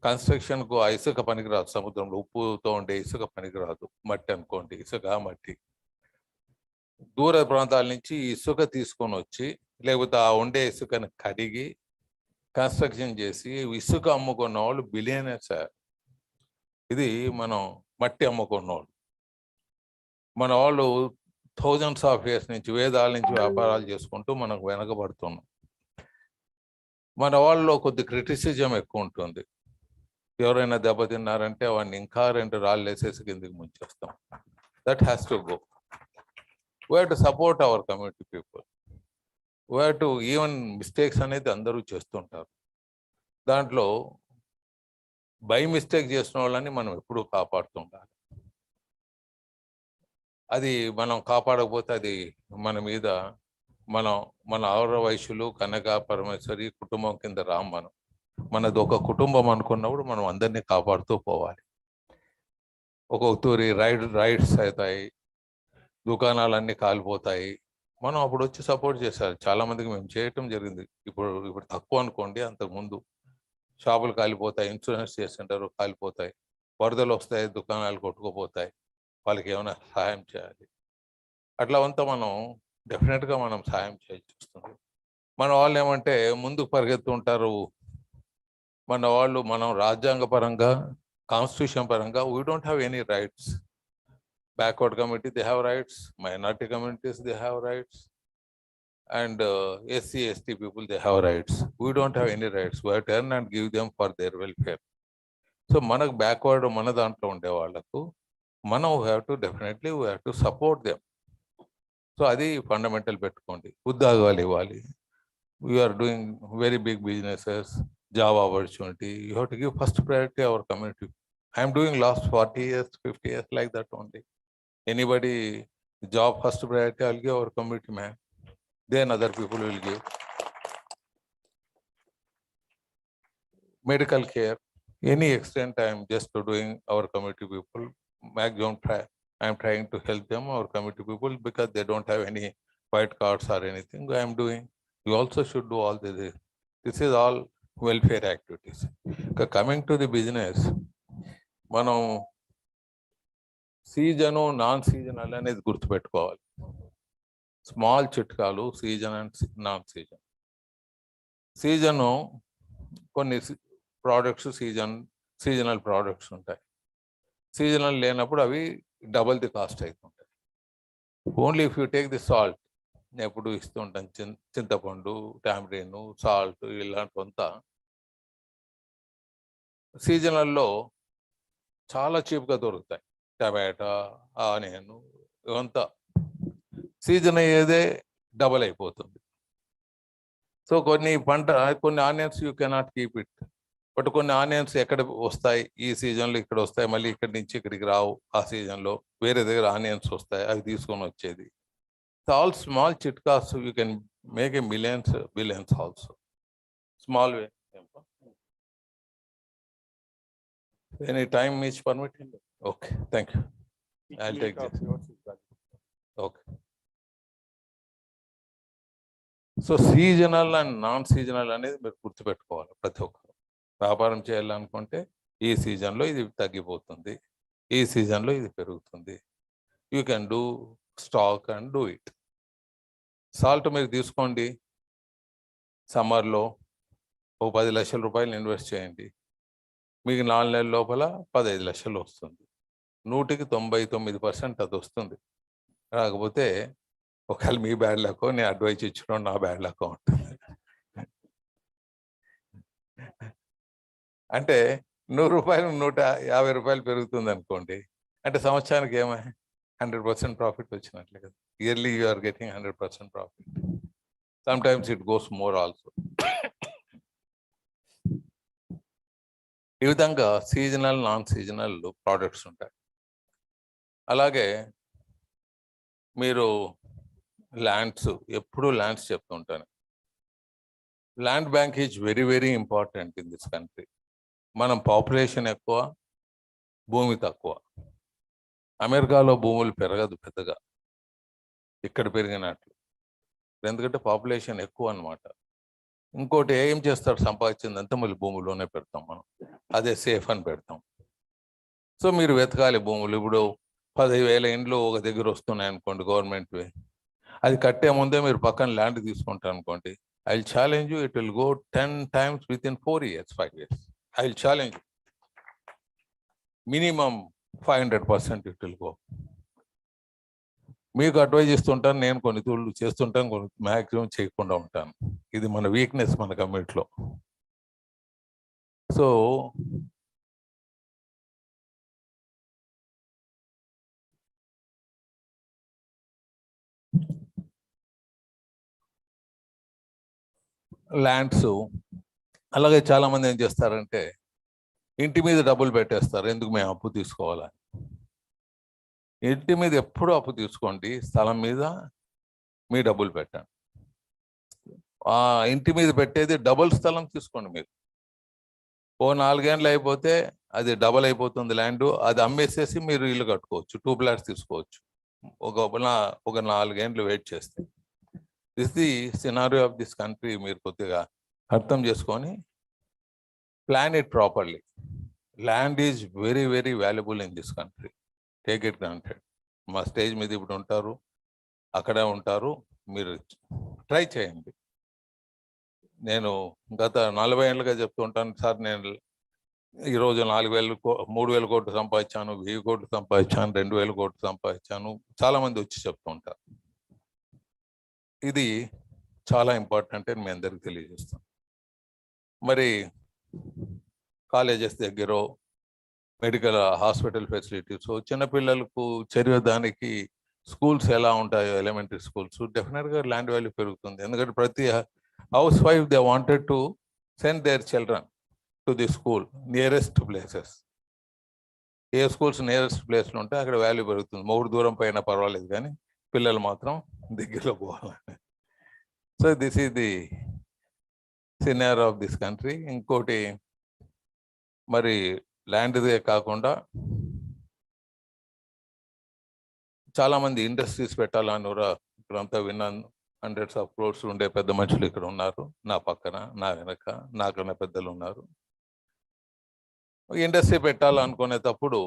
కన్స్ట్రక్షన్కు ఆ ఇసుక పనికిరాదు, సముద్రంలో ఉప్పుతో ఉండే ఇసుక పనికిరాదు, మట్టి అనుకోండి, ఇసుక మట్టి. దూర ప్రాంతాల నుంచి ఇసుక తీసుకొని వచ్చి, లేకపోతే ఆ ఉండే ఇసుకను కడిగి కన్స్ట్రక్షన్ చేసి ఇసుక అమ్ముకున్న వాళ్ళు బిలియనర్స్. ఇది మనం మట్టి అమ్ముకున్న వాళ్ళు. మన వాళ్ళు థౌజండ్స్ ఆఫ్ ఇయర్స్ నుంచి, వేదాల నుంచి వ్యాపారాలు చేసుకుంటూ మనకు వెనకబడుతున్నాం. మన వాళ్ళలో కొద్ది క్రిటిసిజం ఎక్కువ ఉంటుంది. ఎవరైనా దెబ్బతిన్నారంటే వాడిని ఇంకా 2 రాళ్ళు వేసేసి కిందికి ముంచేస్తాం. That has to go. We have to support our community people. We have to, even mistakes అనేది అందరూ చేస్తుంటారు. దాంట్లో బై మిస్టేక్ చేసిన వాళ్ళని మనం ఎప్పుడూ కాపాడుతుండాలి. అది మనం కాపాడకపోతే అది మన మీద, మన ఆర్య వైశ్యులు, కనక పరమేశ్వరి కుటుంబం కింద రాం. మనది ఒక కుటుంబం అనుకున్నప్పుడు మనం అందరినీ కాపాడుతూ పోవాలి. ఒక్కొక్క తూరి రైడ్స్ అవుతాయి, దుకాణాలన్నీ కాలిపోతాయి. మనం అప్పుడు వచ్చి సపోర్ట్ చేశారు. చాలా మందికి మేము చేయటం జరిగింది. ఇప్పుడు తక్కువ అనుకోండి. అంతకుముందు షాపులు కాలిపోతాయి, ఇన్సూరెన్స్ చేస్తుంటారు, కాలిపోతాయి, వరదలు వస్తాయి, దుకాణాలు కొట్టుకుపోతాయి. వాళ్ళకి ఏమైనా సహాయం చేయాలి. అట్లా అంతా మనం డెఫినెట్గా మనం సహాయం చేయాల్సి వస్తుంది. మన వాళ్ళు ఏమంటే ముందుకు పరిగెత్తుంటారు. మనం రాజ్యాంగ పరంగా, కాన్స్టిట్యూషన్ పరంగా we don't have any rights. Backward community they have rights, minority communities they have rights, and SC, ST people, they have rights. We don't have any rights. We have to earn and give them for their welfare. So మనకు backward, మన దాంట్లో ఉండే వాళ్ళకు మనం we have to support them. So అది fundamental పెట్టుకోండి. ఉద్యోగాలు ఇవ్వాలి. We are doing very big businesses, job opportunity. You have to give first priority our community. I am doing last 40 years, 50 years like that only. Anybody job first priority, I'll give our community man. Then other people will give. Medical care, any extent I am just doing our community people. Maximum I am trying to help them, our community people, because they don't have any white cards or anything. I am doing. You also should do all this. This is all welfare activities. Coming to the business, మనం season, non seasonal అనేది గుర్తుపెట్టుకోవాలి. Small చిట్కాలు, season and non season. Season కొన్ని products seasonal products ఉంటాయి. Seasonal లేనప్పుడు అవి double the cost అవుతుంటాయి. Only if you take the salt, ఎప్పుడు ఇస్తూ ఉంటాను, చింతపండు, టామరిన్, సాల్ట్, ఇలాంటివంతా సీజనల్లో చాలా చీప్గా దొరుకుతాయి. టమాటా, ఆనియన్, ఇవంతా సీజన్ అయ్యేదే డబల్ అయిపోతుంది. సో కొన్ని onions you cannot keep it. But కొన్ని ఆనియన్స్ ఎక్కడ వస్తాయి, ఈ సీజన్లో ఇక్కడ వస్తాయి, మళ్ళీ ఇక్కడి నుంచి ఇక్కడికి రావు. ఆ సీజన్లో వేరే దగ్గర ఆనియన్స్ వస్తాయి, అవి తీసుకొని వచ్చేది. ఆల్ స్మాల్ చిట్కాస్, you can make a billions also. Small way. Any time each permit? Okay, thank you. I'll take this. Okay. So seasonal and non seasonal అనేది మీరు గుర్తుపెట్టుకోవాలి. ప్రతి ఒక్కరు వ్యాపారం చేయాలనుకుంటే ఈ సీజన్లో ఇది తగ్గిపోతుంది, ఈ సీజన్లో ఇది పెరుగుతుంది. You can do stock and do it. Salt మీరు తీసుకోండి, సమ్మర్లో ఓ 10 లక్షల రూపాయలు ఇన్వెస్ట్ చేయండి, మీకు 4 నెలల లోపల 15 లక్షలు వస్తుంది. 199% అది వస్తుంది. రాకపోతే ఒకవేళ మీ బ్యాడ్ లక్కో, నేను అడ్వైజ్ ఇచ్చడం నా బ్యాడ్ లక్కో ఉంటుంది. అంటే 100 రూపాయలు 150 రూపాయలు పెరుగుతుంది అనుకోండి, అంటే సంవత్సరానికి 100% ప్రాఫిట్ వచ్చినట్లే కదా. Yearly you are getting 100% profit. Sometimes it goes more also. ఈ విధంగా సీజనల్, నాన్ సీజనల్ ప్రోడక్ట్స్ ఉంటాయి. అలాగే మీరు ల్యాండ్స్, ఎప్పుడు ల్యాండ్స్ చెప్తుంటాను. Land bank is very very important in this country. మనం పాపులేషన్ ఎక్కువ, భూమి తక్కువ. అమెరికాలో భూములు పెరగదు పెద్దగా ఇక్కడ పెరిగినట్లు, ఎందుకంటే పాపులేషన్ ఎక్కువ అన్నమాట. ఇంకోటి ఏం చేస్తాడు, సంపాదించిందంతా మళ్ళీ భూముల్లోనే పెడతాం మనం, అదే సేఫ్ అని పెడతాం. సో మీరు వెతకాలి భూములు. ఇప్పుడు 10,000 ఇండ్లు ఒక దగ్గర వస్తున్నాయి అనుకోండి గవర్నమెంట్వి, అది కట్టే ముందే మీరు పక్కన ల్యాండ్ తీసుకుంటారు అనుకోండి, I will challenge you, it will go 10 times within 4 years, 5 years. I will challenge you. Minimum 500% it will go. మీకు అడ్వైజ్ ఇస్తుంటాను, నేను కొన్ని తూళ్ళు చేస్తుంటాను, కొన్ని మ్యాక్సిమం చేయకుండా ఉంటాను. ఇది మన వీక్నెస్ మన కమ్యూనిటీలో. సో ల్యాండ్స్ అలాగే చాలా మంది ఏం చేస్తారంటే ఇంటి మీద డబ్బులు పెట్టేస్తారు, ఎందుకు మేము అప్పు తీసుకోవాలని. ఇంటి మీద ఎప్పుడూ అప్పు తీసుకోండి, స్థలం మీద మీ డబ్బులు పెట్టండి. ఆ ఇంటి మీద పెట్టేది డబుల్ స్థలం తీసుకోండి. మీరు ఓ 4 ఏళ్ళు అయిపోతే అది డబల్ అయిపోతుంది ల్యాండ్, అది అమ్మేసేసి మీరు ఇల్లు కట్టుకోవచ్చు, 2 plots తీసుకోవచ్చు ఒక 4 ఏళ్ళు వెయిట్ చేస్తే. This the scenario of this country. మీరు కొద్దిగా అర్థం చేసుకొని plan it properly. Land is very very valuable in this country, take it granted. మా స్టేజ్ మీద ఇప్పుడు ఉంటారు, అక్కడే ఉంటారు, మీరు ట్రై చేయండి. నేను గత 40 ఏళ్ళుగా చెప్తూ ఉంటాను సార్, నేను ఈరోజు 3,000 కోట్లు సంపాదించాను, 1000 కోట్లు సంపాదించాను, 2,000 కోట్లు సంపాదించాను. చాలా మంది వచ్చి చెప్తూ ఉంటారు. ఇది చాలా ఇంపార్టెంట్ అని మీ అందరికి తెలియజేస్తాను. మరి కాలేజెస్ దగ్గర, మెడికల్ హాస్పిటల్ ఫెసిలిటీస్, చిన్నపిల్లలకు చదివేదానికి స్కూల్స్ ఎలా ఉంటాయో, ఎలిమెంటరీ స్కూల్స్, డెఫినెట్గా ల్యాండ్ వాల్యూ పెరుగుతుంది. ఎందుకంటే ప్రతి house wife they wanted to send their children to the school nearest places. A schools nearest ప్లేస్లో ఉంటే అక్కడ వాల్యూ పెరుగుతుంది. 3 దూరం పైన పర్వాలేదు, కానీ పిల్లలు మాత్రం దగ్గరలో పోవాలని. So this is the scenario of this country. ఇంకోటి మరి ల్యాండ్దే కాకుండా చాలామంది ఇండస్ట్రీస్ పెట్టాలని కూడా ఇక్కడంతా విన్నాను. 100s of crores ఉండే పెద్ద మనుషులు ఇక్కడ ఉన్నారు, నా పక్కన, నా వెనక, నాకన్నా పెద్దలు ఉన్నారు. ఇండస్ట్రీ పెట్టాలనుకునేటప్పుడు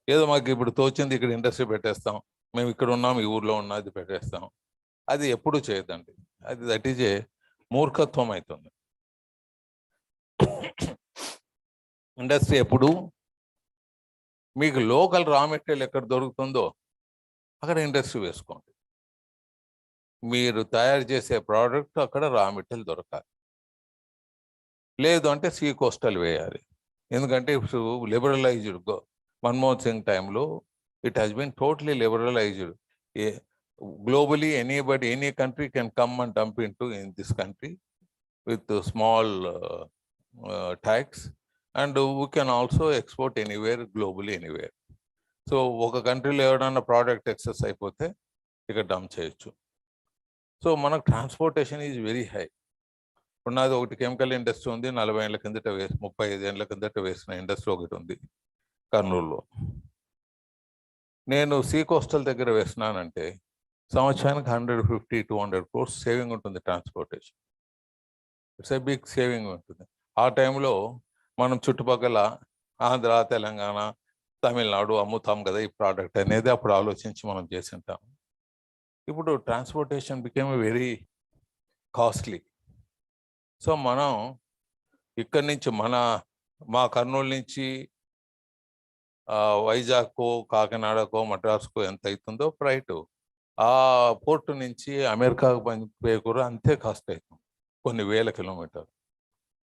ఏదో మాకు ఇప్పుడు తోచింది ఇక్కడ ఇండస్ట్రీ పెట్టేస్తాం, మేము ఇక్కడ ఉన్నాం, ఈ ఊర్లో ఉన్నాం, అది పెట్టేస్తాం. అది ఎప్పుడు చేయదండి. అది దట్ ఈజ్ ఏ మూర్ఖత్వం అవుతుంది. ఇండస్ట్రీ ఎప్పుడు మీకు లోకల్ రా మెటీరియల్ ఎక్కడ దొరుకుతుందో అక్కడ ఇండస్ట్రీ వేసుకోండి. మీరు తయారు చేసే ప్రోడక్ట్ అక్కడ రా మెటీరియల్ దొరకాలి. లేదు అంటే సీ కోస్టల్ వేయాలి. ఎందుకంటే ఇప్పుడు లిబరలైజ్డ్, మన్మోహన్ సింగ్ టైంలో it has been totally liberalized. Globally, any country can come and dump into in this country with small tax, and we can also export anywhere, globally anywhere. So ఒక కంట్రీలో ఎవరైనా product excess అయిపోతే ఇక్కడ dump చేయొచ్చు. So మనకు transportation is very high. ఇప్పుడు నాది ఒకటి కెమికల్ ఇండస్ట్రీ ఉంది, 40 ఏళ్ళ కిందట 35 ఏళ్ళ కిందట వేసిన ఇండస్ట్రీ ఒకటి ఉంది కర్నూలులో. నేను సీ కోస్టల్ దగ్గర వేసినానంటే సంవత్సరానికి 150-200 crores సేవింగ్ ఉంటుంది transportation. It's a big saving ఉంటుంది. ఆ టైంలో మనం చుట్టుపక్కల ఆంధ్ర, తెలంగాణ, తమిళనాడు అమ్ముతాం కదా ఈ ప్రోడక్ట్ అనేది అప్పుడు ఆలోచించి మనం చేసి ఉంటాం. ఇప్పుడు transportation became very costly. So మనం ఇక్కడి నుంచి మా కర్నూలు నుంచి వైజాగ్కో, కాకినాడకో, మద్రాసుకో ఎంత అవుతుందో ఫ్లైట్, ఆ పోర్టు నుంచి అమెరికాకు పంపే కూడా అంతే కాస్ట్ అవుతుంది, కొన్ని వేల కిలోమీటర్లు.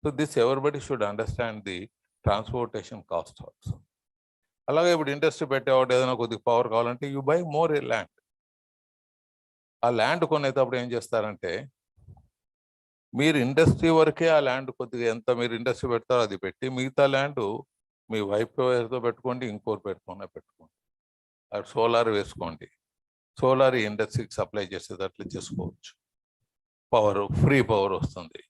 So this everybody should understand the transportation cost also. అలాగే ఇప్పుడు ఇండస్ట్రీ పెట్టేవాడు ఏదైనా కొద్దిగా పవర్ కావాలంటే you by more A land. ఆ ల్యాండ్ కొనేటప్పుడు ఏం చేస్తారంటే మీరు ఇండస్ట్రీ వరకే ఆ ల్యాండ్ కొద్దిగా ఎంత మీరు ఇండస్ట్రీ పెడతారో అది పెట్టి, మిగతా ల్యాండ్ మీ వైఫ్ పేరుతో పెట్టుకోండి, ఇంకోరు పెట్టుకోండి. అది సోలార్ వేసుకోండి, సోలార్ ఇండస్ట్రీకి సప్లై చేసేటట్లు చేసుకోవచ్చు, ఫ్రీ పవర్ వస్తుంది.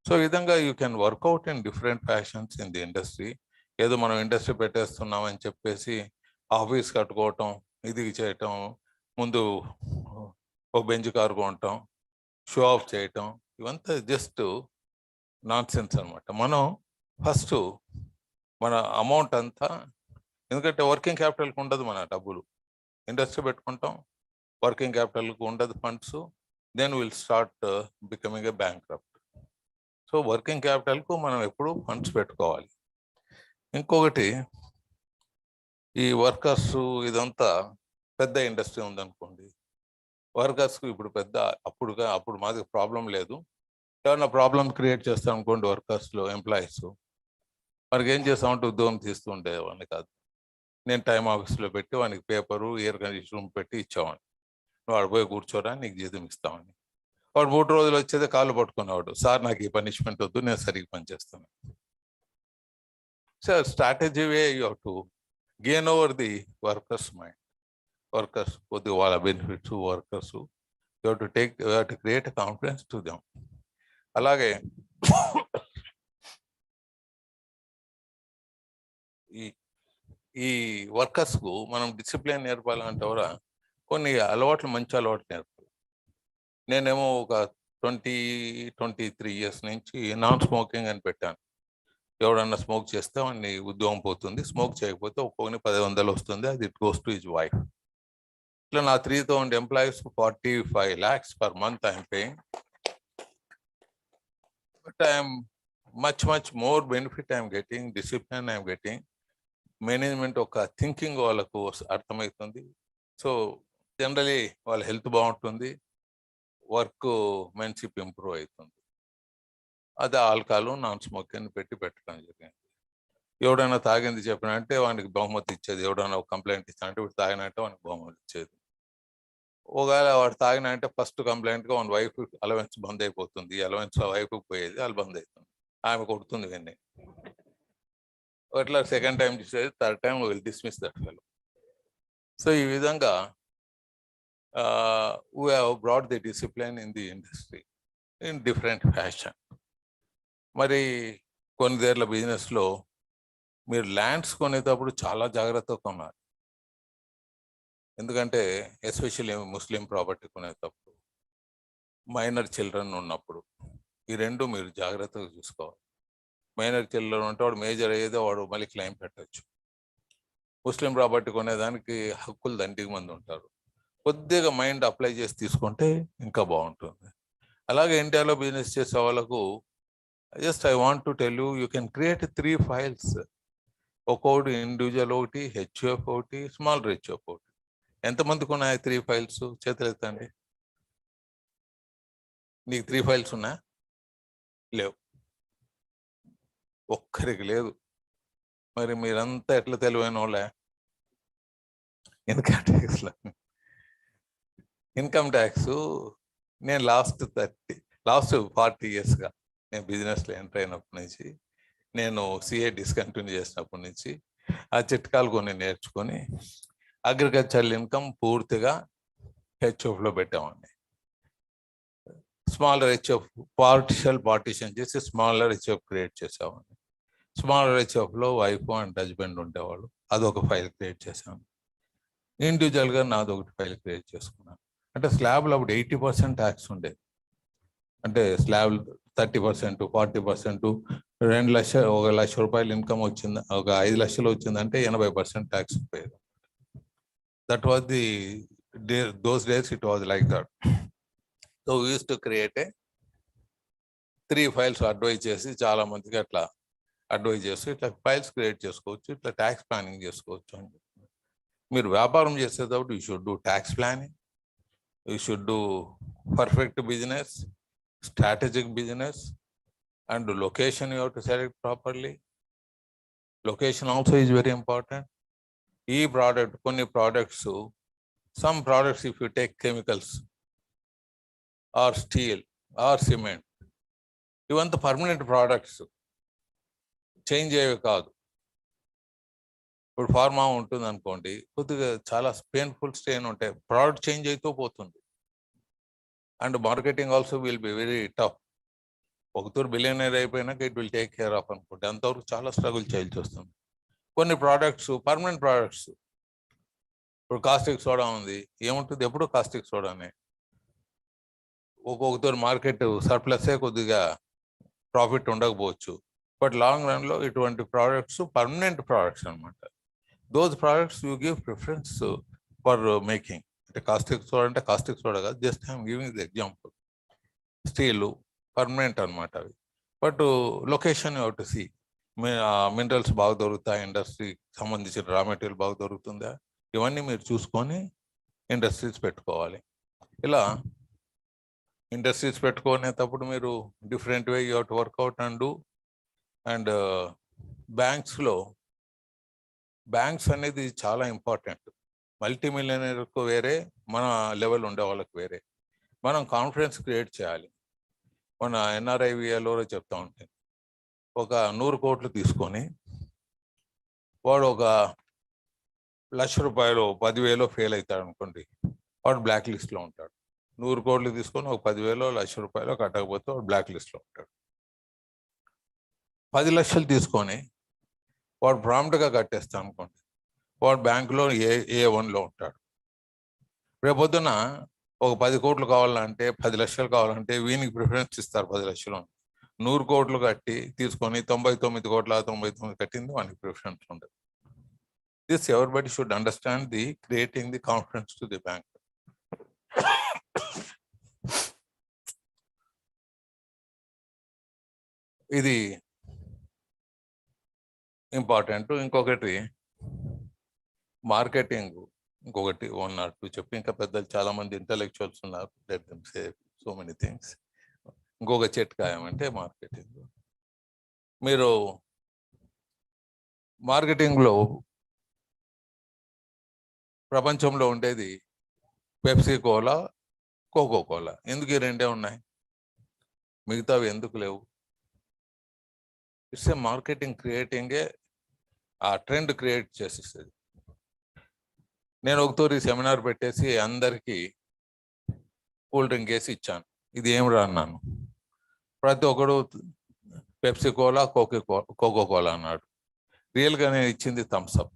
సో ఈ విధంగా you can work out in different fashions in the industry. ఏదో మనం ఇండస్ట్రీ పెట్టేస్తున్నామని చెప్పేసి ఆఫీస్ కట్టుకోవటం, ఇది చేయటం, ముందు ఒక బెంచ్ కారు కొనటం, షో ఆఫ్ చేయటం, ఇవంతా జస్ట్ నాన్ సెన్స్ అనమాట. మనం ఫస్ట్ మన అమౌంట్ అంతా, ఎందుకంటే వర్కింగ్ క్యాపిటల్కి ఉండదు మన డబ్బులు, ఇండస్ట్రీ పెట్టుకుంటాం, వర్కింగ్ క్యాపిటల్కి ఉండదు funds, then will start becoming a bankrupt. So working క్యాపిటల్కు మనం ఎప్పుడు ఫండ్స్ పెట్టుకోవాలి. ఇంకొకటి, ఈ వర్కర్స్ ఇదంతా పెద్ద ఇండస్ట్రీ ఉందనుకోండి, వర్కర్స్కు ఇప్పుడు పెద్ద అప్పుడు మాది ప్రాబ్లం లేదు. ఏమన్నా ప్రాబ్లం క్రియేట్ చేస్తాం అనుకోండి వర్కర్స్లో, ఎంప్లాయీస్, వానికి ఏం చేస్తామంటే ఉద్యోగం తీస్తూ ఉండేవాడిని కాదు. నేను టైం ఆఫీస్లో పెట్టి వానికి పేపరు, ఎయిర్ కండిషన్ రూమ్ పెట్టి ఇచ్చేవాడిని. నువ్వు వాడు పోయి కూర్చోరా, నీకు జీతం ఇస్తామని. వాడు 3 రోజులు వచ్చేదే కాళ్ళు పట్టుకునేవాడు, సార్ నాకు ఈ పనిష్మెంట్ వద్దు, నేను సరిగ్గా పనిచేస్తాను. So strategy way you have to gain over the workers mind. Workers కొద్దిగా వాళ్ళ benefits, workers you have to create confidence to them. అలాగే ఈ వర్కర్స్కు మనం డిసిప్లిన్ నేర్పాలంటే కూడా కొన్ని అలవాట్లు, మంచి అలవాట్లు నేర్పాలి. నేనేమో ఒక 23 ఇయర్స్ నుంచి నాన్ స్మోకింగ్ అని పెట్టాను. ఎవడన్నా స్మోక్ చేస్తే వాడిని ఉద్యోగం పోతుంది, స్మోక్ చేయకపోతే ఒక్కొక్కని 10,000 వస్తుంది, అది it goes to his wife. ఇట్లా నా 3,000 employees 45 lakhs per month I'm paying. But I'm much more benefit I'm getting, discipline I'm getting, management ఒక థింకింగ్ వాళ్ళకు అర్థమవుతుంది. సో జనరలీ వాళ్ళ హెల్త్ బాగుంటుంది, వర్క్ మెన్షిప్ ఇంప్రూవ్ అవుతుంది. అది ఆల్కహాల్, నాన్ స్మోకింగ్ పెట్టడం జరిగింది. ఎవడైనా తాగింది చెప్పినంటే వానికి బహుమతి ఇచ్చేది, ఎవడైనా ఒక కంప్లైంట్ ఇస్తానంటే వీడు తాగినంటే వానికి బహుమతి ఇచ్చేది. ఒకవేళ వాడు తాగినంటే ఫస్ట్ కంప్లైంట్గా వాని వైఫ్ అలవెన్స్ బంద్ అయిపోతుంది, అలవెన్స్ వైఫ్ పోయేది, వాళ్ళు బంద్ అవుతుంది, ఆమె కొడుతుంది విన్ని. అట్లా సెకండ్ టైం చూసేది, third time will dismiss that fellow. So ఈ విధంగా we have brought the discipline in the industry in different fashion. మరి కొన్నిదేళ్ల బిజినెస్లో మీరు ల్యాండ్స్ కొనేటప్పుడు చాలా జాగ్రత్తగా కొనాలి. ఎందుకంటే ఎస్పెషల్లీ ముస్లిం ప్రాపర్టీ కొనేటప్పుడు, మైనర్ చిల్డ్రన్ ఉన్నప్పుడు, ఈ రెండు మీరు జాగ్రత్తగా చూసుకోవాలి. మైనర్ చిల్డ్రన్ ఉంటే వాడు మేజర్ అయ్యేదో వాడు మళ్ళీ క్లెయిమ్ పెట్టచ్చు. ముస్లిం ప్రాపర్టీ కొనేదానికి హక్కులు దండిగా మంది ఉంటారు. కొద్దిగా మైండ్ అప్లై చేసి తీసుకుంటే ఇంకా బాగుంటుంది. అలాగే ఇండియాలో బిజినెస్ చేసే వాళ్ళకు just I want to tell you can create 3 files. ఒక్కొక్కటి ఇండివిజువల్ ఒకటి, హెచ్ఎఫ్ ఒకటి, స్మాల్ హెచ్ఎఫ్ ఒకటి. ఎంతమందికి ఉన్నాయి 3 files? చేతులు ఎత్తండి. నీకు 3 files ఉన్నా? లేవు, ఒక్కరికి లేదు. మరి మీరంతా ఎట్లా తెలివైన వాళ్ళే? ఇన్కమ్ ట్యాక్స్ నేను లాస్ట్ 40 yearsగా నేను బిజినెస్లో ఎంటర్ అయినప్పటి నుంచి, నేను సిఏ డిస్కంటిన్యూ చేసినప్పటి నుంచి ఆ చిట్కాలు కొన్ని నేర్చుకొని అగ్రికల్చరల్ ఇన్కమ్ పూర్తిగా హెచ్ఎఫ్లో పెట్టామండి. స్మాలర్ హెచ్ఎఫ్ పార్టిషన్ చేసి స్మాలర్ హెచ్ఎఫ్ క్రియేట్ చేసామండి. స్మాలర్ హెచ్ఎఫ్లో వైఫ్ అండ్ హస్బెండ్ ఉండేవాళ్ళు, అదొక ఫైల్ క్రియేట్ చేశాను. ఇండివిజువల్గా నాదొకటి ఫైల్ క్రియేట్ చేసుకున్నాను. అంటే స్లాబ్లో అప్పుడు 80% ట్యాక్స్ ఉండేది. అంటే స్లాబ్ 30%, 40%, 2 లక్షలు, 1 లక్ష రూపాయలు ఇన్కమ్ వచ్చింది, ఒక 5 లక్షలు వచ్చిందంటే 80% ట్యాక్స్ పోయేది. That was those days it was like that. So we used to create 3 files advise చేసి, చాలా మందికి అట్లా అడ్వైజ్ చేస్తూ ఇట్లా ఫైల్స్ క్రియేట్ చేసుకోవచ్చు, ఇట్లా ట్యాక్స్ ప్లానింగ్ చేసుకోవచ్చు అని. మీరు వ్యాపారం చేసేటప్పుడు you should do tax planning, you should do perfect business, strategic business, and location you have to select properly. Location also is very important. కొన్ని products, some products, if you take chemicals or steel or cement, ఇవంతా permanent products, change అయ్యేవి కాదు. ఇప్పుడు pharma ఉంటుంది అనుకోండి, కొద్దిగా చాలా painful strain ఉంటాయి, ప్రోడక్ట్ చేంజ్ అవుతూ పోతుంది. And marketing also will be very tough. ఒకతూరు బిలియనర్ అయిపోయినాక it will take care of అనుకుంటే అంతవరకు చాలా స్ట్రగుల్ చేయాల్సి వస్తుంది. కొన్ని ప్రోడక్ట్స్ పర్మనెంట్ ప్రోడక్ట్స్, ఇప్పుడు కాస్టిక్ సోడా ఉంది, ఏముంటుంది ఎప్పుడు కాస్టిక్ సోడానే. ఒక్కొక్కతో మార్కెట్ సర్ప్లసే కొద్దిగా ప్రాఫిట్ ఉండకపోవచ్చు, బట్ లాంగ్ రన్లో ఇటువంటి ప్రోడక్ట్స్ పర్మనెంట్ ప్రోడక్ట్స్ అనమాట. Those products you give preference for making. అంటే కాస్టిక్ సోడా అంటే కాస్టిక్ సోడా కాదు, just I'm giving the example. Steel permanent అనమాట అవి. But location you have to see. Minerals బాగా దొరుకుతాయి, ఇండస్ట్రీకి సంబంధించిన రా మెటీరియల్ బాగా దొరుకుతుందా, ఇవన్నీ మీరు చూసుకొని ఇండస్ట్రీస్ పెట్టుకోవాలి. ఇలా ఇండస్ట్రీస్ పెట్టుకునేటప్పుడు మీరు different way you have to work out and do. And banks అనేది చాలా ఇంపార్టెంట్. మల్టీ మిలియనర్కు వేరే, మన లెవెల్ ఉండే వాళ్ళకి వేరే. మనం కాన్ఫిడెన్స్ క్రియేట్ చేయాలి. మన NRIVలో చెప్తా ఉంటాను, ఒక 100 కోట్లు తీసుకొని వాడు ఒక ₹1,00,000 10,000 ఫెయిల్ అవుతాడు అనుకోండి, వాడు బ్లాక్ లిస్ట్లో ఉంటాడు. 100 కోట్లు తీసుకొని ఒక 10,000 ₹1,00,000 కట్టకపోతే వాడు బ్లాక్ లిస్ట్లో ఉంటాడు. 10 లక్షలు తీసుకొని వాడు ప్రాంప్ట్గా కట్టేస్తాను అనుకోండి, వాడు బ్యాంకులో A1లో ఉంటాడు. రేపొద్దున ఒక 10 కోట్లు కావాలంటే, 10 లక్షలు కావాలంటే వీనికి ప్రిఫరెన్స్ ఇస్తారు 10 లక్షలు. 100 కోట్లు కట్టి తీసుకొని 99 కోట్ల 99 కట్టింది వానికి ప్రిఫరెన్స్ ఉండదు. This everybody should understand the creating the confidence to the bank. ఇది ఇంపార్టెంట్. ఇంకొకటి మార్కెటింగ్, ఇంకొకటి 1 or 2 చెప్పి, ఇంకా పెద్దలు చాలా మంది ఇంటలెక్చువల్స్ ఉన్నారు, let them say so many things. ఇంకొక చిట్కా ఏమంటే మార్కెటింగ్. మీరు మార్కెటింగ్లో ప్రపంచంలో ఉండేది పెప్సీ కోలా, కోకో కోలా. ఎందుకు ఈ రెండే ఉన్నాయి, మిగతావి ఎందుకు లేవు? ఇట్స్ ఏ మార్కెటింగ్ క్రియేటింగే ఆ ట్రెండ్ క్రియేట్ చేసేస్తుంది. నేను ఒకతూరి సెమినార్ పెట్టేసి అందరికీ కూల్ డ్రింక్ వేసి ఇచ్చాను. ఇది ఏం రా అన్నాను. ప్రతి ఒక్కడు పెప్సీ కోలా, కోకో కోలా అన్నాడు. రియల్గా నేను ఇచ్చింది థమ్స్అప్.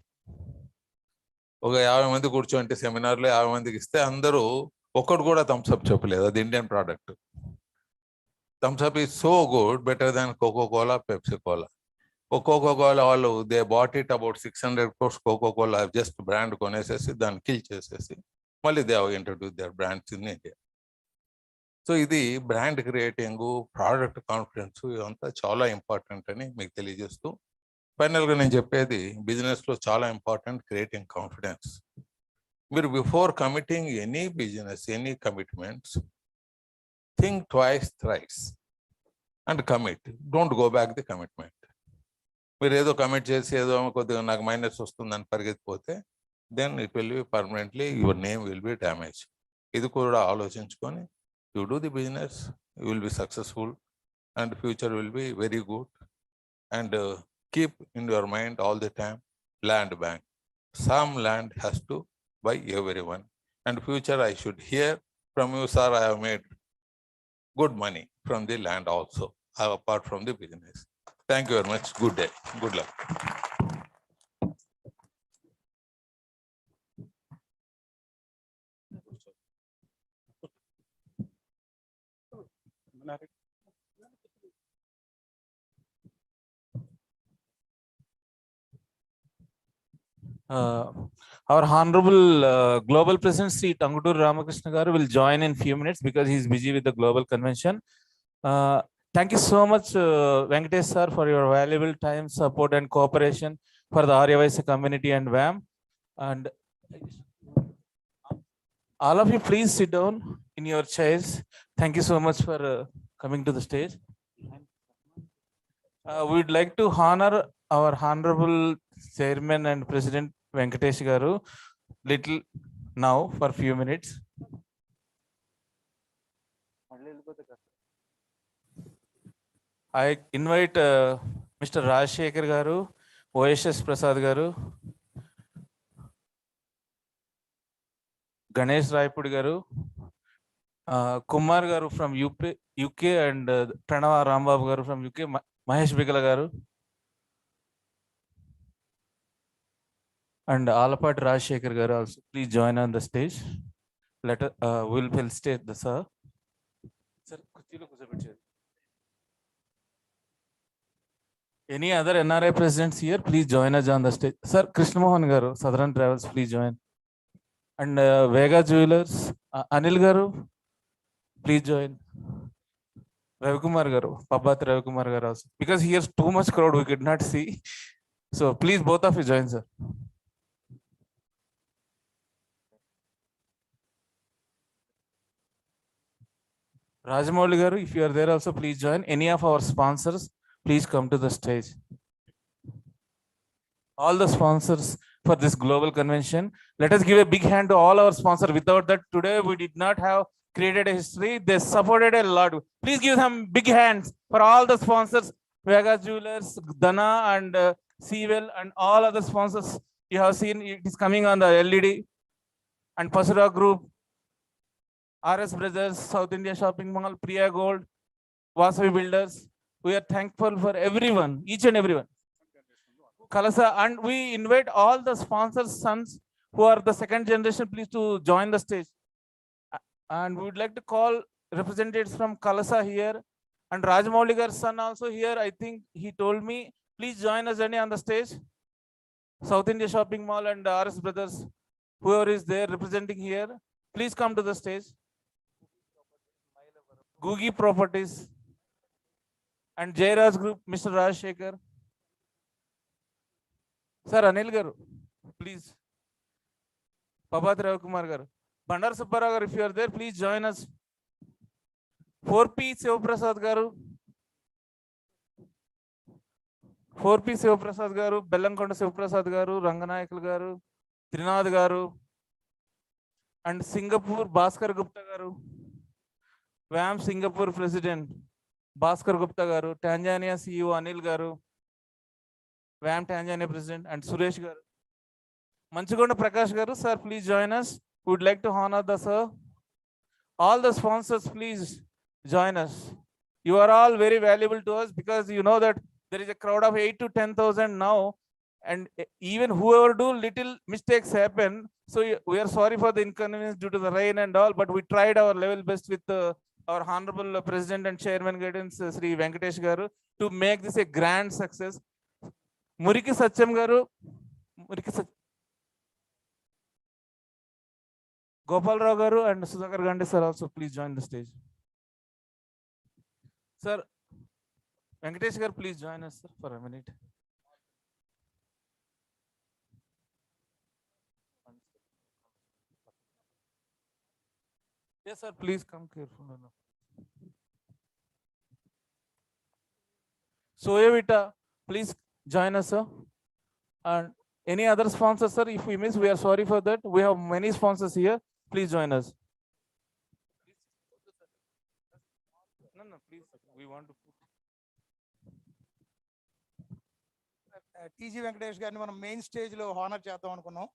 ఒక 50 మంది కూర్చోంటే సెమినార్లో 50 మందికి ఇస్తే అందరూ ఒక్కడు కూడా థమ్స్అప్ చెప్పలేదు. అది Indian product. Thums Up is so good, better than Coca Cola, Pepsi Cola. Coca Cola వాళ్ళు they bought it about 600 crores. Coca Cola just brand కొనేసేసి దాన్ని కిల్ చేసేసి మళ్ళీ they have introduce their brands in India. So ఇది brand creating, product confidence, ఇదంతా చాలా important అని మీకు తెలియజేస్తూ, ఫైనల్గా నేను చెప్పేది, బిజినెస్లో చాలా ఇంపార్టెంట్ క్రియేటింగ్ కాన్ఫిడెన్స్. మీరు before committing any business, any commitments, think twice thrice and commit. Don't go back the commitment. మీరు ఏదో కమిట్ చేసి ఏదో కొద్దిగా నాకు మైనస్ వస్తుందని పరిగెత్తిపోతే then it will be permanently, your name will be damage. ఇది కూడా ఆలోచించుకొని you do the business, you will be successful and future will be very good. And keep in your mind all the time, land bank. Some land has to buy everyone. And future I should hear from you, sir, I have made good money from the land also, apart from the business. Thank you very much. Good day. Good luck. Our Honorable Global President Sri Tangutur Ramakrishna Garu will join in few minutes because he is busy with the Global Convention. Thank you so much, Venkatesh sir, for your valuable time, support and cooperation for the Arya Vysya community and WAM. And all of you, please sit down in your chairs. Thank you so much for coming to the stage. We would like to honor our Honorable Chairman and President Venkatesh Garu little now for few minutes. I invite Mr. Rajshekhar Garu, OSS Prasad Garu, Ganesh Raipudi Garu, Kumar Garu from UK and Pranava Rambabu Garu from UK, Mahesh Bigala Garu, and Alapati Rajshekhar Garu also. Please join on the stage. We'll state the sir. Sir, any other NRI presidents here, please join us on the stage. Sir, Krishna Mohan Garu, Southern Travels, please join. And Vega Jewelers, Anil Garu, please join. Ravikumar Garu, Pabat Ravikumar Garu also. Because here's too much crowd, we could not see. So please, both of you join, sir. Rajamouli Garu, if you are there also, please join. Any of our sponsors, please come to the stage. All the sponsors for this global convention, let us give a big hand to all our sponsors. Without that, today we did not have created a history. They supported a lot. Please give them big hands for all the sponsors, Vega Jewelers, Dana and Sewell and all other sponsors. You have seen it is coming on the LED. And Pasura Group, RS Brothers, South India Shopping Mall, Priya Gold, Vasavi Builders. We are thankful for everyone, each and everyone. Kalasa, and we invite all the sponsors' sons who are the second generation, please to join the stage. And we would like to call representatives from Kalasa here. And Rajamouli Gar's son also here. I think he told me, please join us on the stage. South India Shopping Mall and RS Brothers, whoever is there representing here, please come to the stage. Googie Properties and Jairaj Group, Mr. Rajshekhar. Sir, Anil Garu, please. Pabat Ravikumar Garu. Bandar Subbarao Garu, if you are there, please join us. 4P Sivaprasad Garu. 4P Sivaprasad Garu, Bellankonda Sivaprasad Garu, Ranganayakul Garu, Trinath Garu, and Singapore Bhaskar Gupta Garu. WAM Singapore President Bhaskar Gupta Garu, Tanzania CEO Anil Garu, WAM Tanzania President, and Suresh Garu. Manchugonda Prakash Garu, sir, please join us. We would like to honor the sir. All the sponsors, please join us. You are all very valuable to us because you know that there is a crowd of 8 to 10,000 now, and even whoever do little mistakes happen. So we are sorry for the inconvenience due to the rain and all, but we tried our level best with our Honorable President and Chairman guidance, Sri Venkatesh Garu, to make this a grand success. Muriki Satyam Garu, Gopal Rao Garu and Sudhakar Gandhi sir also please join the stage. Sir, Venkatesh Garu, please join us sir, for a minute. Yes sir, please come careful. Soyevita, please join us sir. And any other sponsors, sir, if we miss, we are sorry for that. We have many sponsors here. Please join us. No, please, we want to put. TG Venkatesh గారిని మనం main stage లో honour చేద్దాం అనుకున్నాం,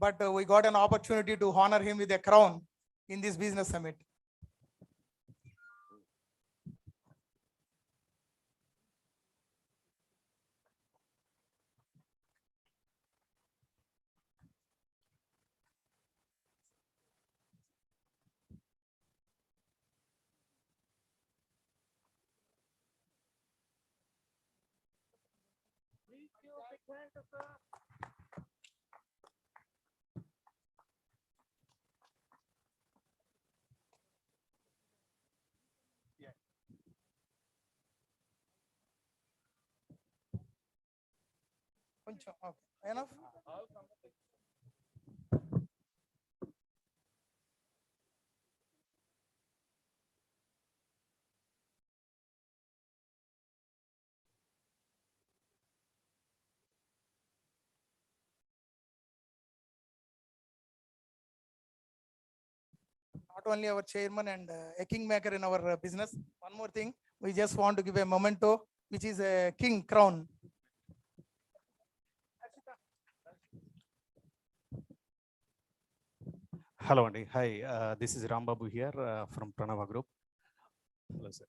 but we got an opportunity to honor him with a crown in this business summit. కొంచెం okay enough. Not only our chairman and a kingmaker in our business. One more thing, we just want to give a memento, which is a king crown. Hello, Andy. Hi, this is Rambabu here from Pranava Group. Hello, sir.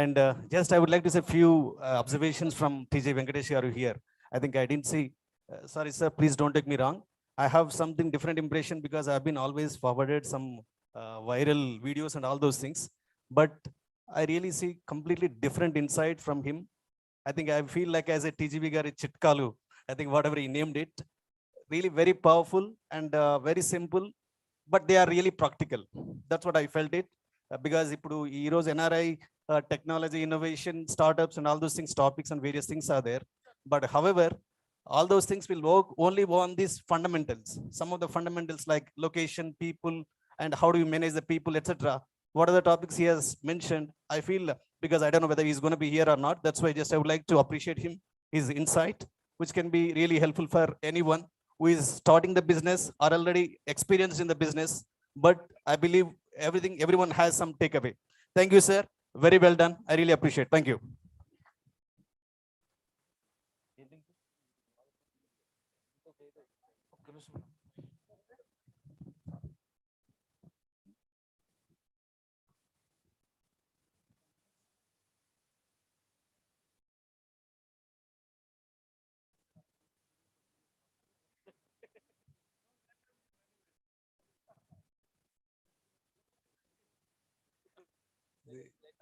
And just I would like to say a few observations from TJ Venkatesh Garu here. I think I didn't see. Sorry, sir. Please don't take me wrong. I have something different impression because I've been always forwarded some viral videos and all those things. but I really see completely different insight from him. I think I feel like as a TGV Gari Chitkalu, I think whatever he named it, really very powerful and very simple, but they are really practical. That's what I felt it. Because ఇప్పుడు ఈ రోజు NRI technology, innovation, startups and all those things, topics and various things are there. But however, all those things will work only on these fundamentals. Some of the fundamentals like location, people, and how do you manage the people, etc. What are the topics he has mentioned? I feel, because I don't know whether he's going to be here or not. That's why just I would like to appreciate him, his insight, which can be really helpful for anyone who is starting the business or already experienced in the business. But I believe everyone has some takeaway. Thank you, sir. Very well done. I really appreciate. Thank you.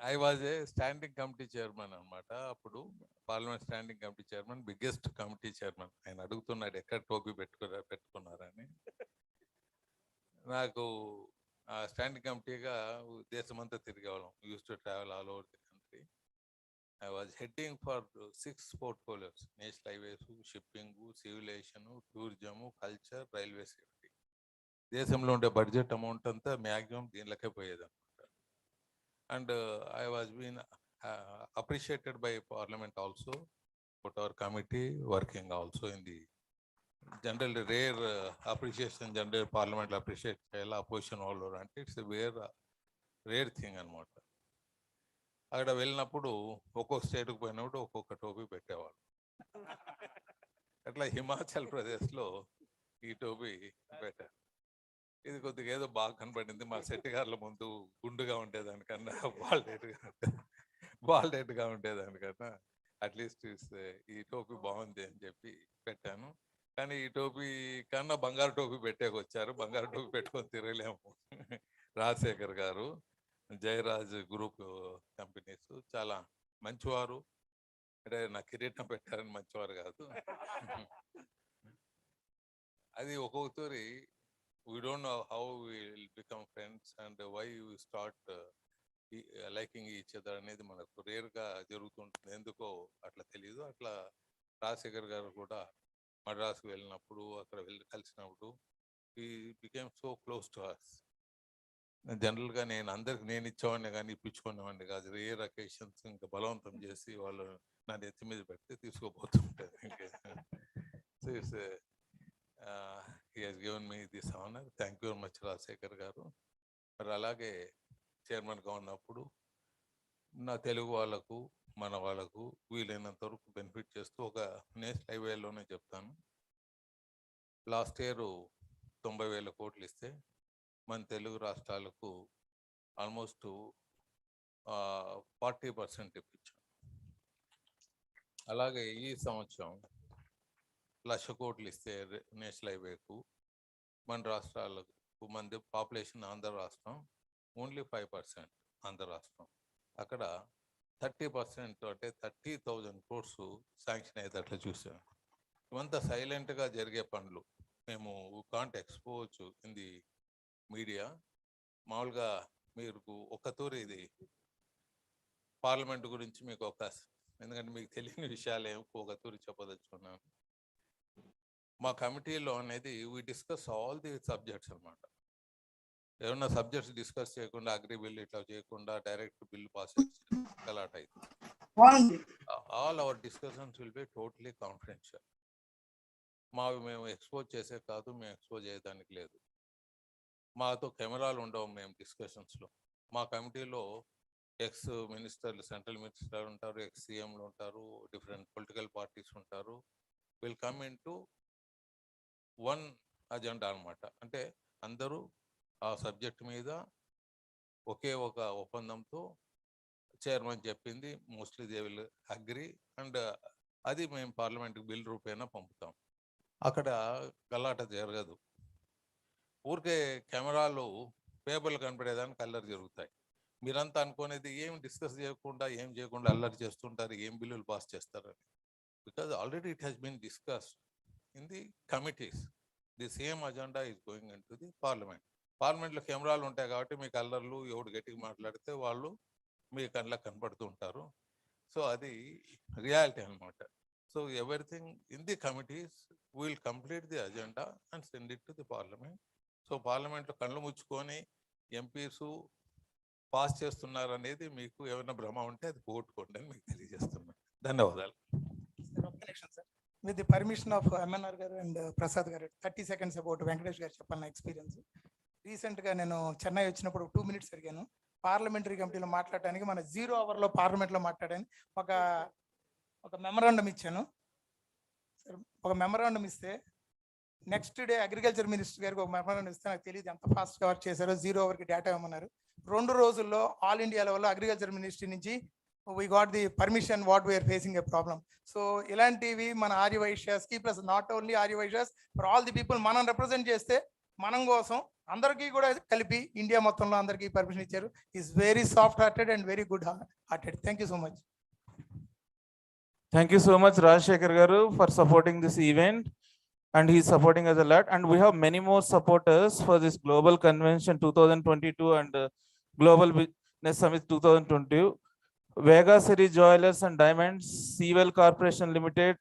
I was a standing committee chairman అనమాట. అప్పుడు parliament standing committee chairman, biggest committee chairman. ఆయన అడుగుతున్నాడు ఎక్కడ టోపీ పెట్టుకున్నారని. నాకు standing కమిటీగా దేశమంతా తిరిగేవాళ్ళం. Use to travel all over the country. I was heading for 6 portfolios: national highways, shipping, civil aviation, tourism, culture, railway safety. దేశంలో ఉండే బడ్జెట్ అమౌంట్ అంతా మ్యాక్సిమం దీనిలోకే పోయేది. And I was being appreciated by Parliament also, but our committee working also in the general rare appreciation, general Parliament appreciate opposition all over, and it's a rare thing అనమాట. అక్కడ వెళ్ళినప్పుడు ఒక్కొక్క స్టేట్కి పోయినప్పుడు ఒక్కొక్క టోపీ పెట్టేవాళ్ళు. అట్లా హిమాచల్ ప్రదేశ్లో ఈ టోపీ పెట్టారు. ఇది కొద్దిగా ఏదో బాగా కనపడింది. మా సెట్టిగారుల ముందు గుండుగా ఉండేదానికన్నా బాల్డెడ్గా ఉండేదానికన్నా అట్లీస్ట్ ఈ టోపీ బాగుంది అని చెప్పి పెట్టాను. కానీ ఈ టోపీ కన్నా బంగారు టోపీ పెట్టేకొచ్చారు. బంగారు టోపీ పెట్టుకొని తిరగలేము. రాజశేఖర్ గారు, జయరాజ్ గ్రూప్ కంపెనీస్ చాలా మంచివారు. అంటే నా కిరీటం పెట్టారని మంచివారు కాదు. అది ఒక్కొక్కరి we don't know how we will become friends and why we start liking each other అనేది మనకు రేర్గా జరుగుతుంటుంది. ఎందుకో అట్లా తెలియదు. అట్లా రాజశేఖర్ గారు కూడా మద్రాసుకు వెళ్ళినప్పుడు అక్కడ కలిసినప్పుడు he became so close to us. జనరల్గా నేను అందరికి నేను ఇచ్చేవాడిని కానీ ఇప్పించుకునేవాడిని కాదు. రేర్ అకేషన్స్ ఇంకా బలవంతం చేసి వాళ్ళు నా నెత్తి మీద పెడితే తీసుకోబోతుంటారు. So it's he has given me this honor. Thank you very much Rajasekhar గారు. మరి అలాగే చైర్మన్గా ఉన్నప్పుడు నా తెలుగు వాళ్ళకు, మన వాళ్ళకు వీలైనంత వరకు బెనిఫిట్ చేస్తూ ఒక నేషనల్ హైవేలోనే చెప్తాను. లాస్ట్ ఇయర్ 90,000 కోట్లు ఇస్తే మన తెలుగు రాష్ట్రాలకు ఆల్మోస్ట్ 40% ఇప్పించాం. అలాగే ఈ సంవత్సరం 1,00,000 కోట్లు ఇస్తే నేషనల్ హైవేకు మన రాష్ట్రాలకు, మన పాపులేషన్ ఆంధ్ర రాష్ట్రం ఓన్లీ 5% ఆంధ్ర రాష్ట్రం. అక్కడ 30% అంటే 30,000 crores శాంక్షన్ అయ్యేటట్లు చూసాం. ఇవంతా సైలెంట్గా జరిగే పనులు. మేము can't expose in the media. మామూలుగా మీరు ఒక తూరి ఇది పార్లమెంట్ గురించి మీకు ఎందుకంటే మీకు తెలియని విషయాలు ఏమి ఒక తూరి చెప్పదలుచుకున్నాను. మా కమిటీలో అనేది we discuss all the subjects అనమాట. ఏమన్నా సబ్జెక్ట్స్ డిస్కస్ చేయకుండా, అగ్రి బిల్ ఇట్లా చేయకుండా డైరెక్ట్ బిల్ పాస్ అలాట్ అవుతుంది. All our discussions will be totally confidential. మేము ఎక్స్పోజ్ చేసే కాదు, మేము ఎక్స్పోజ్ చేయడానికి లేదు. మాతో కెమెరాలు ఉండవు మేము డిస్కషన్స్లో. మా కమిటీలో ఎక్స్ మినిస్టర్లు, సెంట్రల్ మినిస్టర్ ఉంటారు, ఎక్స్ సీఎంలు ఉంటారు, డిఫరెంట్ పొలిటికల్ పార్టీస్ ఉంటారు. Will come in to one agenda అనమాట. అంటే అందరూ ఆ సబ్జెక్ట్ మీద ఒకే ఒక ఒప్పందంతో చైర్మన్ చెప్పింది mostly they will agri, and అది మేము పార్లమెంట్కి బిల్ రూపేనా పంపుతాం. అక్కడ గలాట జరగదు. ఊరికే కెమెరాలు పేపర్లు కనపడేదానికి అల్లరి జరుగుతాయి. మీరంతా అనుకునేది ఏం డిస్కస్ చేయకుండా ఏం చేయకుండా అల్లరి చేస్తుంటారు, ఏం బిల్లులు పాస్ చేస్తారని. Because already it has been discussed in the committees. The same agenda is going into the parliament. పార్లమెంట్లో కెమెరాలు ఉంటాయి కాబట్టి మీకు అల్లర్లు, ఎవడు గట్టిగా మాట్లాడితే వాళ్ళు మీ కళ్ళకి కనపడుతూ ఉంటారు. సో అది రియాలిటీ అనమాట. So everything in the committees will complete the agenda and send it to the parliament. So పార్లమెంట్లో కళ్ళు ముచ్చుకొని ఎంపీస్ పాస్ చేస్తున్నారు అనేది మీకు ఏమైనా భ్రమ ఉంటే అది పోగొట్టుకోండి అని మీకు తెలియజేస్తున్నాను. ధన్యవాదాలు. With the permission of MNR garu and Prasad garu, 30 seconds about Venkatesh garu చెప్పన్న ఎక్స్పీరియన్స్. రీసెంట్ గా నేను చెన్నై వచ్చినప్పుడు 2 minutes అడిగాను పార్లమెంటరీ కమిటీలో మాట్లాడడానికి. మన 0 hour లో పార్లమెంట్ లో మాట్లాడాను. ఒక మెమరాండం ఇచ్చాను. ఒక మెమరాండం ఇస్తే నెక్స్ట్ డే అగ్రికల్చర్ మినిస్టర్ గారికి ఒక మెమరాండం ఇస్తే నాకు తెలియదు ఎంత ఫాస్ట్ గా వర్క్ చేశారో. 0 hour కి డేటా ఇవ్వమన్నారు. 2 రోజుల్లో ఆల్ ఇండియా లెవెల్లో అగ్రికల్చర్ మినిస్ట్రీ నుంచి we got the permission what we are facing a problem. So ఇలాంటివి మన ఆర్య వైశ్యాస్కి plus not only Arya Vysyas for all the people మనం రిప్రజెంట్ చేస్తే మనం కోసం అందరికీ కూడా కలిపి ఇండియా మొత్తంలో అందరికీ పర్మిషన్ ఇచ్చారు. Is very soft hearted and very good hearted. Thank you so much. Thank you so much, Rajshekhar Garu, for supporting this event, and he is supporting us a lot. And we have many more supporters for this Global Convention 2022 and Global Business Summit 2022. Vega City Jewelers and Diamonds, Seawell Corporation Limited,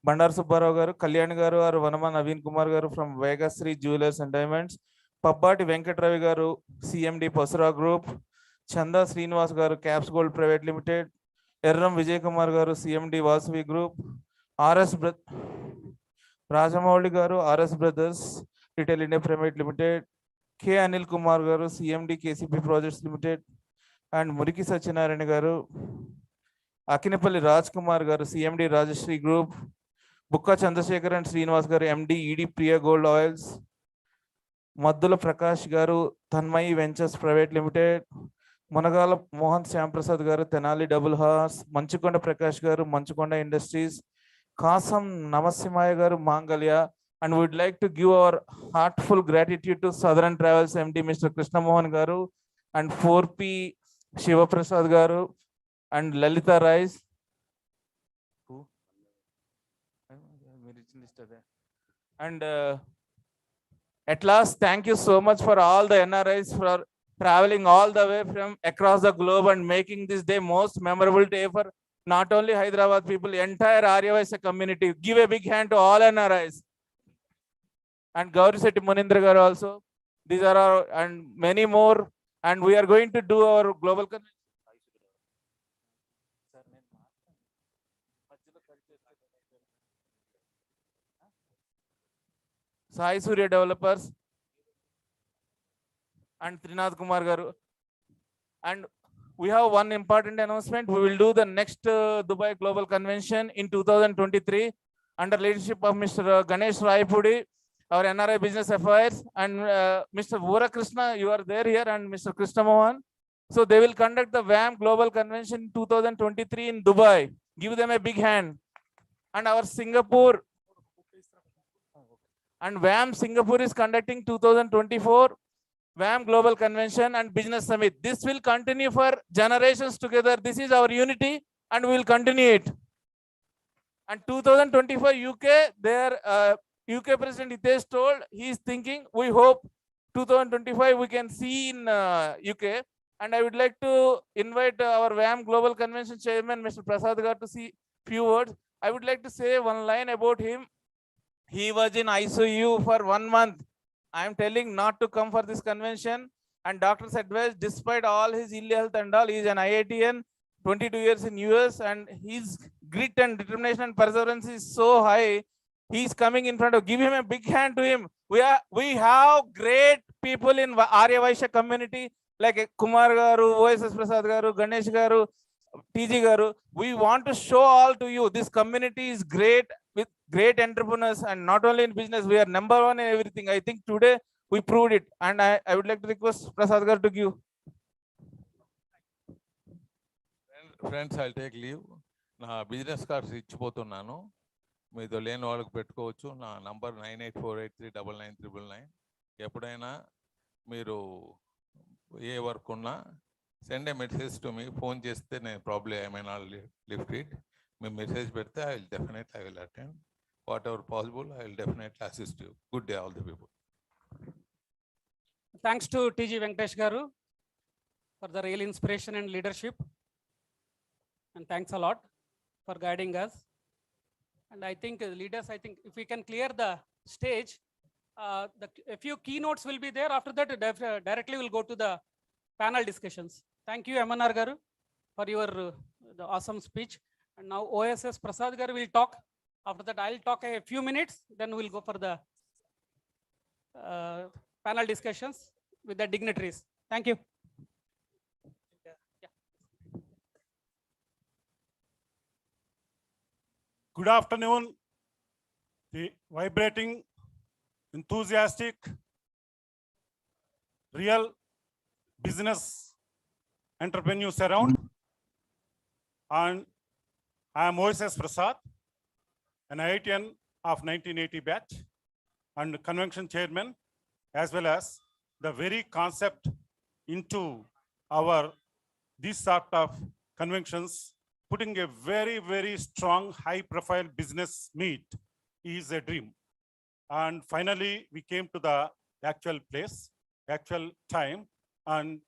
Bandar Subbarao Garu, Kalyan Garu, or Vanama Naveen Kumar Garu from Vega City Jewelers and Diamonds, Pabbati Venkatravi Garu, CMD Pasura Group, Chanda Srinivas Garu, Caps Gold Private Limited, Erram Vijay Kumar Garu, CMD Vasavi Group, RS Rajamouli Garu, RS Brothers, Retail India Private Limited, K. Anil Kumar Garu, CMD KCP Projects Limited, and Muriki Sachinarayana Garu, Akinapalli Raj Kumar Garu, CMD Rajashri Group, Bukka Chandrasekhar and Srinivas Garu, MD ED Priya Gold Oils, Maddula Prakash Garu, Tanmayi Ventures Private Limited, Munagala Mohan Shyamprasad Garu, Tenali Double Horse, Manchukonda Prakash Garu, Manchukonda Industries, Kasam Namasimaya Garu, Mangalya. And we would like to give our heartful gratitude to Southern Travels MD Mr. Krishna Mohan Garu and 4P Shiva Prasad Garu and Lalita Rice. Who? And at last, thank you so much for all the NRIs for traveling all the way from across the globe and making this day most memorable day for not only Hyderabad people, entire Arya Vysya community. Give a big hand to all NRIs. And Gauri Setti Munindra Garu also. These are our, and many more. And we are going to do our global convention. Sai Surya Developers and Trinath Kumar Garu. And we have one important announcement. We will do the next Dubai Global Convention in 2023 under leadership of Mr. Ganesh Raipudi, our NRI Business Affairs, and Mr. Vura Krishna, you are there here, and Mr. Krishna Mohan. So they will conduct the WAM Global Convention 2023 in Dubai. Give them a big hand. And our Singapore, and WAM Singapore is conducting 2024 WAM Global Convention and Business Summit. This will continue for generations together. This is our unity and we will continue it. And 2024 UK, their UK President Hitesh told he is thinking, we hope 2025 we can see in UK. And I would like to invite our WAM Global Convention Chairman, Mr. Prasad Garu, to see few words. I would like to say one line about him. He was in ICU for 1 month. I am telling not to come for this convention. And doctors advised, despite all his ill health and all, he is an IITian, 22 years in US, and his grit and determination and perseverance is so high. He is coming in front of. Give him a big hand to him. We have great people in Arya Vysya community like Kumar Garu, OSS Prasad Garu, Ganesh Garu, TG Garu. We want to show all to you. This community is great with great entrepreneurs, and not only in business, we are number one in everything. I think today we proved it, and I would like to request Prasad Garu to give. Friends, I'll take leave. నా business cards ఇచ్చిపోతున్నాను. మీతో లేని వాళ్ళకి పెట్టుకోవచ్చు. నా number 9848399999. ఎప్పుడైనా మీరు ఏ work ఉన్నా send a message to me. Phone cheste నేను probably I may not lift it. Me message పెడితే I will attend. Whatever possible, I will definitely assist you. Good day, all the people. Thanks to TG Venkatesh Garu for the real inspiration and leadership. And thanks a lot for guiding us. And I think leaders, I think if we can clear the stage, a few keynotes will be there. After that, directly we'll go to the panel discussions. Thank you, MNR Garu, for your the awesome speech. And now OSS Prasad Garu will talk. After that, I'll talk a few minutes. Then we'll go for the panel discussions with the dignitaries. Thank you. Good afternoon, the vibrating, enthusiastic, real business entrepreneurs around. And I am OSS Prasad, an IITian of 1980 batch and convention chairman, as well as the very concept into our this sort of conventions. Putting a very, very strong, high-profile business meet is a dream. And finally, we came to the actual place, actual time, and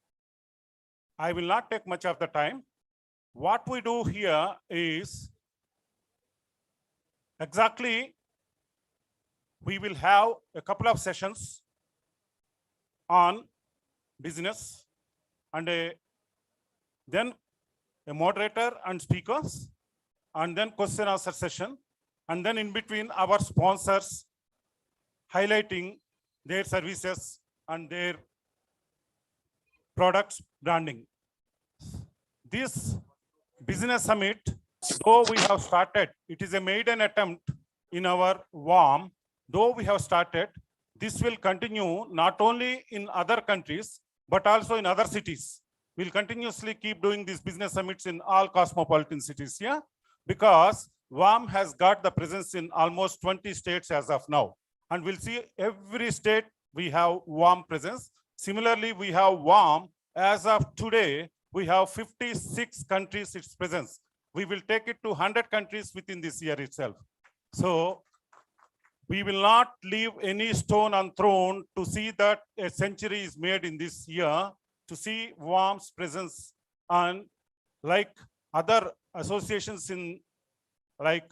I will not take much of the time. What we do here is exactly, we will have a couple of sessions on business and then a moderator and speakers, and then question answer session, and then in between our sponsors highlighting their services and their products branding. This business summit, though we have started, it is a maiden attempt in our WAM. Though we have started, this will continue not only in other countries, but also in other cities. We'll continuously keep doing these business summits in all cosmopolitan cities here, because WAM has got the presence in almost 20 states as of now. And we'll see every state we have WAM presence. Similarly, we have WAM as of today, we have 56 countries its presence. We will take it to 100 countries within this year itself. So we will not leave any stone unthrown to see that a century is made in this year, to see WAM's presence. And like other associations in like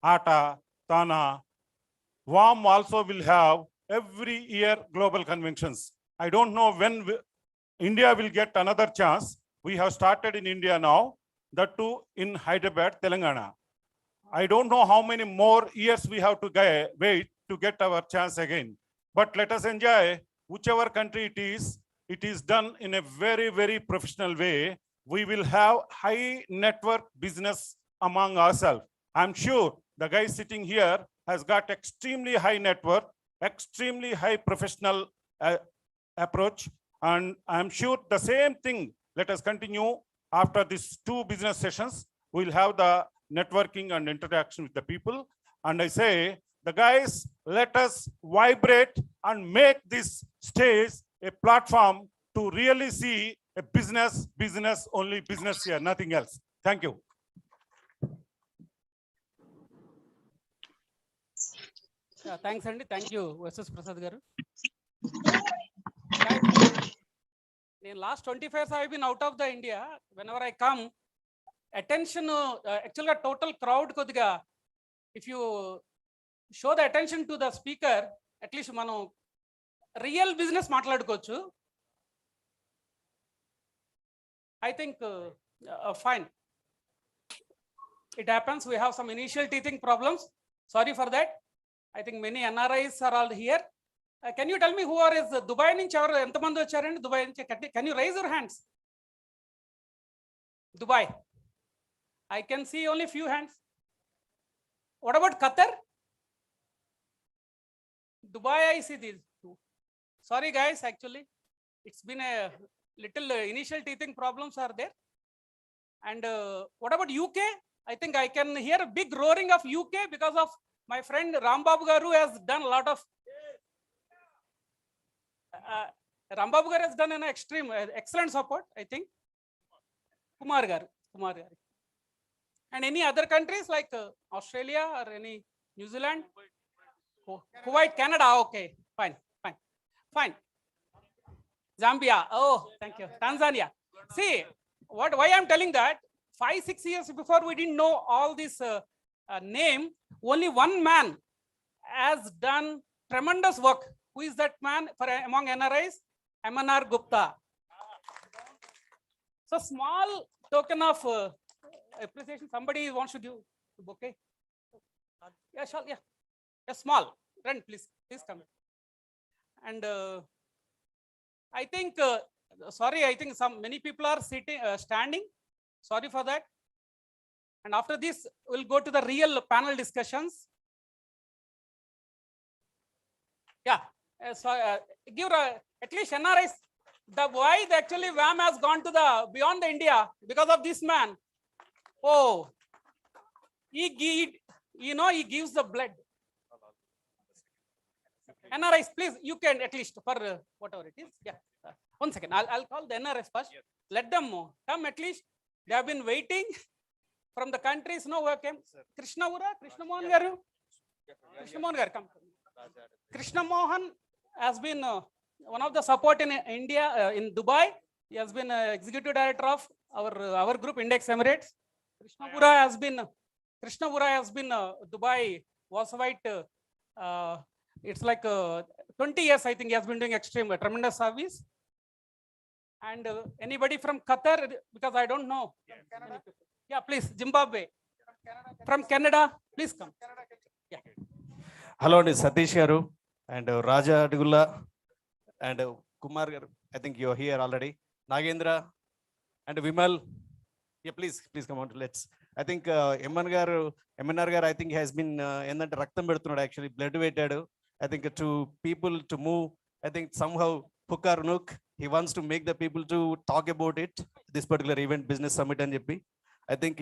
ATA, TANA, WAM also will have every year global conventions. I don't know when India will get another chance. We have started in India now, that too in Hyderabad, Telangana. I don't know how many more years we have to wait to get our chance again. But let us enjoy whichever country it is done in a very, very professional way. We will have high network business among ourselves. I'm sure the guy sitting here has got extremely high network, extremely high professional approach. And I'm sure the same thing, let us continue after these 2 business sessions. We'll have the networking and interaction with the people. And I say, the guys, let us vibrate and make this stage a platform to really see a business, only business here, nothing else. Thank you. Yeah, thanks, Andy. Thank you, OSS Prasad Garu. In last 25 years, I've been out of the India. Whenever I come, attention, actually total crowd kodiga, if you show the attention to the speaker, at least mano real business maatladukochu. I think fine. It happens. We have some initial teething problems. Sorry for that. I think many NRIs are all here. Can you tell me who are is Dubai nunchi evaru entamandi vacharandi? Dubai nunchi, can you raise your hands? Dubai. I can see only few hands. What about Qatar? Dubai, I see these two. Sorry guys, actually it's been a little initial teething problems are there. And what about UK? I think I can hear a big roaring of UK because of my friend Rambabu Garu has done a lot of Rambabu Garu has done an extreme excellent support, I think. Kumar garu. And any other countries like Australia or any New Zealand? Kuwait, Canada, okay, fine. Zambia, oh, thank you. Tanzania. See, why I'm telling that, 5-6 years before we didn't know all this name, only one man has done tremendous work. Who is that man among NRIs? MNR Gupta. So small token of appreciation. Somebody wants to give a bouquet? Yeah, sure, yeah. Yeah, small. Friend, please come. And I think, I think many people are standing. Sorry for that. And after this, we'll go to the real panel discussions. Yeah, give at least NRIs. Why actually WAM has gone to beyond the India because of this man. Oh, he gives the blood. NRIs, please, you can at least for whatever it is. Yeah, 1 second. I'll call the NRIs first. Yes. Let them come at least. They have been waiting from the countries. No, who came? Krishna Mohan garu. Krishna Mohan garu, come. Krishna Mohan has been one of the support in India, in Dubai. He has been executive director of our group, Index Emirates. Krishna Bura has been Dubai Wasavite. It's like 20 years, I think he has been doing tremendous service. And anybody from Qatar, because I don't know. Yeah, please, Zimbabwe. From Canada, please come. Yeah. Hello, Satish garu and Raja Adugulla and Kumar garu. I think you're here already. Nagendra and Vimal. Yeah, please come on. Let's. I think MNR garu, I think has been raktam pedutunadu actually, blood weighted. I think to people to move. I think somehow Pukar Nook, he wants to make the people to talk about it. This particular event, Business Summit and JP. I think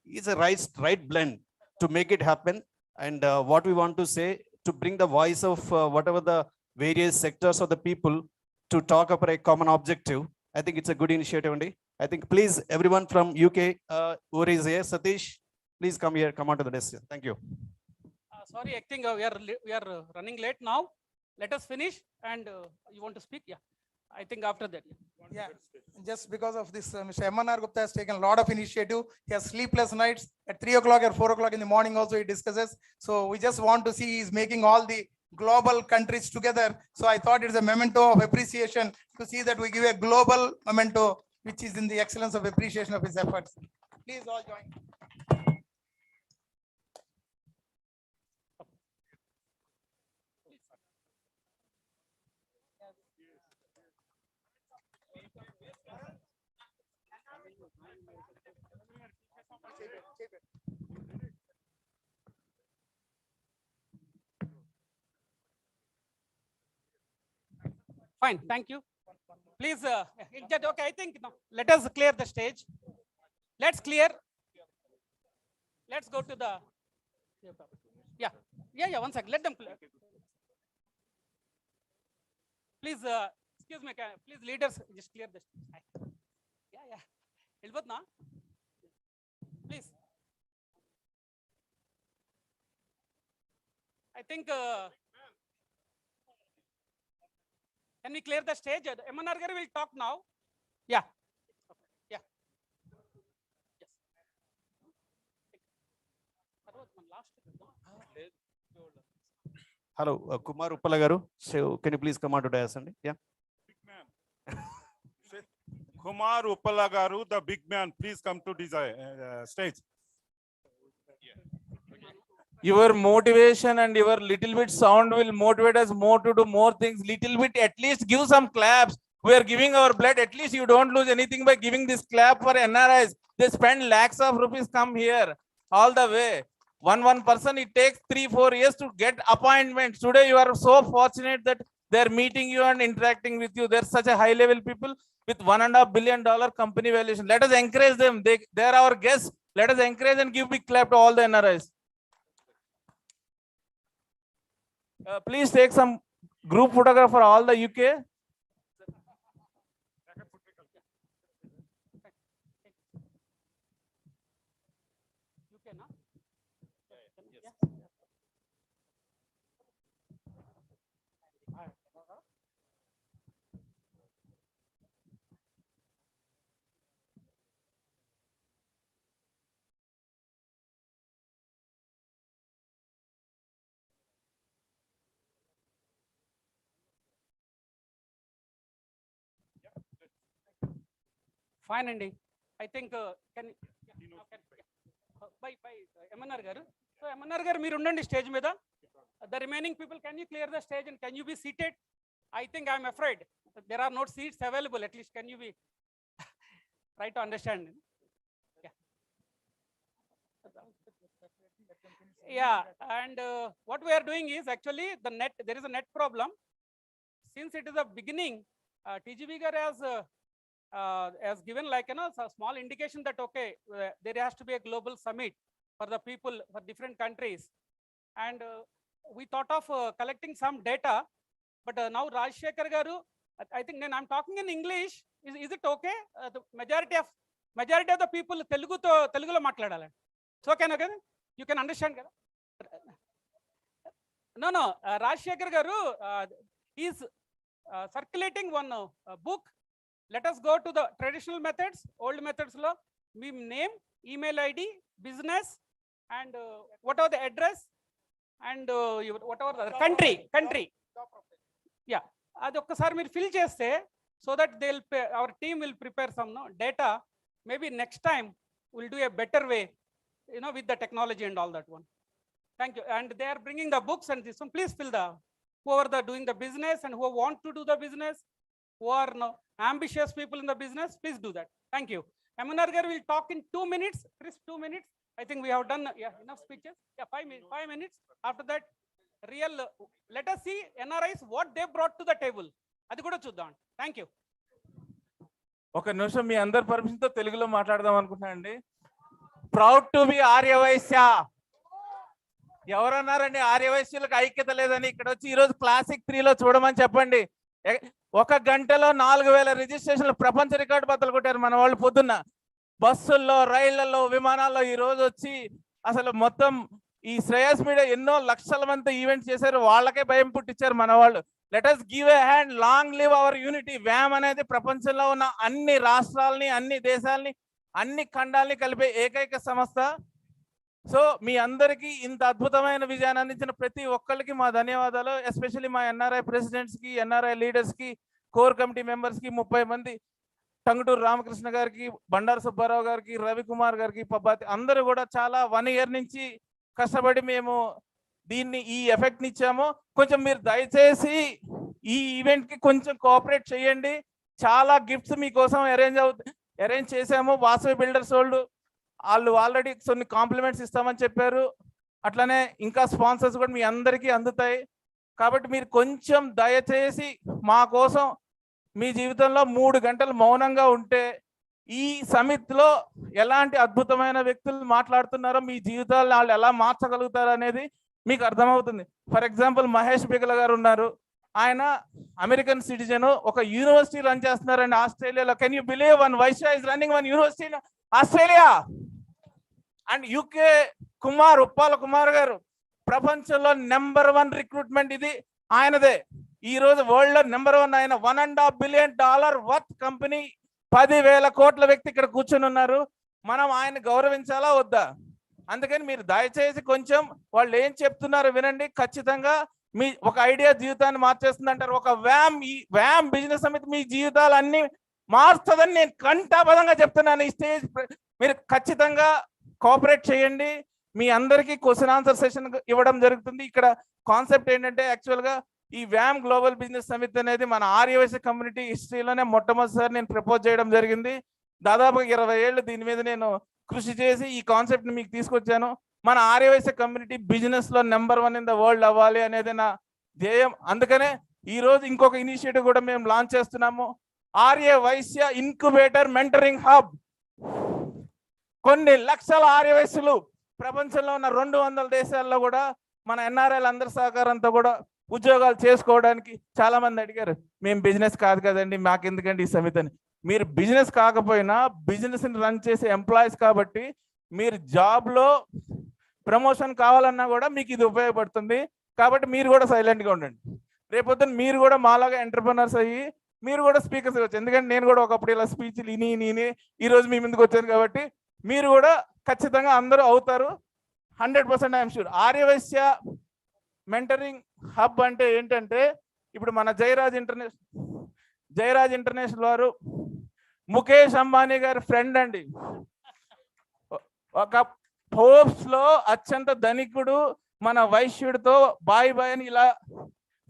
he's a right blend to make it happen. And what we want to say, to bring the voice of whatever the various sectors of the people to talk about a common objective. I think it's a good initiative. I think please, everyone from UK, who is here, Satish, please come here, come on to the desk. Thank you. Sorry, I think we are running late now. Let us finish. And you want to speak? Yeah. I think after that. Yeah, just because of this, Mr. MNR Gupta has taken a lot of initiative. He has sleepless nights at 3 o'clock or 4 o'clock in the morning also he discusses. So we just want to see he's making all the global countries together. So I thought it's a memento of appreciation to see that we give a global memento, which is in the excellence of appreciation of his efforts. Please all join. Fine, thank you. Please, okay, I think no. Let us clear the stage. Let's clear. Let's go to the. Yeah. 1 second. Let them clear. Please, excuse me. Please, leaders, just clear the stage. Yeah. Ilbot na. Please. I think. Can we clear the stage? MNR garu will talk now. Yeah. Yeah. Yes. Hello, Kumar Uppala garu. So can you please come on to dais? Yeah. Big man. Kumar Uppala garu, the big man, please come to the stage. Your motivation and your little bit sound will motivate us more to do more things. Little bit, at least give some claps. We are giving our blood. At least you don't lose anything by giving this clap for NRIs. They spend lakhs of rupees, come here all the way. One person, it takes 3-4 years to get appointments. Today you are so fortunate that they're meeting you and interacting with you. They're such a high level people with $1.5 billion company valuation. Let us encourage them. They are our guests. Let us encourage and give big clap to all the NRIs. Please take some group photograph for all the UK. Fine, Andy. I think can by MNR garu. So MNR garu మీరు ఉండండి stage మీద. The remaining people, can you clear the stage and can you be seated? I think I'm afraid there are no seats available. At least can you be try to understand? Yeah, and what we are doing is actually there is a net problem. Since it is a beginning, TGV gar has given like a small indication that okay, there has to be a global summit for the people for different countries, and we thought of collecting some data, but now Rajshekhar garu, I think then I'm talking in English. Is it okay? The majority of the people Telugulo matladala. So can okay? You can understand kada? No, Rajshekhar garu is circulating one book. Let us go to the traditional methods, old methods lo. We name, email ID, business, and whatever the address, and whatever the country. Yeah, అది ఒక్కసారి మీరు fill చేస్తే so that our team will prepare some data. Maybe next time we'll do a better way, with the technology and all that one. Thank you. And they are bringing the books and this one. Please fill the whoever the doing the business and who want to do the business, who are ambitious people in the business, please do that. Thank you. MNR garu will talk in 2 minutes. Chris, 2 minutes. I think we have done enough speeches. 5 minutes. After that, let us see NRIs what they brought to the table. Adi kuda chuddam. Thank you. ఒక నిమిషం మీ అందరి పర్మిషన్తో తెలుగులో మాట్లాడదాం అనుకుంటున్నానండి. Proud to be Arya Vysya. ఎవరన్నారండి ఆర్య వైశ్యులకు ఐక్యత లేదని? ఇక్కడ వచ్చి ఈరోజు క్లాసిక్ 3లో చూడమని చెప్పండి. 1 గంటలో 4000 రిజిస్ట్రేషన్లు ప్రపంచ రికార్డు బద్దలు కొట్టారు మన వాళ్ళు. పొద్దున్న బస్సుల్లో, రైళ్లలో, విమానాల్లో ఈ రోజు వచ్చి అసలు మొత్తం ఈ శ్రేయస్ మీడియా ఎన్నో లక్షల మంది ఈవెంట్స్ చేశారు. వాళ్ళకే భయం పుట్టించారు మన వాళ్ళు. Let us give a hand. Long live our unity. వ్యామ్ అనేది ప్రపంచంలో ఉన్న అన్ని రాష్ట్రాలని, అన్ని దేశాలని, అన్ని ఖండాలని కలిపే ఏకైక సంస్థ. సో మీ అందరికీ ఇంత అద్భుతమైన విజయాన్ని అందించిన ప్రతి ఒక్కరికి మా ధన్యవాదాలు. ఎస్పెషల్లీ మా ఎన్ఆర్ఐ ప్రెసిడెంట్స్ కి, ఎన్ఆర్ఐ లీడర్స్ కి, కోర్ కమిటీ మెంబర్స్ కి, 30 మంది, టంగుటూరు రామకృష్ణ గారికి, బండారు సుబ్బారావు గారికి, రవికుమార్ గారికి, పబ్బాతి అందరూ కూడా చాలా 1 ఇయర్ నుంచి కష్టపడి మేము దీన్ని ఈ ఎఫెక్ట్ ఇచ్చాము. కొంచెం మీరు దయచేసి ఈ ఈవెంట్ కి కొంచెం కోఆపరేట్ చేయండి. చాలా గిఫ్ట్స్ మీకోసం అరేంజ్ చేసాము. వాసవి బిల్డర్స్ వాళ్ళు ఆల్రెడీ కొన్ని కాంప్లిమెంట్స్ ఇస్తామని చెప్పారు. అట్లనే ఇంకా స్పాన్సర్స్ కూడా మీ అందరికీ అందుతాయి. కాబట్టి మీరు కొంచెం దయచేసి మా కోసం మీ జీవితంలో 3 గంటలు మౌనంగా ఉంటే ఈ సమిట్లో ఎలాంటి అద్భుతమైన వ్యక్తులు మాట్లాడుతున్నారో, మీ జీవితాలను వాళ్ళు ఎలా మార్చగలుగుతారు అనేది మీకు అర్థమవుతుంది. ఫర్ ఎగ్జాంపుల్ మహేష్ బిగల గారు ఉన్నారు. ఆయన అమెరికన్ సిటిజన్, ఒక యూనివర్సిటీ రన్ చేస్తున్నారండి ఆస్ట్రేలియాలో. Can you believe one Vaishya is running one university in Australia? And UK Uppala Kumar గారు ప్రపంచంలో నెంబర్ 1 రిక్రూట్మెంట్ ఇది ఆయనదే. ఈ రోజు వరల్డ్ లో నెంబర్ 1 ఆయన. $1.5 బిలియన్ వర్త్ కంపెనీ, 10,000 కోట్ల వ్యక్తి ఇక్కడ కూర్చొని ఉన్నారు. మనం ఆయన గౌరవించాలా వద్దా? అందుకని మీరు దయచేసి కొంచెం వాళ్ళు ఏం చెప్తున్నారో వినండి. ఖచ్చితంగా మీ ఒక ఐడియా జీవితాన్ని మార్చేస్తుంది అంటారు. ఒక వ్యామ్ బిజినెస్ సమితి మీ జీవితాలు అన్ని మారుస్తుందని నేను కంఠాబద్ధంగా చెప్తున్నాను. ఈ స్టేజ్ మీరు ఖచ్చితంగా కోఆపరేట్ చేయండి. మీ అందరికీ క్వశ్చన్ ఆన్సర్ సెషన్ ఇవ్వడం జరుగుతుంది. ఇక్కడ కాన్సెప్ట్ ఏంటంటే యాక్చువల్గా ఈ వ్యామ్ గ్లోబల్ బిజినెస్ సమిట్ అనేది మన ఆర్య వైశ్య కమ్యూనిటీ హిస్టరీలోనే మొట్టమొదటిసారి నేను ప్రపోజ్ చేయడం జరిగింది. దాదాపుగా 20 ఏళ్ళు దీని మీద నేను కృషి చేసి ఈ కాన్సెప్ట్ ని మీకు తీసుకొచ్చాను. మన ఆర్య వైశ్య కమ్యూనిటీ బిజినెస్ లో నెంబర్ 1 ఇన్ ద వరల్డ్ అవ్వాలి అనేది నా ధ్యేయం. అందుకనే ఈ రోజు ఇంకొక ఇనిషియేటివ్ కూడా మేము లాంచ్ చేస్తున్నాము. Arya Vaishya incubator mentoring hub. కొన్ని లక్షల ఆర్య వైశ్యులు ప్రపంచంలో ఉన్న 200 దేశాల్లో కూడా మన ఎన్ఆర్ఐల అందరి సహకారంతో కూడా ఉద్యోగాలు చేసుకోవడానికి చాలా మంది అడిగారు. మేము బిజినెస్ కాదు కదండి, మాకు ఎందుకండి ఈ సమితి అని. మీరు బిజినెస్ కాకపోయినా బిజినెస్ ని రన్ చేసే ఎంప్లాయీస్ కాబట్టి మీరు జాబ్ లో ప్రమోషన్ కావాలన్నా కూడా మీకు ఇది ఉపయోగపడుతుంది. కాబట్టి మీరు కూడా సైలెంట్ గా ఉండండి. రేపొద్దున మీరు కూడా మాలాగా ఎంటర్ప్రెనర్స్ అయ్యి మీరు కూడా స్పీకర్స్ ఇవ్వచ్చు. ఎందుకంటే నేను కూడా ఒకప్పుడు ఇలా స్పీచ్లు ఇని ఈ రోజు మీ ముందుకు వచ్చాను. కాబట్టి మీరు కూడా ఖచ్చితంగా అందరూ అవుతారు. 100% I'm sure. Arya Vaishya mentoring hub అంటే ఏంటంటే ఇప్పుడు మన జయరాజ్ ఇంటర్నేషనల్ వారు ముఖేష్ అంబానీ గారి ఫ్రెండ్ అండి. ఒక ఫోర్బ్స్ లో అత్యంత ధనికుడు మన వైశ్యుడితో బాయ్ బాయ్ అని ఇలా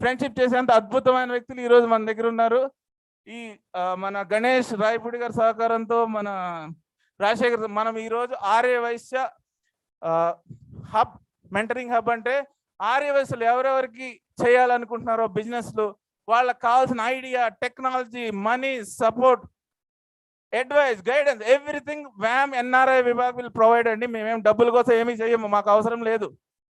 ఫ్రెండ్షిప్ చేసేంత అద్భుతమైన వ్యక్తులు ఈ రోజు మన దగ్గర ఉన్నారు. ఈ మన గణేష్ రాయపూడి గారి సహకారంతో మన రాజశేఖర్ మనం ఈ రోజు Arya Vaishya hub mentoring hub అంటే ఆర్య వైశ్యులు ఎవరెవరికి చేయాలనుకుంటున్నారో బిజినెస్లు వాళ్ళకి కావాల్సిన idea, technology, money, support, advice, guidance, everything వ్యామ్ ఎన్ఆర్ఐ విభాగ్ విల్ ప్రొవైడ్ అండి. మేమేం డబ్బుల కోసం ఏమీ చేయము, మాకు అవసరం లేదు.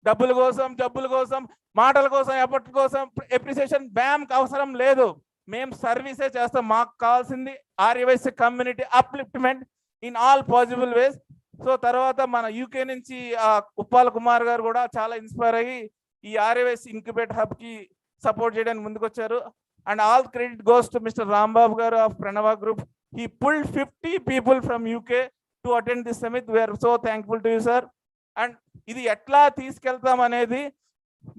డబ్బుల కోసం, జబ్బుల కోసం, మాటల కోసం, ఎఫర్ట్ కోసం, ఎప్రిసియేషన్ వ్యామ్కి అవసరం లేదు. మేము సర్వీసే చేస్తాం. మాకు కావాల్సింది Aryavaishya community upliftment in all possible ways. So తర్వాత మన యూకే నుంచి ఉప్పాల కుమార్ గారు కూడా చాలా ఇన్స్పైర్ అయ్యి ఈ ఆర్యవైశ్య ఇంక్యుబేట్ హబ్కి సపోర్ట్ చేయడానికి ముందుకు వచ్చారు. And all credit goes to mister Rambabu garu of Pranava group. He pulled 50 people from UK to attend this summit. We are so thankful to you, sir. And ఇది ఎట్లా తీసుకెళ్తాం అనేది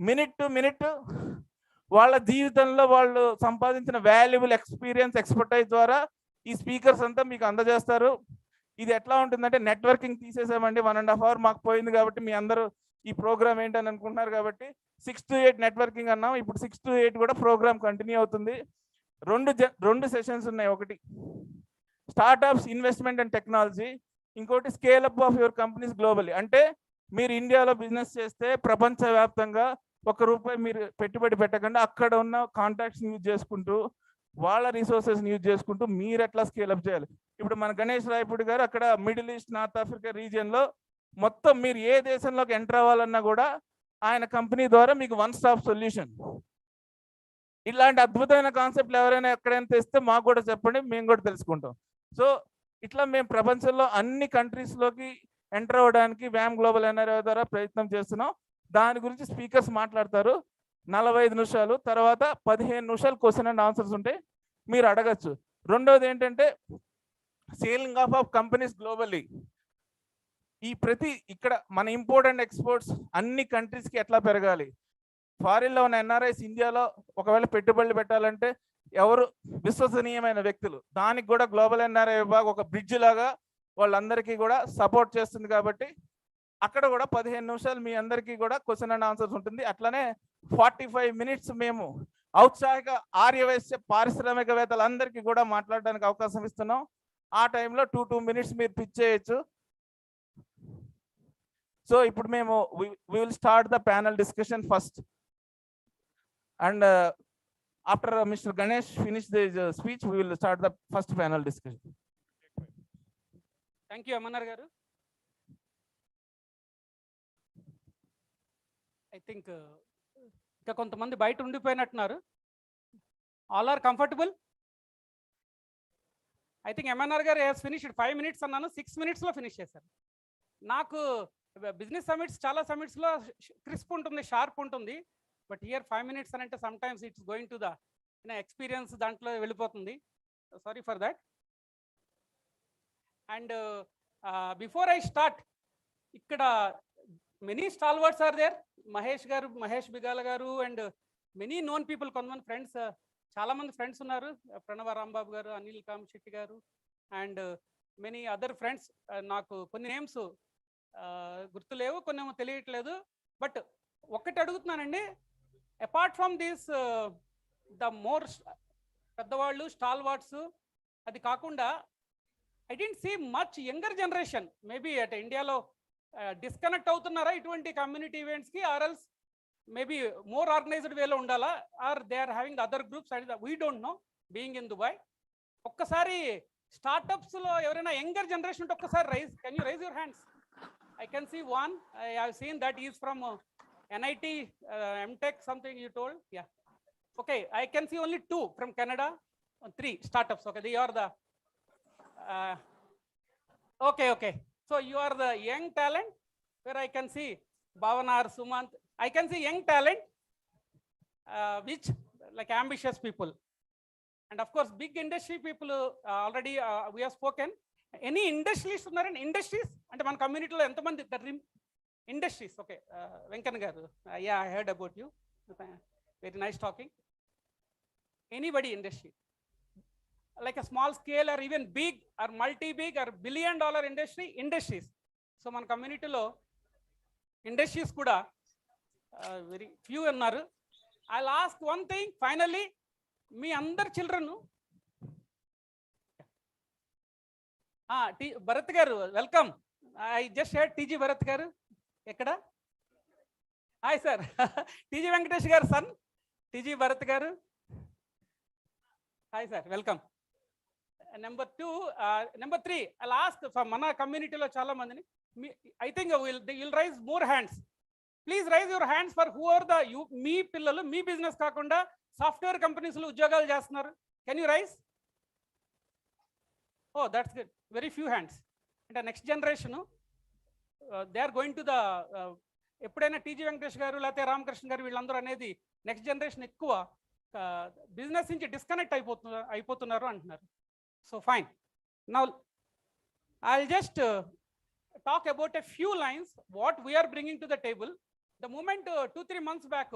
మినిట్ టు మినిట్ వాళ్ళ జీవితంలో వాళ్ళు సంపాదించిన వాల్యుబుల్ ఎక్స్పీరియన్స్, ఎక్స్పర్టైజ్ ద్వారా ఈ స్పీకర్స్ అంతా మీకు అందజేస్తారు. ఇది ఎట్లా ఉంటుందంటే నెట్వర్కింగ్ తీసేసామండి, 1.5 hours మాకు పోయింది కాబట్టి మీ అందరూ ఈ ప్రోగ్రామ్ ఏంటని అనుకుంటున్నారు కాబట్టి 6 to 8 నెట్వర్కింగ్ అన్నాం. ఇప్పుడు 6 to 8 కూడా ప్రోగ్రామ్ కంటిన్యూ అవుతుంది. రెండు సెషన్స్ ఉన్నాయి. ఒకటి స్టార్ట్అప్స్, ఇన్వెస్ట్మెంట్ అండ్ టెక్నాలజీ, ఇంకోటి scale up of your companies globally. అంటే మీరు ఇండియాలో బిజినెస్ చేస్తే ప్రపంచవ్యాప్తంగా ₹1 మీరు పెట్టుబడి పెట్టకుండా అక్కడ ఉన్న కాంటాక్ట్స్ యూజ్ చేసుకుంటూ వాళ్ళ రిసోర్సెస్ని యూజ్ చేసుకుంటూ మీరు ఎట్లా స్కేల్అప్ చేయాలి. ఇప్పుడు మన గణేష్ రాయపూడి గారు అక్కడ మిడిల్ ఈస్ట్, నార్త్ ఆఫ్రికా రీజియన్లో మొత్తం మీరు ఏ దేశంలోకి ఎంటర్ అవ్వాలన్నా కూడా ఆయన కంపెనీ ద్వారా మీకు వన్ స్టాప్ సొల్యూషన్. ఇలాంటి అద్భుతమైన కాన్సెప్ట్లు ఎవరైనా ఎక్కడైనా తెస్తే మాకు కూడా చెప్పండి, మేము కూడా తెలుసుకుంటాం. సో ఇట్లా మేము ప్రపంచంలో అన్ని కంట్రీస్లోకి ఎంటర్ అవ్వడానికి వ్యామ్ గ్లోబల్ ఎన్ఆర్ఐ ద్వారా ప్రయత్నం చేస్తున్నాం. దాని గురించి స్పీకర్స్ మాట్లాడతారు 45 నిమిషాలు. తర్వాత 15 నిమిషాలు క్వశ్చన్ అండ్ ఆన్సర్స్ ఉంటాయి, మీరు అడగచ్చు. రెండోది ఏంటంటే సేలింగ్ ఆఫ్ కంపెనీస్ గ్లోబల్లీ. ఇక్కడ మన ఇంపోర్ట్ అండ్ ఎక్స్పోర్ట్స్ అన్ని కంట్రీస్కి ఎట్లా పెరగాలి. ఫారిన్లో ఉన్న ఎన్ఆర్ఐస్ ఇండియాలో ఒకవేళ పెట్టుబడులు పెట్టాలంటే ఎవరు విశ్వసనీయమైన వ్యక్తులు, దానికి కూడా గ్లోబల్ ఎన్ఆర్ఐ విభాగం ఒక బ్రిడ్జ్ లాగా వాళ్ళందరికీ కూడా సపోర్ట్ చేస్తుంది. కాబట్టి అక్కడ కూడా 15 నిమిషాలు మీ అందరికీ కూడా క్వశ్చన్ అండ్ ఆన్సర్స్ ఉంటుంది. అట్లనే 45 minutes మేము ఔత్సాహిక ఆర్యవైశ్య పారిశ్రామికవేత్తలందరికీ కూడా మాట్లాడడానికి అవకాశం ఇస్తున్నాం. ఆ టైంలో 2 minutes మీరు పిచ్ చేయొచ్చు. సో ఇప్పుడు మేము we will start the panel discussion first. And after Mr. Ganesh finish the speech, we will start the first panel discussion. Thank you, Amanar garu. I think ఇంకా కొంతమంది బయట ఉండిపోయినట్టున్నారు. All are comfortable? I think Amanar garu has finished 5 minutes అన్నాను, 6 minutes లో finish చేశారు. నాకు business summits చాలా సమిట్స్లో crisp ఉంటుంది, షార్ప్ ఉంటుంది. బట్ హియర్ 5 minutes అని అంటే sometimes it's going to the experience దాంట్లో వెళ్ళిపోతుంది. Sorry for that. And before I start, ఇక్కడ many stalwarts are there. Mahesh Bigala garu and many known people, కొంతమంది ఫ్రెండ్స్, చాలామంది ఫ్రెండ్స్ ఉన్నారు. ప్రణవ రాంబాబు గారు, అనిల్ కామశెట్టి గారు అండ్ మెనీ అదర్ ఫ్రెండ్స్. నాకు కొన్ని నేమ్స్ గుర్తులేవు, కొన్ని ఏమో తెలియట్లేదు. బట్ ఒక్కటి అడుగుతున్నానండి, apart from this the more పెద్దవాళ్ళు స్టాల్వార్డ్స్, అది కాకుండా I don't see much younger generation. Maybe at ఇండియాలో డిస్కనెక్ట్ అవుతున్నారా ఇటువంటి కమ్యూనిటీ ఈవెంట్స్కి, or else maybe more organised వేలో ఉండాలా, or they are having the other groups and we don't know being in Dubai. ఒక్కసారి స్టార్టప్స్లో ఎవరైనా యంగర్ జనరేషన్ ఉంటే ఒక్కసారి raise, can you raise your hands? I can see one. I have seen that he is from NIT, MTech, something you told. Yeah. Okay, I can see only 2 from Canada, 3 startups. Okay, they are the. Okay. So you are the young talent where I can see Bhavanar, Sumant. I can see young talent, which like ambitious people. And of course, big industry people already we have spoken. Any industries ఉన్నారండి? Industries అంటే మన కమ్యూనిటీలో ఎంతమంది industries? Okay, Venkanna గారు, yeah I heard about you, very nice talking. Anybody industry? like a small scale or even big or multi-big or billion-dollar industries. So మన community-లో industries కూడా very few ఉన్నారు. I'll ask one thing finally, మీ అందరు children Bharat గారు welcome. I just head TG Bharat గారు ఎక్కడ? Hi sir. TG Venkatesh గారు sun TG Bharat garu. Hi sir, welcome. Number 2, number 3 I ask from మన కమ్యూనిటీలో చాలా మందిని, I think will raise more hands. Please raise your hands for who are the మీ పిల్లలు మీ బిజినెస్ కాకుండా సాఫ్ట్వేర్ కంపెనీస్లో ఉద్యోగాలు చేస్తున్నారు. Can you raise? Oh that's good. Very few hands. అంటే next generation they are going to the, ఎప్పుడైనా TG Venkatesh garu లేకపోతే రామకృష్ణ గారు వీళ్ళందరూ అనేది నెక్స్ట్ జనరేషన్ ఎక్కువ బిజినెస్ నుంచి డిస్కనెక్ట్ అయిపోతున్నారు అంటున్నారు. So fine. Now I'll just talk about a few lines what we're bringing to the table. The moment 2-3 months back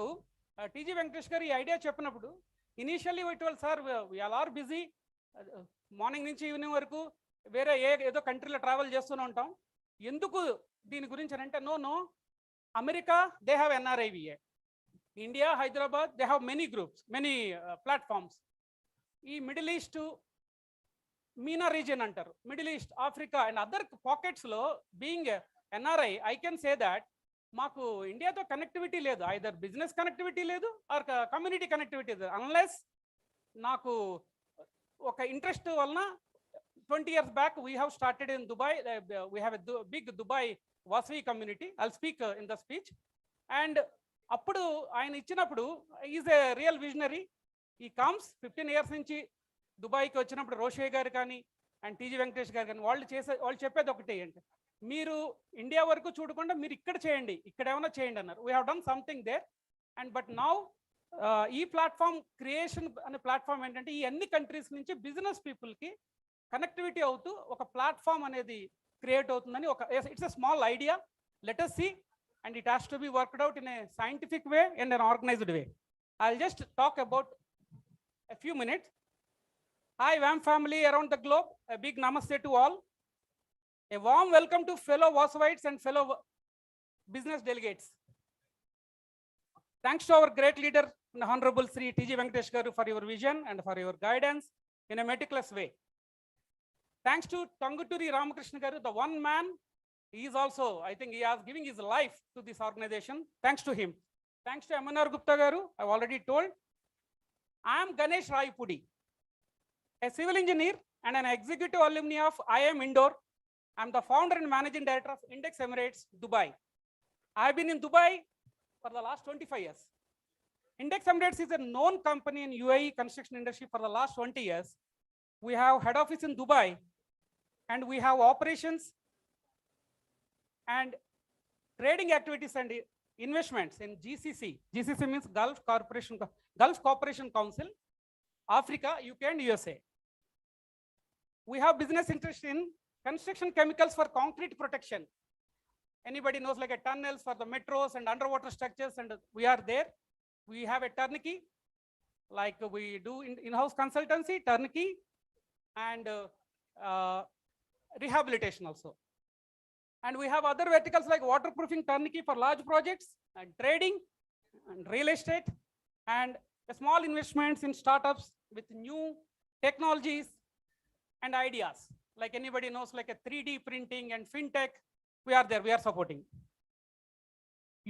TG Venkatesh గారు ఈ ఐడియా చెప్పినప్పుడు initially it sir we all are busy, morning నుంచి evening వరకు వేరే ఏదో కంట్రీలో ట్రావెల్ చేస్తూనే ఉంటాం, ఎందుకు దీని గురించి అని అంటే, no America they have NRIVA, India Hyderabad they have many groups many platforms. ఈ మిడిల్ ఈస్ట్ మీనా రీజియన్ అంటారు, middle east Africa and other పాకెట్స్లో being NRI I can say that మాకు ఇండియాతో కనెక్టివిటీ లేదు, ఐదర్ బిజినెస్ కనెక్టివిటీ లేదు or community connectivity లేదు, unless నాకు ఒక ఇంట్రెస్ట్ వలన 20 years back we have started in Dubai. We have a big Dubai Wasvi community. I'll speak in the speech. And appudu ayana ichinappudu is a real visionary. He comes 15 years nunchi Dubai ki vachinappudu Roshe garu kani and TG Venkatesh garu kani వాళ్ళు చెప్పేది ఒకటే అంటే, మీరు India వరకు చూడకుండా మీరు ఇక్కడ చేయండి, ఇక్కడ ఏమైనా చేయండి అన్నారు. We have done something there. And but now ఈ ప్లాట్ఫామ్ క్రియేషన్ అనే ప్లాట్ఫామ్ ఏంటంటే ఈ అన్ని కంట్రీస్ నుంచి బిజినెస్ పీపుల్కి కనెక్టివిటీ అవుతూ ఒక ప్లాట్ఫామ్ అనేది క్రియేట్ అవుతుందని ఒక, it's a small idea, let us see, and it has to be worked out in a scientific way and an organized way. I'll just talk about a few minutes. Hi WAM family around the globe, a big namaste to all. A warm welcome to fellow Wasavites and fellow business delegates. Thanks to our great leader, the Honorable Sri TG Venkatesh Garu, for your vision and for your guidance in a meticulous way. Thanks to Tanguturi Ramakrishna Garu, the one man, he is also, I think he is giving his life to this organization. Thanks to him. Thanks to MNR Gupta Garu, I've already told. I am Ganesh Raipudi, a civil engineer and an executive alumni of IIM Indore. I am the founder and managing director of Index Emirates, Dubai. I have been in Dubai for the last 25 years. Index Emirates is a known company in UAE construction industry for the last 20 years. We have head office in Dubai and we have operations and trading activities and investments in GCC. GCC means Gulf Cooperation Council, Africa, UK and USA. We have business interest in construction chemicals for concrete protection. Anybody knows like a tunnels for the metros and underwater structures, and we are there. We have a turnkey, like we do in-house consultancy, turnkey, and rehabilitation also. And we have other verticals like waterproofing turnkey for large projects, and trading, and real estate, and small investments in startups with new technologies and ideas. Like anybody knows like a 3D printing and fintech, we are there, we are supporting.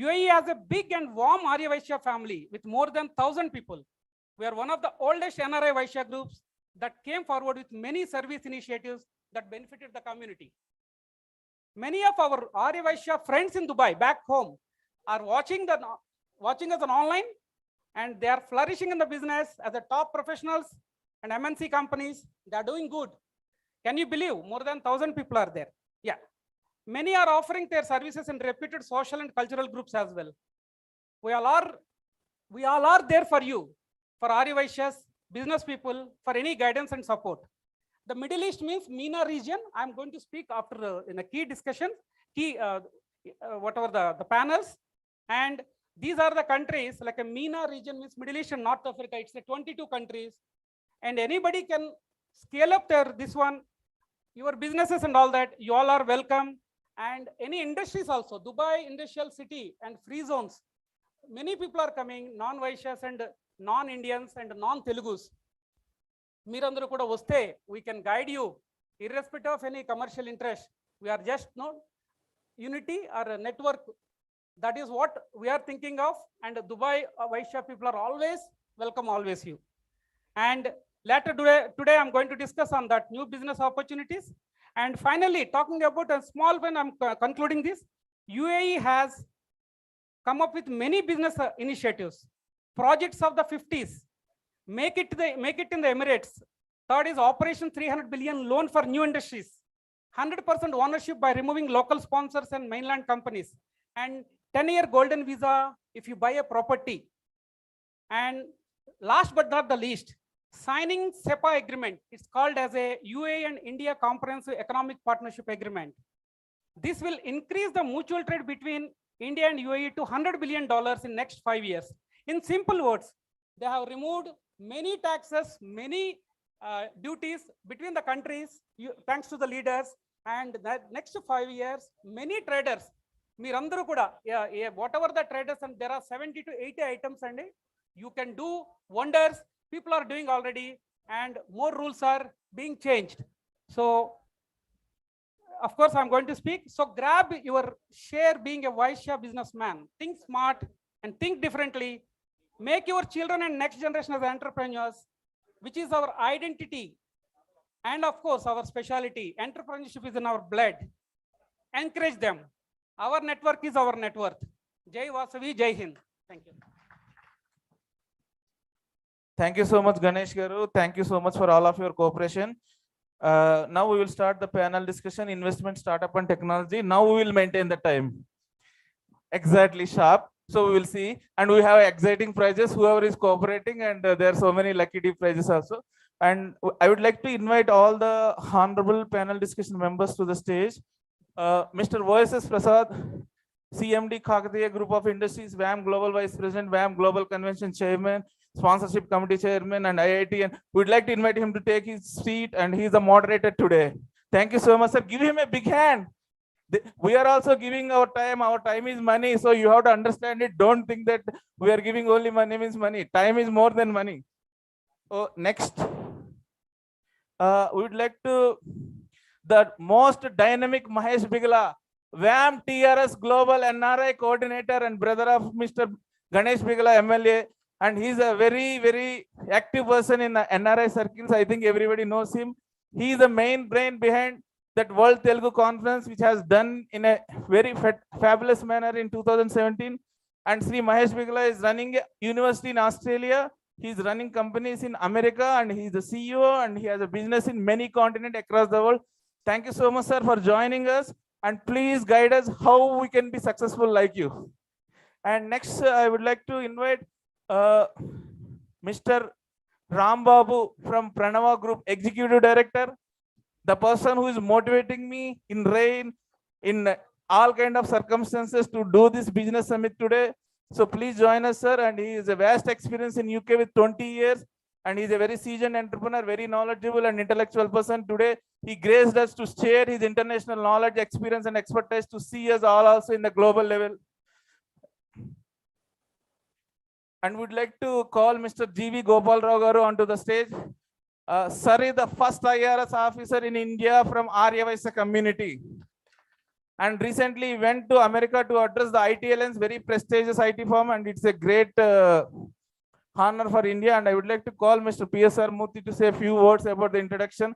UAE has a big and warm Arya Vysya family with more than 1,000 people. We are one of the oldest NRI Vysya groups that came forward with many service initiatives that benefited the community. Many of our Arya Vysya friends in Dubai back home are watching us on online, and they are flourishing in the business as the top professionals and MNC companies. They are doing good. Can you believe more than 1,000 people are there? Yeah. Many are offering their services in reputed social and cultural groups as well. We all are there for you, for Arya Vysya's business people, for any guidance and support. The Middle East means MENA region. I'm going to speak after in a key discussion, whatever the panels. And these are the countries, like a MENA region means Middle East and North Africa. It's 22 countries. And anybody can scale up this one, your businesses and all that, you all are welcome. And any industries also, Dubai Industrial City and free zones, many people are coming, non-Vaishyas and non-Indians and non-Telugus. Meerandaru kuda vaste, we can guide you, irrespective of any commercial interest. We are just unity or a network. That is what we are thinking of. And Dubai Vaishya people are always welcome, always you. And later today I'm going to discuss on that new business opportunities. And finally, talking about a small when I'm concluding this, UAE has come up with many business initiatives, projects of the 50s. Make it in the Emirates. Third is Operation 300 billion loan for new industries. 100% ownership by removing local sponsors and mainland companies. And 10-year golden visa if you buy a property. And last but not the least, signing SEPA agreement. It's called as a UAE and India Comprehensive Economic Partnership Agreement. This will increase the mutual trade between India and UAE to $100 billion in next 5 years. In simple words, they have removed many taxes, many duties between the countries, thanks to the leaders. And that next 5 years, many traders, Mirandaru kuda, whatever the traders, and there are 70 to 80 items, and you can do wonders. People are doing already, and more rules are being changed. So, of course, I'm going to speak. So grab your share being a Vaishya businessman. Think smart and think differently. Make your children and next generation as entrepreneurs, which is our identity. And of course, our specialty. Entrepreneurship is in our blood. Encourage them. Our network is our net worth. Jai Vasavi, Jai Hind. Thank you. Thank you so much, Ganesh Garu. Thank you so much for all of your cooperation. Now we will start the panel discussion, investment, startup and technology. Now we will maintain the time. Exactly sharp. So we will see. And we have exciting prizes, whoever is cooperating, and there are so many lucky deep prizes also. And I would like to invite all the honorable panel discussion members to the stage. Mr. V.S.S. Prasad, CMD Kakatiya Group of Industries, WAM Global Vice President, WAM Global Convention Chairman, Sponsorship Committee Chairman, and IIT. And we'd like to invite him to take his seat, and he's the moderator today. Thank you so much, sir. Give him a big hand. We are also giving our time. Our time is money, so you have to understand it. Don't think that we are giving only money means money. Time is more than money. Oh, next. We would like to the most dynamic Mahesh Bigla, WAM TRS Global NRI Coordinator and brother of Mr. Ganesh Bigla MLA. And he's a very, very active person in the NRI circles. I think everybody knows him. He is the main brain behind that World Telugu Conference, which has done in a very fabulous manner in 2017. And Sri Mahesh Bigla is running a university in Australia. He's running companies in America, and he's the CEO, and he has a business in many continents across the world. Thank you so much, sir, for joining us. And please guide us how we can be successful like you. And next, I would like to invite Mr. Rambabu from Pranava Group, Executive Director, the person who is motivating me in rain, in all kind of circumstances to do this business summit today. So please join us, sir. And he is a vast experience in UK with 20 years. And he's a very seasoned entrepreneur, very knowledgeable and intellectual person. Today, he graced us to share his international knowledge, experience, and expertise to see us all also in the global level. And we'd like to call Mr. G.V. Gopal Rao Garu onto the stage. Sir is the first IRS officer in India from Arya Vysya community. And recently went to America to address the IT Alliance, very prestigious IT firm, and it's a great honor for India. And I would like to call Mr. PSR Murthy to say a few words about the introduction.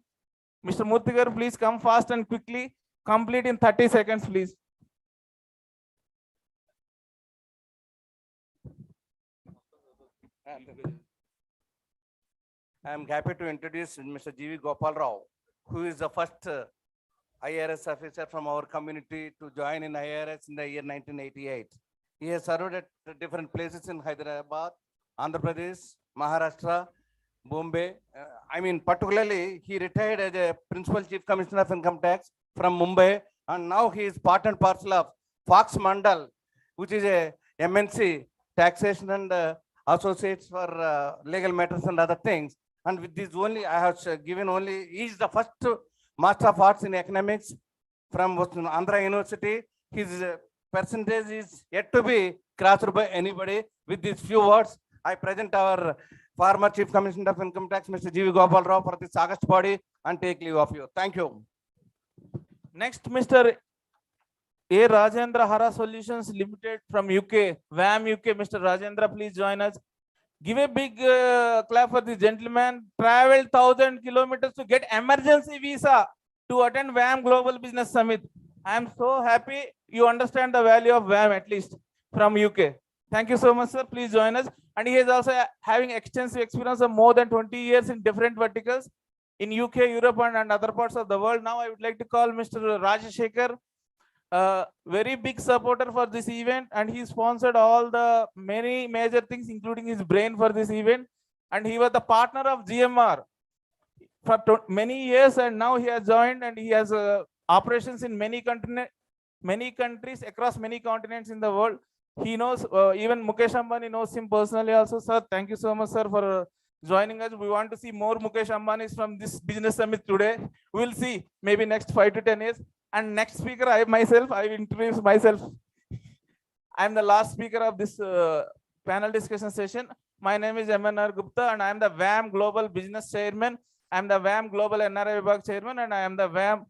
Mr. Murthy Garu, please come fast and quickly. Complete in 30 seconds, please. I am happy to introduce Mr. G.V. Gopal Rao, who is the first IRS officer from our community to join in IRS in the year 1988. He has served at different places in Hyderabad, Andhra Pradesh, Maharashtra, Bombay. Particularly, he retired as a Principal Chief Commissioner of Income Tax from Mumbai, and now he is part and parcel of Fox Mandal, which is a MNC taxation and associates for legal matters and other things. And with this only, I have given only, he is the first Master of Arts in Economics from Andhra University. His percentage is yet to be crossed by anybody. With these few words, I present our former Chief Commissioner of Income Tax, Mr. G.V. Gopal Rao, for this August body and take leave of you. Thank you. Next, Mr. A. Rajendra Hara Solutions Limited from UK, WAM UK. Mr. Rajendra, please join us. Give a big clap for this gentleman. Traveled 1,000 kilometers to get emergency visa to attend WAM Global Business Summit. I am so happy you understand the value of WAM, at least from UK. Thank you so much, sir. Please join us. And he is also having extensive experience of more than 20 years in different verticals in UK, Europe, and other parts of the world. Now I would like to call Mr. Rajashekar, very big supporter for this event, and he sponsored all the many major things, including his brain for this event. And he was the partner of GMR for many years, and now he has joined, and he has operations in many countries across many continents in the world. He knows, even Mukesh Ambani knows him personally also. Sir, thank you so much, sir, for joining us. We want to see more Mukesh Ambanis from this business summit today. We'll see maybe next 5 to 10 years. And next speaker, I will introduce myself. I'm the last speaker of this panel discussion session. My name is MNR Gupta, and I am the WAM Global Business Chairman. I am the WAM Global NRI Vibhag Chairman, and I am the WAM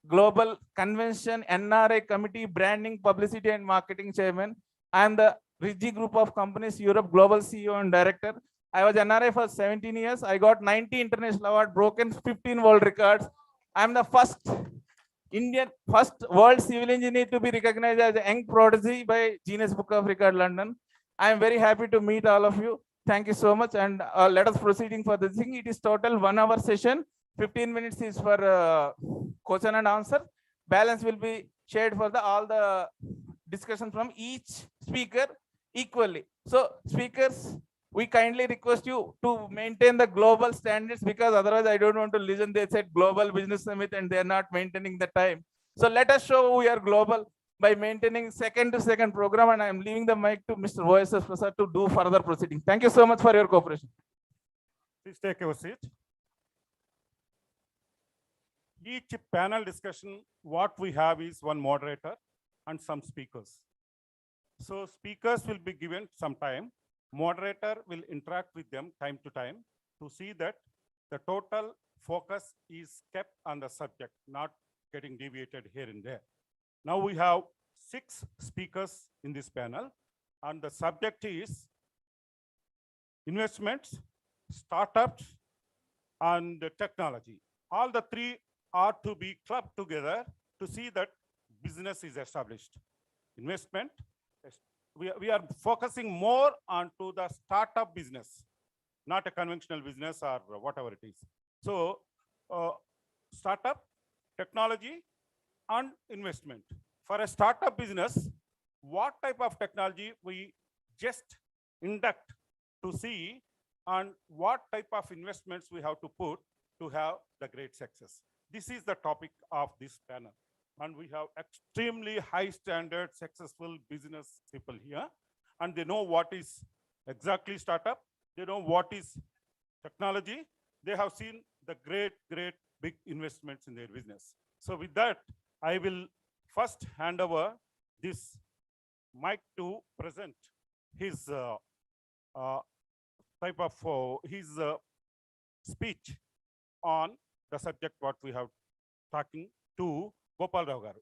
Global Convention NRI Committee Branding, Publicity and Marketing Chairman. I am the Rigi Group of Companies Europe Global CEO and Director. I was NRI for 17 years. I got 90 international awards, broken 15 world records. I am the first world civil engineer to be recognized as a young prodigy by Guinness Book of Record London. I am very happy to meet all of you. Thank you so much. And let us proceeding for the thing. It is total 1 hour session. 15 minutes is for question and answer. Balance will be shared for all the discussion from each speaker equally. So speakers, we kindly request you to maintain the global standards, because otherwise I don't want to listen. They said Global Business Summit and they are not maintaining the time. So let us show we are global by maintaining second to second program. And I am leaving the mic to Mr. OSS Prasad to do further proceeding. Thank you so much for your cooperation. Please take your seat. Each panel discussion, what we have is one moderator and some speakers. So speakers will be given some time. Moderator will interact with them time to time to see that the total focus is kept on the subject, not getting deviated here and there. Now we have 6 speakers in this panel, and the subject is investments, startups, and technology. All the 3 are to be clubbed together to see that business is established. Investment, we are focusing more onto the startup business, not a conventional business or whatever it is. So startup, technology, and investment. For a startup business, what type of technology we just induct to see, and what type of investments we have to put to have the great success. This is the topic of this panel. And we have extremely high standard, successful business people here. And they know what is exactly startup. They know what is technology. They have seen the great big investments in their business. So with that, I will first hand over this mic to present his type of his speech on the subject what we have talking to Gopal Rao garu.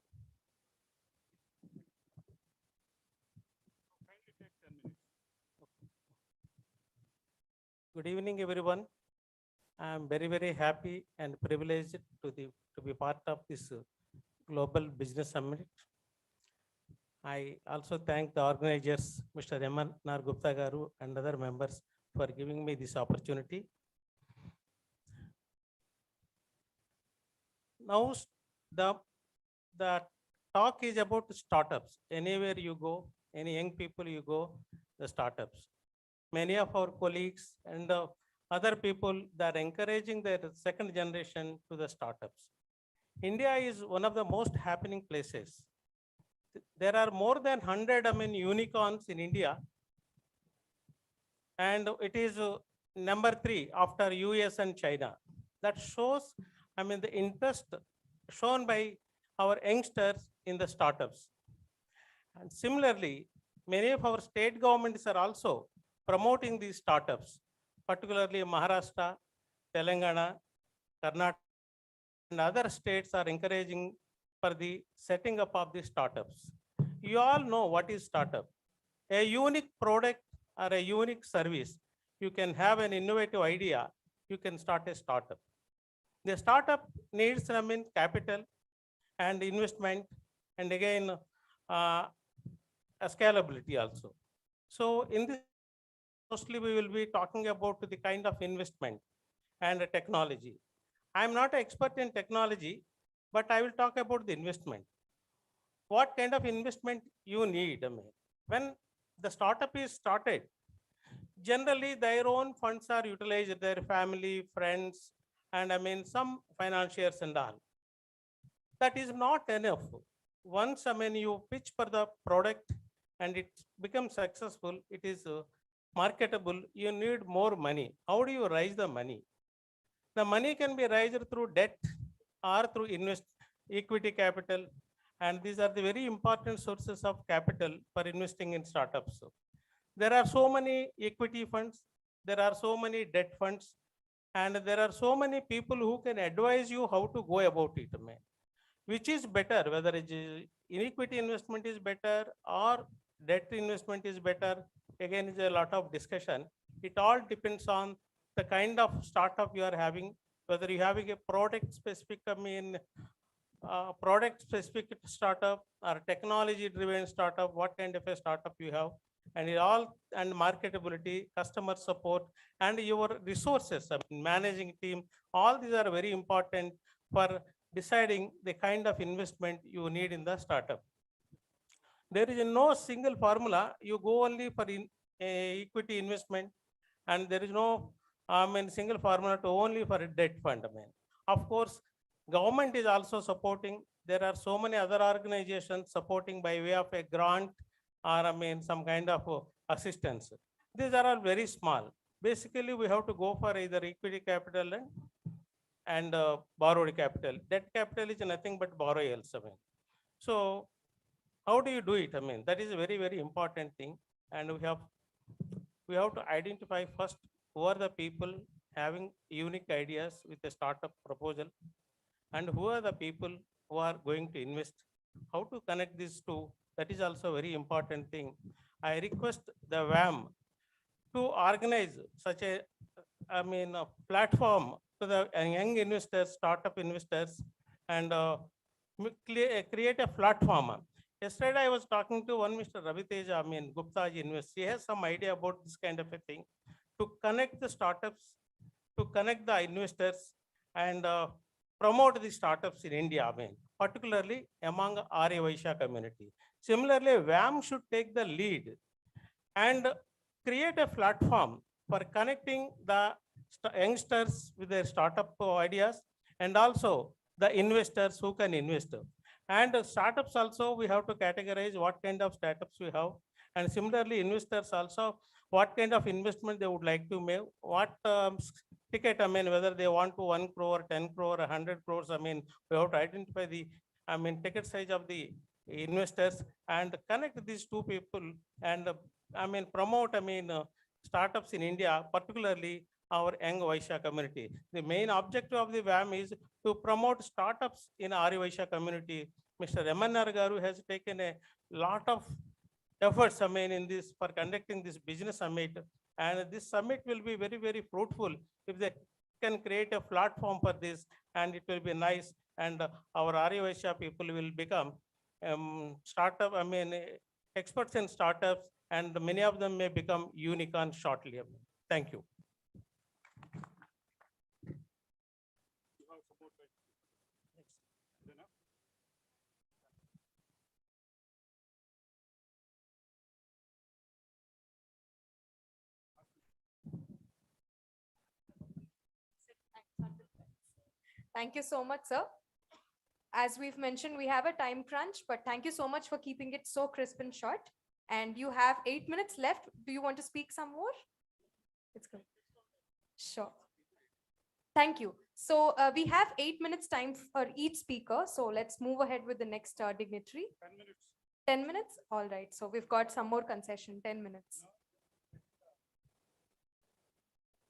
Good evening, everyone. I am very happy and privileged to be part of this Global Business Summit. I also thank the organizers, Mr. MNR Gupta garu and other members, for giving me this opportunity. Now, the talk is about startups. Anywhere you go, any young people you go, the startups. Many of our colleagues and other people that are encouraging their second generation to the startups. India is one of the most happening places. There are more than 100 unicorns in India. And it is number 3 after US and China. That shows, I mean, the interest shown by our youngsters in the startups. And similarly, many of our state governments are also promoting these startups, particularly Maharashtra, Telangana, Karnataka, and other states are encouraging for the setting up of the startups. You all know what is startup. A unique product or a unique service. You can have an innovative idea, you can start a startup. The startup needs, I mean, capital and investment, and again, a scalability also. So in this, mostly we will be talking about the kind of investment and technology. I'm not an expert in technology, but I will talk about the investment. What kind of investment you need? I mean, when the startup is started, generally their own funds are utilized, their family, friends, and I mean some financiers and all. That is not enough. Once, I mean, you pitch for the product and it becomes successful, it is marketable, you need more money. How do you raise the money? The money can be raised through debt or through equity capital. And these are the very important sources of capital for investing in startups. So there are so many equity funds, there are so many debt funds, and there are so many people who can advise you how to go about it. Man. Which is better, whether it is equity investment is better or debt investment is better. Again, is a lot of discussion. It all depends on the kind of startup you are having, whether you are having a product specific, I mean, product specific startup or technology driven startup, what kind of a startup you have, and it all, and marketability, customer support, and your resources, I mean, managing team, all these are very important for deciding the kind of investment you need in the startup. There is no single formula. You go only for equity investment, and there is no single formula to only for a debt fund. Of course, government is also supporting. There are so many other organizations supporting by way of a grant or some kind of assistance. These are all very small. Basically, we have to go for either equity capital and borrowed capital. Debt capital is nothing but borrow else. So how do you do it? That is a very, very important thing. And we have to identify first who are the people having unique ideas with a startup proposal, and who are the people who are going to invest. How to connect these two, that is also a very important thing. I request the WAM to organize such a platform to the young investors, startup investors, and create a platform. Yesterday, I was talking to one Mr. Raviteja, Gupta Invest. He has some idea about this kind of a thing, to connect the startups, to connect the investors, and promote the startups in India, particularly among Arya Vysya community. Similarly, WAM should take the lead and create a platform for connecting the youngsters with their startup ideas, and also the investors who can invest. And startups also, we have to categorize what kind of startups we have. And similarly, investors also, what kind of investment they would like to make, what ticket, whether they want to 1 crore, 10 crore, 100 crores, we have to identify the, ticket size of the investors and connect these two people and, promote, startups in India, particularly our young Vaishya community. The main objective of the WAM is to promote startups in Arya Vysya community. Mr. MNR Garu has taken a lot of efforts, in this for conducting this business summit, and this summit will be very, very fruitful if they can create a platform for this, and it will be nice, and our Arya Vysya people will become startup, experts in startups, and many of them may become unicorns shortly. Thank you. Thank you so much, sir. As we've mentioned, we have a time crunch, but thank you so much for keeping it so crisp and short. And you have 8 minutes left. Do you want to speak some more? It's good. Sure. Thank you. So we have 8 minutes time for each speaker. So let's move ahead with the next dignitary. 10 minutes. 10 minutes? All right. So we've got some more concession, 10 minutes.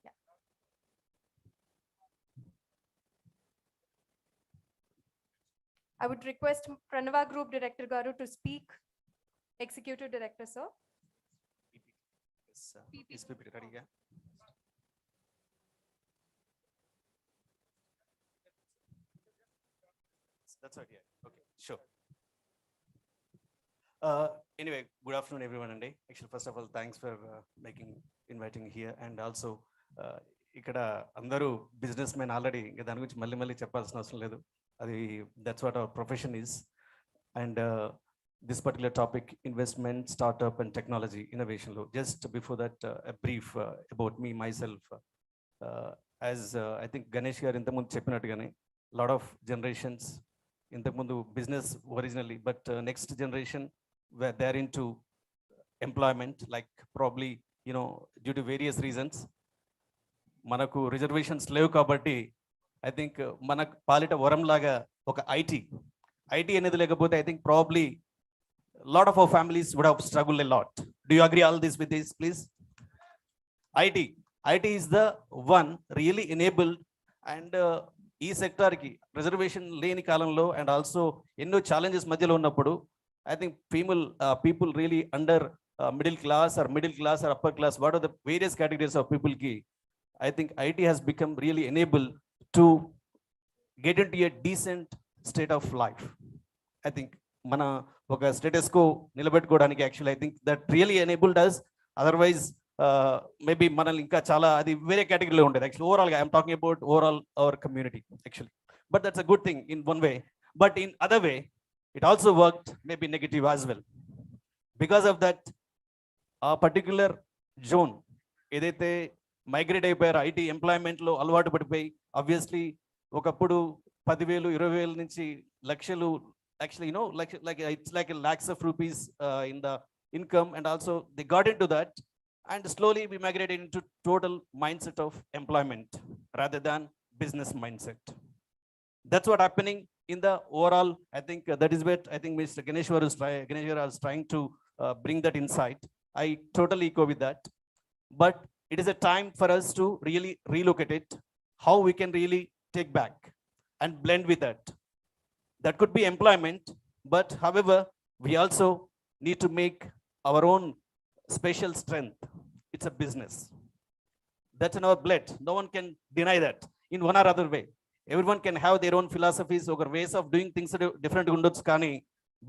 Yeah. I would request Pranava Group Director Garu to speak. Executive Director, sir. Yes, is PPT ready? Yeah. That's right. Yeah. Okay. Sure. Anyway, good afternoon, everyone. And actually, first of all, thanks for inviting here, and also ఇక్కడ అందరూ business men already ఇంకా దాని గురించి మళ్ళీ మళ్ళీ చెప్పాల్సిన అవసరం లేదు. అది that's what our profession is. And this particular topic, investment, startup and technology innovation law. Just before that, a brief about me, myself. As I think Ganesh garu intamundu cheppinatugane, lot of generations intamundu business originally, but next generation were there into employment, like probably, you know, due to various reasons. Manaku reservations levu kabatti, I think manaku palita varam laga oka IT anedi lekapothe, I think probably a lot of our families would have struggled a lot. Do you agree all this with this, please? IT is the one really enabled, and ఈ sector కి reservation లేని కాలంలో and also ఎన్నో challenges మధ్యలో ఉన్నప్పుడు I think people really under middle class or upper class, what are the various categories of people కి I think IT has become really enable to get into a decent state of life. I think మన ఒక status quo నిలబెట్టుకోవడానికి actually I think that really enabled us. Otherwise maybe మనల్ని ఇంకా చాలా అది వేరే కేటగిరీలో ఉండేది యాక్చువల్లీ. ఓవరాల్గా I'm talking about overall our community actually. But that's a good thing in one way, but in other way it also worked maybe negative as well. Because of that ఆ particular zone ఏదైతే migrate అయిపోయారో IT ఎంప్లాయ్మెంట్లో అలవాటు పడిపోయి, obviously ఒకప్పుడు 10,000 20,000 నుంచి లక్షలు, actually, you know, like it's like lakhs of rupees in the income, and also they got into that, and slowly we migrated into total mindset of employment rather than business mindset. That's what happening in the overall. I think that is where I think Mr. Ganesh was trying to bring that insight. I totally echo with that, but it is a time for us to really relook at it, how we can really take back and blend with that. That could be employment, but however, we also need to make our own special strength. It's a business. That's in our blood. No one can deny that in one or other way. Everyone can have their own philosophies or ways of doing things different undotchu kani,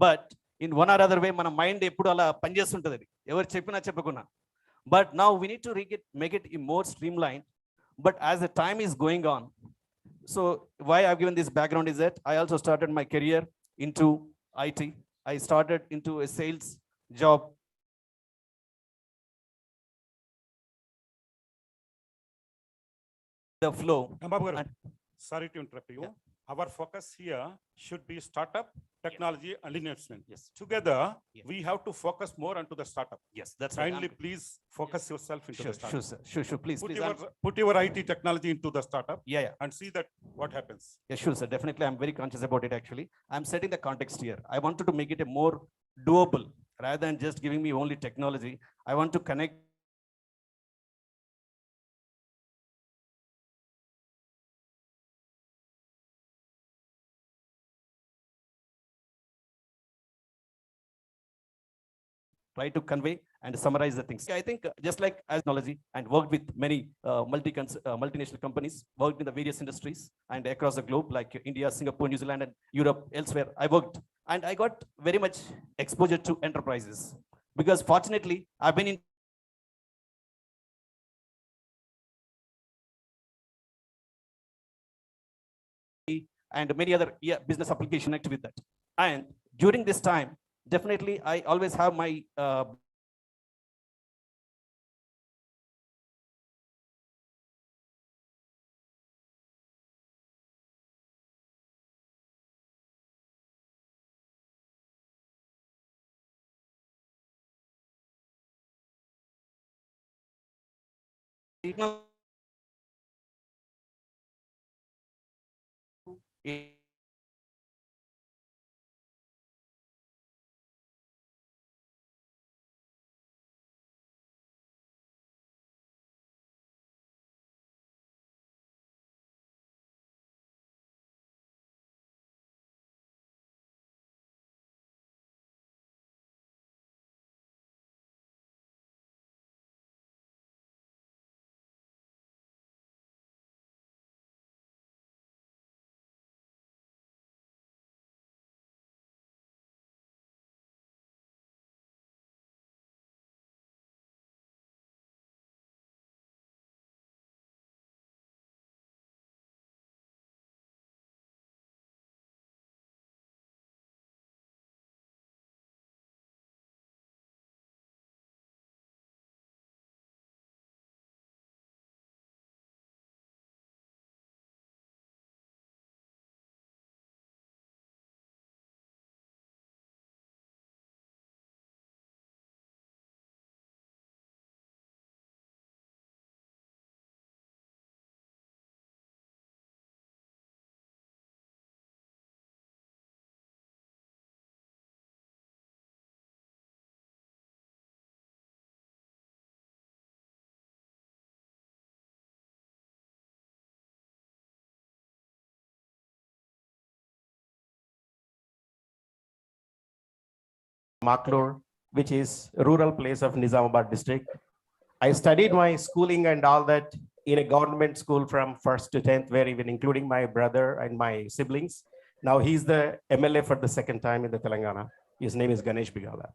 but in one or other way, mana mind eppudu ala panchestuntadi, evaru cheppina cheppakuna. But now we need to make it more streamlined. But as the time is going on, so why I've given this background is that I also started my career into IT. I started into a sales job. The flow. Sorry to interrupt you. Yeah. Our focus here should be startup, technology, and investment. Yes. Together, yeah, we have to focus more onto the startup. Yes, that's Kindly, right. please focus yourself into the startup. Sure, sir. Sure, please. Put your IT technology into the startup. Yeah. And see that what happens. Yeah, sure, sir. Definitely, I'm very conscious about it. Actually, I'm setting the context here. I wanted to make it a more doable rather than just giving me only technology. I want to connect try to convey and summarize the things. I think just like as technology and worked with many multinational companies, worked in the various industries and across the globe like India, Singapore, New Zealand, and Europe, elsewhere. I worked and I got very much exposure to enterprises because fortunately I've been in and many other business application connected with that. And during this time, definitely I always have my Maklur, which is a rural place of Nizamabad district. I studied my schooling and all that in a government school from 1st to 10th, where even including my brother and my siblings. Now he's the MLA for the second time in the Telangana. His name is Ganesh Bigala.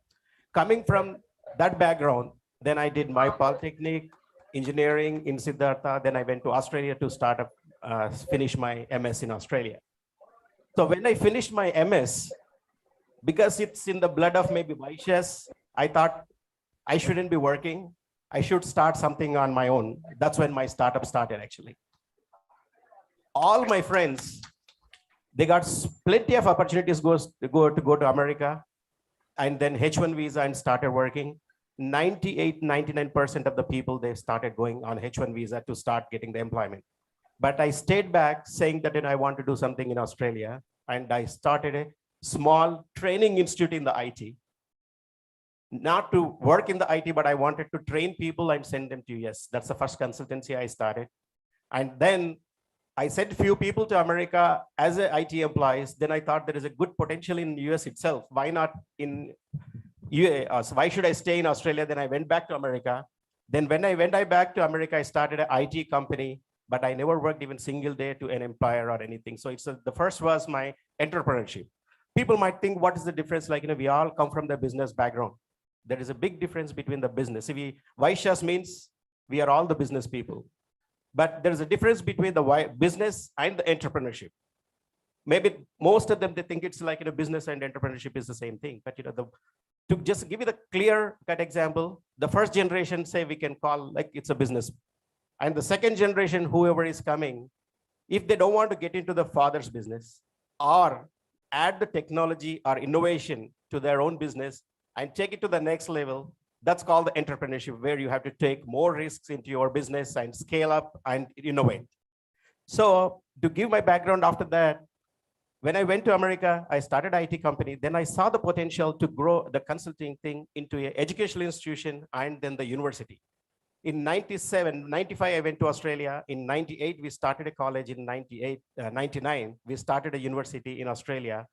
Coming from that background, then I did my polytechnic, engineering in Siddhartha. Then I went to Australia to finish my MS in Australia. So when I finished my MS, because it's in the blood of maybe Vaishyas, I thought I shouldn't be working. I should start something on my own. That's when my startup started, actually. All my friends, they got plenty of opportunities to go to America, and then H1 visa and started working. 98, 99% of the people, they started going on H1 visa to start getting the employment. But I stayed back saying that I want to do something in Australia, and I started a small training institute in the IT. Not to work in the IT, but I wanted to train people and send them to US. That's the first consultancy I started. And then I sent few people to America as a IT employees. Then I thought there is a good potential in US itself. Why not in UA? So why should I stay in Australia? Then I went back to America. Then when I went back to America, I started an IT company, but I never worked even single day to an employer or anything. So the first was my entrepreneurship. People might think, what is the difference? Like, we all come from the business background. There is a big difference between the business. Vaishyas means we are all the business people. But there is a difference between the business and the entrepreneurship. Maybe most of them, they think it's like business and entrepreneurship is the same thing. But to just give you the clear-cut example, the first generation, say, we can call like it's a business. And the second generation, whoever is coming, if they don't want to get into the father's business or add the technology or innovation to their own business and take it to the next level, that's called the entrepreneurship, where you have to take more risks into your business and scale up and innovate. So to give my background after that, when I went to America, I started an IT company. Then I saw the potential to grow the consulting thing into an educational institution and then the university. In 97, 95, I went to Australia. In 98, we started a college. In 99, we started a university in Australia.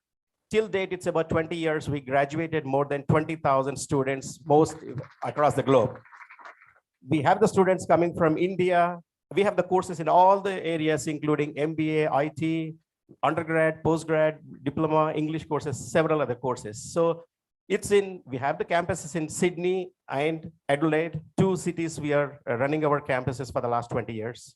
Till date, it's about 20 years. We graduated more than 20,000 students, most across the globe. We have the students coming from India. We have the courses in all the areas, including MBA, IT, undergrad, postgrad, diploma, English courses, several other courses. So we have the campuses in Sydney and Adelaide, 2 cities we are running our campuses for the last 20 years.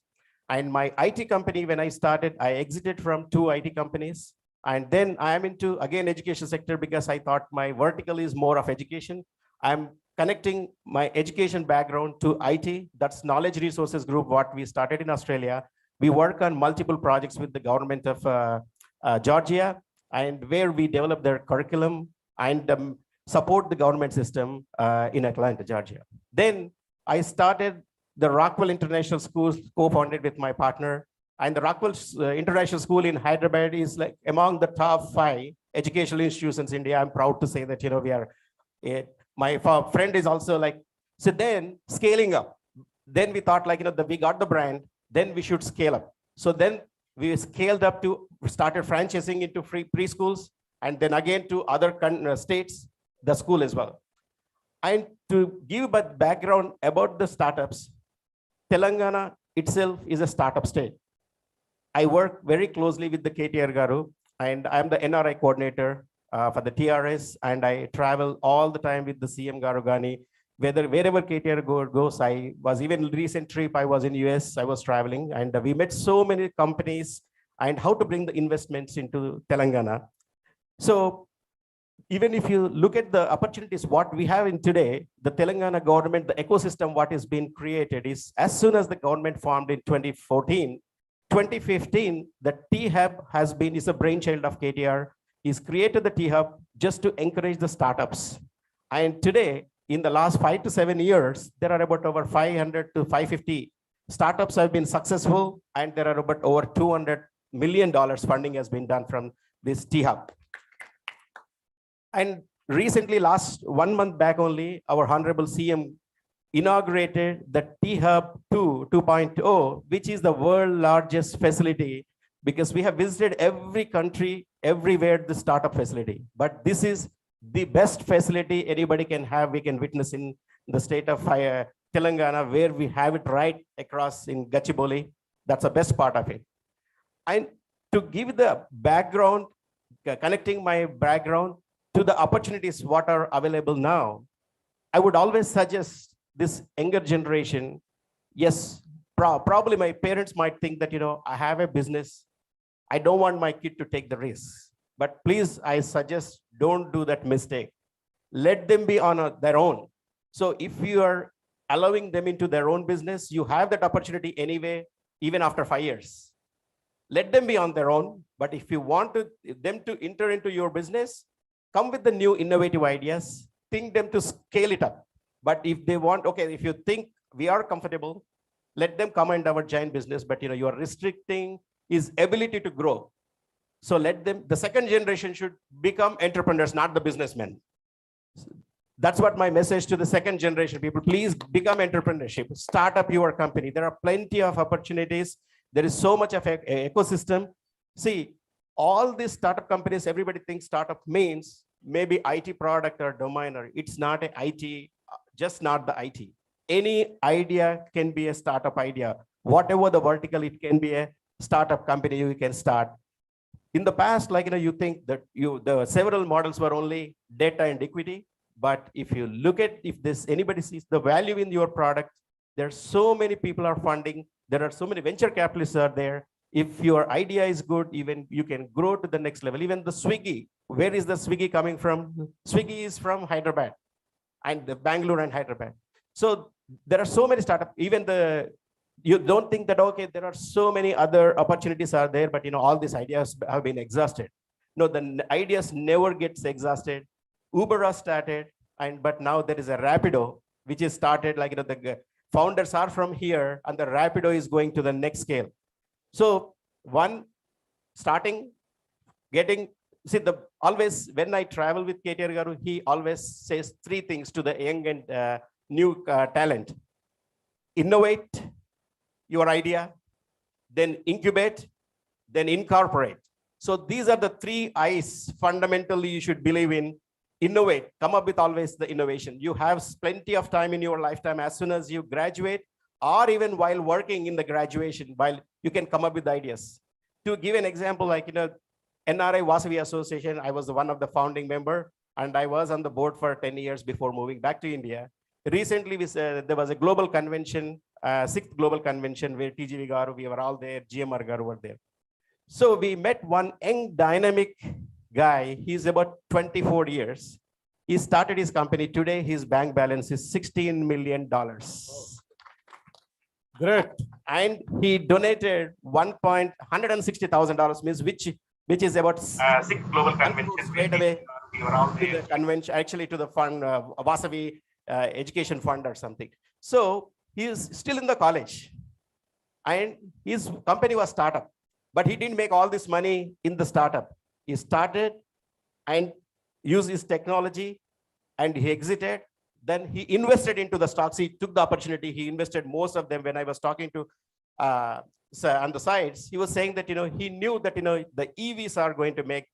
And my IT company, when I started, I exited from 2 IT companies. And then I am into, again, education sector because I thought my vertical is more of education. I'm connecting my education background to IT. That's Knowledge Resources Group, what we started in Australia. We work on multiple projects with the government of Georgia, and where we develop their curriculum and support the government system in Atlanta, Georgia. Then I started the Rockwell International Schools, co-founded with my partner. And the Rockwell International School in Hyderabad is like among the top 5 educational institutions in India. I'm proud to say that, we are, my friend is also like, so then scaling up. Then we thought like, we got the brand, then we should scale up. So then we scaled up to, started franchising into free preschools, and then again to other states, the school as well. And to give a background about the startups, Telangana itself is a startup state. I work very closely with the KTR Garu, and I'm the NRI coordinator for the TRS, and I travel all the time with the CM Garu Gani. Wherever KTR goes, I was even recent trip, I was in US, I was traveling, and we met so many companies and how to bring the investments into Telangana. So even if you look at the opportunities, what we have in today, the Telangana government, the ecosystem, what is being created is, as soon as the government formed in 2014, 2015, the T-Hub is a brainchild of KTR. He's created the T-Hub just to encourage the startups. And today, in the last 5 to 7 years, there are about over 500 to 550 startups have been successful, and there are about over $200 million funding has been done from this T-Hub. And recently, last 1 month back only, our Honorable CM inaugurated the T-Hub 2.0, which is the world's largest facility, because we have visited every country, everywhere the startup facility. But this is the best facility anybody can have, we can witness in the state of Telangana, where we have it right across in Gachibowli. That's the best part of it. And to give the background, connecting my background to the opportunities what are available now, I would always suggest this younger generation. Yes, probably my parents might think that, I have a business, I don't want my kid to take the risk. But please, I suggest don't do that mistake. Let them be on their own. So if you are allowing them into their own business, you have that opportunity anyway, even after 5 years. Let them be on their own. But if you want them to enter into your business, come with the new innovative ideas, think them to scale it up. But if they want, okay, if you think we are comfortable, let them come and our giant business, but you are restricting his ability to grow. So let them, the second generation should become entrepreneurs, not the businessmen. That's what my message to the second generation people, please become entrepreneurship, start up your company. There are plenty of opportunities. There is so much of an ecosystem. See, all these startup companies, everybody thinks startup means maybe IT product or domain, or it's not a IT, just not the IT. Any idea can be a startup idea. Whatever the vertical, it can be a startup company you can start. In the past, like, you think that the several models were only data and equity. But if you look at, if anybody sees the value in your product, there are so many people are funding. There are so many venture capitalists are there. If your idea is good, even you can grow to the next level. Even the Swiggy, where is the Swiggy coming from? Swiggy is from Hyderabad and the Bangalore and Hyderabad. So there are so many startups, even you don't think that, okay, there are so many other opportunities are there, but all these ideas have been exhausted. No, the ideas never gets exhausted. Uber has started, but now there is a Rapido, which is started, like, the founders are from here, and the Rapido is going to the next scale. So always when I travel with KTR Garu, he always says 3 things to the young and new talent. Innovate your idea, then incubate, then incorporate. So these are the 3 I's fundamentally you should believe in. Innovate, come up with always the innovation. You have plenty of time in your lifetime as soon as you graduate, or even while working in the graduation, while you can come up with ideas. To give an example, like, NRI Vasavi Association, I was one of the founding member, and I was on the board for 10 years before moving back to India. Recently, there was a global convention, 6th global convention, where TGV Garu, we were all there, GMR Garu were there. So we met one young dynamic guy. He's about 24 years. He started his company. Today, his bank balance is $16 million. Great. And he donated $160,000, means which is about 6 global conventions straight away to the convention, actually to the fund, Vasavi education fund or something. So he is still in the college. and his company was startup, but he didn't make all this money in the startup. He started and used his technology and he exited. Then he invested into the stocks. He took the opportunity. He invested most of them. When I was talking to on the sides, he was saying that, he knew that, the EVs are going to make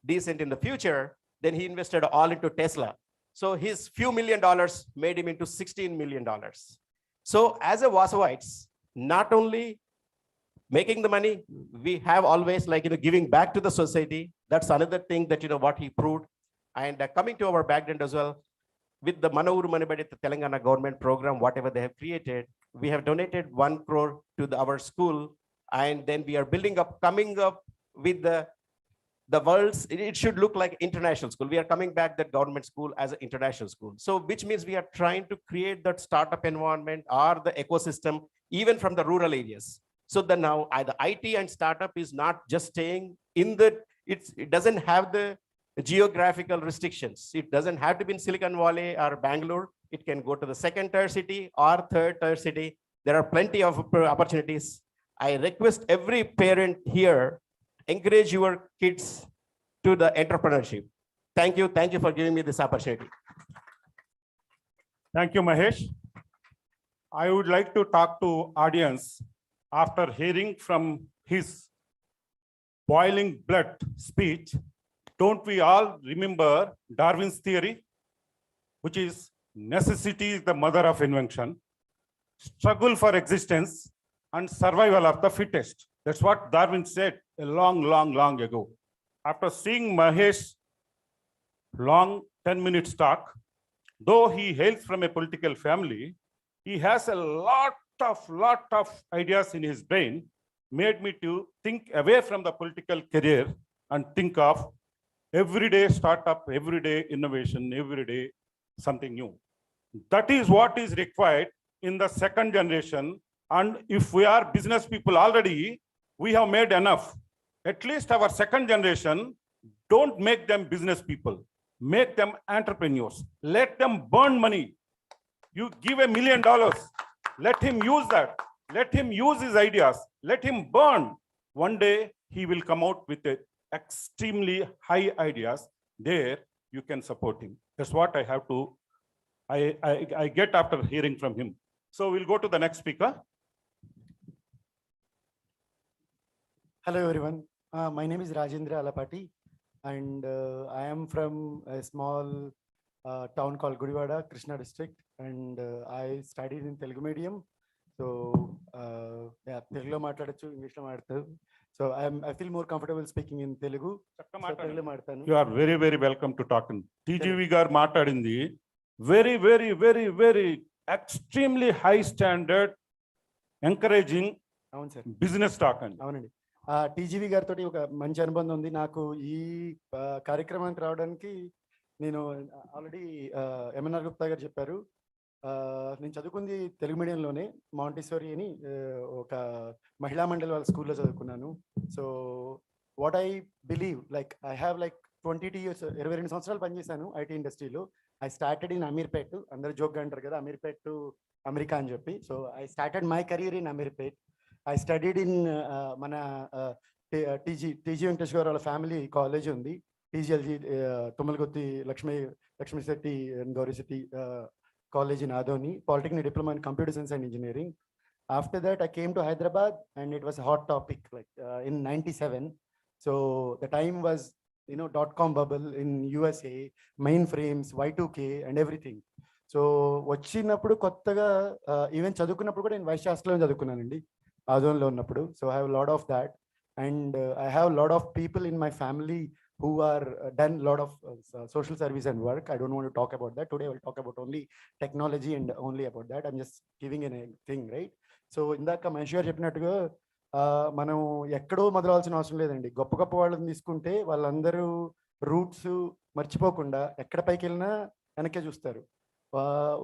decent in the future. Then he invested all into Tesla. So his few $1 million made him into $16 million. So as a Vasavites, not only making the money, we have always giving back to the society. That's another thing that, what he proved. And coming to our background as well, with the Manavuru Manibadi Telangana government program, whatever they have created, we have donated 1 crore to our school. And then we are coming up with the world's, it should look like international school. We are coming back that government school as an international school. So which means we are trying to create that startup environment or the ecosystem, even from the rural areas. So that now the IT and startup is not just staying in it doesn't have the geographical restrictions. It doesn't have to be in Silicon Valley or Bangalore. It can go to the 2nd tier city or 3rd tier city. There are plenty of opportunities. I request every parent here, encourage your kids to the entrepreneurship. Thank you. Thank you for giving me this opportunity. Thank you, Mahesh. I would like to talk to audience after hearing from his boiling blood speech. Don't we all remember Darwin's theory, which is necessity is the mother of invention, struggle for existence, and survival of the fittest. That's what Darwin said a long ago. After seeing Mahesh long 10-minute talk, though he hails from a political family, he has a lot of ideas in his brain, made me to think away from the political career and think of everyday startup, everyday innovation, everyday something new. That is what is required in the 2nd generation. And if we are business people already, we have made enough. At least our 2nd generation, don't make them business people. Make them entrepreneurs. Let them burn money. You give $1 million. Let him use that. Let him use his ideas. Let him burn. One day he will come out with extremely high ideas. There you can support him. That's what I have to, I get after hearing from him. So we'll go to the next speaker. Hello everyone. My name is Rajendra Alapati and I am from a small town called Gudivada, Krishna district, and I studied in Telugu medium. So yeah, Telugu matladachu, English lo matladu. So I feel more comfortable speaking in Telugu. You are very welcome to talk in TGV gar maatadindi very extremely high standard encouraging business talk and అవునండి. TGV గారితో ఒక మంచి అనుబంధం ఉంది నాకు. ఈ కార్యక్రమానికి రావడానికి నేను ఆల్రెడీ ఎంఎన్ఆర్ గుప్తా గారు చెప్పారు, నేను చదువుకుంది తెలుగు మీడియంలోనే, మాంటిసోరీ అని ఒక మహిళా మండలి వాళ్ళ స్కూల్లో చదువుకున్నాను. So what I believe, like I have like 22 years, 22 సంవత్సరాలు పనిచేశాను ఐటీ ఇండస్ట్రీలో. I started in Ameerpet. అందరు జోక్గా అంటారు కదా అమీర్పేట్ టు అమెరికా అని చెప్పి. So I started my career in Ameerpet. I studied in మన టీజీ వెంకటేష్ గారు వాళ్ళ ఫ్యామిలీ కాలేజ్ ఉంది, TGLG Tummalagotti Lakshmi Shetty and Gowri Shetty college in Adoni, Polytechnic Diploma in Computer Science and Engineering. After that, I came to Hyderabad and it was a hot topic like in 97. So the time was, .com bubble in USA, mainframes, Y2K and everything. So వచ్చినప్పుడు కొత్తగా even చదువుకున్నప్పుడు కూడా నేను vice ఛాన్సలర్లో చదువుకున్నానండి ఆదోన్లో ఉన్నప్పుడు. So I have lot of that and I have lot of people in my family who are done a lot of social service and work. I don't want to talk about that. Today I will talk about only technology and only about that. I'm just giving a thing, right? So indaka Mahesh garu cheppinattuga మనం ఎక్కడో మొదలవలసిన అవసరం లేదండి. గొప్ప గొప్ప వాళ్ళని తీసుకుంటే వాళ్ళందరూ roots మర్చిపోకుండా ఎక్కడ పైకి వెళ్ళినా వెనక్కే చూస్తారు.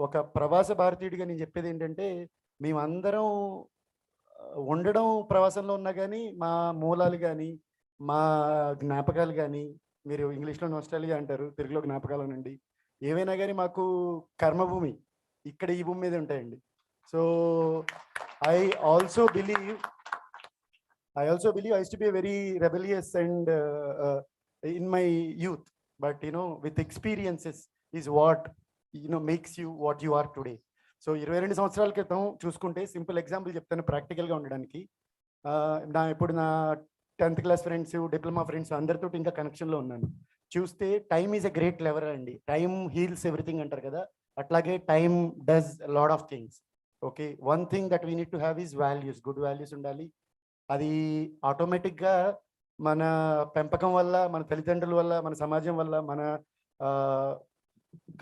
ఒక ప్రవాస భారతీయుడిగా నేను చెప్పేది ఏంటంటే, మేమందరం ఉండడం ప్రవాసంలో ఉన్నా కానీ మా మూలాలు కానీ మా జ్ఞాపకాలు కానీ, మీరు ఇంగ్లీష్లో నోస్టాలియా అంటారు, తెలుగులో జ్ఞాపకాలు అనండి, ఏవైనా కానీ మాకు కర్మభూమి ఇక్కడ ఈ భూమి మీద ఉంటాయండి. So I also believe I used to be a very rebellious and in my youth, but with experiences is what makes you what you are today. So 22 సంవత్సరాల క్రితం చూసుకుంటే సింపుల్ ఎగ్జాంపుల్ చెప్తాను ప్రాక్టికల్గా ఉండడానికి. ఇప్పుడు నా 10th class friends, diploma friends అందరితో ఇంకా కనెక్షన్లో ఉన్నాను. చూస్తే time is a great lever అండి. టైమ్ హీల్స్ ఎవ్రీథింగ్ అంటారు కదా, అట్లాగే time does lot of things. Okay, one thing that we need to have is values. Good values ఉండాలి. అది ఆటోమేటిక్గా మన పెంపకం వల్ల, మన తల్లిదండ్రుల వల్ల, మన సమాజం వల్ల, మన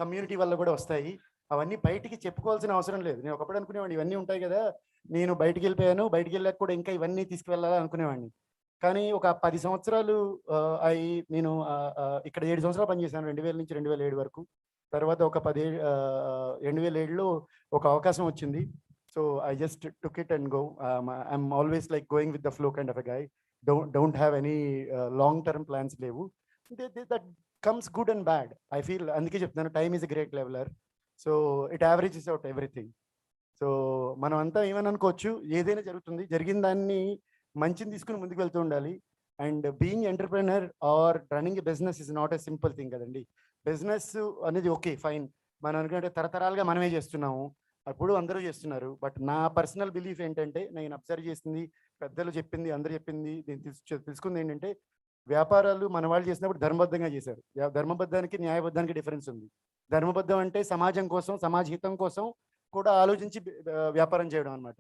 కమ్యూనిటీ వల్ల కూడా వస్తాయి. అవన్నీ బయటికి చెప్పుకోవాల్సిన అవసరం లేదు. నేను ఒకప్పుడు అనుకునేవాడిని ఇవన్నీ ఉంటాయి కదా, నేను బయటికి వెళ్ళిపోయాను, బయటికి వెళ్ళాక కూడా ఇంకా ఇవన్నీ తీసుకువెళ్ళాలి అనుకునేవాడిని. కానీ ఒక 10 సంవత్సరాలు నేను ఇక్కడ 7 సంవత్సరాలు పనిచేశాను, 2000 నుంచి 2007 వరకు. తర్వాత ఒక 2007లో ఒక అవకాశం వచ్చింది. So I just took it and go. I'm always like going with the flow kind of a guy. Don't have any long term plans లేవు. That comes good and bad I feel. అందుకే చెప్తున్నాను time is a great leveller. So it averages out everything. So మనం అంతా ఏమని అనుకోవచ్చు, ఏదైనా జరుగుతుంది, జరిగిన దాన్ని మంచిని తీసుకుని ముందుకు వెళ్తూ ఉండాలి. And being entrepreneur or running a business is not a simple thing కదండి. బిజినెస్ అనేది ఓకే ఫైన్, మనం అనుకుంటే తరతరాలుగా మనమే చేస్తున్నాము, అప్పుడు అందరూ చేస్తున్నారు. బట్ నా పర్సనల్ బిలీఫ్ ఏంటంటే, నేను అబ్జర్వ్ చేసింది, పెద్దలు చెప్పింది, అందరూ చెప్పింది, నేను తెలుసుకుంది ఏంటంటే, వ్యాపారాలు మన వాళ్ళు చేసినప్పుడు ధర్మబద్ధంగా చేశారు. ధర్మబద్ధానికి న్యాయబద్ధానికి డిఫరెన్స్ ఉంది. ధర్మబద్ధం అంటే సమాజం కోసం, సమాజ హితం కోసం కూడా ఆలోచించి వ్యాపారం చేయడం అనమాట.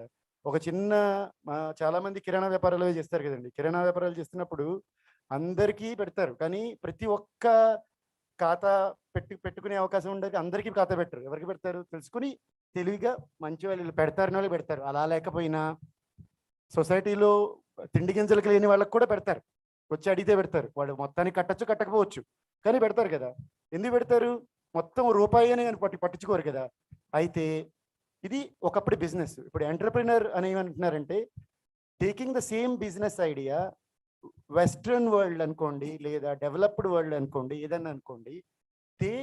ఒక చిన్న చాలా మంది కిరాణా వ్యాపారాలు చేస్తారు కదండి. కిరాణా వ్యాపారాలు చేస్తున్నప్పుడు అందరికీ పెడతారు, కానీ ప్రతి ఒక్క ఖాతా పెట్టుకునే అవకాశం ఉండదు. అందరికీ ఖాతా పెట్టరు. ఎవరికి పెడతారు? తెలుసుకుని తెలివిగా మంచి వాళ్ళు పెడతారని వాళ్ళు పెడతారు. అలా లేకపోయినా సొసైటీలో తిండి గింజలకు లేని వాళ్ళకి కూడా పెడతారు. వచ్చి అడిగితే పెడతారు. వాళ్ళు మొత్తానికి కట్టచ్చు, కట్టకపోవచ్చు, కానీ పెడతారు కదా. ఎందుకు పెడతారు? మొత్తం రూపాయి అని పట్టించుకోరు కదా. అయితే ఇది ఒకప్పుడు బిజినెస్. ఇప్పుడు ఎంటర్ప్రినర్ అని ఏమంటున్నారంటే, taking the same business idea western world అనుకోండి, లేదా డెవలప్డ్ వరల్డ్ అనుకోండి, ఏదన్నా అనుకోండి, దే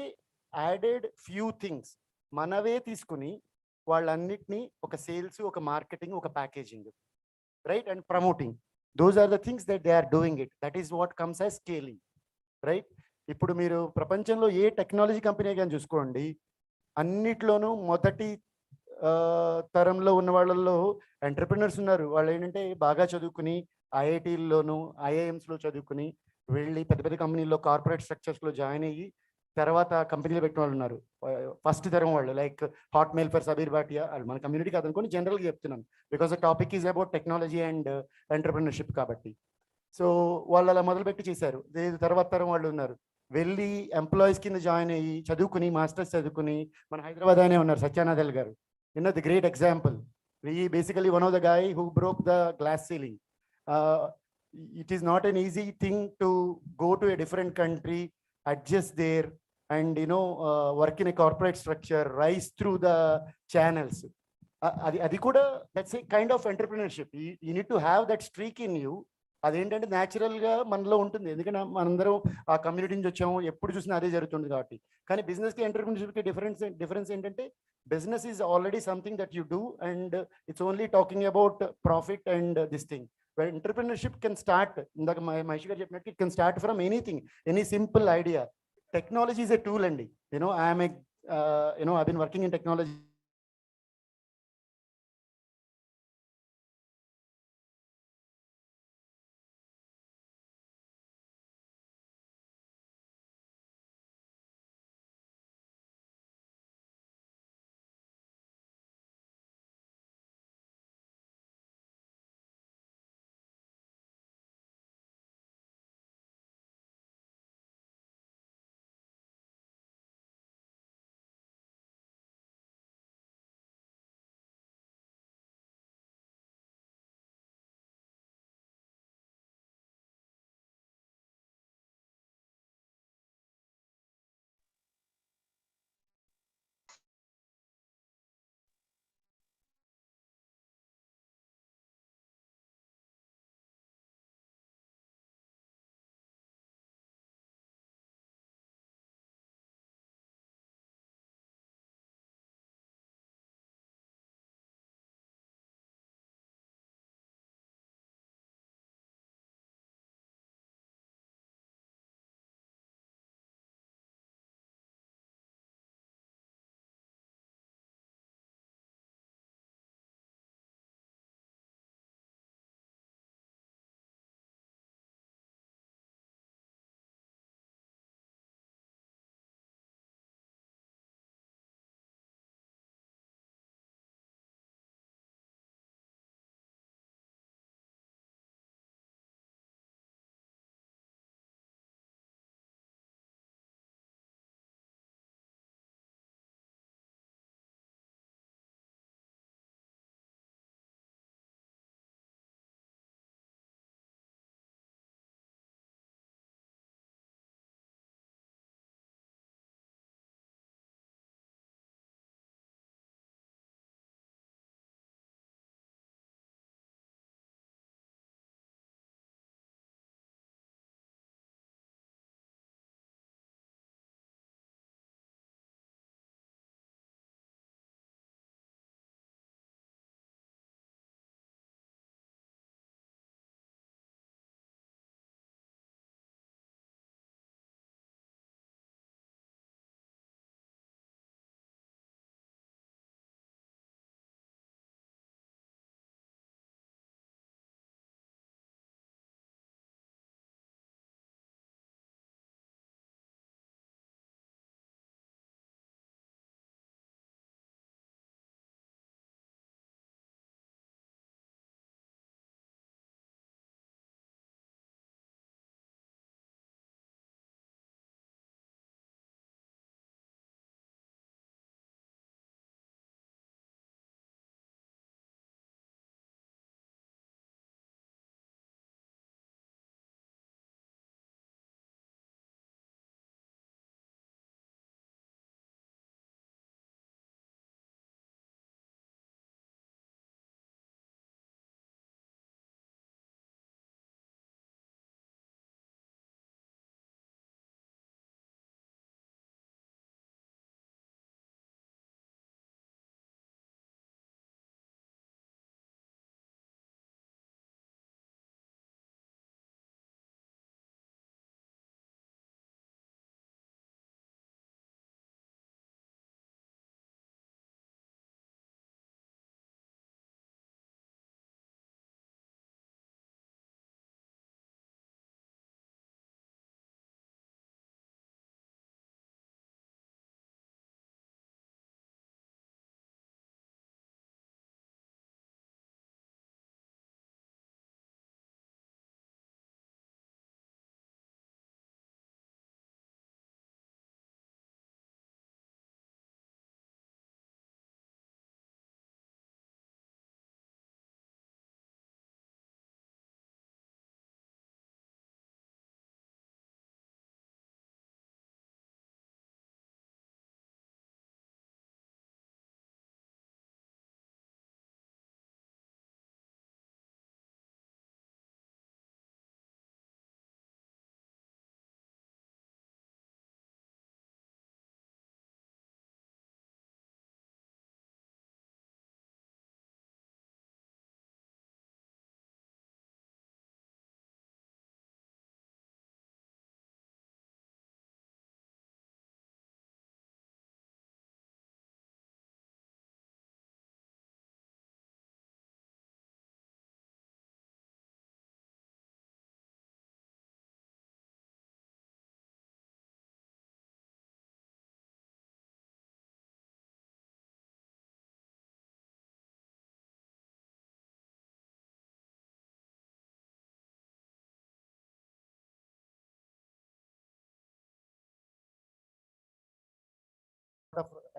యాడెడ్ ఫ్యూ థింగ్స్. మనవే తీసుకుని వాళ్ళన్నిటినీ ఒక సేల్స్, ఒక మార్కెటింగ్, ఒక packaging, right, and promoting. Those are the things that they are doing it. That is what comes as scaling, right. ఇప్పుడు మీరు ప్రపంచంలో ఏ టెక్నాలజీ కంపెనీ కానీ చూసుకోండి, అన్నిట్లోనూ మొదటి తరంలో ఉన్న వాళ్ళల్లో ఎంటర్ప్రినర్స్ ఉన్నారు. వాళ్ళు ఏంటంటే బాగా చదువుకుని ఐఐటీల్లోను, ఐఐఎమ్స్లో చదువుకుని వెళ్ళి పెద్ద పెద్ద కంపెనీల్లో కార్పొరేట్ స్ట్రక్చర్స్లో జాయిన్ అయ్యి తర్వాత కంపెనీలో పెట్టిన వాళ్ళు ఉన్నారు. ఫస్ట్ తరం వాళ్ళు like Hotmail for Sabeer Bhatia. వాళ్ళు మన కమ్యూనిటీ కాదనుకోని జనరల్గా చెప్తున్నాను, because the topic is about technology and entrepreneurship కాబట్టి. సో వాళ్ళు అలా మొదలుపెట్టి చేశారు. తర్వాత తరం వాళ్ళు ఉన్నారు, వెళ్ళి ఎంప్లాయీస్ కింద జాయిన్ అయ్యి చదువుకుని మాస్టర్స్ చదువుకుని మన హైదరాబాద్ అనే ఉన్నారు సత్యానాథల్ గారు. The great example. He basically one of the guy who broke the glass ceiling. It is not an easy thing to go to a different country, adjust there, and work in a corporate structure, rise through the channels. Adi kuda, that's a kind of entrepreneurship. You need to have that streak in you. అదేంటంటే న్యాచురల్గా మనలో ఉంటుంది. ఎందుకంటే మనందరం ఆ community నుంచి వచ్చాము, ఎప్పుడు చూసినా అదే జరుగుతుంది కాబట్టి. కానీ బిజినెస్కి ఎంటర్ప్రినర్షిప్కి డిఫరెన్స్ ఏంటంటే, business is already something that you do and it's only talking about profit and this thing. Entrepreneurship can start, ఇందాక మహేష్ గారు చెప్పినట్టు, it can start from anything, any simple idea. Technology is a tool అండి. I've been working in technology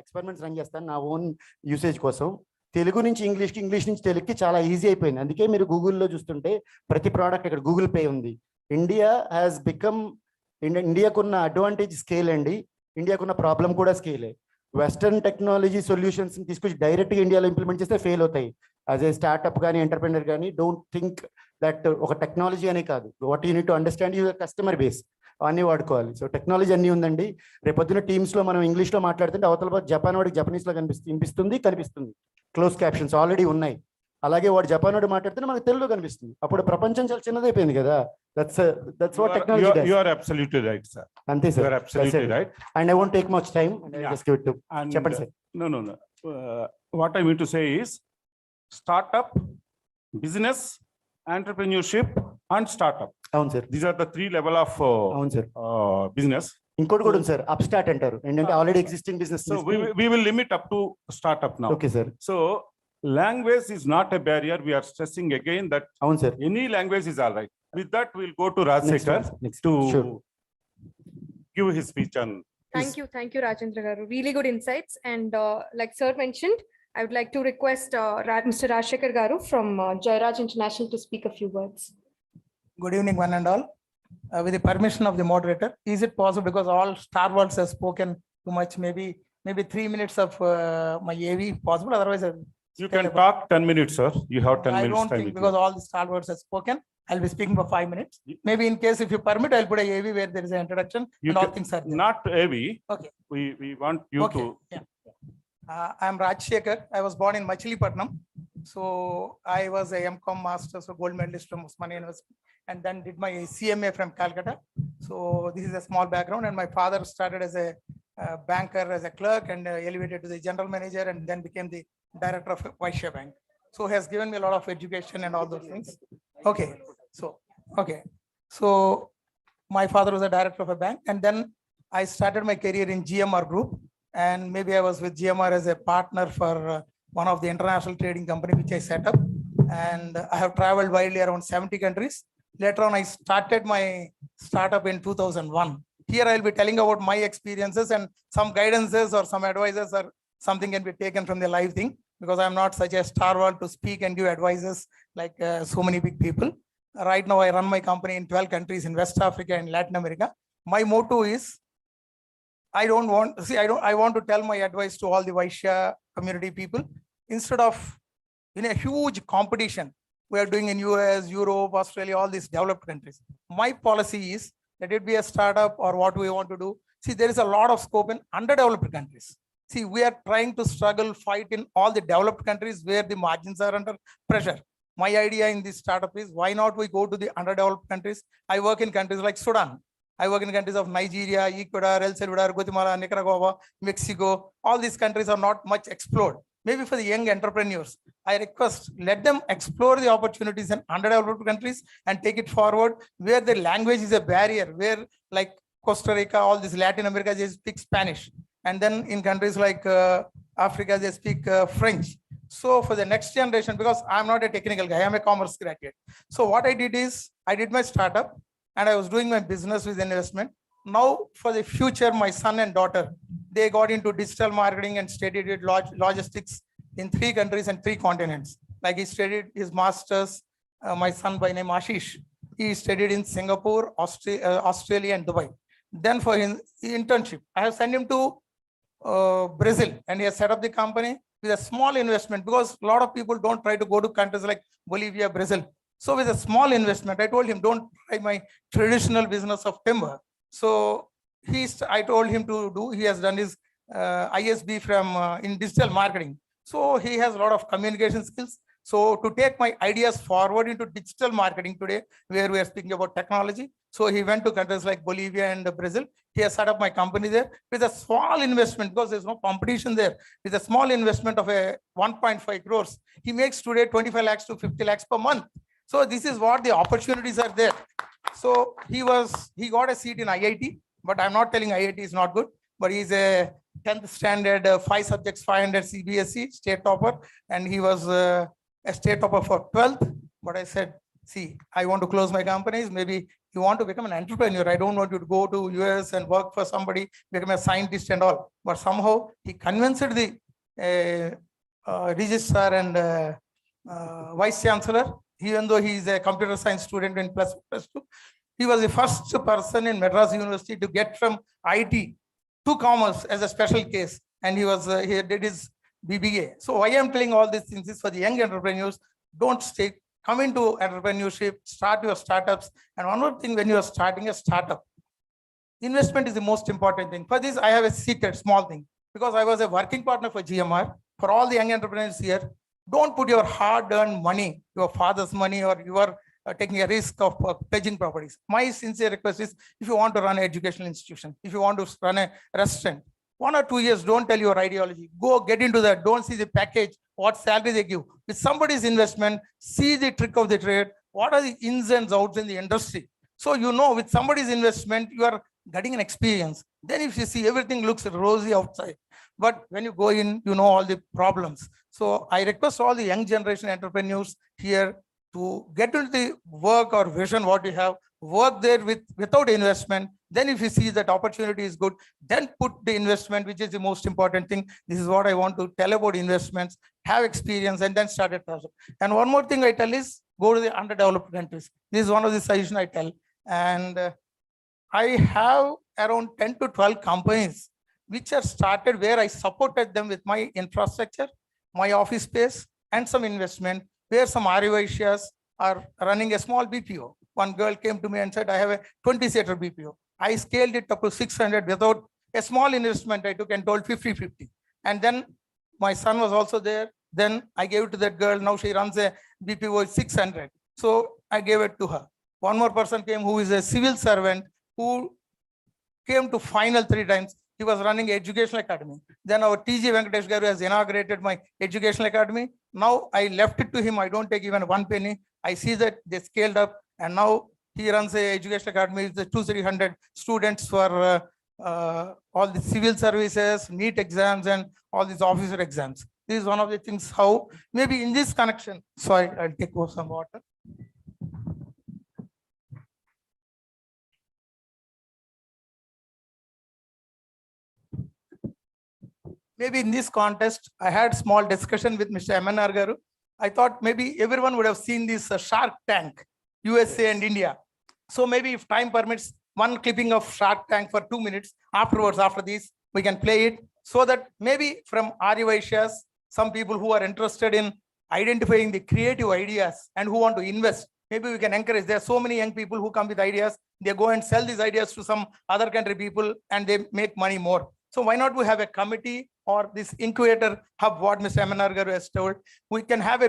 experiments run చేస్తాను నా own usage కోసం. తెలుగు నుంచి ఇంగ్లీష్కి, English నుంచి తెలుగుకి చాలా ఈజీ అయిపోయింది. అందుకే మీరు గూగుల్లో చూస్తుంటే ప్రతి ప్రోడక్ట్ ఇక్కడ గూగుల్ పే ఉంది. ఇండియా హ్యాస్ బికమ్, ఇండియాకున్న అడ్వాంటేజ్ స్కేల్ అండి, ఇండియాకున్న ప్రాబ్లం కూడా స్కేలే. వెస్టర్న్ టెక్నాలజీ సొల్యూషన్స్ తీసుకొచ్చి డైరెక్ట్గా ఇండియాలో ఇంప్లిమెంట్ చేస్తే ఫెయిల్ అవుతాయి. యాజ్ ఏ స్టార్ట్అప్ కానీ ఎంటర్ప్రెనర్ కానీ డోంట్ థింక్ దట్ ఒక టెక్నాలజీ అనే కాదు, what you need to understand your customer base, అన్నీ వాడుకోవాలి. సో టెక్నాలజీ అన్నీ ఉందండి. రేపొద్దున టీమ్స్లో మనం ఇంగ్లీష్లో మాట్లాడుతుంటే అవతల జపాన్ వాడికి జపనీస్లో కనిపిస్తుంది. క్లోజ్ క్యాప్షన్స్ ఆల్రెడీ ఉన్నాయి. అలాగే వాడు జపాన్ వాడు మాట్లాడితే మనకు తెలుగులో కనిపిస్తుంది. అప్పుడు ప్రపంచం చాలా చిన్నదైపోయింది కదా. That's what technology does. You are absolutely right, sir. Ante sir. You are absolutely right. And I won't take much time. And I'll just give it to Chepan sir. No. What I mean to say is startup, business, entrepreneurship, and startup. Avun sir. These are the three level of Avun sir. Business. ఇంకోటి కూడా ఉంది sir, up start అంటారు. ఏంటంటే already existing business. So we will limit up to startup now. Okay sir. So language is not a barrier. We are stressing again that Avun sir. any language is all right. With that, we'll go to Rajsekhar to Sure. give his speech on. Thank you, Rajendra Garu. Really good insights. And like sir mentioned, I would like to request Mr. Rajsekhar Garu from Jairaj International to speak a few words. Good evening, one and all. With the permission of the moderator, is it possible, because all star words have spoken too much, maybe 3 minutes of my AV possible? Otherwise, You can talk 10 minutes, sir. You have 10 I minutes don't time. think, with because you. all the star words have spoken, I'll be speaking for 5 minutes. Maybe in case if you permit, I'll put a AV where there is an introduction You and all can- things are there. Not heavy. Okay. We want you Okay. to. Yeah. I'm Rajsekhar. I was born in Machilipatnam. So I was a MCom master, so gold medalist from Osmania University, and then did my CMA from Calcutta. So this is a small background, and my father started as a banker, as a clerk, and elevated to the general manager, and then became the director of Vysya Bank. So he has given me a lot of education and all those things. Okay. So my father was a director of a bank, and then I started my career in GMR Group, and maybe I was with GMR as a partner for one of the international trading company which I set up, and I have traveled widely around 70 countries. Later on, I started my startup in 2001. Here I'll be telling about my experiences, and some guidances or some advices or something can be taken from the live thing, because I'm not such a star world to speak and give advices like so many big people. Right now, I run my company in 12 countries in West Africa and Latin America. My motto is, I want to tell my advice to all the Vysya community people. Instead of in a huge competition we are doing in US, Europe, Australia, all these developed countries, my policy is, let it be a startup or what we want to do. See, there is a lot of scope in underdeveloped countries. See, we are trying to struggle, fight in all the developed countries where the margins are under pressure. My idea in this startup is, why not we go to the underdeveloped countries? I work in countries like Sudan. I work in countries of Nigeria, Ecuador, El Salvador, Guatemala, Nicaragua, Mexico. All these countries are not much explored. Maybe for the young entrepreneurs, I request, let them explore the opportunities in underdeveloped countries and take it forward, where the language is a barrier, where like Costa Rica, all this Latin America, they speak Spanish. And then in countries like Africa, they speak French. So for the next generation, because I'm not a technical guy, I'm a commerce graduate. So what I did is, I did my startup and I was doing my business with investment. Now for the future, my son and daughter, they got into digital marketing and studied logistics in 3 countries and 3 continents. Like he studied his master's, my son by name Ashish, he studied in Singapore, Australia and Dubai. Then for his internship, I have sent him to Brazil, and he has set up the company with a small investment, because a lot of people don't try to go to countries like Bolivia, Brazil. So with a small investment, I told him, don't try my traditional business of timber. So I told him to do, he has done his ISB from in digital marketing. So he has a lot of communication skills. So to take my ideas forward into digital marketing today, where we are speaking about technology. So he went to countries like Bolivia and Brazil. He has set up my company there with a small investment, because there's no competition there. With a small investment of a 1.5 crores, he makes today 25 lakhs to 50 lakhs per month. So this is what the opportunities are there. So he got a seat in IIT, but I'm not telling IIT is not good, but he's a 10th standard, 5 subjects, 500 CBSE state topper. And he was a state topper for 12th. But I said, see, I want to close my companies. Maybe you want to become an entrepreneur. I don't want you to go to US and work for somebody, become a scientist and all. But somehow he convinced the registrar and vice chancellor, even though he is a computer science student in plus two, he was the first person in Madras University to get from IT to commerce as a special case. And he did his BBA. So why I'm telling all these things is for the young entrepreneurs, don't stay, come into entrepreneurship, start your startups. And one more thing, when you are starting a startup, investment is the most important thing. For this, I have a secret, small thing, because I was a working partner for GMR. For all the young entrepreneurs here, don't put your hard-earned money, your father's money, or you are taking a risk of pledging properties. My sincere request is, if you want to run an educational institution, if you want to run a restaurant, 1 or 2 years, don't tell your ideology. Go get into that. Don't see the package, what salary they give. With somebody's investment, see the trick of the trade. What are the ins and outs in the industry? So you know, with somebody's investment, you are getting an experience. Then if you see everything looks rosy outside, but when you go in, you know all the problems. So I request all the young generation entrepreneurs here to get into the work or vision what you have, work there without investment. Then if you see that opportunity is good, then put the investment, which is the most important thing. This is what I want to tell about investments, have experience, and then start a project. And one more thing I tell is, go to the underdeveloped countries. This is one of the suggestions I tell. And I have around 10 to 12 companies which are started where I supported them with my infrastructure, my office space, and some investment, where some Arya Vysyas are running a small BPO. One girl came to me and said, I have a 20-seater BPO. I scaled it up to 600 without a small investment. I took and told 50-50. And then my son was also there. Then I gave it to that girl. Now she runs a BPO 600. So I gave it to her. One more person came who is a civil servant who came to final 3 times. He was running educational academy. Then our TG Venkatesh Garu has inaugurated my educational academy. Now I left it to him. I don't take even 1 penny. I see that they scaled up, and now he runs a educational academy with 200-300 students for all the civil services, NEET exams, and all these officer exams. This is one of the things how maybe in this connection. So I'll take some water. Maybe in this contest, I had small discussion with Mr. MNR Garu. I thought maybe everyone would have seen this Shark Tank, USA and India. So maybe if time permits, one clipping of Shark Tank for 2 minutes. Afterwards, after this, we can play it, so that maybe from Arya Vysyas, some people who are interested in identifying the creative ideas and who want to invest, maybe we can encourage. There are so many young people who come with ideas. They go and sell these ideas to some other country people, and they make money more. So why not we have a committee or this incubator hub, what Mr. MNR Garu has told? We can have a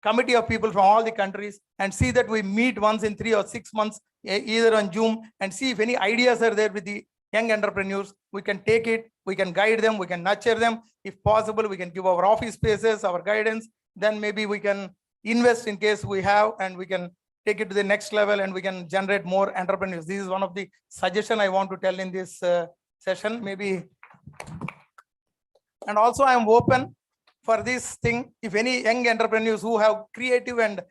committee of people from all the countries, and see that we meet once in 3 or 6 months, either on Zoom, and see if any ideas are there with the young entrepreneurs. We can take it, we can guide them, we can nurture them. If possible, we can give our office spaces, our guidance. Then maybe we can invest in case we have, and we can take it to the next level, and we can generate more entrepreneurs. This is one of the suggestions I want to tell in this session, maybe. And also I am open for this thing. If any young entrepreneurs who have creative and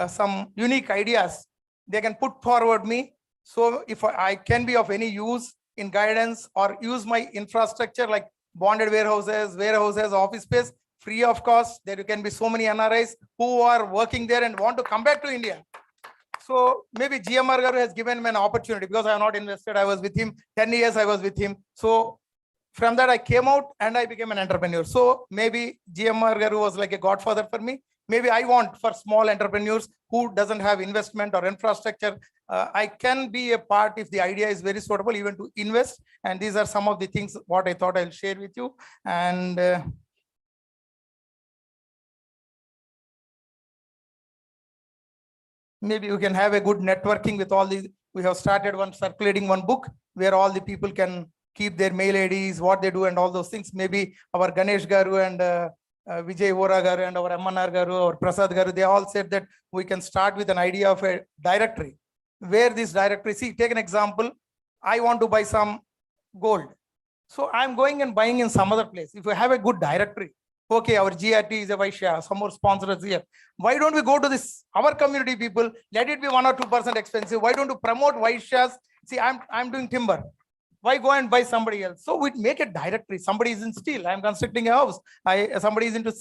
some unique ideas, they can put forward me. So if I can be of any use in guidance, or use my infrastructure like bonded warehouses, office space, free of cost. There can be so many NRIs who are working there and want to come back to India. So maybe GMR Garu has given me an opportunity, because I have not invested. I was with him 10 years. I was with him. So from that I came out and I became an entrepreneur. So maybe GMR Garu was like a godfather for me. Maybe I want for small entrepreneurs who doesn't have investment or infrastructure. I can be a part if the idea is very suitable, even to invest. And these are some of the things what I thought I'll share with you. And maybe you can have a good networking with all these. We have started circulating one book where all the people can keep their mail IDs, what they do, and all those things. Maybe our Ganesh Garu and Vijay Vora Garu and our MNR Garu or Prasad Garu, they all said that we can start with an idea of a directory, where this directory, see, take an example. I want to buy some gold. So I'm going and buying in some other place. If you have a good directory, Okay, our GRT is a Vaishya, some more sponsors here. Why don't we go to this, our community people, let it be 1 or 2% expensive. Why don't you promote Vaishyas? See, I'm doing timber. Why go and buy somebody else? So we make a directory. Somebody is in steel. I'm constructing a house. Somebody is into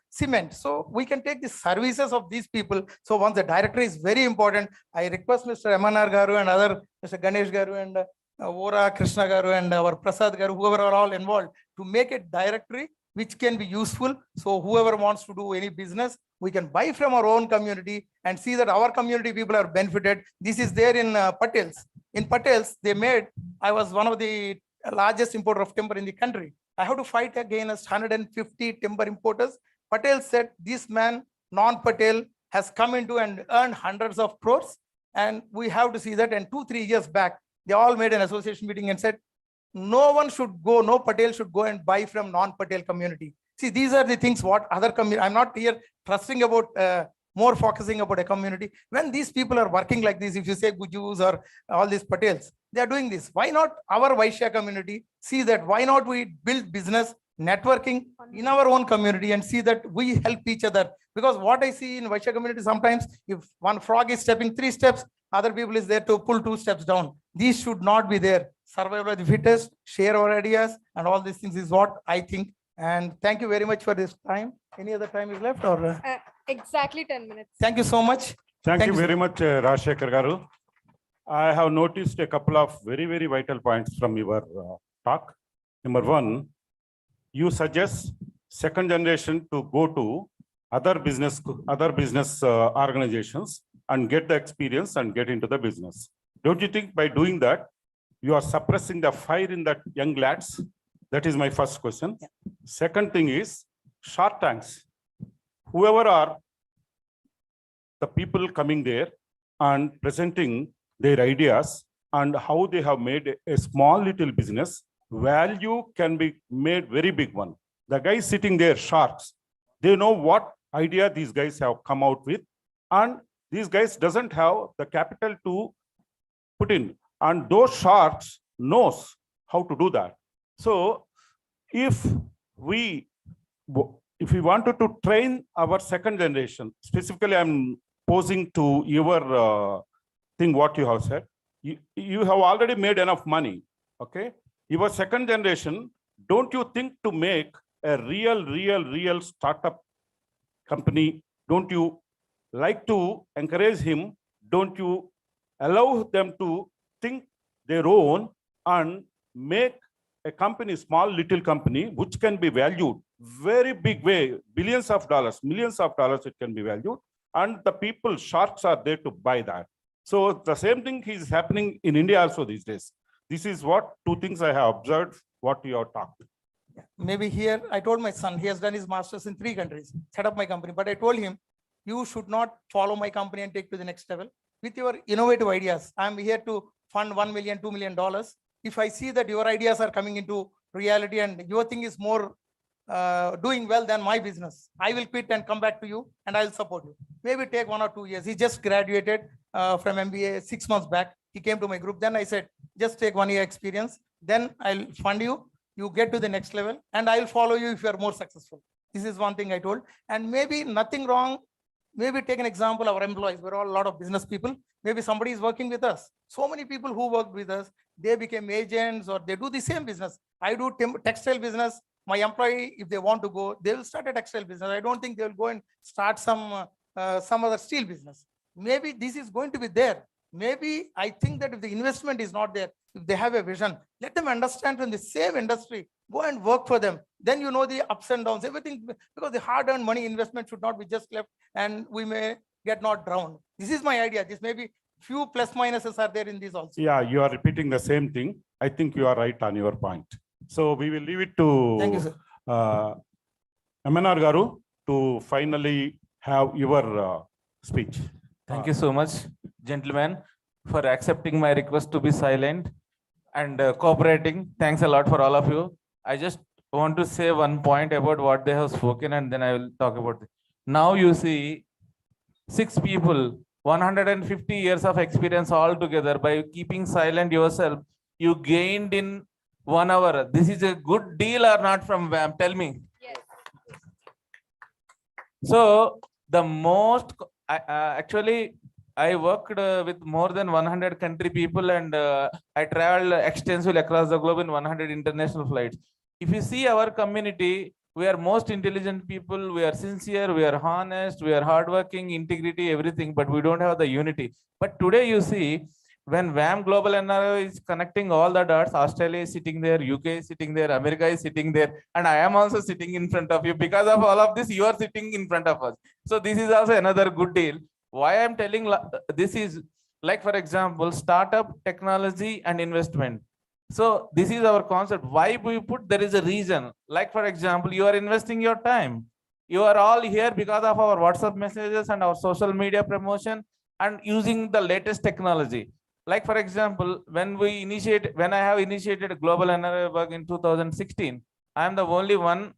cement. So we can take the services of these people. So once the directory is very important, I request Mr. MNR Garu and other Mr. Ganesh Garu and Vora Krishna Garu and our Prasad Garu, whoever are all involved, to make a directory which can be useful. So whoever wants to do any business, we can buy from our own community and see that our community people are benefited. This is there in Patels. In Patels, they made, I was one of the largest importer of timber in the country. I have to fight against 150 timber importers. Patel said, this man, non-Patel, has come into and earned hundreds of crores. And we have to see that. And 2-3 years back, they all made an association meeting and said, no one should go, no Patel should go and buy from non-Patel community. See, these are the things what other community, I'm not here trusting about, more focusing about a community. When these people are working like this, if you say Gujus or all these Patels, they are doing this. Why not our Vaishya community see that? Why not we build business networking in our own community and see that we help each other? Because what I see in Vaishya community, sometimes if one frog is stepping 3 steps, other people is there to pull 2 steps down. These should not be there. Survival of the fittest, share our ideas, and all these things is what I think. And thank you very much for this time. Any other time is left or? Exactly 10 minutes. Thank you so much. Thank you very much, Rajshekhar Garu. I have noticed a couple of very, very vital points from your talk. Number 1, you suggest second generation to go to other business organizations and get the experience and get into the business. Don't you think by doing that, you are suppressing the fire in that young lads? That is my first question. Yeah. Second thing is Shark Tanks. Whoever are the people coming there and presenting their ideas and how they have made a small little business, value can be made very big one. The guys sitting there, sharks, they know what idea these guys have come out with, and these guys doesn't have the capital to put in, and those sharks knows how to do that. So if we wanted to train our second generation, specifically I'm posing to your thing what you have said, you have already made enough money, okay? Your second generation, don't you think to make a real startup company, don't you like to encourage him? Don't you allow them to think their own and make a company, small little company, which can be valued very big way, billions of dollars, millions of dollars it can be valued, and the people, sharks are there to buy that. So the same thing is happening in India also these days. This is what 2 things I have observed, what you have talked. Maybe here, I told my son, he has done his master's in 3 countries, set up my company, but I told him, you should not follow my company and take to the next level with your innovative ideas. I'm here to fund $1 million, $2 million. If I see that your ideas are coming into reality and your thing is more doing well than my business, I will quit and come back to you and I'll support you. Maybe take 1 or 2 years. He just graduated from MBA 6 months back. He came to my group. Then I said, just take 1 year experience. Then I'll fund you. You get to the next level and I'll follow you if you are more successful. This is one thing I told. And maybe nothing wrong. Maybe take an example, our employees, we're all a lot of business people. Maybe somebody is working with us. So many people who worked with us, they became agents or they do the same business. I do textile business. My employee, if they want to go, they will start a textile business. I don't think they will go and start some other steel business. Maybe this is going to be there. Maybe I think that if the investment is not there, if they have a vision, let them understand from the same industry, go and work for them. Then you know the ups and downs, everything, because the hard-earned money investment should not be just left and we may get not drowned. This is my idea. This may be few plus minuses are there in this also. Yeah, you are repeating the same thing. I think you are right on your point. So we will leave it to Thank you, sir. MNR Garu to finally have your speech. Thank you so much, gentlemen, for accepting my request to be silent and cooperating. Thanks a lot for all of you. I just want to say one point about what they have spoken and then I will talk about it. Now you see 6 people, 150 years of experience all together. By keeping silent yourself, you gained in 1 hour. This is a good deal or not from WAM? Tell me. Yes. So the most actually I worked with more than 100 country people, and I traveled extensively across the globe in 100 international flights. If you see our community, we are most intelligent people, we are sincere, we are honest, we are hardworking, integrity, everything, but we don't have the unity. But today you see, when WAM Global NRI is connecting all the dots, Australia is sitting there, UK is sitting there, America is sitting there, and I am also sitting in front of you. Because of all of this, you are sitting in front of us. So this is also another good deal. Why I'm telling this is, like for example, startup, technology and investment. So this is our concept. Why we put, there is a reason. Like for example, you are investing your time. You are all here because of our WhatsApp messages and our social media promotion and using the latest technology. Like for example, when I have initiated Global NRI work in 2016, I am the only one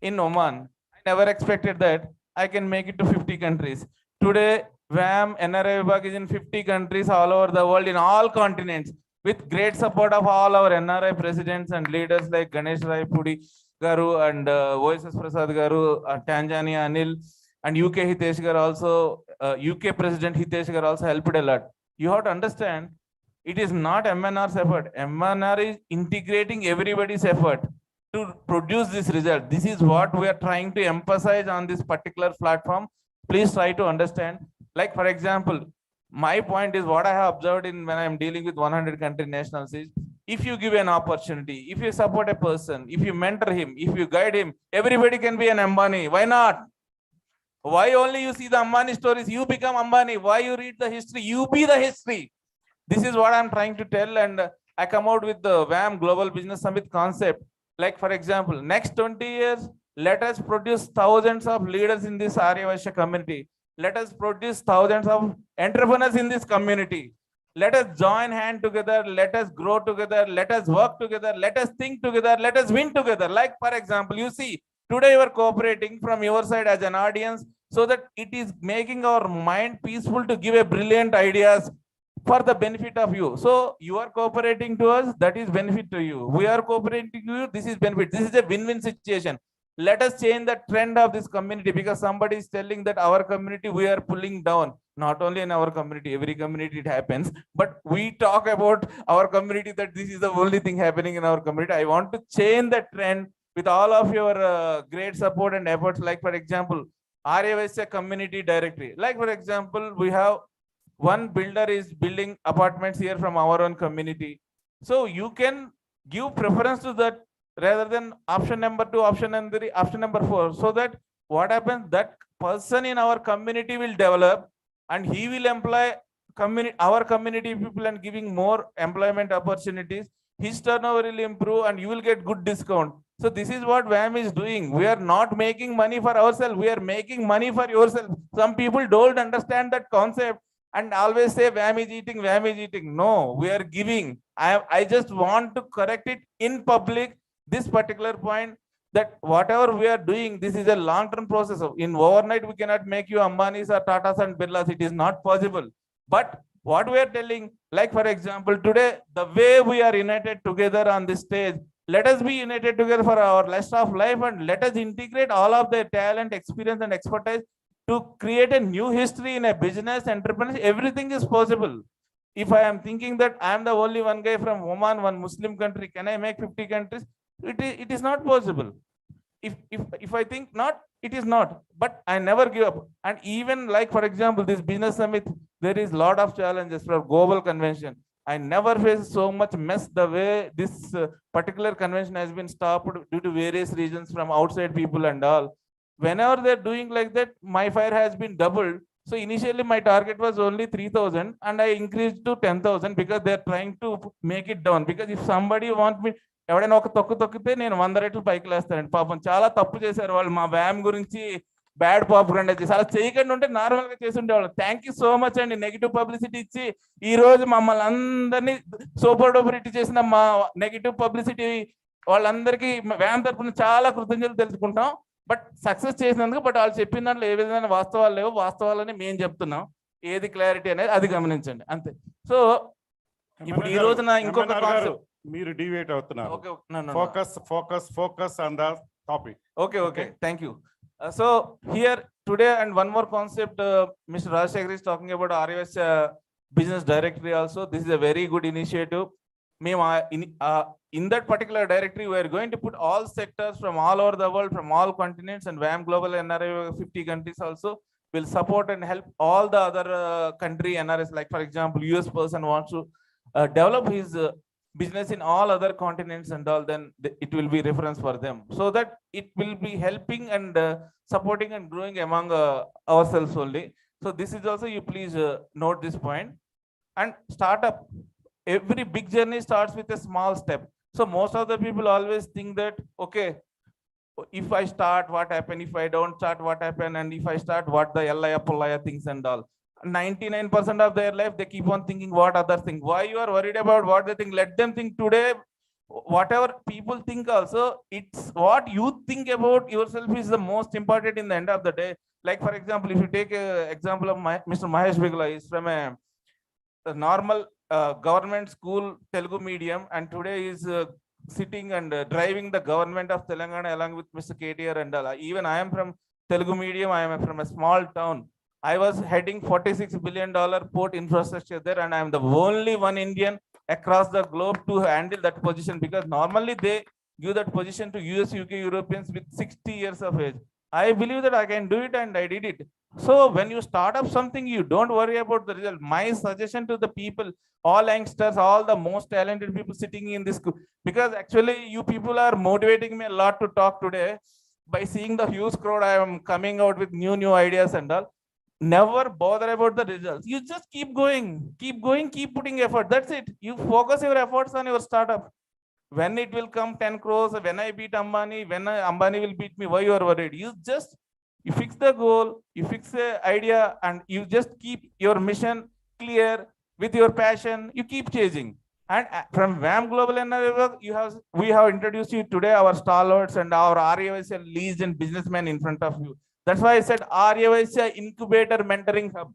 in Oman. I never expected that I can make it to 50 countries. Today, WAM NRI work is in 50 countries all over the world, in all continents, with great support of all our NRI presidents and leaders like Ganesh Rai Pudi Garu and OSS Prasad Garu, Tanzania Anil, and UK Hitesh Garu also, UK President Hitesh Garu also helped a lot. You have to understand, it is not MNR's effort. MNR is integrating everybody's effort to produce this result. This is what we are trying to emphasize on this particular platform. Please try to understand. Like for example, my point is, what I have observed in when I am dealing with 100 country nationals is, if you give an opportunity, if you support a person, if you mentor him, if you guide him, everybody can be an Ambani. Why not? Why only you see the Ambani stories, you become Ambani? Why you read the history? You be the history. This is what I'm trying to tell, and I come out with the WAM Global Business Summit concept. Like for example, next 20 years, let us produce thousands of leaders in this Arya Vysya community. Let us produce thousands of entrepreneurs in this community. Let us join hand together. Let us grow together. Let us work together. Let us think together. Let us win together. Like for example, you see, today you are cooperating from your side as an audience, so that it is making our mind peaceful to give a brilliant ideas for the benefit of you. So you are cooperating to us, that is benefit to you. We are cooperating to you, this is benefit. This is a win-win situation. Let us change the trend of this community, because somebody is telling that our community we are pulling down. Not only in our community, every community it happens, but we talk about our community that this is the only thing happening in our community. I want to change the trend with all of your great support and efforts. Like for example, Arya Vysya community directory. Like for example, we have one builder is building apartments here from our own community. So you can give preference to that rather than option number 2, option number 3, option number 4. So that what happens, that person in our community will develop and he will employ our community people and giving more employment opportunities. His turnover will improve and you will get good discount. So this is what WAM is doing. We are not making money for ourselves. We are making money for yourself. Some people don't understand that concept and always say WAM is eating, WAM is eating. No, we are giving. I just want to correct it in public, this particular point, that whatever we are doing, this is a long-term process. In overnight, we cannot make you Ambanis or Tatas and Birlas. It is not possible. But what we are telling, like for example, today, the way we are united together on this stage, let us be united together for our rest of life, and let us integrate all of their talent, experience and expertise to create a new history in a business, entrepreneurship. Everything is possible. If I am thinking that I am the only one guy from Oman, one Muslim country, can I make 50 countries? It is not possible. If I think not, it is not. But I never give up. And even like for example, this business summit, there is a lot of challenges for global convention. I never faced so much mess the way this particular convention has been stopped due to various reasons from outside people and all. Whenever they're doing like that, my fire has been doubled. So initially my target was only 3,000 and I increased to 10,000 because they're trying to make it down. Because if somebody wants me, ఎవడైనా ఒక తొక్కితే నేను 100 రెట్లు పైకి లేస్తానండి. పాపం చాలా తప్పు చేశారు వాళ్ళు మా వ్యామ్ గురించి బ్యాడ్ పాపులెండ్ చేసి అలా చేయకుండా ఉంటే నార్మల్ గా చేసి ఉండేవాళ్ళు. థ్యాంక్ యూ సో మచ్ అండి. నెగిటివ్ పబ్లిసిటీ ఇచ్చి ఈ రోజు మమ్మల్ని అందరినీ సూపర్ డూపర్ హిట్ చేసిన మా నెగిటివ్ పబ్లిసిటీ వాళ్ళందరికీ వ్యామ్ తరఫున చాలా కృతజ్ఞతలు తెలుసుకుంటాం. బట్ సక్సెస్ చేసినందుకు. బట్ వాళ్ళు చెప్పిన దాంట్లో ఏ విధమైన వాస్తవాలు లేవు. వాస్తవాలని మేము చెప్తున్నాం. ఏది క్లారిటీ అనేది అది గమనించండి అంతే. సో ఇప్పుడు ఈ రోజున ఇంకొక కాన్సెప్ట్ మీరు డివేట్ అవుతున్నారు. Okay, focus on the topic. Okay, thank you. So here today, and one more concept, Mr. Rajshekhar is talking about Arya Vysya business directory also. This is a very good initiative. In that particular directory, we are going to put all sectors from all over the world, from all continents, and WAM Global NRI 50 countries also will support and help all the other country NRIs. Like for example, US person wants to develop his business in all other continents and all, then it will be reference for them, so that it will be helping and supporting and growing among ourselves only. So this is also, you please note this point. And startup, every big journey starts with a small step. So most of the people always think that, okay, if I start, what happen? If I don't start, what happen? And if I start, what the Ellaya Pullaya things and all. 99% of their life, they keep on thinking what other thing. Why you are worried about what they think? Let them think today. Whatever people think also, it's what you think about yourself is the most important in the end of the day. Like for example, if you take an example of Mr. Mahesh Bigla, is from a normal government school Telugu medium, and today is sitting and driving the government of Telangana along with Mr. KTR and all. Even I am from Telugu medium. I am from a small town. I was heading $46 billion port infrastructure there, and I am the only one Indian across the globe to handle that position, because normally they give that position to US, UK, Europeans with 60 years of age. I believe that I can do it, and I did it. So when you start up something, you don't worry about the result. My suggestion to the people, all youngsters, all the most talented people sitting in this, because actually you people are motivating me a lot to talk today. By seeing the huge crowd, I am coming out with new ideas and all. Never bother about the results. You just keep going, keep putting effort. That's it. You focus your efforts on your startup. When it will come 10 crores, when I beat Ambani, when Ambani will beat me, why you are worried? You fix the goal, you fix the idea, and you just keep your mission clear with your passion. You keep chasing. And from WAM Global NRI, we have introduced you today our stalwarts and our Arya Vysya leads and businessmen in front of you. That's why I said Arya Vysya Incubator Mentoring Hub.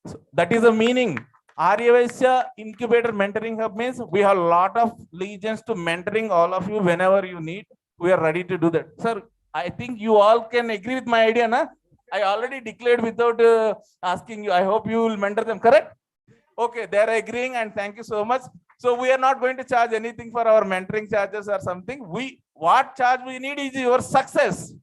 So that is the meaning. Arya Vysya Incubator Mentoring Hub means we have a lot of legions to mentoring all of you whenever you need. We are ready to do that. Sir, I think you all can agree with my idea, na? I already declared without asking you. I hope you will mentor them, correct? Okay, they are agreeing, and thank you so much. So we are not going to charge anything for our mentoring charges or something. What charge we need is your success.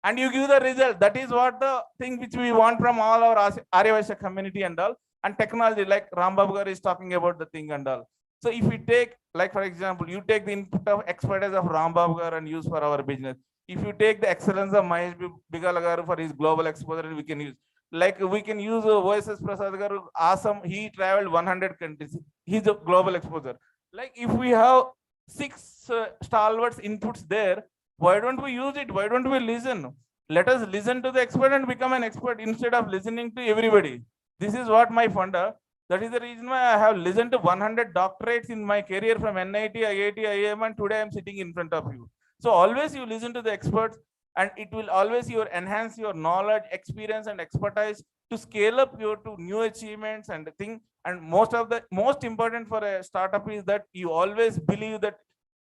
And you give the result. That is what the thing which we want from all our Arya Vysya community and all. And technology, like Rambabu Garu is talking about the thing and all. So if we take, like for example, you take the input of expertise of Rambabu Garu and use for our business. If you take the excellence of Mahesh Bigala Garu for his global exposure, we can use. Like we can use OSS Prasad Garu, awesome. He traveled 100 countries. He's a global exposure. Like if we have 6 stalwarts inputs there, why don't we use it? Why don't we listen? Let us listen to the expert and become an expert instead of listening to everybody. This is what my funda. That is the reason why I have listened to 100 doctorates in my career from NIT, IIT, IIM, and today I am sitting in front of you. So always you listen to the experts, and it will always enhance your knowledge, experience, and expertise to scale up to new achievements and thing. And most important for a startup is that you always believe that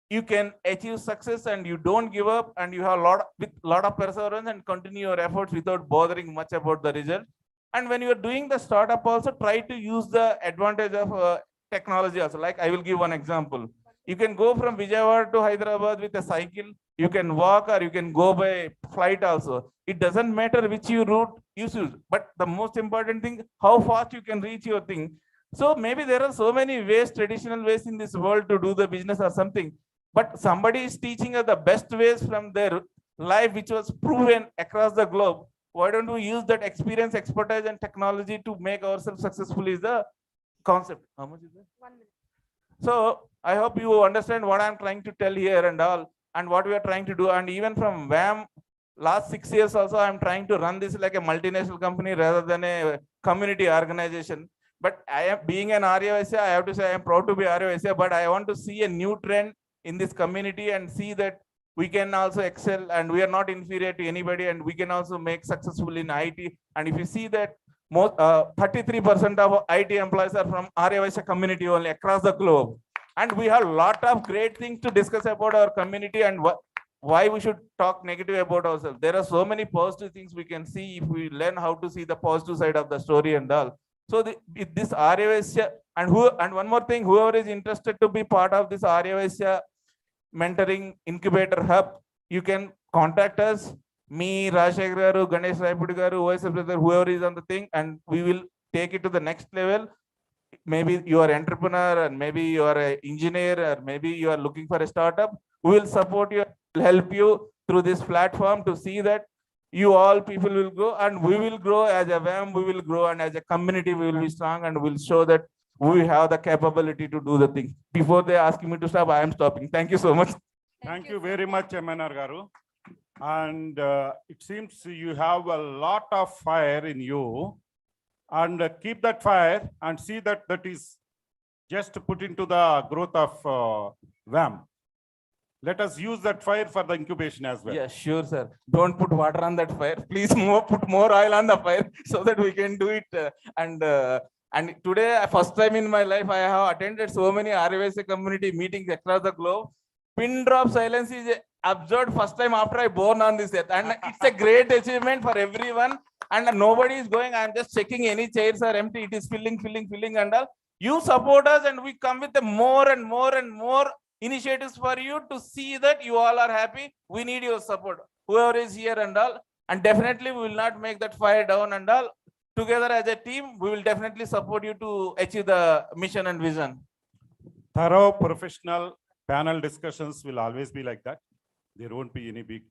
you can achieve success and you don't give up, and you have lot of perseverance and continue your efforts without bothering much about the result. And when you are doing the startup also, try to use the advantage of technology also. Like I will give one example. You can go from Vijayawada to Hyderabad with a cycle. You can walk or you can go by flight also. It doesn't matter which route you choose, but the most important thing, how fast you can reach your thing. So maybe there are so many ways, traditional ways in this world to do the business or something, but somebody is teaching us the best ways from their life, which was proven across the globe. Why don't we use that experience, expertise, and technology to make ourselves successful is the concept. How much is that? 1 minute. So I hope you understand what I'm trying to tell here and all, and what we are trying to do. And even from WAM, last 6 years also, I'm trying to run this like a multinational company rather than a community organization. But I am being an Arya Vysya, I have to say I am proud to be Arya Vysya, but I want to see a new trend in this community and see that we can also excel, and we are not inferior to anybody, and we can also make successful in IT. And if you see that most 33% of IT employees are from Arya Vysya community only across the globe, and we have a lot of great things to discuss about our community and why we should talk negative about ourselves. There are so many positive things we can see if we learn how to see the positive side of the story and all. So this Arya Vysya, and one more thing, whoever is interested to be part of this Arya Vysya mentoring incubator hub, you can contact us, me, Rajshekar garu, Ganesh Raipudi garu, OSF brother, whoever is on the thing, and we will take it to the next level. Maybe you are an entrepreneur, and maybe you are an engineer, or maybe you are looking for a startup. We will support you, help you through this platform to see that you all people will grow, and we will grow as a WAM, we will grow, and as a community we will be strong, and we'll show that we have the capability to do the thing. Before they ask me to stop, I am stopping. Thank you so much. Thank you very much, MNR Garu. And it seems you have a lot of fire in you, and keep that fire and see that that is just put into the growth of WAM. Let us use that fire for the incubation as well. Yeah, sure, sir. Don't put water on that fire. Please put more oil on the fire so that we can do it. And today, first time in my life, I have attended so many Arya Vysya community meetings across the globe. Pin drop silence is observed first time after I born on this earth. And it's a great achievement for everyone. And nobody is going, I'm just checking any chairs are empty. It is filling and all. You support us, and we come with more and more initiatives for you to see that you all are happy. We need your support, whoever is here and all. And definitely we will not make that fire down and all. Together as a team, we will definitely support you to achieve the mission and vision. Thorough professional panel discussions will always be like that. There won't be any big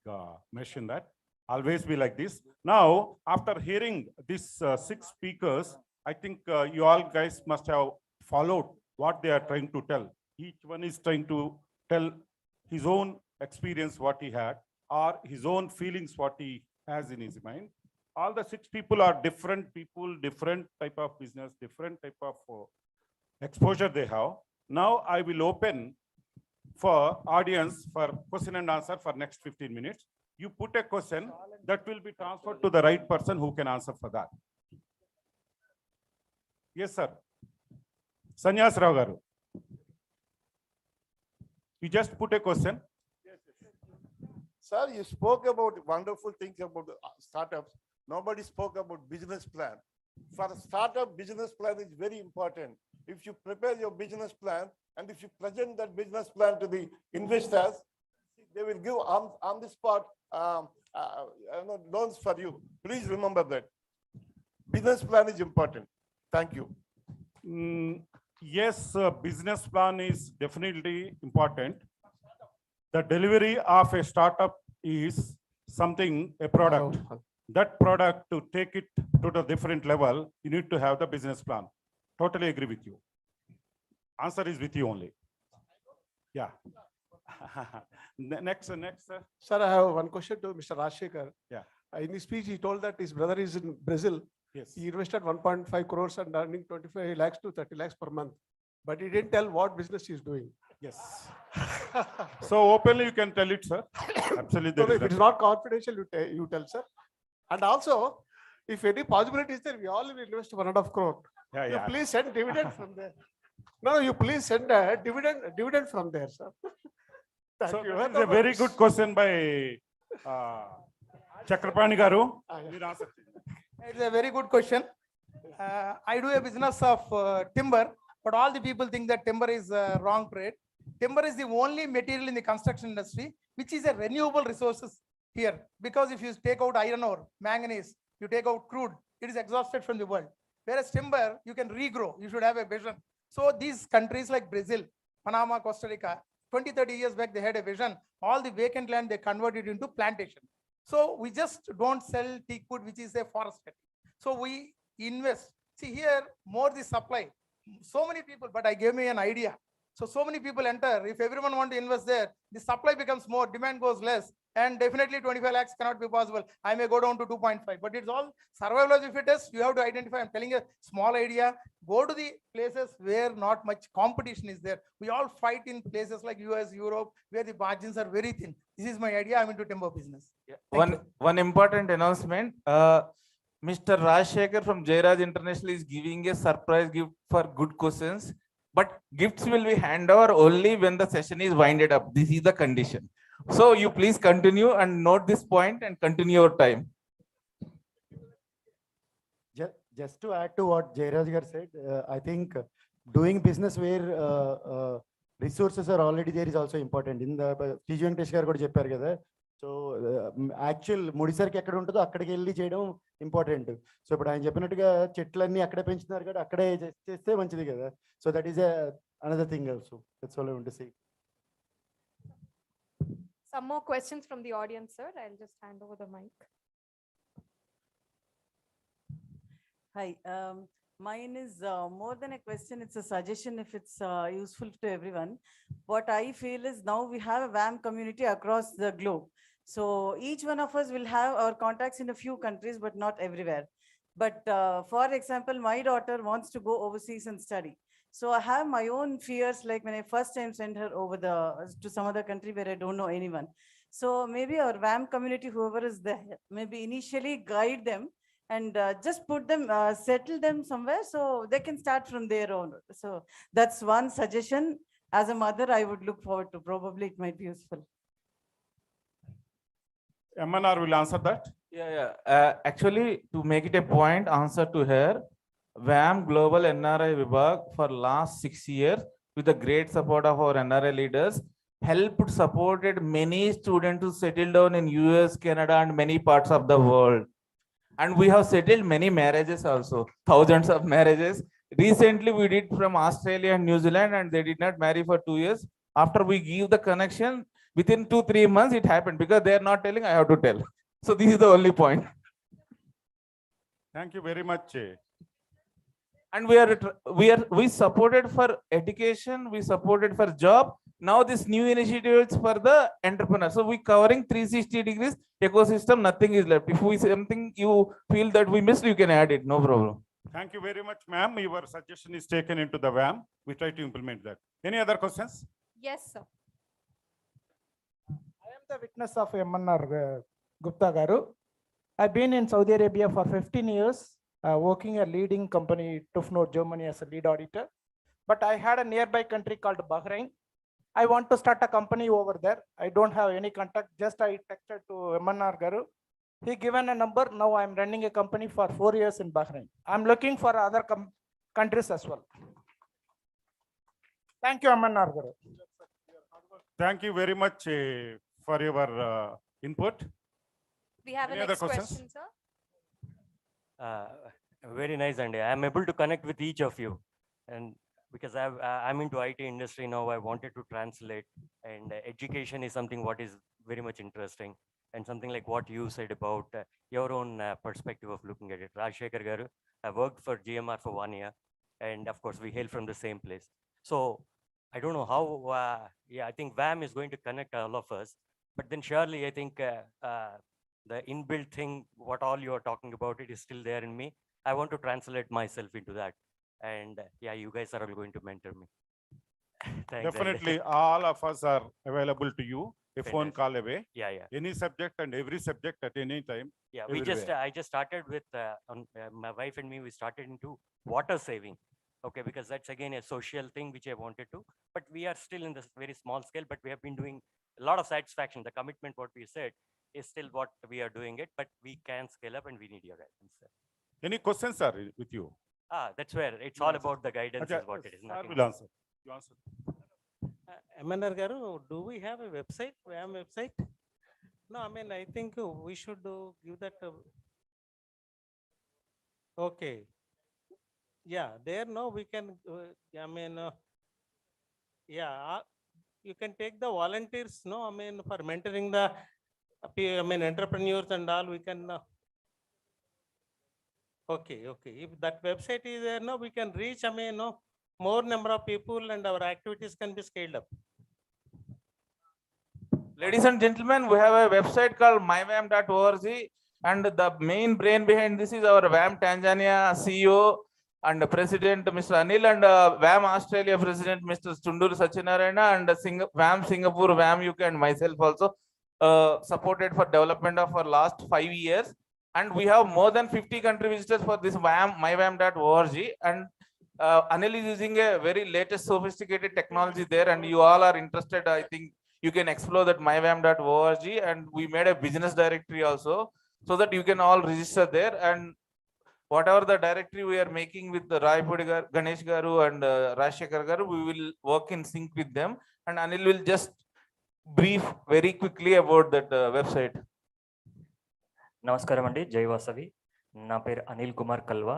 mesh in that. Always be like this. Now, after hearing these 6 speakers, I think you all guys must have followed what they are trying to tell. Each one is trying to tell his own experience, what he had, or his own feelings, what he has in his mind. All the 6 people are different people, different type of business, different type of exposure they have. Now I will open for audience for question and answer for next 15 minutes. You put a question that will be transferred to the right person who can answer for that. Yes, sir. Sanyas Rao garu. You just put a question. Sir, you spoke about wonderful things about startups. Nobody spoke about business plan. For a startup, business plan is very important. If you prepare your business plan and if you present that business plan to the investors, they will give on the spot loans for you. Please remember that. Business plan is important. Thank you. Yes, business plan is definitely important. The delivery of a startup is something, a product. That product, to take it to the different level, you need to have the business plan. Totally agree with you. Answer is with you only. Yeah. Next. Sir, I have one question to Mr. Rajshekar. Yeah. In his speech, he told that his brother is in Brazil. Yes. He invested 1.5 crores and earning 25 lakhs to 30 lakhs per month. But he didn't tell what business he is doing. Yes. So openly you can tell it, sir. Absolutely. No, if it is not confidential, you tell, sir. And also, if any possibility is there, we all will invest 1.5 crore. Yeah. Please send dividend from there. No, you please send a dividend from there, sir. Thank you. That is a very good question by Chakrapani Garu. It's a very good question. I do a business of timber, but all the people think that timber is wrong trade. Timber is the only material in the construction industry which is a renewable resources here. Because if you take out iron ore, manganese, you take out crude, it is exhausted from the world. Whereas timber, you can regrow. You should have a vision. So these countries like Brazil, Panama, Costa Rica, 20-30 years back, they had a vision. All the vacant land, they converted into plantation. So we just don't sell teak wood, which is a forest. So we invest. See here, more the supply. So many people, but I gave me an idea. So many people enter. If everyone want to invest there, the supply becomes more, demand goes less. And definitely 25 lakhs cannot be possible. I may go down to 2.5, but it's all survival of the fittest. You have to identify. I'm telling you a small idea. Go to the places where not much competition is there. We all fight in places like US, Europe, where the margins are very thin. This is my idea. I'm into timber business. Yeah. One important announcement. Mr. Rajshekar from Jairaj International is giving a surprise gift for good questions. But gifts will be handed over only when the session is winded up. This is the condition. So you please continue and note this point and continue your time. Just to add to what Jairaj gar said, I think doing business where resources are already there is also important. In the TG Venkatesh garu kuda chepparu kada. So actual ముడిసరికి ఎక్కడ ఉంటుందో అక్కడికి వెళ్ళి చేయడం important. So ఇప్పుడు ఆయన చెప్పినట్టుగా చెట్లన్నీ అక్కడే పెంచుతున్నారు కదా, అక్కడే చేస్తే మంచిది కదా. So that is another thing also. That's all I want to say. Some more questions from the audience, sir. I'll just hand over the mic. Hi, mine is more than a question, it's a suggestion if it's useful to everyone. What I feel is now we have a WAM community across the globe. So each one of us will have our contacts in a few countries, but not everywhere. But for example, my daughter wants to go overseas and study. So I have my own fears, like when I first time sent her over to some other country where I don't know anyone. So maybe our WAM community, whoever is there, maybe initially guide them and just put them, settle them somewhere so they can start from their own. So that's one suggestion. As a mother, I would look forward to. Probably it might be useful. MNR will answer that. Yeah. Actually, to make it a point, answer to her, WAM Global NRI Vibhag for last 6 years, with the great support of our NRI leaders, helped, supported many students to settle down in US, Canada, and many parts of the world. And we have settled many marriages also, thousands of marriages. Recently, we did from Australia and New Zealand, and they did not marry for 2 years. After we give the connection, within 2-3 months, it happened because they are not telling, I have to tell. So this is the only point. Thank you very much. And we supported for education, we supported for job. Now this new initiative is for the entrepreneur. So we covering 360 degrees ecosystem, nothing is left. If we something you feel that we missed, you can add it, no problem. Thank you very much, ma'am. Your suggestion is taken into the WAM. We try to implement that. Any other questions? Yes, sir. I am the witness of MNR Gupta garu. I've been in Saudi Arabia for 15 years, working a leading company, Tufnor, Germany, as a lead auditor. But I had a nearby country called Bahrain. I want to start a company over there. I don't have any contact. Just I texted to MNR garu. He given a number. Now I'm running a company for 4 years in Bahrain. I'm looking for other countries as well. Thank you, MNR garu. Thank you very much for your input. We have Any a other next questions? question, sir. Very nice, and I'm able to connect with each of you. And because I'm into IT industry now, I wanted to translate, and education is something what is very much interesting, and something like what you said about your own perspective of looking at it. Rajshekhar garu, I worked for GMR for 1 year, and of course we hail from the same place. So I don't know how, I think WAM is going to connect all of us, but then surely I think the inbuilt thing, what all you are talking about, it is still there in me. I want to translate myself into that. And you guys are all going to mentor me. Thanks. Definitely, all of us are available to you. A phone call away. Yeah. Any subject and every subject at any time. Yeah, everywhere. I just started with my wife and me. We started into water saving. Okay, because that's again a social thing which I wanted to. But we are still in this very small scale. But we have been doing a lot of satisfaction. The commitment, what we said, is still what we are doing it. But we can scale up, and we need your guidance. Any questions are with you? That's where it's all about the guidance is what it is. Sir will answer. You answer. MNR garu, do we have a website, WAM website? No, I mean, I think we should give that. Okay. Yeah, there no, we can, you can take the volunteers, no, I mean, for mentoring the, entrepreneurs and all, we can. Okay. If that website is there, no, we can reach, more number of people and our activities can be scaled up. Ladies and gentlemen, we have a website called mywam.org, and the main brain behind this is our WAM Tanzania CEO and President Mr. Anil, and WAM Australia President Mr. Stundur Sachinarayana, and WAM Singapore, WAM UK, and myself also supported for development of our last 5 years. And we have more than 50 country visitors for this WAM, mywam.org. And Anil is using a very latest sophisticated technology there, and you all are interested, I think, you can explore that mywam.org, and we made a business directory also, so that you can all register there. And whatever the directory we are making with the Raipudi Ganesh Garu and Rashekar Garu, we will work in sync with them, and Anil will just brief very quickly about that website. నమస్కారం అండి, జై వాసవి. నా పేరు అనిల్ కుమార్ కల్వా.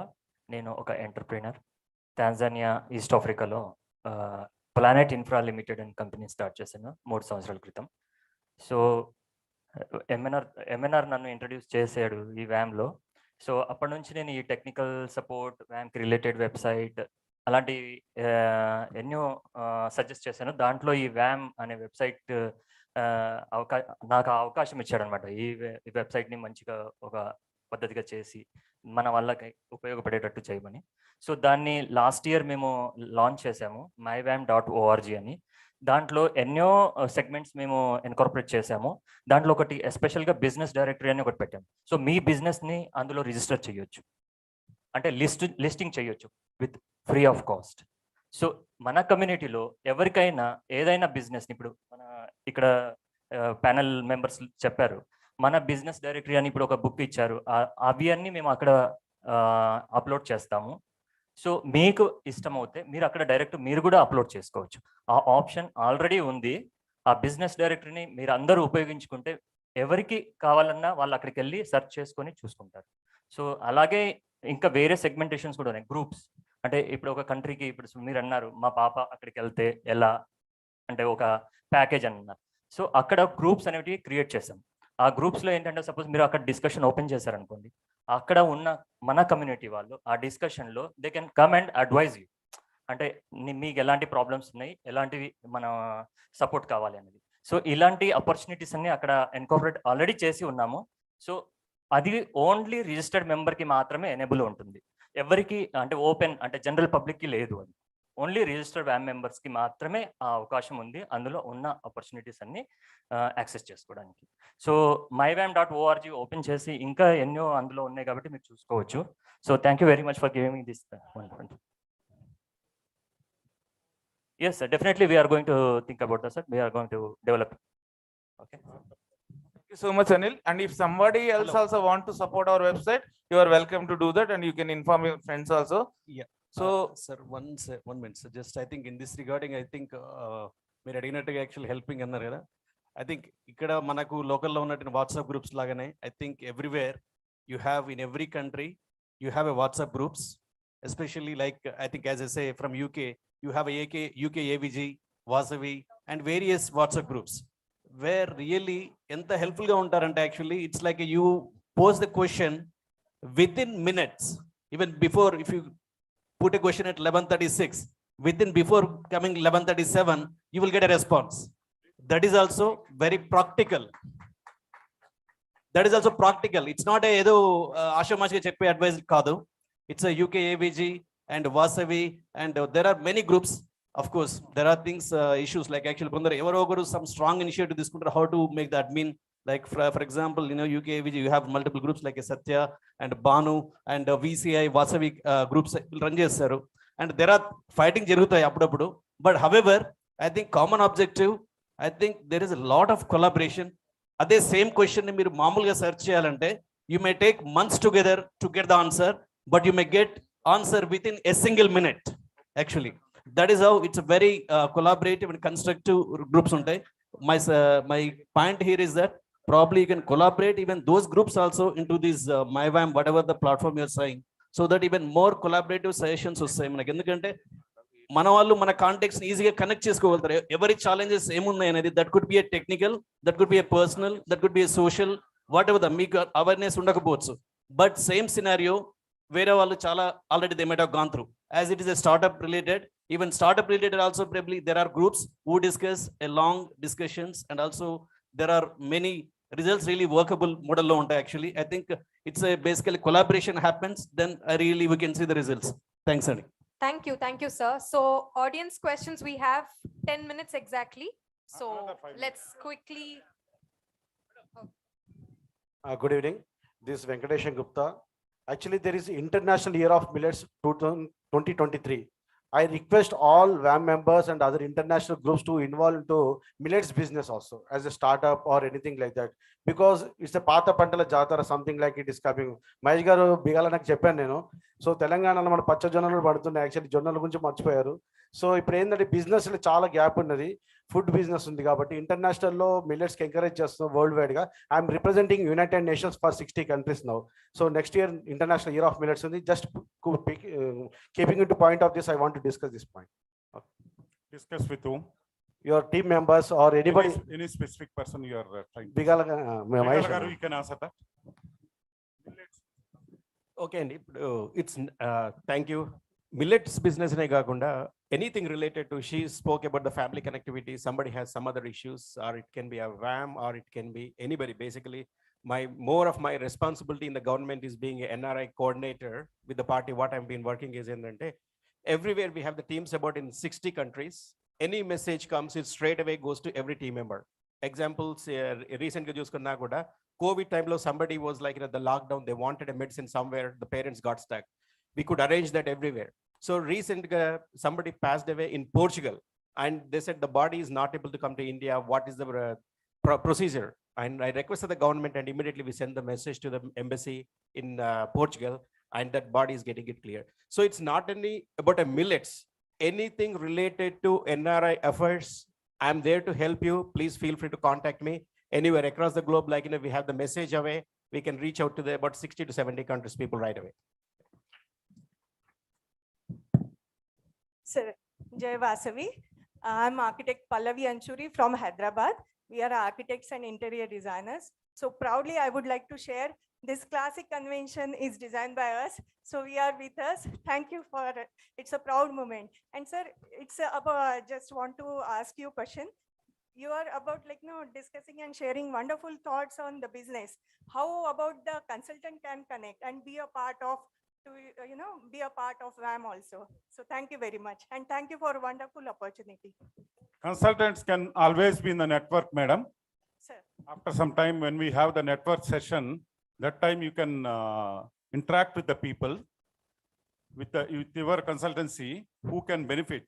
నేను ఒక entrepreneur. Tanzania, east ఆఫ్రికాలో planet infra limited and company start చేశాను 3 సంవత్సరాల క్రితం. సో ఎంఎన్ఆర్ నన్ను ఇంట్రడ్యూస్ చేశాడు ఈ వ్యామ్లో. సో అప్పటి నుంచి నేను ఈ టెక్నికల్ సపోర్ట్, వ్యామ్కి రిలేటెడ్ వెబ్సైట్ అలాంటి ఎన్నో సజెస్ట్ చేశాను. దాంట్లో ఈ వ్యామ్ అనే వెబ్సైట్ నాకు అవకాశం ఇచ్చాడనమాట. ఈ వెబ్సైట్ని మంచిగా ఒక పద్ధతిగా చేసి మన వాళ్ళకి ఉపయోగపడేటట్టు చేయమని. సో దాన్ని లాస్ట్ ఇయర్ మేము లాంచ్ చేసాము, mywam.org అని. దాంట్లో ఎన్నో సెగ్మెంట్స్ మేము ఇన్కార్పొరేట్ చేసాము. దాంట్లో ఒకటి ఎస్పెషల్గా బిజినెస్ డైరెక్టరీ అని ఒకటి పెట్టాము. సో మీ బిజినెస్ని అందులో రిజిస్టర్ చేయొచ్చు, అంటే లిస్టింగ్ చేయొచ్చు with free of cost. So మన కమ్యూనిటీలో ఎవరికైనా ఏదైనా బిజినెస్ని, ఇప్పుడు మన ఇక్కడ ప్యానెల్ మెంబర్స్ చెప్పారు, మన బిజినెస్ డైరెక్టరీ అని ఇప్పుడు ఒక బుక్ ఇచ్చారు, అవి అన్నీ మేము అక్కడ అప్లోడ్ చేస్తాము. సో మీకు ఇష్టమవుతే మీరు అక్కడ డైరెక్ట్ మీరు కూడా అప్లోడ్ చేసుకోవచ్చు. ఆ ఆప్షన్ ఆల్రెడీ ఉంది. ఆ బిజినెస్ డైరెక్టరీని మీరు అందరూ ఉపయోగించుకుంటే ఎవరికి కావాలన్నా వాళ్ళు అక్కడికి వెళ్ళి సెర్చ్ చేసుకొని చూసుకుంటారు. సో అలాగే ఇంకా వేరే సెగ్మెంటేషన్స్ కూడా ఉన్నాయి. గ్రూప్స్ అంటే ఇప్పుడు ఒక కంట్రీకి, ఇప్పుడు మీరు అన్నారు మా పాప అక్కడికి వెళ్తే ఎలా అంటే ఒక ప్యాకేజ్ అన్నారు. సో అక్కడ గ్రూప్స్ అనేవి క్రియేట్ చేసాం. ఆ గ్రూప్స్లో ఏంటంటే సపోజ్ మీరు అక్కడ డిస్కషన్ ఓపెన్ చేశారనుకోండి, అక్కడ ఉన్న మన కమ్యూనిటీ వాళ్ళు ఆ డిస్కషన్లో they can come and advise you, అంటే మీకు ఎలాంటి ప్రాబ్లమ్స్ ఉన్నాయి, ఎలాంటివి మన సపోర్ట్ కావాలి అనేది. సో ఇలాంటి ఆపర్చునిటీస్ అన్ని అక్కడ ఇన్కార్పొరేట్ ఆల్రెడీ చేసి ఉన్నాము. సో అది ఓన్లీ రిజిస్టర్డ్ మెంబర్కి మాత్రమే ఎనేబుల్ ఉంటుంది. ఎవరికి అంటే ఓపెన్ అంటే జనరల్ పబ్లిక్కి లేదు. అది ఓన్లీ రిజిస్టర్డ్ వ్యామ్ మెంబర్స్కి మాత్రమే ఆ అవకాశం ఉంది, అందులో ఉన్న ఆపర్చునిటీస్ అన్ని యాక్సెస్ చేసుకోవడానికి. సో mywam.org ఓపెన్ చేసి ఇంకా ఎన్నో అందులో ఉన్నాయి కాబట్టి మీరు చూసుకోవచ్చు. So thank you very much for giving this. Yes, sir. Definitely, we are going to think about that, sir. We are going to develop. Okay. Thank you so much, Anil. And if somebody else also want to support our website, you are welcome to do that, and you can inform your friends also. Yeah. So, sir, one minute. So just I think in this regarding, I think మీరు అడిగినట్టుగా actual helping అన్నారు కదా. I think ఇక్కడ మనకు లోకల్లో ఉన్నటువంటి WhatsApp groups లాగానే I think everywhere you have in every country you have a WhatsApp groups, especially like I think as I say from UK you have a UK AVG, Vasavi and various WhatsApp groups where really ఎంత హెల్ప్ఫుల్గా ఉంటారంటే actually it's like you pose the question within minutes, even before if you put a question at 11:36, within before coming 11:37 you will get a response. That is also very practical. That is also practical. It's not a ఏదో ఆషామాషిగా చెప్పే advice కాదు. It's a UK AVG and Vasavi and there are many groups. Of course there are things issues like actually కొందరు ఎవరో ఒకరు some strong initiative తీసుకుంటారు how to make the admin. Like for example, you know, UK AVG, you have multiple groups like Satya and Banu and VCI, Vasavi groups run చేస్తారు. And there are fighting జరుగుతాయి అప్పుడప్పుడు. But however, I think common objective, I think there is a lot of collaboration. అదే same question ని మీరు మామూలుగా search చేయాలంటే you may take months together to get the answer, but you may get answer within a single minute. Actually, that is how it's a very collaborative and constructive groups ఉంటాయి. My point here is that probably you can collaborate even those groups also into this mywam, whatever the platform you're saying, so that even more collaborative sessions వస్తాయి మనకి. ఎందుకంటే మన వాళ్ళు మన contacts ఈజీగా connect చేసుకోగలుగుతారు. ఎవరి ఛాలెంజెస్ ఏమున్నాయి అనేది, that could be a technical, that could be A personal, that could be A social, what ever the మీకు అవేర్నెస్ ఉండకపోవచ్చు. బట్ సేమ్ సినారియో వేరే వాళ్ళు చాలా already they might have gone through. As it is a startup related, even startup related also probably there are groups who discuss a long discussions and also there are many results really workable model lo untai. Actually I think it's a basically collaboration happens, then really we can see the results. Thanks Andy. Thank you sir. So audience questions, we have 10 minutes exactly, so let's quickly good evening, this is Venkatesh Gupta. Actually there is International Year of Millets 2023. I request all WAM members and other international groups to involve into millets business also as a startup or anything like that, because it's a Pata Pantala Jatara, something like it is coming. Mahesh garu bigala నాకు చెప్పాను నేను. So తెలంగాణలో మన పచ్చ జొన్నలు పడుతున్నాయి, actually జొన్నల గురించి మర్చిపోయారు. సో ఇప్పుడు ఏంటంటే బిజినెస్లో చాలా గ్యాప్ ఉన్నది, ఫుడ్ బిజినెస్ ఉంది కాబట్టి ఇంటర్నేషనల్లో మిల్లెట్స్కి ఎంకరేజ్ చేస్తున్నాం వరల్డ్ వైడ్గా. I'm representing United Nations for 60 countries now. So next year international year of millets ఉంది. Just keeping into point of this, I want to discuss this point. Discuss with whom? Your team members or anybody. Any specific person you are trying to. Bigala garu, you can answer that. Okay, and it's thank you. Millets business ne kaakunda anything related to, she spoke about the family connectivity, somebody has some other issues, or it can be a WAM, or it can be anybody. Basically, more of my responsibility in the government is being an NRI coordinator with the party. What I've been working is in the everywhere we have the teams about in 60 countries. Any message comes, it straight away goes to every team member. Examples, recently చూసుకున్నా కూడా COVID time lo somebody was like in the lockdown, they wanted a medicine somewhere, the parents got stuck. We could arrange that everywhere. So recently somebody passed away in Portugal and they said the body is not able to come to India. What is the procedure? And I requested the government and immediately we sent the message to the embassy in Portugal, and that body is getting it clear. So it's not only about a millets, anything related to NRI affairs, I'm there to help you. Please feel free to contact me anywhere across the globe. Like, we have the message away, we can reach out to the about 60 to 70 countries people right away. Sir, Jai Vasavi. I'm architect Pallavi Anchuri from Hyderabad. We are architects and interior designers. So proudly, I would like to share this classic convention is designed by us. So we are with us. Thank you for it. It's a proud moment. And sir, it's about, I just want to ask you a question. You are about discussing and sharing wonderful thoughts on the business. How about the consultant can connect and be a part of, be a part of WAM also. So thank you very much. And thank you for a wonderful opportunity. Consultants can always be in the network, madam. Sir. After some time, when we have the network session, that time you can interact with the people, with your consultancy, who can benefit.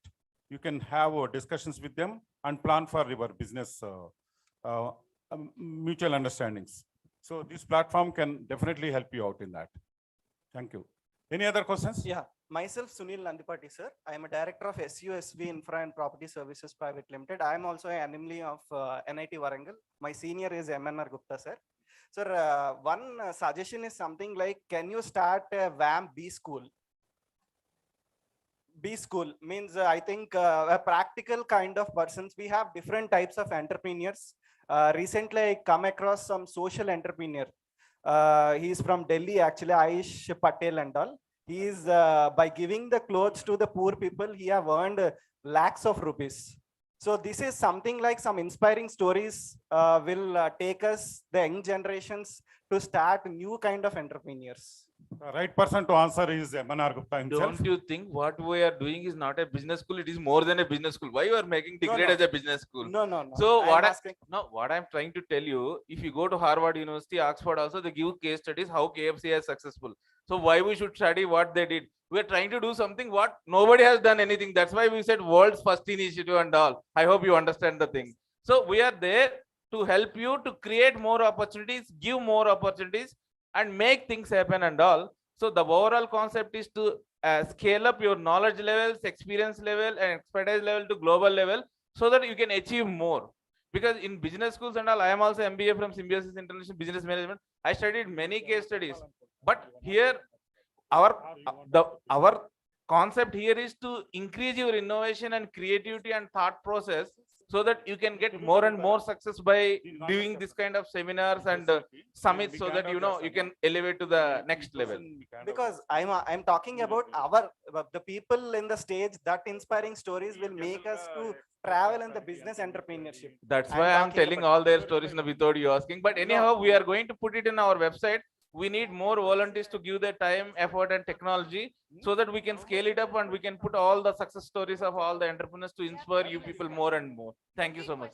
You can have discussions with them and plan for your business mutual understandings. So this platform can definitely help you out in that. Thank you. Any other questions? Yeah, myself Sunil Nandipati, sir. I am a director of SUSV Infra and Property Services Private Limited. I am also an alumni of NIT Warangal. My senior is MNR Gupta, sir. Sir, one suggestion is something like, can you start a WAM B school? B school means I think a practical kind of persons. We have different types of entrepreneurs. Recently, I come across some social entrepreneur. He is from Delhi, actually, Aish Patel and all. He is, by giving the clothes to the poor people, he have earned lakhs of rupees. So this is something like some inspiring stories will take us, the young generations, to start new kind of entrepreneurs. The right person to answer is MNR Gupta himself. Don't you think what we are doing is not a business school? It is more than a business school. Why you are making degree as a business school? No. So what I'm trying to tell you, if you go to Harvard University, Oxford also, they give case studies how KFC is successful. So why we should study what they did? We are trying to do something what nobody has done anything. That's why we said world's first initiative and all. I hope you understand the thing. So we are there to help you to create more opportunities, give more opportunities, and make things happen and all. So the overall concept is to scale up your knowledge levels, experience level, and expertise level to global level, so that you can achieve more. Because in business schools and all, I am also MBA from Symbiosis International Business Management. I studied many case studies, but here our concept here is to increase your innovation and creativity and thought process, so that you can get more and more success by doing this kind of seminars and summits, so that you can elevate to the next level. Because I'm talking about the people in the stage, that inspiring stories will make us to travel in the business entrepreneurship. That's why I'm telling all their stories without you asking. But anyhow, we are going to put it in our website. We need more volunteers to give their time, effort, and technology, so that we can scale it up and we can put all the success stories of all the entrepreneurs to inspire you people more and more. Thank you so much.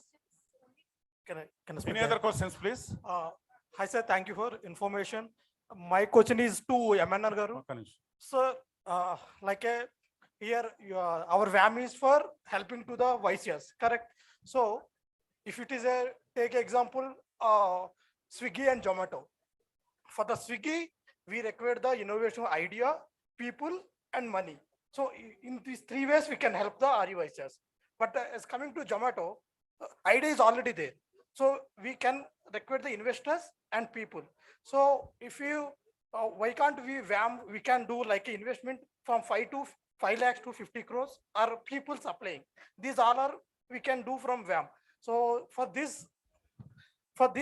Can I speak Any other questions, please? Hi sir, thank you for information. My question is to MNR Garu. Sir, like here our WAM is for helping to the Vysyas, correct? So if it is a, take example, Swiggy and Zomato. For the Swiggy, we require the innovation idea, people and money. So in these three ways, we can help the Arya Vysyas. But as coming to Zomato, idea is already there. So we can require the investors and people. So if you, why can't we WAM, we can do like an investment from 5 lakhs to 50 crores or people supplying. These all are, we can do from WAM. So for this,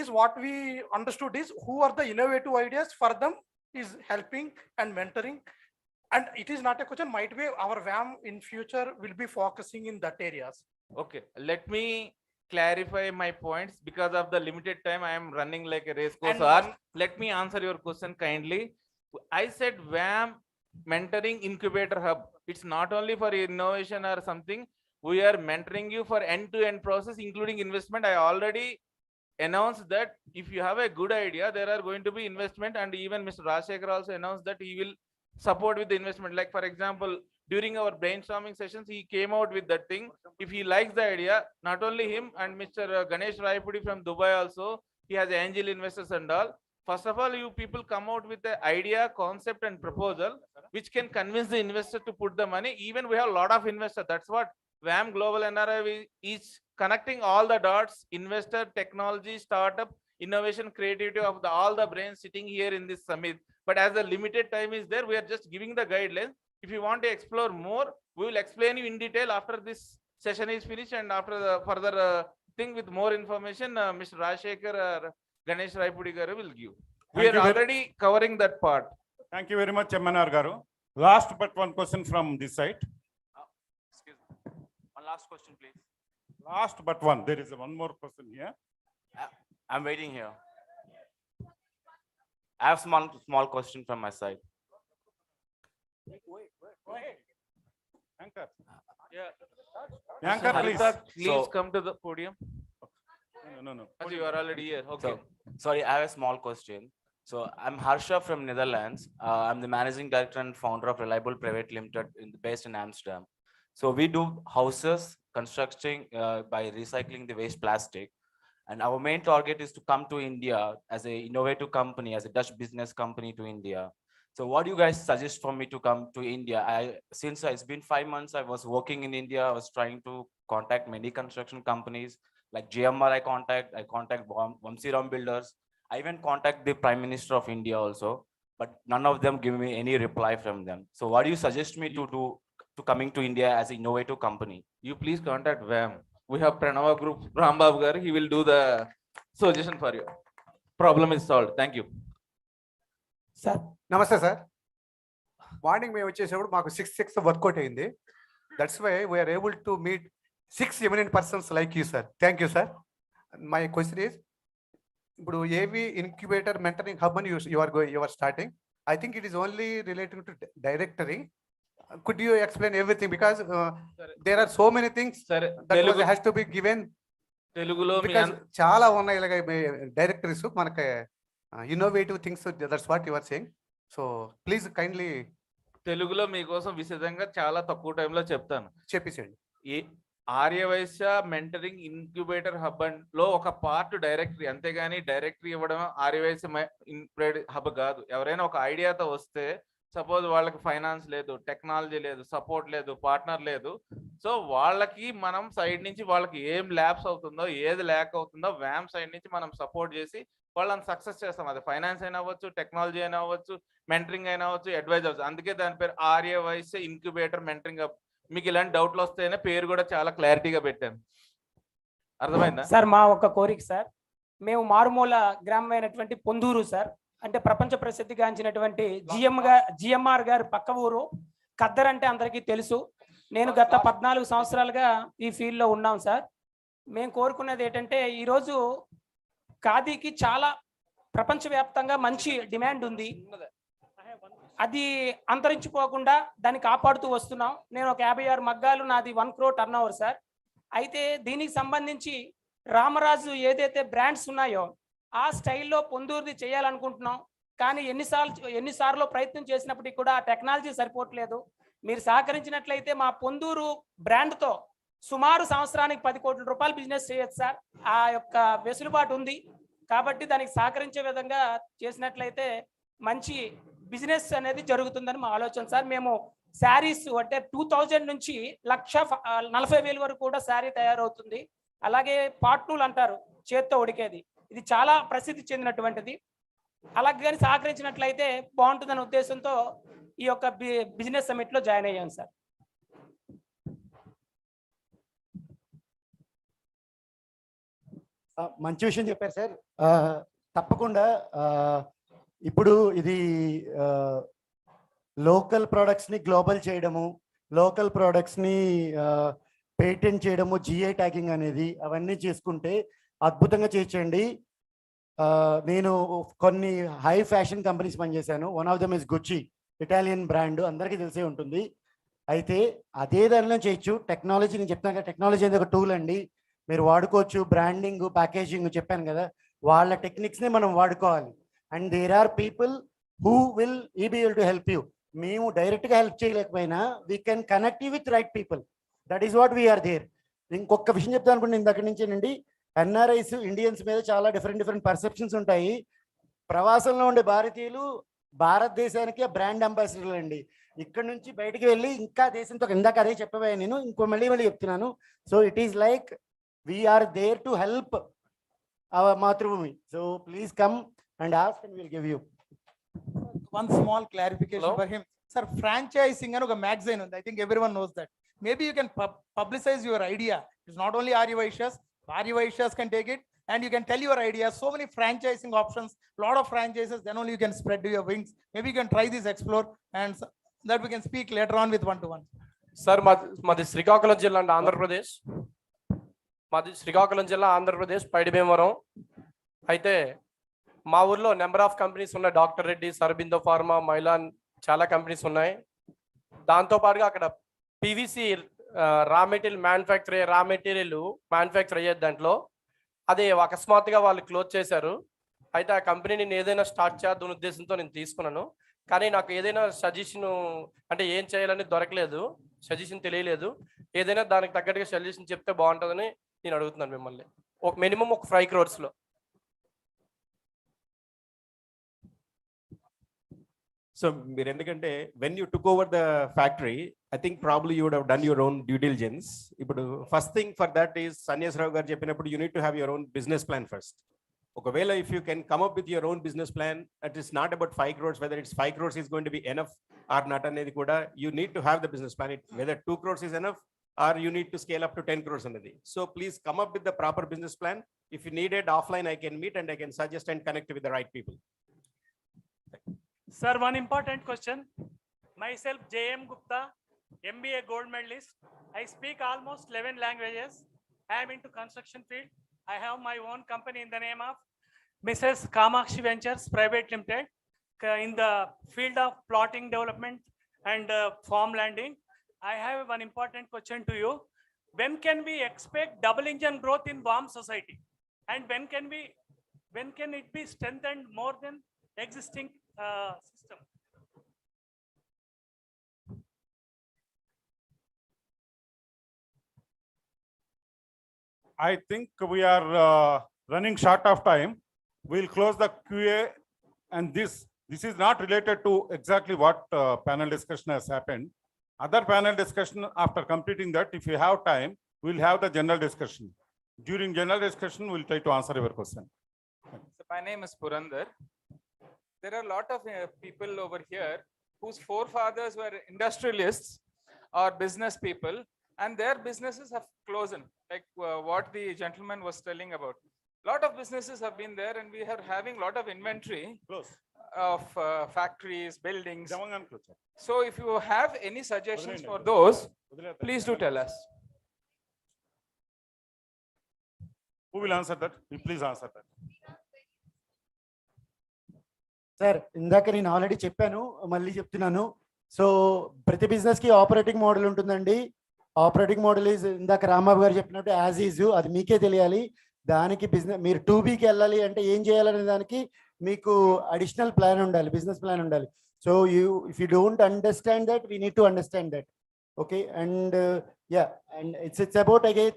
what we understood is who are the innovative ideas for them is helping and mentoring. And it is not a question, might be our WAM in future will be focusing in that areas. Okay, let me clarify my points. Because of the limited time, I am running like a race course And horse. one- Let me answer your question kindly. I said WAM mentoring incubator hub. It's not only for innovation or something. We are mentoring you for end-to-end process, including investment. I already announced that if you have a good idea, there are going to be investment, and even Mr. Rajshekhar also announced that he will support with the investment. Like for example, during our brainstorming sessions, he came out with that thing. If he likes the idea, not only him and Mr. Ganesh Raipudi from Dubai also, he has angel investors and all. First of all, you people come out with the idea, concept and proposal, which can convince the investor to put the money. Even we have a lot of investors. That's what WAM Global NRI is connecting all the dots, investor, technology, startup, innovation, creativity of all the brains sitting here in this summit. But as the limited time is there, we are just giving the guidelines. If you want to explore more, we will explain you in detail after this session is finished, and after the further thing with more information, Mr. Rajshekhar or Ganesh Raipudi garu will give. We Thank are you very- already covering that part. Thank you very much, MNR Garu. Last but one question from this side. Excuse me. One last question, please. Last but one. There is one more person here. I'm waiting here. I have small question from my side. Anchor. Yeah. Anchor, please. Harita, please So- come to the podium. No. As you are already here. Okay. So, sorry, I have a small question. So I'm Harsha from Netherlands. I'm the managing director and founder of Reliable Private Limited based in Amsterdam. So we do houses, constructing by recycling the waste plastic. And our main target is to come to India as an innovative company, as a Dutch business company to India. So what do you guys suggest for me to come to India? Since it's been 5 months, I was working in India. I was trying to contact many construction companies like GMR. I contact WAM Builders. I even contact the Prime Minister of India also, but none of them give me any reply from them. So what do you suggest me to do to coming to India as an innovative company? You please contact WAM. We have Pranava Group, Rambabu garu. He will do the suggestion for you. Problem is solved. Thank you. Sir నమస్తే sir morning మేము వచ్చేసేప్పుడు మాకు 6 work out అయింది. That's why we're able to meet 6 eminent persons like you sir. Thank you sir. My question is, ఇప్పుడు AV incubator mentoring hub అని you are starting. I think it is only relating to directory. Could you explain everything, because there are so many things that has to be given. Telugulo because చాలా ఉన్నాయి ఇలాగ directories మనకి innovative things. That's what you are saying. So please kindly తెలుగులో మీకోసం విశదంగా చాలా తక్కువ టైంలో చెప్తాను. చెప్పేసేయండి. ఈ Arya Vaishya mentoring incubator hub లో ఒక పార్ట్ డైరెక్టరీ, అంతేగాని డైరెక్టరీ ఇవ్వడం ఆర్య వైశ్య హబ్ కాదు. ఎవరైనా ఒక ఐడియాతో వస్తే, సపోజ్ వాళ్ళకి ఫైనాన్స్ లేదు, టెక్నాలజీ లేదు, సపోర్ట్ లేదు, పార్ట్నర్ లేదు, సో వాళ్ళకి మనం సైడ్ నుంచి వాళ్ళకి ఏం ల్యాబ్స్ అవుతుందో, ఏది ల్యాక్ అవుతుందో వ్యామ్ సైడ్ నుంచి మనం సపోర్ట్ చేసి వాళ్ళని సక్సెస్ చేస్తాం. అది ఫైనాన్స్ అయినా అవ్వచ్చు, టెక్నాలజీ అయినా అవ్వచ్చు, మెంటరింగ్ అయినా అవ్వచ్చు, అడ్వైజర్స్. అందుకే దాని పేరు Arya Vaishya incubator mentoring hub. మీకు ఇలాంటి డౌట్లు వస్తేనే పేరు కూడా చాలా క్లారిటీగా పెట్టాను. అర్థమైందా సార్? మా ఒక కోరిక సార్, మేము మారుమూల గ్రామమైనటువంటి పొందూరు సార్, అంటే ప్రపంచ ప్రసిద్ధిగాంచినటువంటి జిఎంఆర్ గారు పక్క ఊరు. ఖద్దర్ అంటే అందరికీ తెలుసు. నేను గత 14 సంవత్సరాలుగా ఈ ఫీల్డ్లో ఉన్నాం సార్. మేము కోరుకున్నది ఏంటంటే, ఈరోజు ఖాదీకి చాలా ప్రపంచవ్యాప్తంగా మంచి డిమాండ్ ఉంది. అది అంతరించిపోకుండా దాన్ని కాపాడుతూ వస్తున్నాం. నేను ఒక 56 మగ్గాలు, నాది 1 crore టర్నోవర్ సార్. అయితే దీనికి సంబంధించి రామరాజు ఏదైతే బ్రాండ్స్ ఉన్నాయో ఆ స్టైల్లో పొందూరుది చేయాలనుకుంటున్నాం. కానీ ఎన్నిసార్లు ప్రయత్నం చేసినప్పటికీ కూడా టెక్నాలజీ సరిపోవట్లేదు. మీరు సహకరించినట్లయితే మా పొందూరు బ్రాండ్తో సుమారు సంవత్సరానికి 10 కోట్ల రూపాయలు బిజినెస్ చేయొచ్చు సార్. ఆ యొక్క వెసులుబాటు ఉంది కాబట్టి దానికి సహకరించే విధంగా చేసినట్లయితే మంచి బిజినెస్ అనేది జరుగుతుందని మా ఆలోచన సార్. మేము శారీస్ అంటే 2000 నుంచి 1,40,000 వరకు కూడా శారీ తయారవుతుంది. అలాగే పాట్నూలు అంటారు, చేత్తో ఉడికేది, ఇది చాలా ప్రసిద్ధి చెందినటువంటిది. అలాగే కానీ సహకరించినట్లయితే బాగుంటుందనే ఉద్దేశంతో ఈ యొక్క బిజినెస్ సమిట్లో జాయిన్ అయ్యాను సార్. మంచి విషయం చెప్పారు సార్. తప్పకుండా ఇప్పుడు ఇది లోకల్ ప్రోడక్ట్స్ని గ్లోబల్ చేయడము, లోకల్ ప్రోడక్ట్స్ని పేటెంట్ చేయడము, జిఐ ట్యాగింగ్ అనేది అవన్నీ చేసుకుంటే అద్భుతంగా చేయించండి. నేను కొన్ని హై ఫ్యాషన్ కంపెనీస్ పనిచేశాను. వన్ ఆఫ్ దమ్ ఇస్ గుచ్చి, ఇటాలియన్ బ్రాండ్, అందరికీ తెలిసే ఉంటుంది. అయితే అదే దానిలో చేయొచ్చు. టెక్నాలజీ నేను చెప్తాను కదా, టెక్నాలజీ అనేది ఒక టూల్ అండి, మీరు వాడుకోవచ్చు. బ్రాండింగ్, ప్యాకేజింగ్ చెప్పాను కదా, వాళ్ళ టెక్నిక్స్ని మనం వాడుకోవాలి. And there are people who will be able to help you. మేము డైరెక్ట్గా హెల్ప్ చేయలేకపోయినా we can connect you with right people. That is what we're there. ఇంకొక విషయం చెప్తాను అనుకుంటే ఇందాక నుంచేనండి, NRIs ఇండియన్స్ మీద చాలా డిఫరెంట్ పర్సెప్షన్స్ ఉంటాయి. ప్రవాసంలో ఉండే భారతీయులు భారతదేశానికి బ్రాండ్ అంబాసిడర్లు అండి. ఇక్కడ నుంచి బయటికి వెళ్ళి ఇంకా దేశంతో, ఇందాక అదే చెప్పబోయా నేను, ఇంకో మళ్ళీ చెప్తున్నాను. So it is like we're there to help our మాతృభూమి. So please come and ask and will give you. One small clarification for him. Sir, franchising and a magazine, I think everyone knows that. Maybe you can publicize your idea. It's not only Arya Vysya's. Arya Vysya's can take it and you can tell your idea. So many franchising options, lot of franchises, then only you can spread your wings. Maybe you can try this, explore, and that we can speak later on with one-to-one. Sir, madi Srikakulam Jilla and Andhra Pradesh. Madi Srikakulam Jilla, Andhra Pradesh, Paidimemaram. Aithe మా ఊర్లో number of companies ఉన్నాయి. Doctor Reddy, Aurobindo pharma, Mylan, చాలా companies ఉన్నాయి. దాంతోపాటుగా అక్కడ PVC raw material manufacture అయ్యేది దాంట్లో. అదే అకస్మాత్తుగా వాళ్ళు క్లోజ్ చేశారు. అయితే ఆ కంపెనీని నేను ఏదైనా స్టార్ట్ చేద్దాం ఉద్దేశంతో నేను తీసుకున్నాను. కానీ నాకు ఏదైనా సజెషన్ అంటే ఏం చేయాలని దొరకలేదు, సజెషన్ తెలియలేదు. ఏదైనా దానికి తగ్గట్టుగా సజెషన్ చెప్తే బాగుంటుందని నేను అడుగుతున్నాను మిమ్మల్ని. మినిమం ఒక 5 crores. So, when you took over the factory, I think probably you would have done your own due diligence. First thing for that is, Sanyas Rao garu cheppinappudu you need to have your own business plan first. Okavela if you can come up with your own business plan, it is not about 5 crores, whether it's 5 crores is going to be enough or not anedi kuda, you need to have the business plan. Whether 2 crores is enough or you need to scale up to 10 crores anedi. So please come up with the proper business plan. If you need it offline, I can meet and I can suggest and connect with the right people. Sir, one important question. Myself, JM Gupta, MBA gold medalist. I speak almost 11 languages. I am into construction field. I have my own company in the name of Mrs. Kamakshi Ventures Private Limited in the field of plotting development and farm landing. I have one important question to you. When can we expect double engine growth in WAM society? And when can it be strengthened more than existing system? I think we are running short of time. We'll close the QA, and this is not related to exactly what panel discussion has happened. Other panel discussion, after completing that, if you have time, we'll have the general discussion. During general discussion, we'll try to answer your question. So my name is Purandar. There are a lot of people over here whose forefathers were industrialists or business people, and their businesses have closed, like what the gentleman was telling about. A lot of businesses have been there, and we are having a lot of inventory of factories, buildings. So if you have any suggestions for those, please do tell us. Who will answer that? Please answer that. Sir, ఇందాక నేను already చెప్పాను, మళ్ళీ చెప్తున్నాను. So ప్రతి బిజినెస్కి operating model ఉంటుందండి. Operating model is, ఇందాక రాంబాబు గారు చెప్పినట్టు యాజ్ ఈజ్, అది మీకే తెలియాలి. దానికి మీరు 2Bకి వెళ్ళాలి అంటే ఏం చేయాలనే దానికి మీకు అడిషనల్ ప్లాన్ ఉండాలి, బిజినెస్ ప్లాన్ ఉండాలి. So if you don't understand that, we need to understand that. Okay, and yeah, and it's about again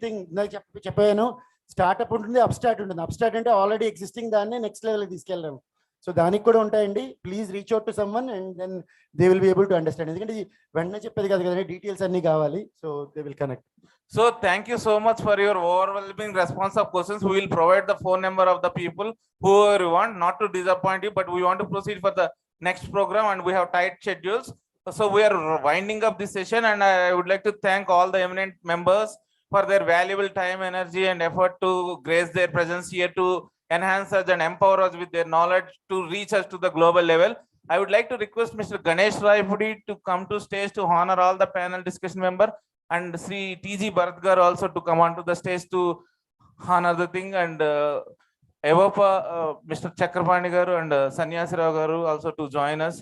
చెప్పాను స్టార్ట్అప్ ఉంటుంది, అప్స్టార్ట్ ఉంటుంది. అప్స్టార్ట్ అంటే ఆల్రెడీ ఎగ్జిస్టింగ్ దాన్ని నెక్స్ట్ లెవెల్కి తీసుకెళ్ళడం. సో దానికి కూడా ఉంటాయండి. Please reach out to someone and then they will be able to understand. ఎందుకంటే వెంటనే చెప్పేది కాదు కదండి, డీటెయిల్స్ అన్ని కావాలి. So they will connect. So thank you so much for your overwhelming response of questions. We will provide the phone number of the people who you want, not to disappoint you, but we want to proceed for the next program and we have tight schedules. So we are winding up this session and I would like to thank all the eminent members for their valuable time, energy and effort to grace their presence here to enhance us and empower us with their knowledge to reach us to the global level. I would like to request Mr. Ganesh Raipudi to come to stage to honor all the panel discussion member, and Sri T.G. Bharat Garu also to come onto the stage to honor the thing, and Evopa, Mr. Chakrapani Garu and Sanyasi Rao Garu also to join us.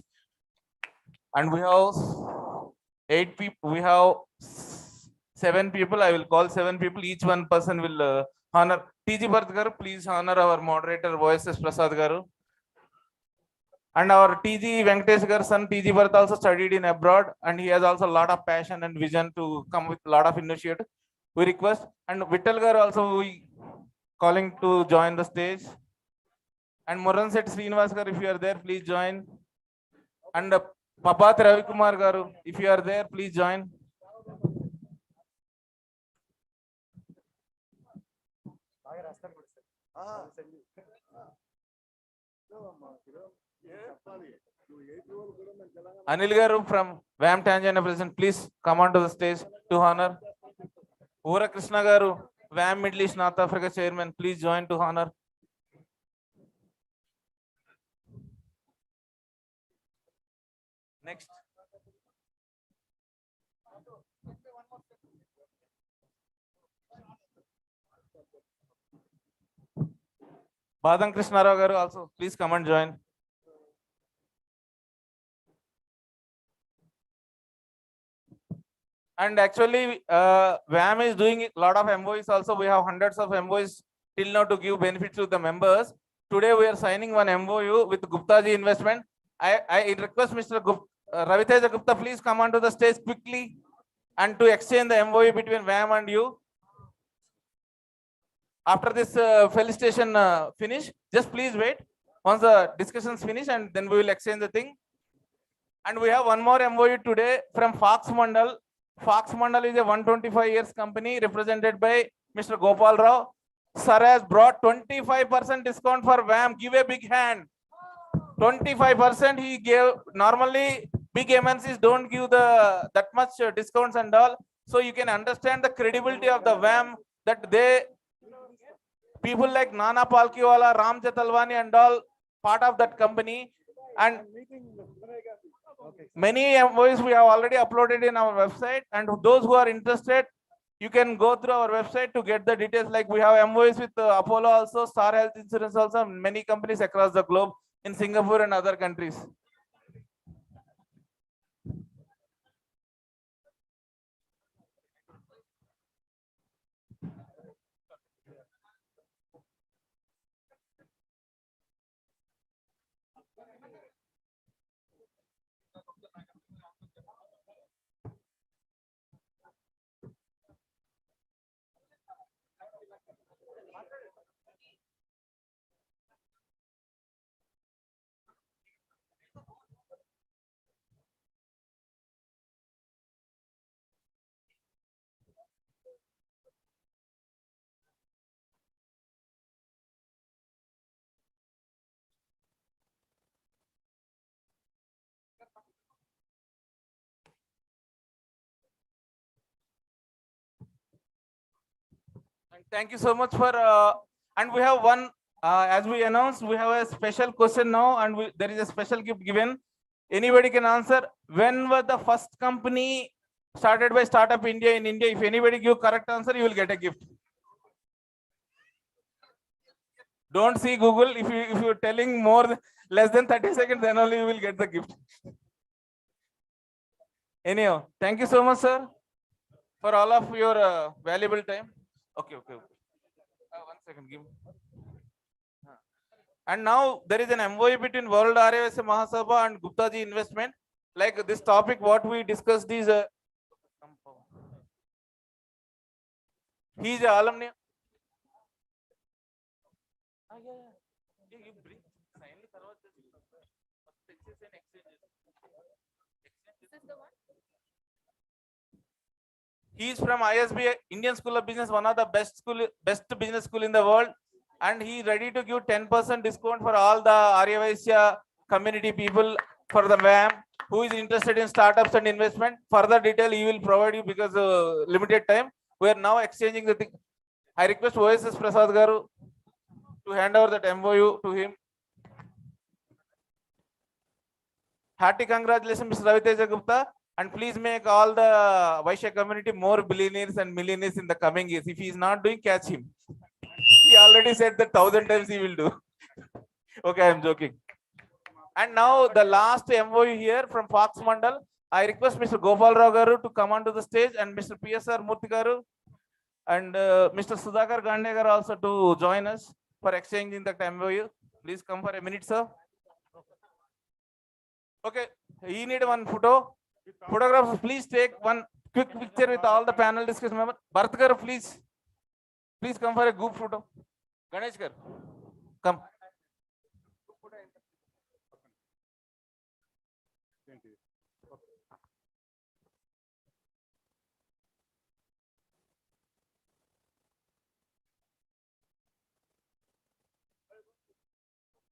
And we have 8 people, we have 7 people. I will call 7 people. Each one person will honor. T.G. Bharat Garu, please honor our moderator, Voices Prasad Garu. And our T.G. Venkatesh Garu son, T.G. Bharat also studied in abroad and he has also a lot of passion and vision to come with a lot of initiative. We request, and Vittal Garu also we calling to join the stage. And Moran Set Srinivas Garu, if you are there, please join. And Papat Ravi Kumar Garu, if you are there, please join. Anil Garu from WAM Tanjana President, please come on to the stage to honor. Ura Krishna Garu, WAM Middle East North Africa Chairman, please join to honor. Next. Badam Krishna Rao Garu also, please come and join. And actually, WAM is doing a lot of MOUs also. We have hundreds of MOUs till now to give benefits to the members. Today we are signing one MOU with Gupta Ji Investment. I request Mr. Raviteja Gupta, please come onto the stage quickly and to exchange the MOU between WAM and you. After this felicitation finish, just please wait. Once the discussions finish and then we will exchange the thing. And we have one more MOU today from Fox Mandal. Fox Mandal is a 125 years company represented by Mr. Gopal Rao. Sir has brought 25% discount for WAM. Give a big hand. 25% he gave. Normally big MNCs don't give that much discounts and all. So you can understand the credibility of the WAM, that they, people like Nana Palkiwala, Ram Jetalwani and all part of that company. And many MOUs we have already uploaded in our website, and those who are interested, you can go through our website to get the details. Like we have MOUs with Apollo also, Star Health Insurance also, many companies across the globe in Singapore and other countries. And thank you so much for and we have one as we announced, we have a special question now, and there is a special gift given. Anybody can answer. When was the first company started by Startup India in India? If anybody give correct answer, you will get a gift. Don't see Google. If you're telling less than 30 seconds, then only you will get the gift. Anyhow, thank you so much, sir, for all of your valuable time. Okay. 1 second, give. And now there is an MOU between World Arya Vysya Mahasabha and Gupta ji Investment. Like this topic, what we discussed is he is an alumni. He is from ISB, Indian School of Business, one of the best business school in the world, and he is ready to give 10% discount for all the Arya Vysya community people for the WAM who is interested in startups and investment. Further detail he will provide you because limited time. We are now exchanging the thing. I request OSS Prasad Garu to hand over that MOU to him. Hearty congratulations, Mr. Ravi Teja Gupta. And please make all the Vaishya community more billionaires and millionaires in the coming years. If he is not doing, catch him. He already said that 1,000 times he will do. Okay, I am joking. And now the last MOU here from Fox Mandal. I request Mr. Gopal Rao Garu to come onto the stage and Mr. PSR Murthy Garu and Mr. Sudhakar Gande Garu also to join us for exchanging that MOU. Please come for a minute, sir. Okay, you need one photo. Photographers, please take one quick picture with all the panel discussion members. Bharat Garu, please come for a group photo. Ganesh Garu, come.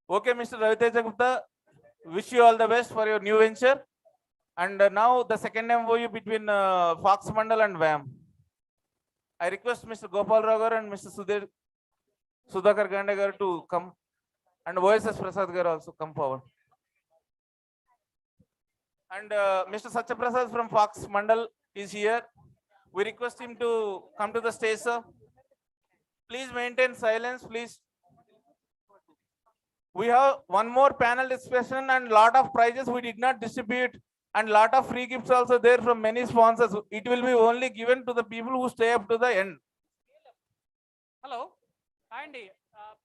Okay, Mr. Ravi Teja Gupta, wish you all the best for your new venture. And now the second MOU between Fox Mandal and WAM. I request Mr. Gopal Rao and Mr. Sudhakar Gande Garu to come, and OSS Prasad Garu also come forward. And Mr. Satya Prasad from Fox Mandal is here. We request him to come to the stage, sir. Please maintain silence, please. We have one more panel discussion and lot of prizes we did not distribute. And lot of free gifts also there from many sponsors. It will be only given to the people who stay up to the end. Hello, Andy.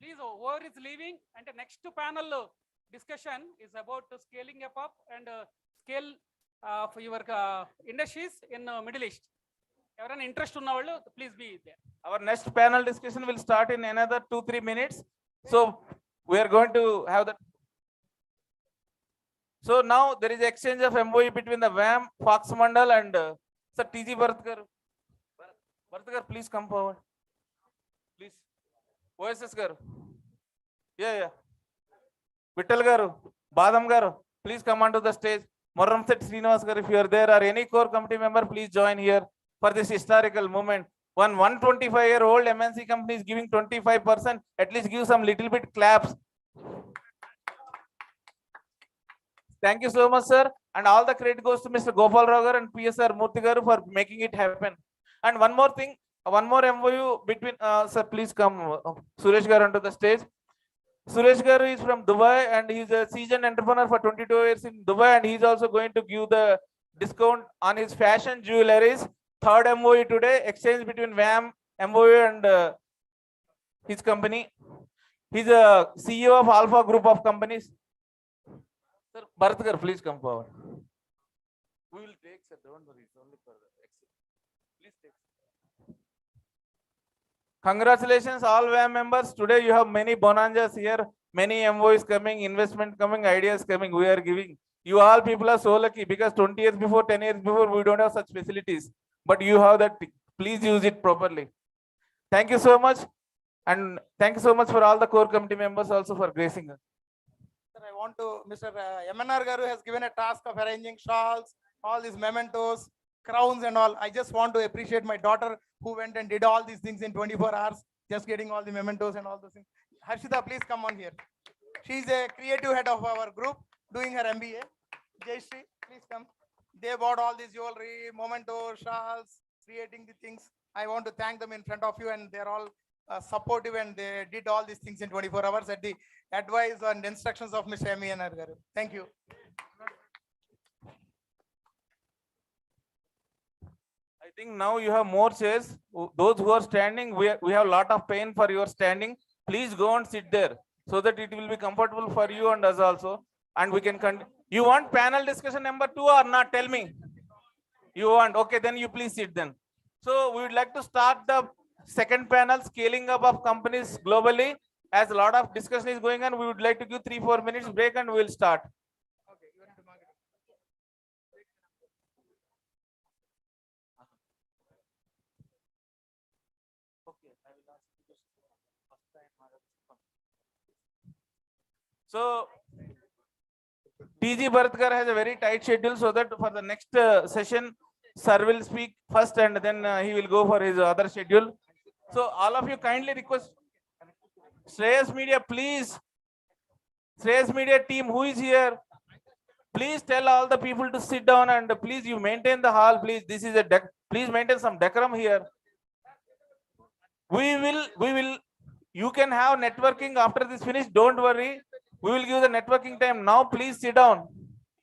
Please, whoever is leaving, and the next panel discussion is about scaling up and scale for your industries in Middle East. Everyone interest in our please be there. Our next panel discussion will start in another 2-3 minutes. So we are going to have that. So now there is exchange of MOU between the WAM, Fox Mandal and Sir TG Bharat Garu, please come forward. Please. OSS Garu. Yeah. Vittal Garu, Badam Garu, please come onto the stage. Morram Set Srinivas Garu, if you are there or any core committee member, please join here for this historical moment. One 125-year-old MNC company is giving 25%. At least give some little bit claps. Thank you so much, sir. And all the credit goes to Mr. Gopal Rao Garu and PSR Murthy Garu for making it happen. And one more thing, one more MOU between, sir, please come, Suresh Garu onto the stage. Suresh Garu is from Dubai and he's a seasoned entrepreneur for 22 years in Dubai, and he's also going to give the discount on his fashion jewelries. Third MOU today, exchange between WAM, MOU and his company. He's a CEO of Alpha Group of companies. Sir, Bharat Garu, please come forward. We will take, sir, don't worry, it's only for the exit. Please take. Congratulations, all WAM members. Today you have many bonanzas here, many MOUs coming, investment coming, ideas coming. We are giving. You all people are so lucky because 20 years before, 10 years before, we don't have such facilities. But you have that. Please use it properly. Thank you so much. And thank you so much for all the core committee members also for gracing us. I want to, Mr. MNR Garu has given a task of arranging shawls, all these mementos, crowns and all. I just want to appreciate my daughter who went and did all these things in 24 hours, just getting all the mementos and all those things. Harshita, please come on here. She's a creative head of our group doing her MBA. Jayashree, please come. They bought all these jewelry, mementos, shawls, creating the things. I want to thank them in front of you, and they're all supportive, and they did all these things in 24 hours at the advice and instructions of Mr. MNR Garu. Thank you. I think now you have more chairs. Those who are standing, we have a lot of pain for your standing. Please go and sit there. so that it will be comfortable for you and us also. And we can you want panel discussion number 2 or not? Tell me. You want? Okay, then you please sit then. So we would like to start the second panel, scaling up of companies globally. As a lot of discussion is going on, we would like to give 3-4 minutes break and we will start. So TG Bharatkar has a very tight schedule, so that for the next session, sir will speak first and then he will go for his other schedule. So all of you kindly request Shreyas Media, please. Shreyas Media team, who is here? Please tell all the people to sit down and please you maintain the hall. Please, this is a please maintain some decorum here. We will. You can have networking after this finish. Don't worry. We will give the networking time now. Please sit down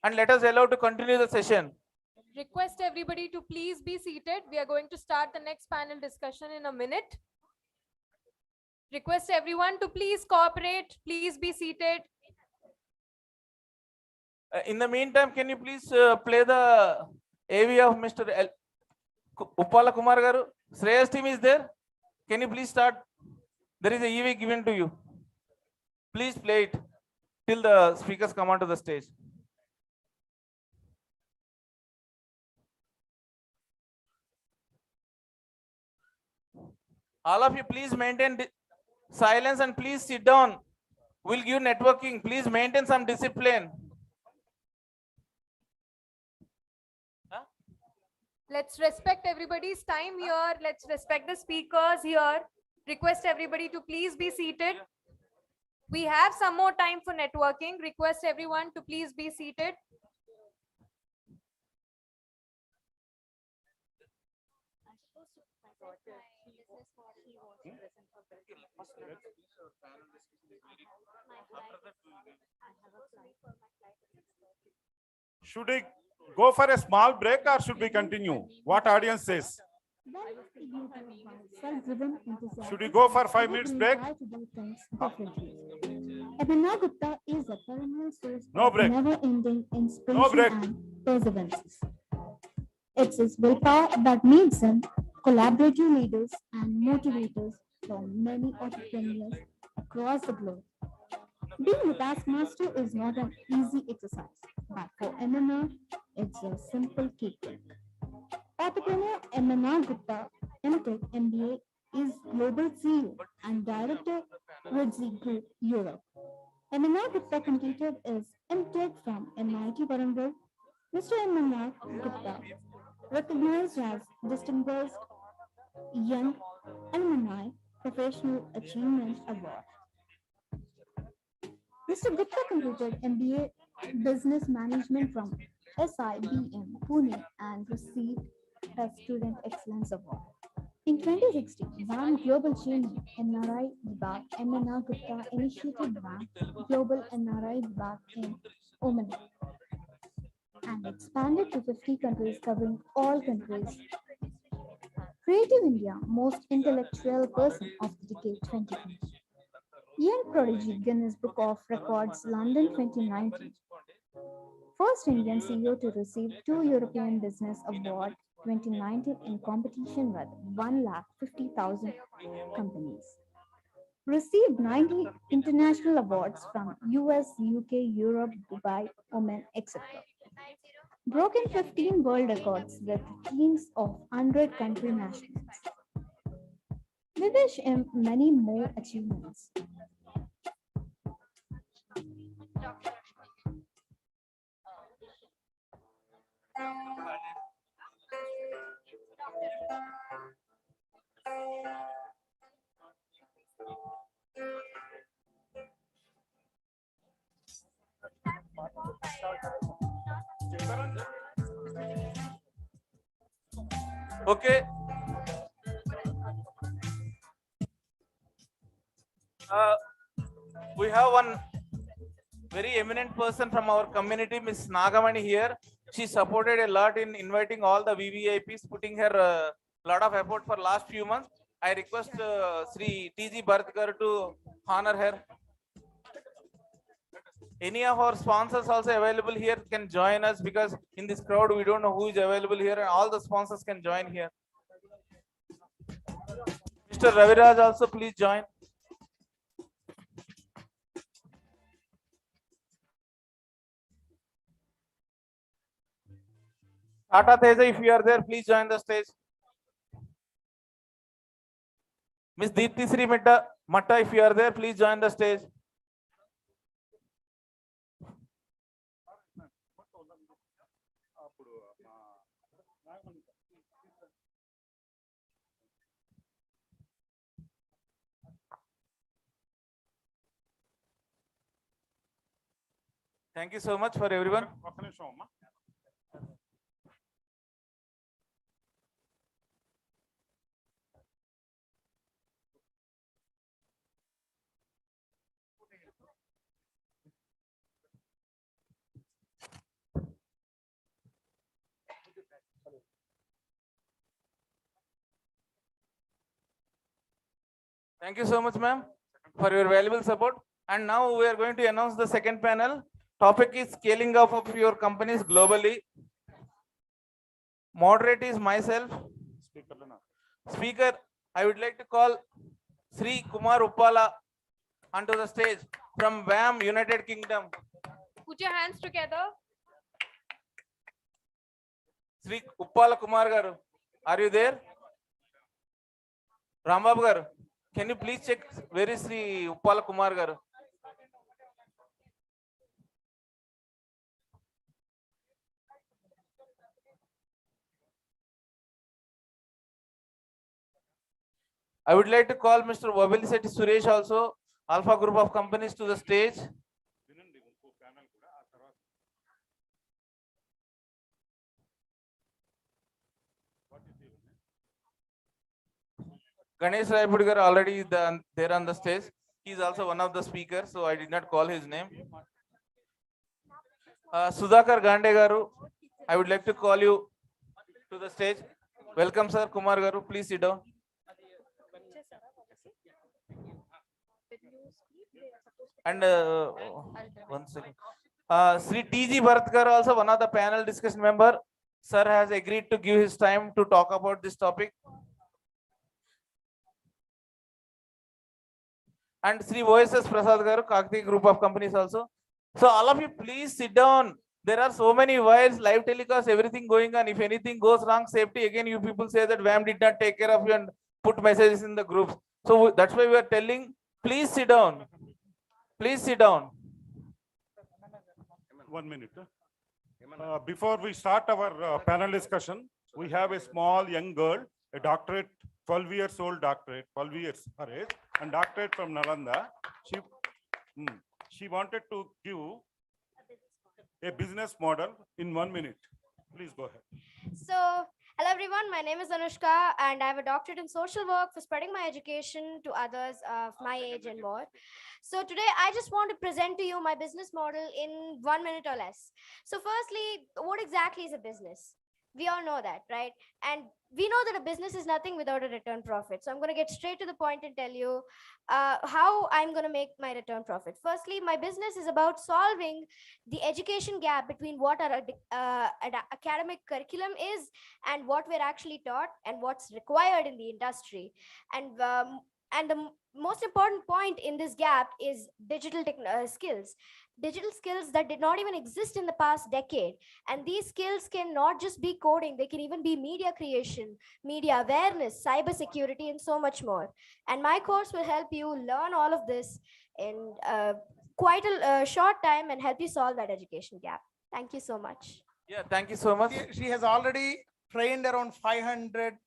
and let us allow to continue the session. Request everybody to please be seated. We are going to start the next panel discussion in a minute. Request everyone to please cooperate. Please be seated. In the meantime, can you please play the AV of Mr. Uppala Kumar Garu? Shreyas team is there. Can you please start? There is a EV given to you. Please play it till the speakers come onto the stage. All of you, please maintain silence and please sit down. We'll give networking. Please maintain some discipline. Let's respect everybody's time here. Let's respect the speakers here. Request everybody to please be seated. We have some more time for networking. Request everyone to please be seated. Should we go for a small break or should we continue? What audience says? Should we go for 5 minutes break? Abhinav Gupta is a perennial source No of break. never-ending inspiration No break. and perseverance. It's his willpower that makes him collaborative leaders and motivators for many entrepreneurs across the globe. Being a taskmaster is not an easy exercise, but for MNR, it's a simple kickback. Entrepreneur MNR Gupta, MTech MBA, is Global CEO and Director Ridzi Group Europe. MNR Gupta completed his MTech from MIT Warangal. Mr. MNR Gupta, recognized as Distinguished Young Alumni Professional Achievement Award. Mr. Gupta completed MBA Business Management from SIBM Pune and received a Student Excellence Award. In 2016, WAM Global Chairman NRI Vibhag MNR Gupta initiated WAM Global NRI Vibhag in Oman and expanded to 50 countries covering all countries. Creative India Most Intellectual Person of the Decade 2020. Young Prodigy Guinness Book of Records London 2019. First Indian CEO to receive 2 European Business Award 2019 in competition with 150,000 companies. Received 90 international awards from US, UK, Europe, Dubai, Oman, etc. Broken 15 world records with teams of 100 country nationals. We wish him many more achievements. Okay. We have one very eminent person from our community, Miss Nagamani here. She supported a lot in inviting all the VVIPs, putting her a lot of effort for last few months. I request Sri TG Bharatkar to honor her. Any of our sponsors also available here can join us, because in this crowd we don't know who is available here, and all the sponsors can join here. Mr. Raviraj also please join. Tata Teja, if you are there, please join the stage. Miss Deepthi Sri Matta, if you are there, please join the stage. Thank you so much for everyone. Thank you so much, ma'am, for your valuable support. And now we are going to announce the second panel. Topic is scaling up of your companies globally. Moderate is myself. Speaker, I would like to call Sri Kumar Uppala onto the stage from WAM United Kingdom. Put your hands together. Sri Uppala Kumar garu, are you there? Rambabu garu, can you please check where is Sri Uppala Kumar garu? I would like to call Mr. Wabilisetti Suresh also, Alpha Group of Companies, to the stage. Ganesh Raipudi garu already there on the stage. He is also one of the speakers, so I did not call his name. Sudhakar Gande garu, I would like to call you to the stage. Welcome, sir. Kumar garu, please sit down. And one second. Sri T.G. Bharat garu, also one of the panel discussion member. Sir has agreed to give his time to talk about this topic. And Sri OSS Prasad garu, Kakti Group of Companies also. So all of you, please sit down. There are so many wires, live telecast, everything going on. If anything goes wrong, safety, again, you people say that WAM did not take care of you and put messages in the groups. So that's why we are telling, please sit down. Please sit down. 1 minute. Before we start our panel discussion, we have a small young girl, a doctorate, 12 years old doctorate, 12 years her age, and doctorate from Nalanda. She wanted to give a business model in 1 minute. Please go ahead. So, hello everyone, my name is Anushka and I have a doctorate in social work for spreading my education to others of my age and more. So today I just want to present to you my business model in 1 minute or less. So firstly, what exactly is a business? We all know that, right? And we know that a business is nothing without a return profit. So I'm going to get straight to the point and tell you how I'm going to make my return profit. Firstly, my business is about solving the education gap between what our academic curriculum is and what we're actually taught and what's required in the industry. And the most important point in this gap is digital skills. Digital skills that did not even exist in the past decade. And these skills can not just be coding, they can even be media creation, media awareness, cyber security, and so much more. And my course will help you learn all of this in quite a short time and help you solve that education gap. Thank you so much. Yeah, thank you so much. She has already trained around 500,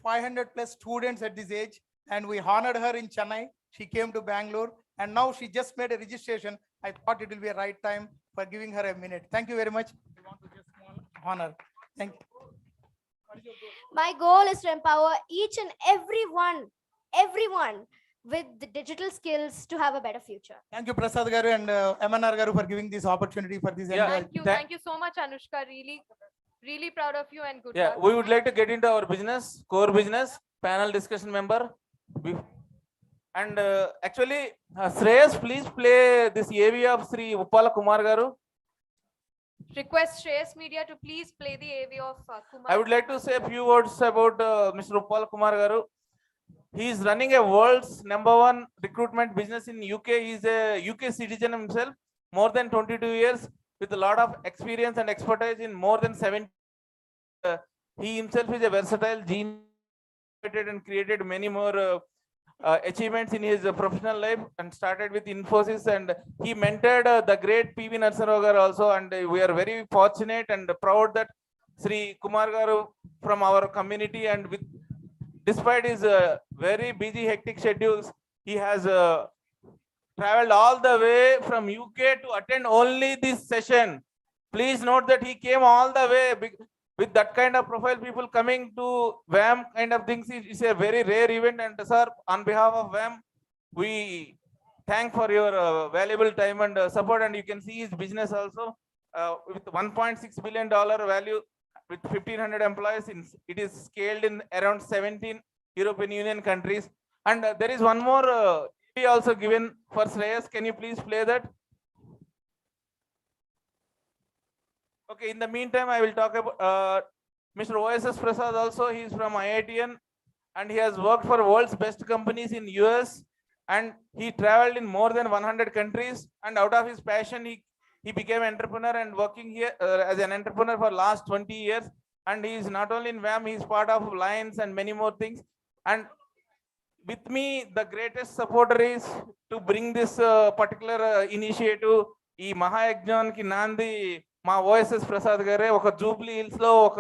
500 plus students at this age. And we honored her in Chennai. She came to Bangalore and now she just made a registration. I thought it will be a right time for giving her a minute. Thank you very much. We want to just honor. Thank you. My goal is to empower each and everyone with the digital skills to have a better future. Thank you, Prasad Garu and MNR Garu, for giving this opportunity for this. Thank you so much, Anushka. Really proud of you and good Yeah, luck. we would like to get into our business, core business, panel discussion member. And actually, Shreyas, please play this AV of Sri Uppala Kumar Garu. Request Shreyas Media to please play the AV of Kumar. I would like to say a few words about Mr. Uppala Kumar Garu. He is running a world's #1 recruitment business in UK. He is a UK citizen himself, more than 22 years, with a lot of experience and expertise in more than 70. He himself is a versatile genius and created many more achievements in his professional life, and started with Infosys, and he mentored the great PV Narsarao garu also, and we are very fortunate and proud that Sri Kumar Garu from our community, and with despite his very busy hectic schedules, he has traveled all the way from UK to attend only this session. Please note that he came all the way. With that kind of profile, people coming to WAM kind of things is a very rare event. And sir, on behalf of WAM, we thank for your valuable time and support. And you can see his business also with $1.6 billion value, with 1,500 employees. It is scaled in around 17 European Union countries. And there is one more also given for Shreyas. Can you please play that? Okay, in the meantime, I will talk about Mr. OSS Prasad also. He is from IITN, and he has worked for world's best companies in US, and he traveled in more than 100 countries, and out of his passion, he became an entrepreneur and working here as an entrepreneur for last 20 years. And he is not only in WAM, he is part of Lions and many more things. And with me, the greatest supporter is to bring this particular initiative, ఈ మహాయజ్ఞానికి నాంది మా OSS Prasad గారే. ఒక Jubilee hills లో ఒక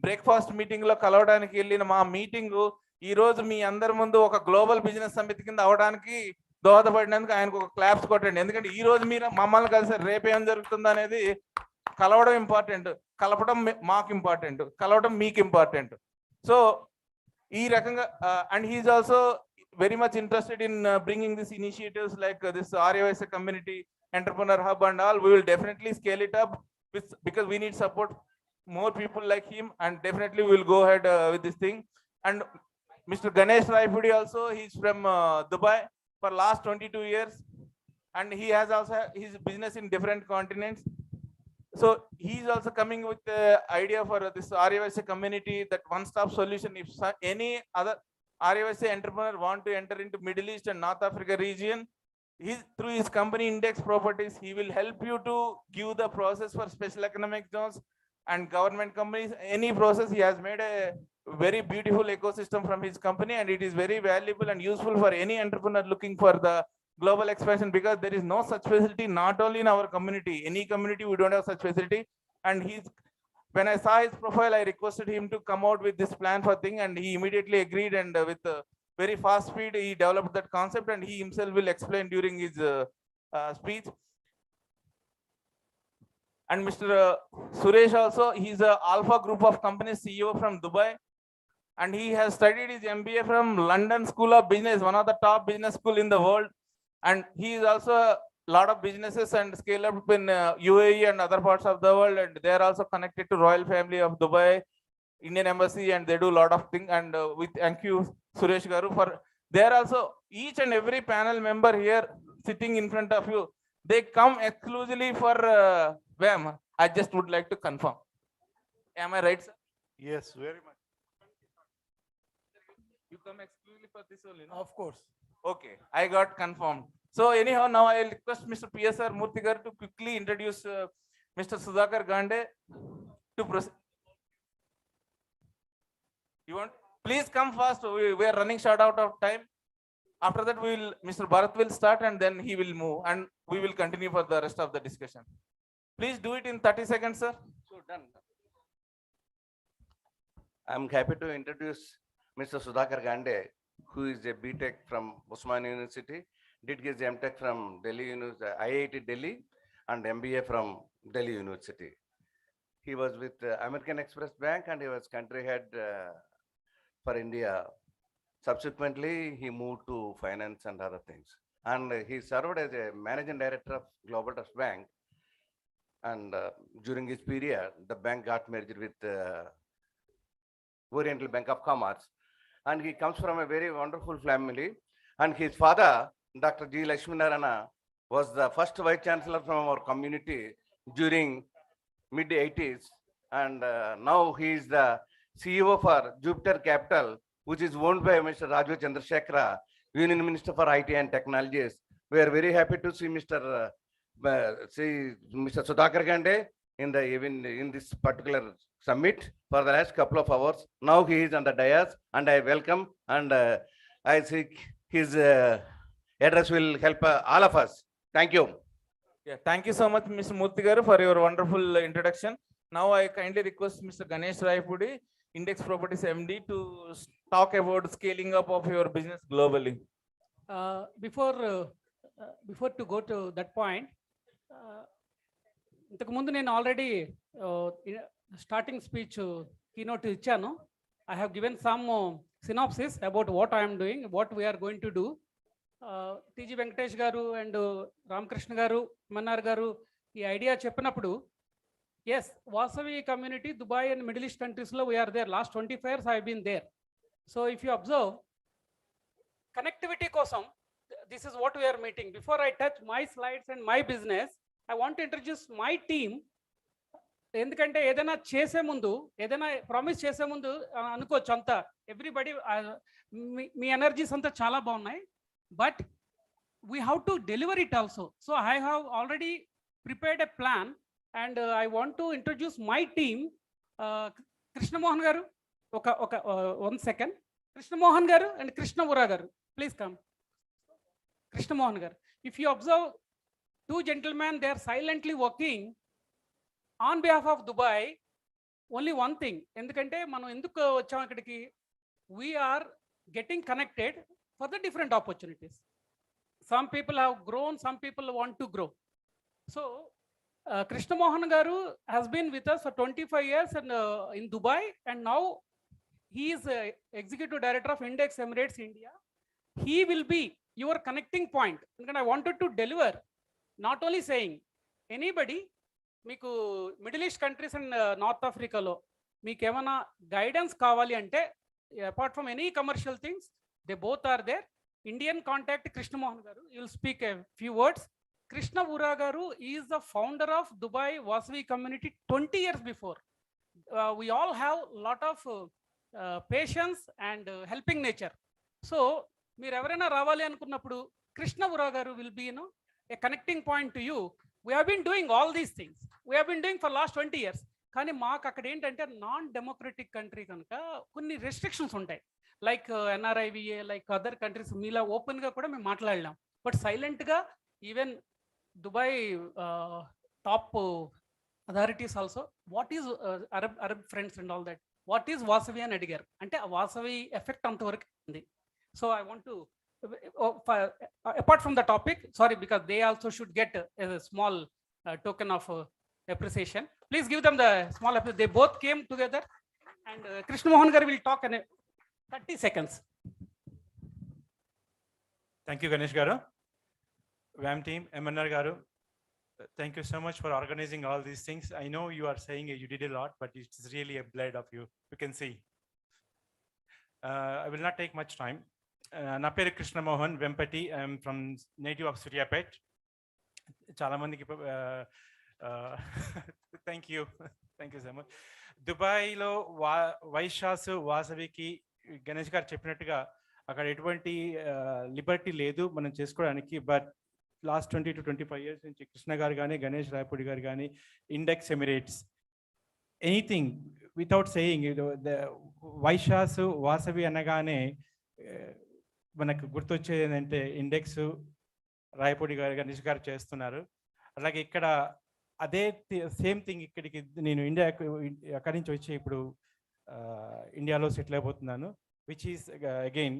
breakfast meeting లో కలవడానికి వెళ్ళిన మా మీటింగ్ ఈ రోజు మీ అందరి ముందు ఒక గ్లోబల్ బిజినెస్ సమితి కింద అవడానికి దోహదపడినందుకు ఆయనకు ఒక క్లాప్స్ కొట్టండి. ఎందుకంటే ఈ రోజు మీరు మమ్మల్ని కలిసి రేపు ఏం జరుగుతుంది అనేది కలవడం ఇంపార్టెంట్, కలపడం మాకు ఇంపార్టెంట్, కలవడం మీకు ఇంపార్టెంట్. సో ఈ రకంగా and he's also very much interested in bringing these initiatives like this Arya Vysya community entrepreneur hub and all. We will definitely scale it up because we need support more people like him, and definitely we will go ahead with this thing. And Mr. Ganesh Raipudi also, he's from Dubai for last 22 years, and he has also his business in different continents. So he's also coming with the idea for this Arya Vysya community, that one-stop solution. If any other Arya Vysya entrepreneur want to enter into Middle East and North Africa region, through his company Index Properties, he will help you to give the process for special economic zones and government companies. Any process, he has made a very beautiful ecosystem from his company, and it is very valuable and useful for any entrepreneur looking for the global expansion, because there is no such facility, not only in our community, any community we don't have such facility. And when I saw his profile, I requested him to come out with this plan for thing, and he immediately agreed, and with very fast speed, he developed that concept, and he himself will explain during his speech. And Mr. Suresh also, he's a Alpha Group of Companies CEO from Dubai, and he has studied his MBA from London School of Business, one of the top business school in the world. And he is also a lot of businesses and scale up in UAE and other parts of the world, and they are also connected to Royal Family of Dubai, Indian Embassy, and they do a lot of things. And with thank you Suresh Garu for there also, each and every panel member here sitting in front of you, they come exclusively for WAM. I just would like to confirm. Am I right, sir? Yes, very much. You come exclusively for this only, no? Of course. Okay, I got confirmed. So anyhow, now I will request Mr. PSR Murthy garu to quickly introduce Mr. Sudhakar Gande to proceed. You want? Please come fast. We are running short out of time. After that, Mr. Bharat will start, and then he will move, and we will continue for the rest of the discussion. Please do it in 30 seconds, sir. So done. I'm happy to introduce Mr. Sudhakar Gande, who is a BTech from Osmania University, did his MTech from Delhi University, IIT Delhi, and MBA from Delhi University. He was with American Express Bank, and he was country head for India. Subsequently, he moved to finance and other things. And he served as a managing director of Global Trust Bank. And during his period, the bank got merged with Oriental Bank of Commerce. And he comes from a very wonderful family. And his father, Dr. G. Lakshminarana, was the first vice chancellor from our community during mid-80s. And now he is the CEO for Jupiter Capital, which is owned by Mr. Raju Chandrasekhara, Union Minister for IT and Technologies. We are very happy to see Mr. Sudhakar Gande in this particular summit for the last couple of hours. Now he is on the dais, and I welcome, and I think his address will help all of us. Thank you. Yeah, thank you so much, Mr. Murthy garu, for your wonderful introduction. Now I kindly request Mr. Ganesh Raipudi, Index Properties MD, to talk about scaling up of your business globally. Before to go to that point, ఇంతకు ముందు నేను already starting speech keynote ఇచ్చాను. I have given some synopsis about what I am doing, what we are going to do. TG Venkatesh garu and Ramakrishna garu, Manar garu ఈ idea చెప్పినప్పుడు, yes, Vasavi community, Dubai and Middle East countries lo we are there. Last 25 years I have been there. So if you observe, connectivity kosam, this is what we are meeting. Before I touch my slides and my business, I want to introduce my team. ఎందుకంటే ఏదైనా చేసే ముందు, ఏదైనా promise చేసే ముందు అనుకోవచ్చు అంతా everybody మీ energies అంతా చాలా బాగున్నాయి, but we have to deliver it also. So I have already prepared a plan and I want to introduce my team. Krishnamohan గారు, ఒక 1 second. కృష్ణమోహన్ గారు అండ్ కృష్ణ ఉరా గారు, please come. Krishnamohan garu, if you observe, 2 gentlemen, they are silently working on behalf of Dubai. Only one thing, ఎందుకంటే మనం ఎందుకు వచ్చాం ఇక్కడికి, we are getting connected for the different opportunities. Some people have grown, some people want to grow. So Krishna Mohan garu has been with us for 25 years and in Dubai, and now he is executive director of Index Emirates India. He will be your connecting point. And I wanted to deliver, not only saying anybody, మీకు middle east countries and north ఆఫ్రికాలో మీకు ఏమైనా guidance కావాలి అంటే, apart from any commercial things, they both are there. Indian contact Krishnamohan garu, you will speak a few words. Krishna Ura garu is the founder of Dubai Vasavi community 20 years before. We all have lot of patience and helping nature. So మీరు ఎవరైనా రావాలి అనుకున్నప్పుడు Krishna Ura garu will be a connecting point to you. We have been doing all these things. We have been doing for last 20 years. కానీ మాకు అక్కడ ఏంటంటే non democratic country కనుక కొన్ని రెస్ట్రిక్షన్స్ ఉంటాయి. Like NRIVA, like other countries మీలా ఓపెన్గా కూడా మేము మాట్లాడలేం. బట్ సైలెంట్గా even Dubai top authorities also, what is Arab friends and all that, what is Vasavi అని అడిగారు. అంటే ఆ వాసవి ఎఫెక్ట్ అంతవరకు ఉంది. So I want to, apart from the topic, sorry, because they also should get a small token of appreciation. Please give them the small appreciation. They both came together, and Krishna Mohan garu will talk in 30 seconds. Thank you, Ganesh garu. WAM team, MNR garu, thank you so much for organizing all these things. I know you are saying you did a lot, but it's really a blend of you. You can see. I will not take much time. నా పేరు Krishnamohan Vempati. I'm from native of Suryapet. చాలా మందికి thank you so much. దుబాయ్లో వైశాస్ వాసవికి గణేష్ గారు చెప్పినట్టుగా అక్కడ ఎటువంటి Liberty లేదు మనం చేసుకోవడానికి. బట్ లాస్ట్ 20 to 25 years నుంచి కృష్ణ గారు కానీ గణేష్ రాయపూడి గారు కానీ index Emirates, anything without saying, Vaishyas Vasavi అనగానే మనకు గుర్తొచ్చేది ఏంటంటే ఇండెక్స్ రాయపూడి గారు గణేష్ గారు చేస్తున్నారు. అలాగే ఇక్కడ అదే సేమ్ థింగ్ ఇక్కడికి నేను అక్కడి నుంచి వచ్చి ఇప్పుడు ఇండియాలో సెటిల్ అయిపోతున్నాను, which is again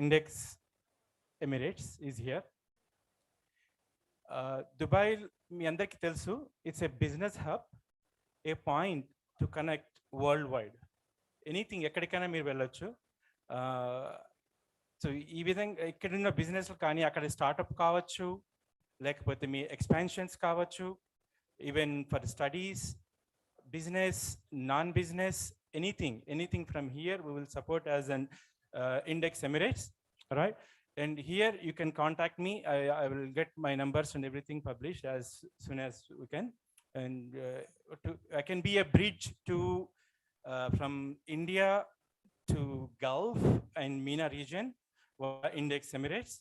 index Emirates is here. Dubai మీ అందరికీ తెలుసు, it's a business hub, a point to connect world wide. Anything ఎక్కడికైనా మీరు వెళ్ళొచ్చు. సో ఈ విధంగా ఇక్కడున్న బిజినెస్లు కానీ అక్కడ స్టార్టప్ కావచ్చు, లేకపోతే మీ ఎక్స్పాన్షన్స్ కావచ్చు, even for studies, business, non business, anything from here we will support as an index Emirates, right? And here you can contact me. I will get my numbers and everything published as soon as we can. And I can be a bridge to from India to Gulf and MENA region, Index Emirates.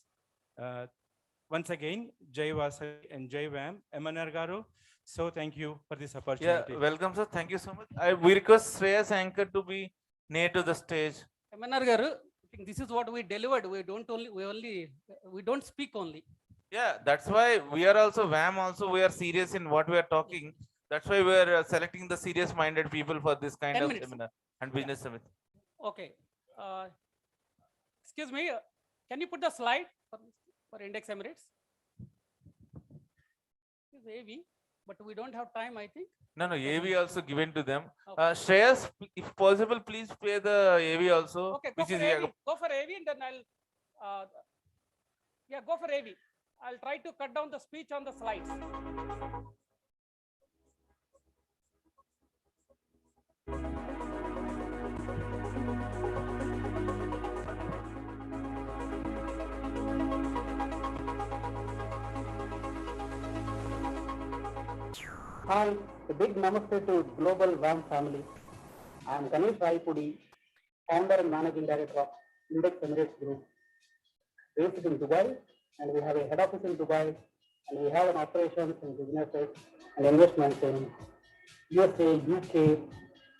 Once again, Jai Vasavi and Jai WAM, MNR Garu. So thank you for this opportunity. Yeah, welcome, sir. Thank you so much. We request Shreyas Anchor to be near to the stage. MNR garu, I think this is what we delivered. We don't speak only. Yeah, that's why we are also WAM. Also, we are serious in what we are talking. That's why we are selecting the serious-minded people for this kind 10 of minutes. seminar and business summit. Okay. Excuse me. Can you put the slide for Index Emirates? This is AV, but we don't have time, I think. No, AV also given to them. Okay. Shreyas, if possible, please play the AV also. Okay, go for AV. Go for AV, and then I'll. Yeah, go for AV. I'll try to cut down the speech on the slides. Hi, a big namaste to Global WAM family. I am Ganesh Raipudi, founder and managing director of Index Emirates Group, based in Dubai, and we have a head office in Dubai, and we have an operations in businesses and investments in USA, UK,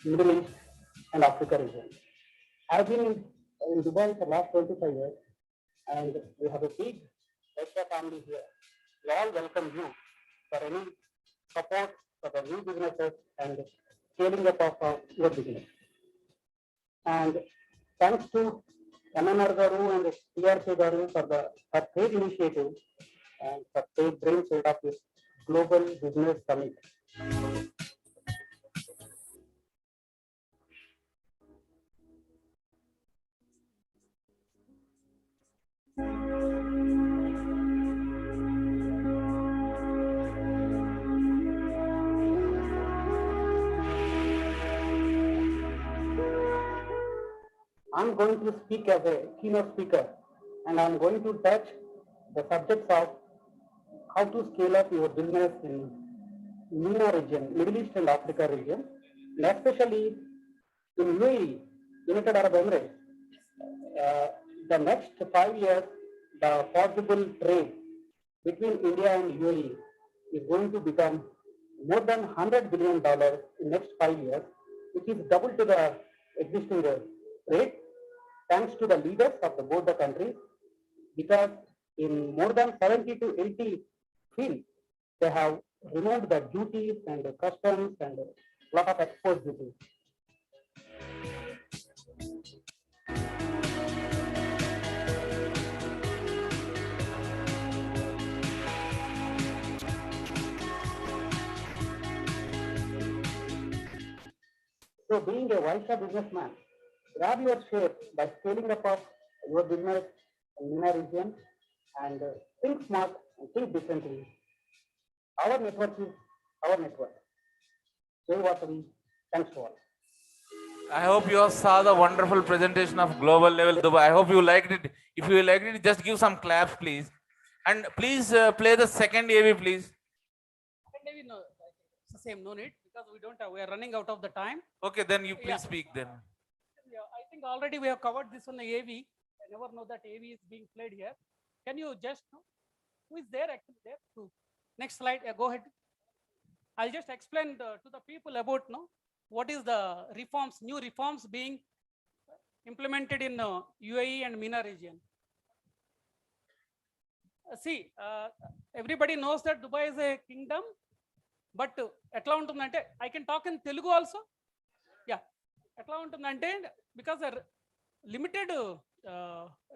Middle East, and Africa region. I've been in Dubai for the last 25 years, and we have a big Vysya family here. We all welcome you for any support for the new businesses and scaling up of your business. And thanks to MNR Garu and TRC Garu for the paid initiative and for paid brainchild of this Global Business Summit. I'm going to speak as a keynote speaker, and I'm going to touch the subjects of how to scale up your business in MENA region, Middle East and Africa region, and especially in UAE, United Arab Emirates. The next 5 years, the possible trade between India and UAE is going to become more than $100 billion in next 5 years, which is double to the existing rate, thanks to the leaders of both the countries, because in more than 70 to 80 fields, they have removed the duties and the customs and a lot of export duties. So being a Vysya businessman, grab your share by scaling up of your business in MENA region and think smart and think differently. Our network is our network. Jai Vasavi, thanks to all. I hope you all saw the wonderful presentation of global level Dubai. I hope you liked it. If you liked it, just give some claps, please. And please play the second AV, please. Maybe no, it's the same. No need, because we are running out of the time. Okay, then you please speak then. Yeah, I think already we have covered this on the AV. I never know that AV is being played here. Can you just know who is there actually there? Next slide. Yeah, go ahead. I'll just explain to the people about what is the reforms, new reforms being implemented in UAE and MENA region. See, everybody knows that Dubai is a kingdom, but etla untundante, I can talk in Telugu also. Yeah, etla untundante, because a limited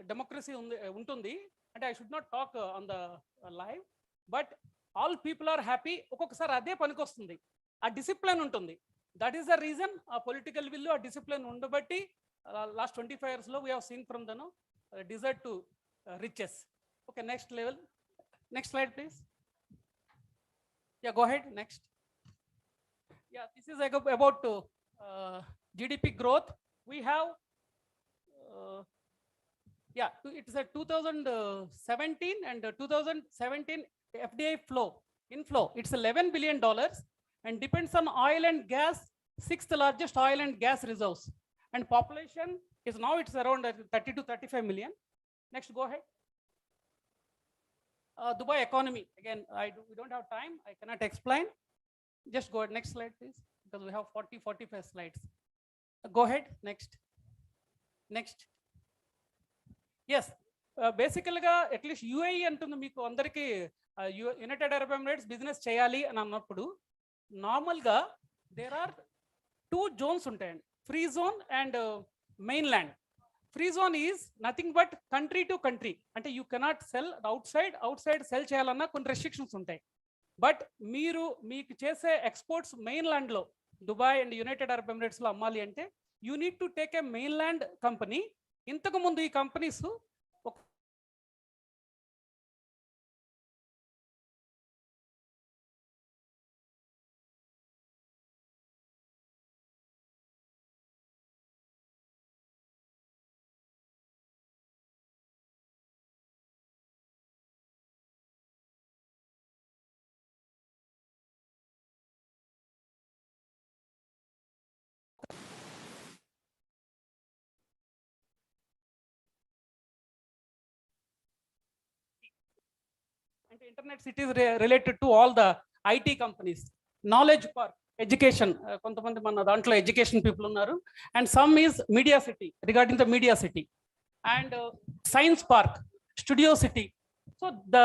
democracy untundi, and I should not talk on the live, but all people are happy. ఒక్కొక్కసారి అదే పనికొస్తుంది, ఆ discipline ఉంటుంది. That is the reason a political will, a discipline ఉండబట్టి last 25 years we have seen from the desert to riches. Okay, next level. Next slide, please. Yeah, go ahead. Next. Yeah, this is about GDP growth. We have Yeah, it's a 2017 and 2017 FDI inflow. It's $11 billion and depends on oil and gas, 6th largest oil and gas reserves. And population is now it's around 30 to 35 million. Next, go ahead. Dubai economy. Again, we don't have time. I cannot explain. Just go ahead. Next slide, please, because we have 45 slides. Go ahead. Next. Yes. Basically, at least UAE అంటుంది మీకు అందరికీ United Arab Emirates business చేయాలి అని అన్నప్పుడు నార్మల్గా there are 2 zones ఉంటాయండి, free zone and mainland. Free zone is nothing but country to country, అంటే you cannot sell outside sell చేయాలన్నా కొన్ని రెస్ట్రిక్షన్స్ ఉంటాయి. బట్ మీకు చేసే ఎక్స్పోర్ట్స్ మెయిన్ ల్యాండ్లో దుబాయ్ అండ్ యునైటెడ్ అరబ్ ఎమిరేట్స్లో అమ్మాలి అంటే you need to take a mainland company. ఇంతకు ముందు ఈ కంపెనీస్ అంటే internet cities related to all the IT companies. Knowledge park, education, కొంతమంది మన దాంట్లో ఎడ్యుకేషన్ పీపుల్ ఉన్నారు. And some is media city, regarding the media city. And science park, studio city. So the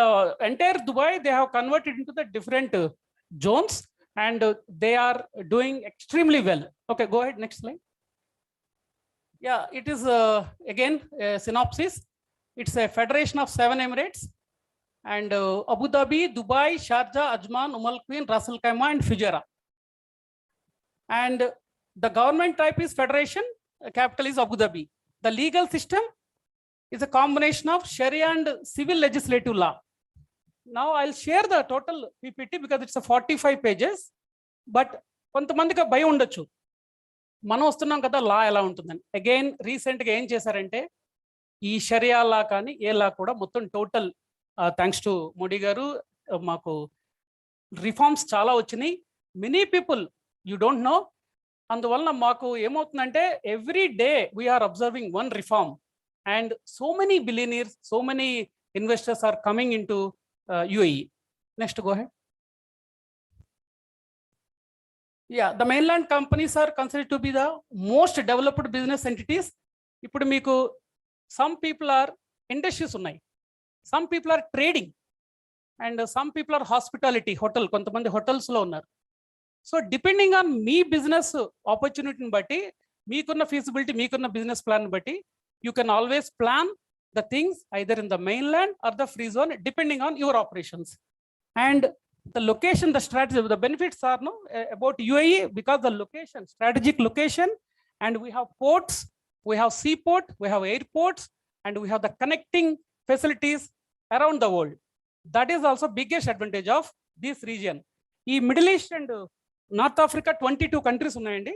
entire Dubai they have converted into the different zones and they are doing extremely well. Okay, go ahead, next slide. Yeah, it is again a synopsis. It's a federation of 7 emirates and Abu Dhabi, Dubai, Sharjah, Ajman, Queen, Ras Al Khaimah and Fujairah. And the government type is federation, capital is Abu Dhabi. The legal system is a combination of Sharia and civil legislative law. Now I'll share the total PPT because it's a 45 pages, but కొంతమందికి భయం ఉండొచ్చు, మనం వస్తున్నాం కదా లా ఎలా ఉంటుందని. Again రీసెంట్గా ఏం చేశారంటే ఈ షరియా లా కానీ ఏ లా కూడా మొత్తం టోటల్ థ్యాంక్స్ టు మోడీ గారు మాకు రిఫార్మ్స్ చాలా వచ్చినాయి. Many people you don't know. అందువలన మాకు ఏమవుతుందంటే every day we're observing one reform and so many billionaires, so many investors are coming into UAE. Next, go ahead. Yeah, the mainland companies are considered to be the most developed business entities. Ippudu meeku some people are industries unnai, some people are trading and some people are hospitality, hotel, kontamandi hotels lo unnaru. So depending on me business opportunity ni batti, meekunna feasibility, meekunna business plan batti, you can always plan the things either in the mainland or the free zone depending on your operations. And the location, the strategy, the benefits are no about UAE because the location, strategic location, and we have ports, we have seaport, we have airports, and we have the connecting facilities around the world. That is also biggest advantage of this region. In Middle East and North Africa, 22 countries unnayandi.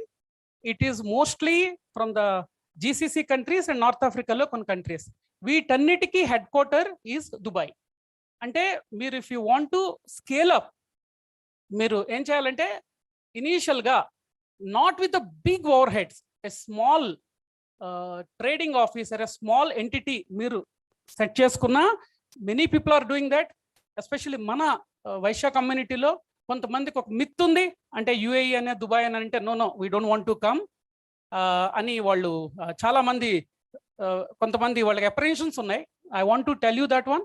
It is mostly from the GCC countries and North Africa lo కొన్ని countries. వీటన్నిటికీ headquarter is Dubai. అంటే మీరు if you want to scale up, మీరు ఏం చేయాలంటే ఇనీషియల్గా not with the big overheads, a small trading officer, a small entity మీరు set చేసుకున్న. Many people are doing that. Especially మన వైశ్య కమ్యూనిటీలో కొంతమందికి ఒక మిత్ ఉంది, అంటే యుఏఈ అనే దుబాయ్ అని అంటే no we don't want to come అని వాళ్ళు చాలా మంది, కొంతమంది వాళ్ళకి అప్రహెన్షన్స్ ఉన్నాయి. I want to tell you that one.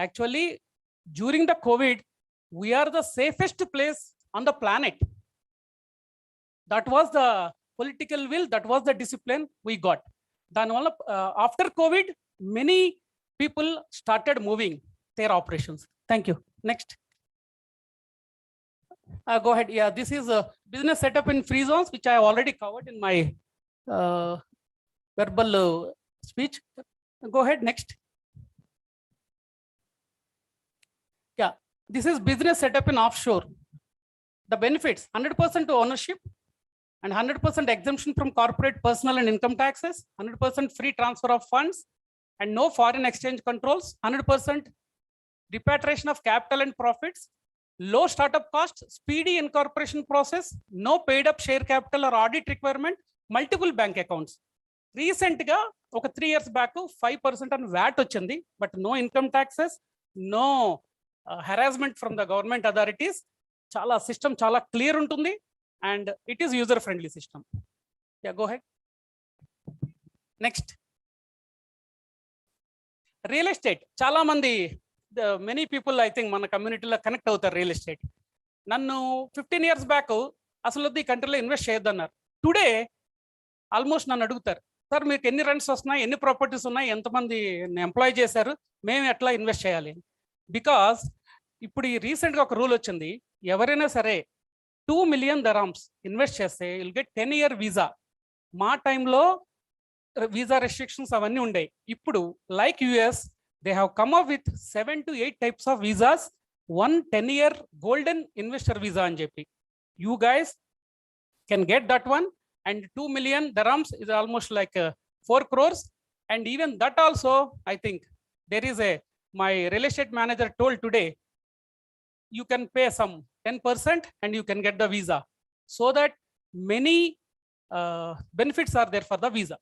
Actually during the Covid we're the safest place on the planet. That was the political will, that was the discipline we got. దానివల్ల after Covid many people started moving there operations. Thank you. Next. Go ahead. Yeah, this is a business setup in free zones, which I have already covered in my verbal speech. Go ahead. Next. Yeah, this is business setup in offshore. The benefits: 100% ownership and 100% exemption from corporate, personal and income taxes, 100% free transfer of funds, and no foreign exchange controls, 100% repatriation of capital and profits, low startup cost, speedy incorporation process, no paid up share capital or audit requirement, multiple bank accounts. Recent ga oka 3 years back 5% on VAT వచ్చింది, but no income taxes, no harassment from the government authorities. Chala system chala clear ఉంటుంది and it is user friendly system. Yeah, go ahead. Next, real estate. Chala mandi many people I think మన కమ్యూనిటీలో connect అవుతారు real estate. నన్ను 15 years back అసలు ఈ కంట్రీలో invest చేయొద్దన్నారు. Today almost నన్ను అడుగుతారు, సార్ మీకు ఎన్ని రెంట్స్ వస్తున్నాయి, ఎన్ని ప్రాపర్టీస్ ఉన్నాయి, ఎంతమంది ఎంప్లాయ్ చేశారు, మేము ఎట్లా ఇన్వెస్ట్ చేయాలి? బికాస్ ఇప్పుడు ఈ రీసెంట్గా ఒక రూల్ వచ్చింది, ఎవరైనా సరే 2 million dirhams ఇన్వెస్ట్ చేస్తే విల్ గెట్ 10-year వీసా. మా టైంలో వీసా రెస్ట్రిక్షన్స్ అవన్నీ ఉండేవి. ఇప్పుడు like US they have come up with 7 to 8 types of visas, one 10-year golden investor visa అని చెప్పి. You guys can get that one, and 2 million dirhams is almost like 4 crores, and even that also I think there is my real estate manager told today you can pay some 10% and you can get the visa, so that many benefits are there for the visa.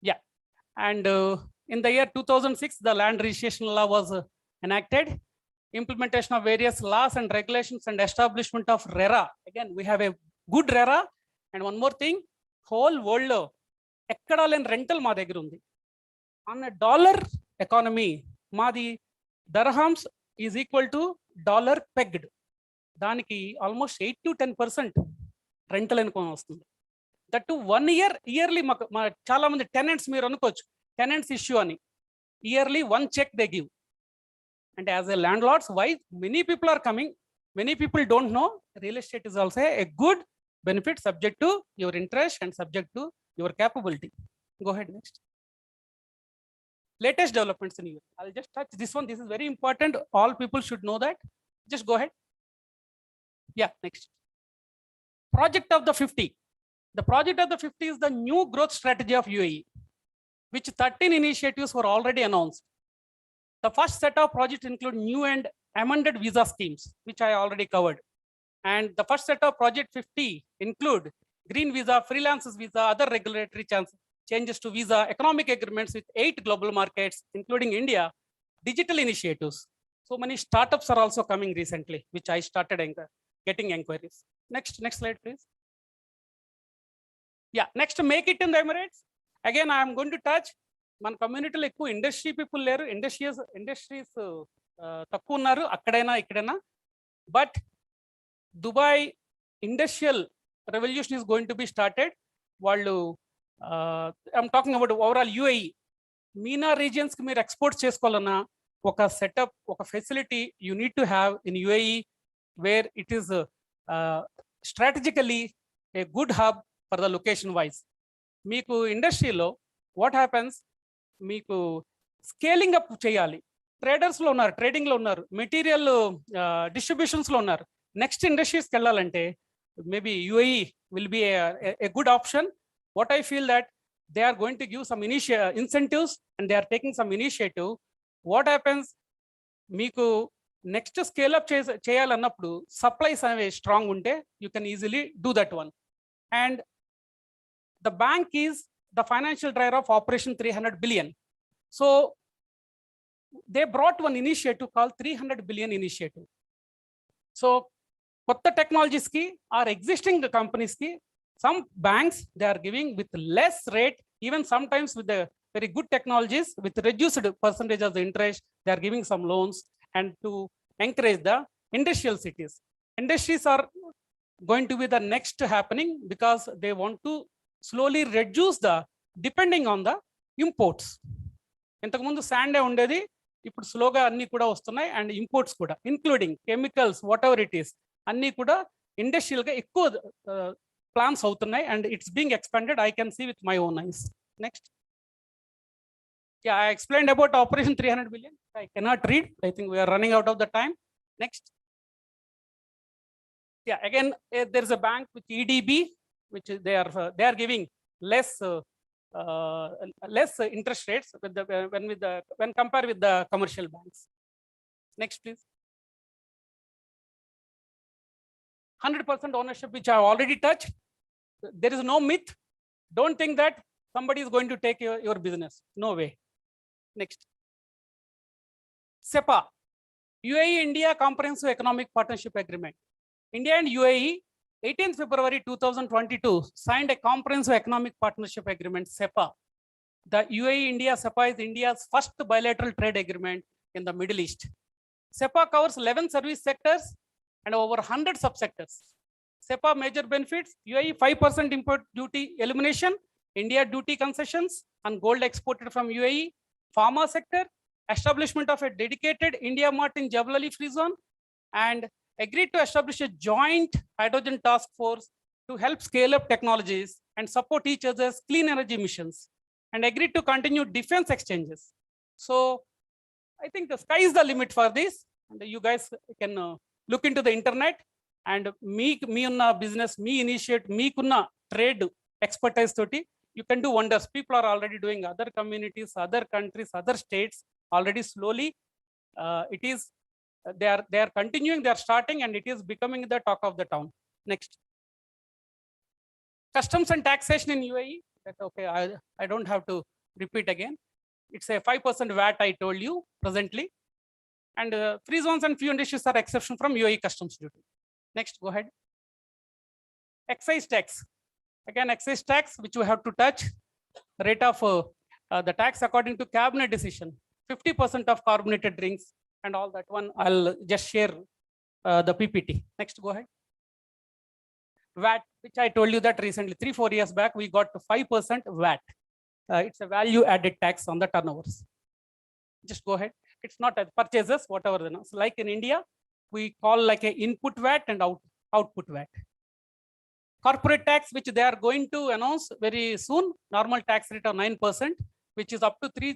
Yeah, and in the year 2006, the land registration law was enacted. Implementation of various laws and regulations and establishment of RERA. Again, we have a good RERA. And one more thing, whole world lo ekkada len rental ma దగ్గర ఉంది. On a dollar economy, మాది dirhams is equal to dollar pegged. దానికి almost 8 to 10% rental income వస్తుంది. That to 1 year yearly చాలా మంది tenants మీరు అనుకోవచ్చు tenants issue ani, yearly 1 check they give. And as a landlords, why many people are coming, many people don't know real estate is also a good benefit subject to your interest and subject to your capability. Go ahead, next. Latest developments in you. I'll just touch this one. This is very important. All people should know that. Just go ahead. Yeah, next. Project of the 50. The project of the 50 is the new growth strategy of UAE, which 13 initiatives were already announced. The first set of projects include new and amended visa schemes, which I already covered. And the first set of project 50 include green visa, freelancers visa, other regulatory changes to visa, economic agreements with 8 global markets, including India, digital initiatives. So many startups are also coming recently, which I started getting inquiries. Next slide, please. Yeah, next, make it in the Emirates. Again, I am going to touch మన కమ్యూనిటీలో ఎక్కువ industry people లేరు, industries తక్కువ ఉన్నారు అక్కడైనా ఇక్కడైనా. But Dubai industrial revolution is going to be started. వాళ్ళు I'm talking about overall UAE MENA రీజియన్స్కి మీరు ఎక్స్పోర్ట్స్ చేసుకోవాలన్నా ఒక సెటప్, ఒక facility you need to have in UAE, where it is strategically a good hub for the location wise. మీకు ఇండస్ట్రీలో what happens, మీకు scaling up చేయాలి. ట్రేడర్స్లో ఉన్నారు, ట్రేడింగ్లో ఉన్నారు, మెటీరియల్ డిస్ట్రిబ్యూషన్స్లో ఉన్నారు. నెక్స్ట్ ఇండస్ట్రీస్కి వెళ్ళాలంటే maybe UAE will be a good option. What I feel that they are going to give some incentives and they are taking some initiative. What happens, మీకు నెక్స్ట్ స్కేల్ అప్ చేయాలన్నప్పుడు supplies అనేవి strong ఉంటే you can easily do that one. And the bank is the financial driver of Operation 300 billion. So they brought one initiative called 300 billion initiative. So kotta technologies ki or existing companies ki, some banks they are giving with less rate, even sometimes with the very good technologies with reduced percentage of the interest, they are giving some loans and to encourage the industrial cities. Industries are going to be the next happening because they want to slowly reduce the depending on the imports. ఇంతకుముందు శాండే ఉండేది, ఇప్పుడు స్లోగా అన్ని కూడా వస్తున్నాయి. And imports కూడా including chemicals whatever it is అన్నీ కూడా ఇండస్ట్రియల్గా ఎక్కువ ప్లాన్స్ అవుతున్నాయి. And it's being expanded, I can see with my own eyes. Next, I explained about Operation 300 billion. I cannot read. I think we are running out of the time. Next. Yeah, again, there is a bank with EDB, which is they are giving less less interest rates with when compared with the commercial banks. Next, please. 100% ownership, which I have already touched. There is no myth. Don't think that somebody is going to take your business. No way. Next. SEPA, UAE India Comprehensive Economic Partnership Agreement. India and UAE, 18th February 2022, signed a comprehensive economic partnership agreement, SEPA. The UAE India SEPA is India's first bilateral trade agreement in the Middle East. SEPA covers 11 service sectors and over 100 subsectors. SEPA major benefits: UAE 5% import duty elimination, India duty concessions on gold exported from UAE, pharma sector, establishment of a dedicated India Mart in Jebel Ali Free Zone, and agreed to establish a joint hydrogen task force to help scale up technologies and support each other's clean energy missions, and agreed to continue defense exchanges. So I think the sky is the limit for this, and you guys can look into the internet and me unna business, me initiate, me kunna trade expertise toti, you can do wonders. People are already doing, other communities, other countries, other states already slowly. It is they are continuing, they are starting, and it is becoming the talk of the town. Next. Customs and taxation in UAE. Okay, I don't have to repeat again. It's a 5% VAT, I told you presently. And free zones and few industries are exception from UAE customs duty. Next, go ahead. Excise tax. Again, excise tax, which we have to touch. Rate of the tax according to cabinet decision. 50% of carbonated drinks and all that one. I'll just share the PPT. Next, go ahead. VAT, which I told you that recently, 3-4 years back, we got to 5% VAT. It's a value added tax on the turnovers. Just go ahead. It's not a purchases, whatever. You know. So like in India, we call like a input VAT and output VAT. Corporate tax, which they are going to announce very soon, normal tax rate of 9%, which is up to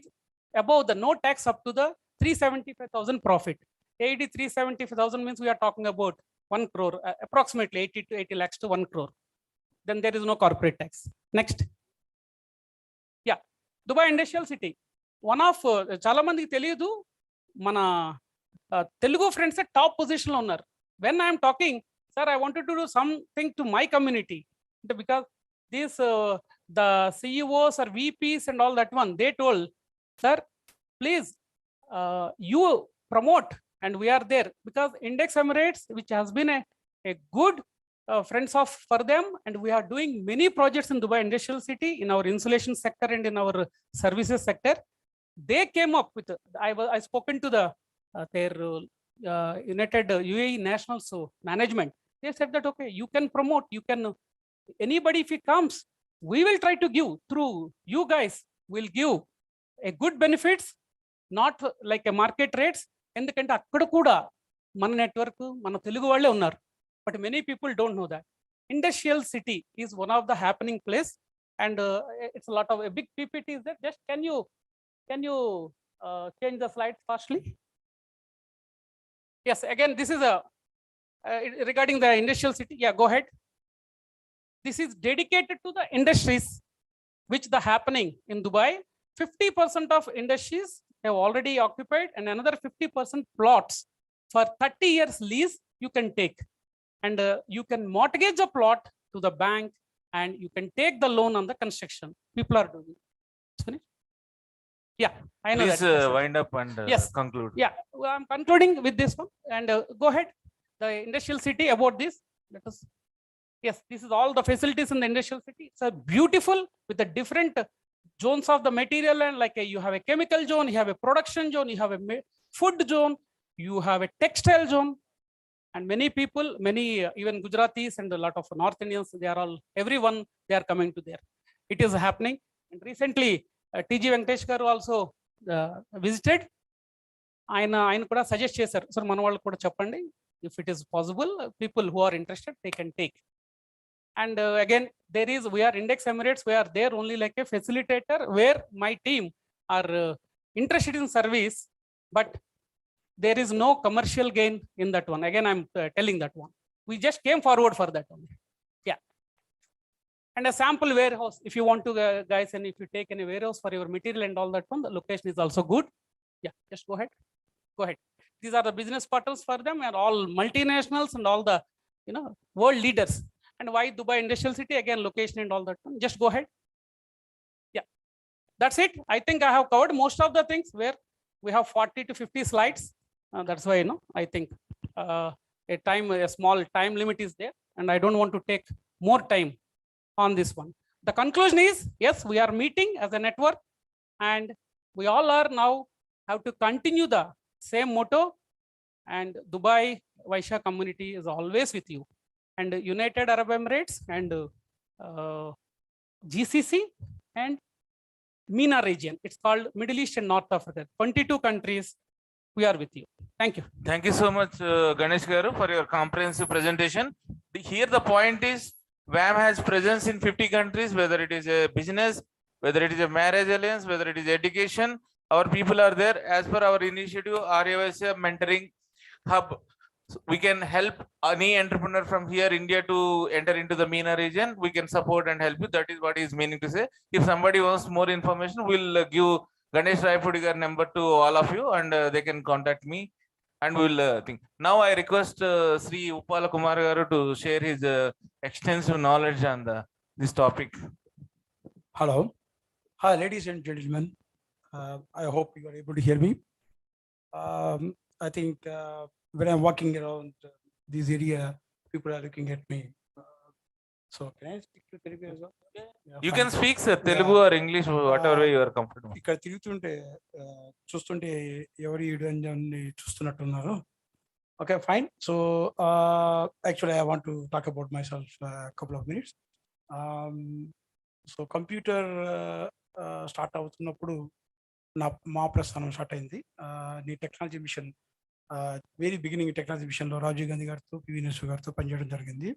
above the no tax up to the 375,000 profit. 375,000 means we are talking about 1 crore, approximately 80 to 80 lakhs to 1 crore. Then there is no corporate tax. Next. Yeah, Dubai Industrial City. One of చాలా మందికి తెలియదు మన Telugu friends top position లో ఉన్నారు. When I am talking, sir, I wanted to do something to my community, because these the CEOs or VPs and all that one, they told, sir, please you promote, and we are there because Index Emirates, which has been a good friends of for them, and we are doing many projects in Dubai Industrial City in our insulation sector and in our services sector. They came up with, I spoken to the their United UAE Nationals management. They said that, okay, you can promote, you can, anybody if he comes, we will try to give through you guys, will give a good benefits, not like a market rates. ఎందుకంటే అక్కడ కూడా మన network మన తెలుగు వాళ్ళే ఉన్నారు, but many people don't know that. Industrial City is one of the happening place, and it's a lot of a big PPT is there. Just can you change the slides firstly? Yes, again, this is a regarding the Industrial City. Yeah, go ahead. This is dedicated to the industries which the happening in Dubai. 50% of industries have already occupied, and another 50% plots for 30 years lease you can take, and you can mortgage a plot to the bank, and you can take the loan on the construction. People are doing it. Yeah, I know. Please that. Wind up and yes. Conclude. Yeah, well, I'm concluding with this one, and go ahead. The Industrial City, about this, let us. Yes, this is all the facilities in the Industrial City. It's a beautiful with the different zones of the material, and like you have a chemical zone, you have a production zone, you have a food zone, you have a textile zone, and many people, many even Gujaratis and a lot of North Indians, they are all, everyone, they are coming to there. It is happening, and recently TG Venkatesh garu also visited. ఆయన కూడా suggest చేశారు, sir మన వాళ్ళు కూడా చెప్పండి, if it is possible, people who are interested, they can take. And again, there is, we are Index Emirates, we are there only like a facilitator, where my team are interested in service, but there is no commercial gain in that one. Again, I'm telling that one. We just came forward for that one. Yeah. And a sample warehouse, if you want to guys, and if you take any warehouse for your material and all that one, the location is also good. Yeah, just go ahead. Go ahead. These are the business partners for them, and all multinationals and all the world leaders. And why Dubai Industrial City? Again, location and all that one. Just go ahead. Yeah, that's it. I think I have covered most of the things where we have 40 to 50 slides. That's why I think a small time limit is there, and I don't want to take more time on this one. The conclusion is, yes, we are meeting as a network, and we all are now have to continue the same motto, and Dubai Vaishya community is always with you, and United Arab Emirates and GCC and MENA region. It's called Middle East and North Africa. 22 countries, we are with you. Thank you. Thank you so much, Ganesh Garu, for your comprehensive presentation. Here the point is, WAM has presence in 50 countries, whether it is a business, whether it is a marriage alliance, whether it is education. Our people are there. As per our initiative, Arya Vysya Mentoring Hub, so we can help any entrepreneur from here, India, to enter into the MENA region. We can support and help you. That is what is meaning to say. If somebody wants more information, we'll give Ganesh Raipudi number to all of you, and they can contact me, and we'll think. Now I request Sri Uppala Kumar Garu to share his extensive knowledge on this topic. Hello. Hi, ladies and gentlemen. I hope you are able to hear me. I think when I'm walking around this area, people are looking at me. So can I speak to Telugu as well? Yeah, You fine. can speak Telugu or English, whatever way you are comfortable. ఇక్కడ తిరుగుతుంటే చూస్తుంటే ఎవరు ఈడని చూస్తున్నట్టున్నారు. Okay, fine. So actually I want to talk about myself a couple of minutes. So computer start అవుతున్నప్పుడు మా ప్రస్థానం start అయింది. నీ technology mission very beginning technology మిషన్లో రాజీవ్ గాంధీ గారితో పివి నరసింహ గారితో పనిచేయడం జరిగింది.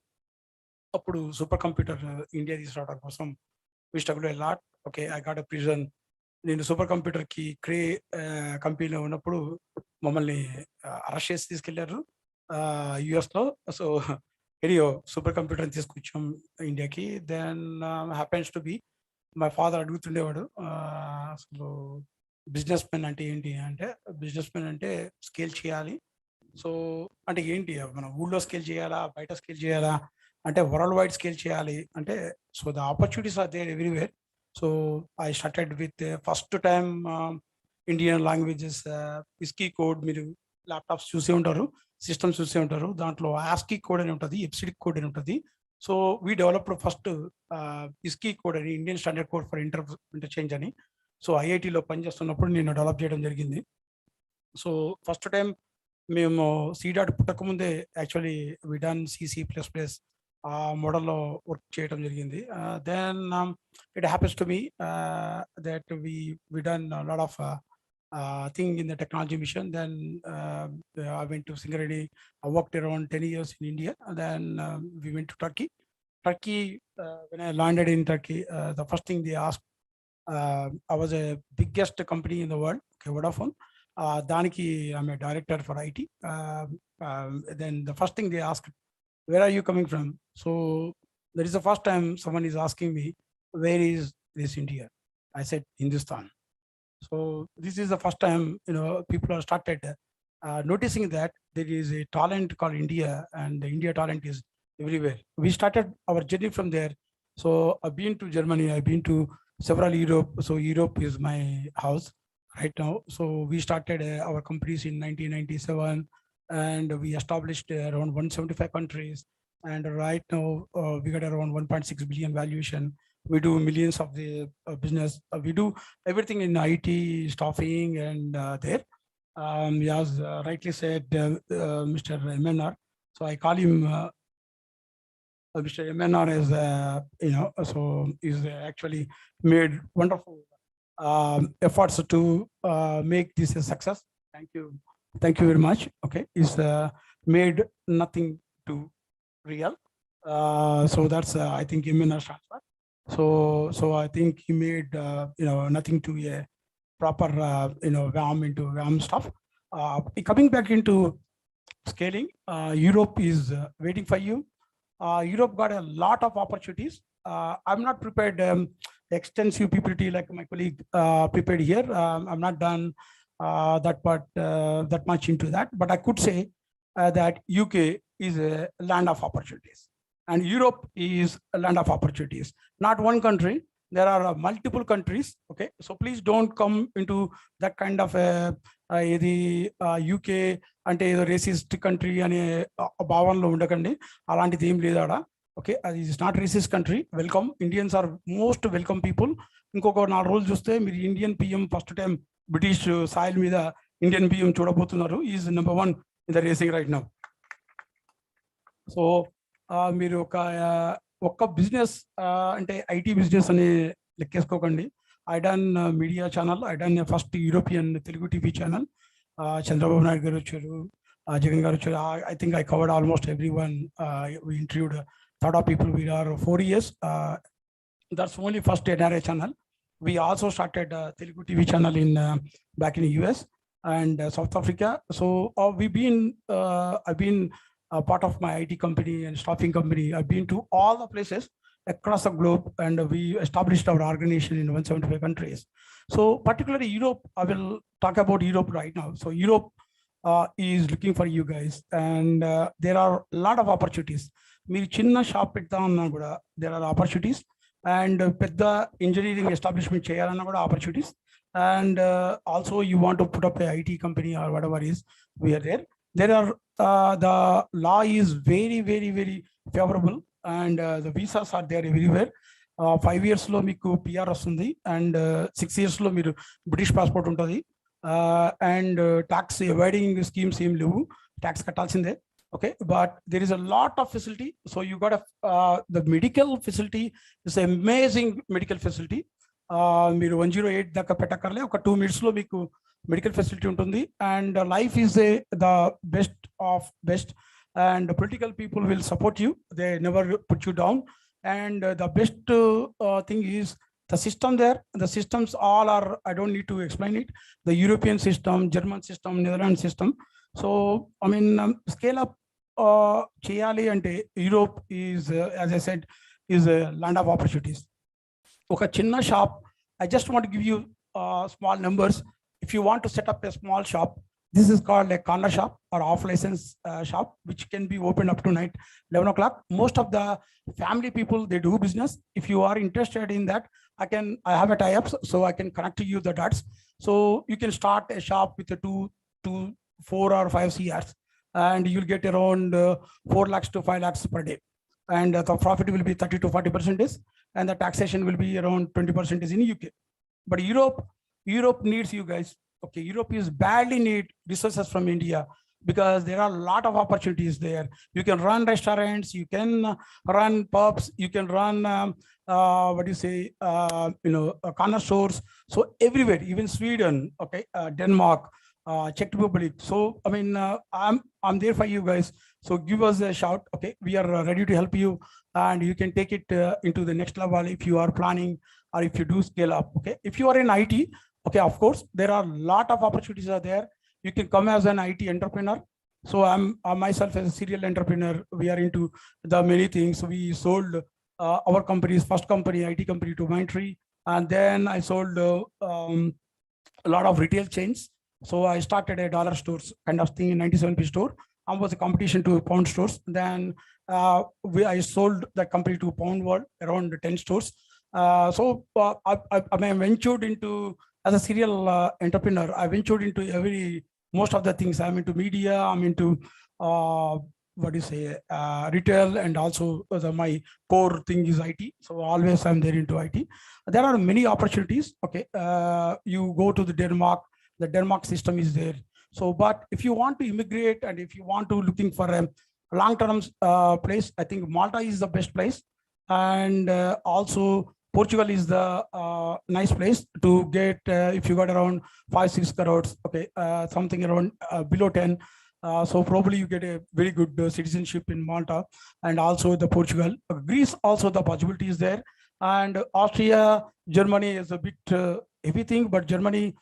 అప్పుడు సూపర్ కంప్యూటర్ ఇండియా తీసుకురావడం కోసం we struggle a lot. Okay, I got a prison. నేను సూపర్ కంప్యూటర్కి కంపెనీలో ఉన్నప్పుడు మమ్మల్ని అరెస్ట్ చేసి తీసుకెళ్లారు యుఎస్లో. సో ఎనియో సూపర్ కంప్యూటర్ని తీసుకొచ్చాం ఇండియాకి. Then happens to be my father అడుగుతుండేవాడు, అసలు బిజినెస్ మెన్ అంటే ఏంటి అంటే, బిజినెస్ మెన్ అంటే స్కేల్ చేయాలి. సో అంటే ఏంటి, మనం ఊళ్ళో స్కేల్ చేయాలా, బయట స్కేల్ చేయాలా అంటే, వరల్డ్ వైడ్ స్కేల్ చేయాలి అంటే. So the opportunities are there everywhere. So I started with first time Indian languages ISCII code. మీరు ల్యాప్టాప్స్ చూసే ఉంటారు, సిస్టమ్స్ చూసే ఉంటారు. దాంట్లో ఆస్కీ కోడ్ అని ఉంటుంది, ఎప్సిడిక్ కోడ్ అని ఉంటుంది. So we developed first ISCII code అని, Indian standard code for interchange అని. సో ఐఐటిలో పనిచేస్తున్నప్పుడు నేను డెవలప్ చేయడం జరిగింది. సో ఫస్ట్ టైం మేము సీడాట్ పుట్టకముందే యాక్చువల్లీ వి డన్ C++ ఆ మోడల్లో వర్క్ చేయడం జరిగింది. Then it happens to me that we done lot of thing in the technology mission. Then I went to Singareni. I worked around 10 years in India. And then we went to Turkey. When I landed in Turkey, the first thing they asked, I was a biggest company in the world, okay, Vodafone. Daniki, I'm a director for IT. Then the first thing they asked, where are you coming from? So that is the first time someone is asking me, where is this India? I said, Hindustan. So this is the first time, people have started noticing that there is a talent called India, and the India talent is everywhere. We started our journey from there. So I've been to Germany, I've been to several Europe. So Europe is my house right now. So we started our companies in 1997, and we established around 175 countries. And right now we got around 1.6 billion valuation. We do millions of the business. We do everything in IT, staffing, and there. As rightly said, Mr. MNR. So I call him Mr. MNR is, so he's actually made wonderful efforts to make this a success. Thank you. Thank you very much. Okay, he's made nothing to real. So that's, I think, MNR transfer. So I think he made nothing to a proper WAM into WAM stuff. Coming back into scaling, Europe is waiting for you. Europe got a lot of opportunities. I'm not prepared extensive PPT like my colleague prepared here. I'm not done that part that much into that, but I could say that UK is a land of opportunities and Europe is a land of opportunities. Not one country, there are multiple countries. Okay, so please don't come into that kind of the UK అంటే ఏదో racist country అనే భావనలో ఉండకండి. అలాంటిది ఏం లేదాడా. Okay, అది is not racist country. Welcome, Indians are most welcome people. ఇంకొక 4 రోజులు చూస్తే మీరు Indian PM first time British soil మీద ఇండియన్ పిఎం చూడబోతున్నారు. Is number 1 in the racing right now. So మీరు ఒక్క బిజినెస్ అంటే ఐటీ బిజినెస్ అని లెక్కేసుకోకండి. I done media channel, I done first European Telugu TV channel. Chandrababu Naidu garu వచ్చారు, జగన్ గారు వచ్చారు. I think I covered almost every one. We interviewed a lot of people. We are 4 years. That's only first NRI channel. We also started Telugu TV channel in back in the US and South Africa. So I've been part of my IT company and staffing company. I've been to all the places across the globe, and we established our organization in 175 countries. So particularly Europe, I will talk about Europe right now. So Europe is looking for you guys, and there are a lot of opportunities. మీరు చిన్న shop పెడతామన్నా కూడా there are opportunities, and పెద్ద engineering establishment చేయాలన్నా కూడా opportunities, and also you want to put up a IT company or whatever is, we are there. There are the law is very, very, very favorable, and the visas are there everywhere. 5 years లో మీకు PR వస్తుంది, and 6 years లో మీరు British passport ఉంటుంది, and tax avoiding schemes ఏం లేవు, tax కట్టాల్సిందే. Okay, but there is a lot of facility. So you got the medical facility is amazing medical facility. మీరు 108 దాకా పెట్టక్కర్లే, ఒక 2 minutes లో మీకు మెడికల్ ఫెసిలిటీ ఉంటుంది. And life is the best of best, and political people will support you, they never put you down. And the best thing is the system there. The systems all are, I don't need to explain it, the European system, German system, Netherlands system. So I mean, scale up cheyali ante Europe is as I said is a land of opportunities. Oka chinna shop, I just want to give you small numbers. If you want to set up a small shop, this is called a corner shop or off license shop, which can be opened up to night 11 o'clock. Most of the family people, they do business. If you are interested in that, I have a tie-up, so I can connect to you the dots. So you can start a shop with a 2 to 4 or 5 CRs, and you'll get around 4 lakhs to 5 lakhs per day. And the profit will be 30 to 40%, and the taxation will be around 20% in UK. But Europe needs you guys. Okay, Europe is badly need resources from India, because there are a lot of opportunities there. You can run restaurants, you can run pubs, you can run corner stores. So everywhere, even Sweden, okay, Denmark, Czech Republic. So I mean, I'm there for you guys. So give us a shout. Okay, we are ready to help you, and you can take it into the next level if you are planning, or if you do scale up. Okay, if you are in IT, okay, of course, there are a lot of opportunities are there. You can come as an IT entrepreneur. So I'm myself as a serial entrepreneur. We are into the many things. We sold our company's first company, IT company, to Mindtree, and then I sold a lot of retail chains. So I started a dollar stores kind of thing in 97p store. I was a competition to pound stores. Then I sold that company to Pound World, around 10 stores. So I ventured into, as a serial entrepreneur, I ventured into most of the things. I'm into media, I'm into retail, and also my core thing is IT. So always I'm there into IT. There are many opportunities. Okay, you go to the Denmark system is there. So, but if you want to immigrate, and if you want to looking for a long-term place, I think Malta is the best place, and also Portugal is the nice place to get if you got around 5-6 crores, okay, something around below 10. So probably you get a very good citizenship in Malta, and also the Portugal. Greece also the possibility is there, and Austria, Germany is a bit heavy thing, but Germany,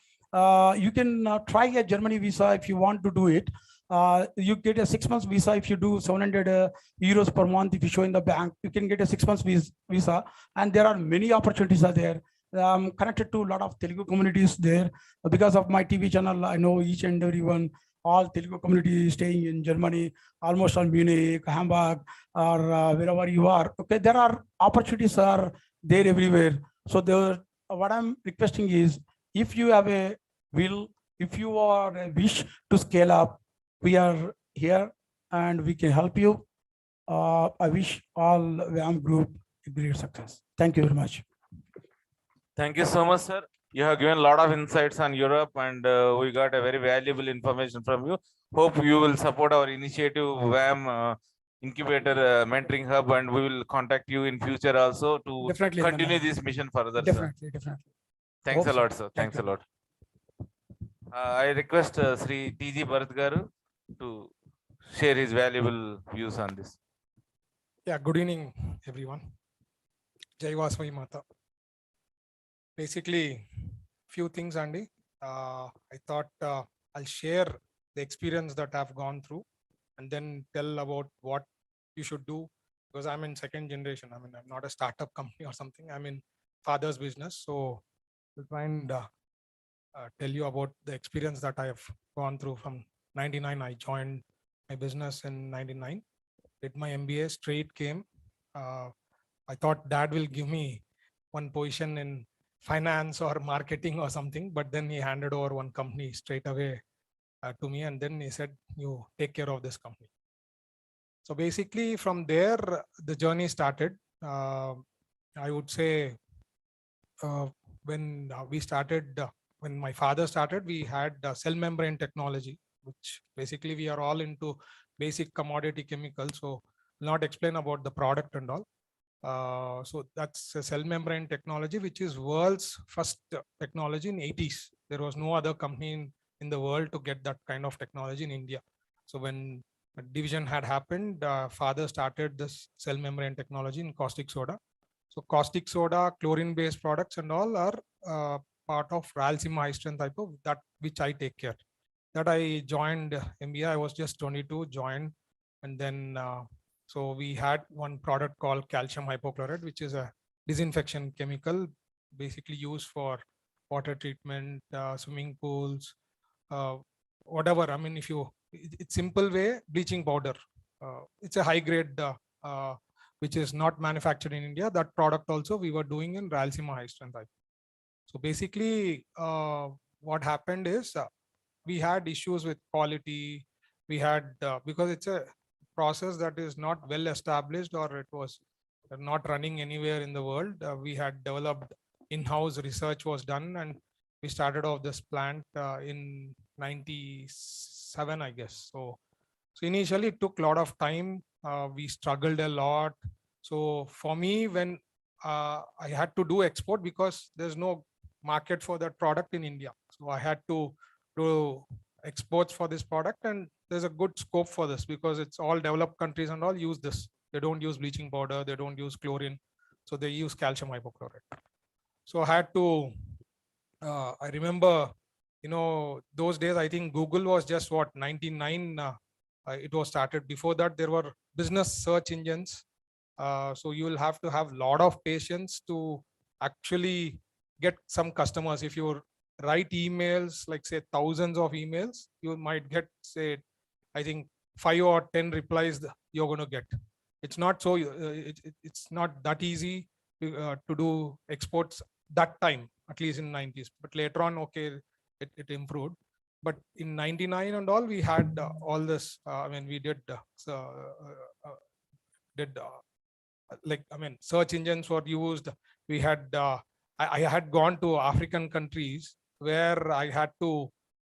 you can try a Germany visa if you want to do it. You get a 6 months visa if you do 700 euros per month. If you show in the bank, you can get a 6 months visa. And there are many opportunities are there. I'm connected to a lot of Telugu communities there. Because of my TV channel, I know each and everyone, all Telugu community staying in Germany, almost on Munich, Hamburg, or wherever you are. Okay, there are opportunities are there everywhere. So there, what I'm requesting is, if you have a will, if you are a wish to scale up, we are here and we can help you. I wish all WAM group a great success. Thank you very much. Thank you so much, sir. You have given a lot of insights on Europe, and we got a very valuable information from you. Hope you will support our initiative, WAM Incubator Mentoring Hub, and we will contact you in future also to Definitely, continue Dhananjay. this mission further. Definitely, sir. definitely. Thanks Hope a so. lot, sir. Thank Thanks a you. lot. I request Sri T.G. Bharat Garu to share his valuable views on this. Yeah, good evening, everyone. Jai Vasai Mata. Basically, few things, Andy. I thought I'll share the experience that I've gone through and then tell about what you should do, because I'm in second generation. I mean, I'm not a startup company or something. I'm in father's business. So I'll try and tell you about the experience that I have gone through from 99. I joined my business in 99, did my MBA, straight came. I thought dad will give me one position in finance or marketing or something, but then he handed over one company straight away to me, and then he said, you take care of this company. So basically from there, the journey started. I would say when we started, when my father started, we had cell membrane technology, which basically we are all into basic commodity chemicals. So not explain about the product and all. So that's a cell membrane technology, which is world's first technology in 80s. There was no other company in the world to get that kind of technology in India. So when a division had happened, father started this cell membrane technology in caustic soda. So caustic soda, chlorine-based products and all are part of Rayalaseema high strength type of that which I take care. That I joined MBA. I was just 22, joined, and then so we had one product called calcium hypochlorite, which is a disinfection chemical, basically used for water treatment, swimming pools, whatever. I mean, if you, it's simple way, bleaching powder. It's a high grade, which is not manufactured in India. That product also we were doing in Rayalaseema high strength. So basically, what happened is we had issues with quality. We had, because it's a process that is not well established, or it was not running anywhere in the world. We had developed in-house research was done, and we started off this plant in 97, I guess. So initially it took a lot of time. We struggled a lot. So for me, when I had to do export, because there's no market for that product in India. So I had to do exports for this product, and there's a good scope for this because it's all developed countries and all use this. They don't use bleaching powder, they don't use chlorine, so they use calcium hypochlorite. So I had to, I remember, you know, those days, I think Google was just what, 99, it was started. Before that, there were business search engines. So you will have to have a lot of patience to actually get some customers. If you write emails, like say thousands of emails, you might get, say, I think 5 or 10 replies you're going to get. It's not so, it's not that easy to do exports that time, at least in 90s. But later on, okay, it improved. But in 99 and all, we had all this, I mean, we did, like, I mean, search engines were used. We had, I had gone to African countries where I had to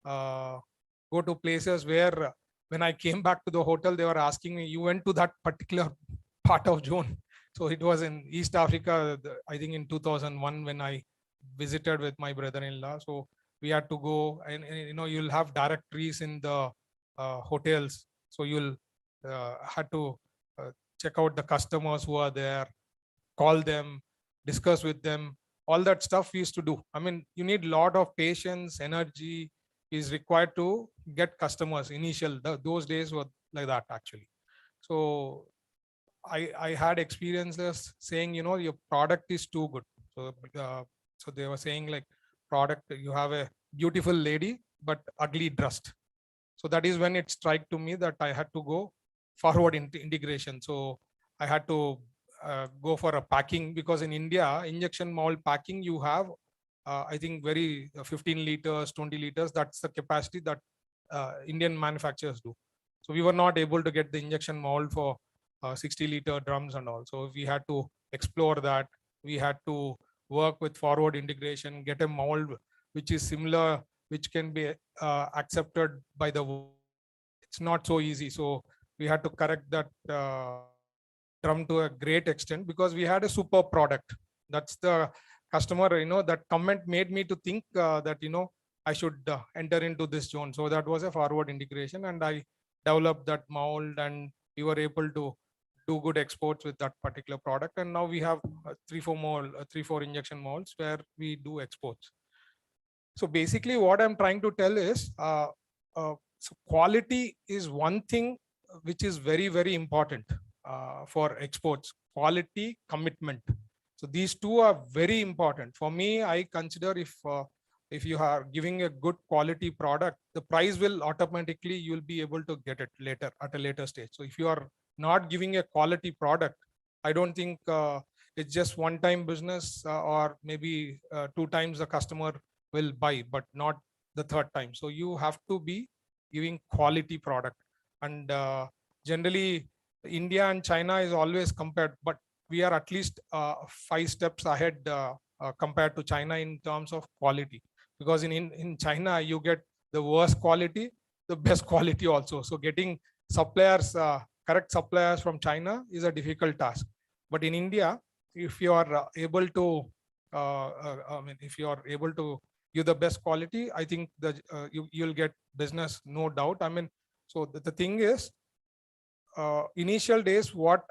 go to places where when I came back to the hotel, they were asking me, you went to that particular part of zone. So it was in East Africa, I think in 2001, when I visited with my brother-in-law. So we had to go, and you know, you'll have directories in the hotels. So you'll had to check out the customers who are there, call them, discuss with them, all that stuff we used to do. I mean, you need a lot of patience, energy, is required to get customers. Those days were like that actually. So I had experiences saying, you know, your product is too good. So they were saying like, product, you have a beautiful lady but ugly dressed. So that is when it struck to me that I had to go forward into integration. So I had to go for a packing, because in India, injection mold packing, you have I think very 15 liters, 20 liters. That's the capacity that Indian manufacturers do. So we were not able to get the injection mold for 60-liter drums and all. So we had to explore that. We had to work with forward integration, get a mold which is similar, which can be accepted by the world. It's not so easy. So we had to correct that drum to a great extent, because we had a super product. That's the customer, you know, that comment made me to think that, you know, I should enter into this zone. So that was a forward integration, and I developed that mold, and we were able to do good exports with that particular product. And now we have 3-4 injection molds where we do exports. So basically what I'm trying to tell is so quality is one thing which is very, very important for exports. Quality, commitment. So these two are very important. For me, I consider if you are giving a good quality product, the price will automatically, you'll be able to get it later at a later stage. So if you are not giving a quality product, I don't think it's just one-time business or maybe 2 times the customer will buy, but not the 3rd time. So you have to be giving quality product. And generally, India and China is always compared, but we are at least 5 steps ahead compared to China in terms of quality. Because in China, you get the worst quality, the best quality also. So getting suppliers, correct suppliers from China is a difficult task. But in India, if you are able to, if you are able to give the best quality, I think that you'll get business, no doubt. I mean, so the thing is, initial days, what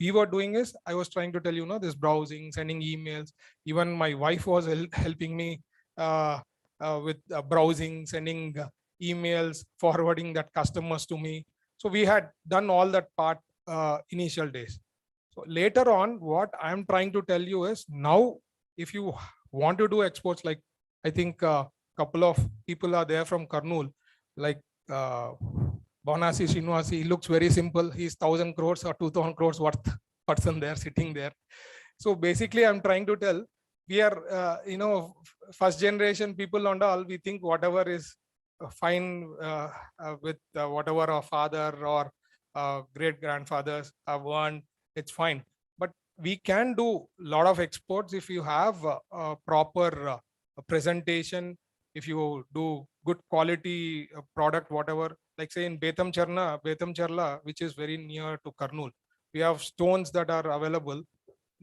we were doing is, I was trying to tell you, this browsing, sending emails. Even my wife was helping me with browsing, sending emails, forwarding that customers to me. So we had done all that part initial days. So later on, what I'm trying to tell you is, now if you want to do exports, like I think a couple of people are there from Kurnool, like Banasi Srinivasi. He looks very simple. He's 1,000 crores or 2,000 crores worth person there, sitting there. So basically, I'm trying to tell, we are, first generation people and all, we think whatever is fine with whatever our father or great grandfathers have earned, it's fine. But we can do a lot of exports if you have a proper presentation, if you do good quality product, whatever. Like say in Betam Charla, which is very near to Kurnool, we have stones that are available.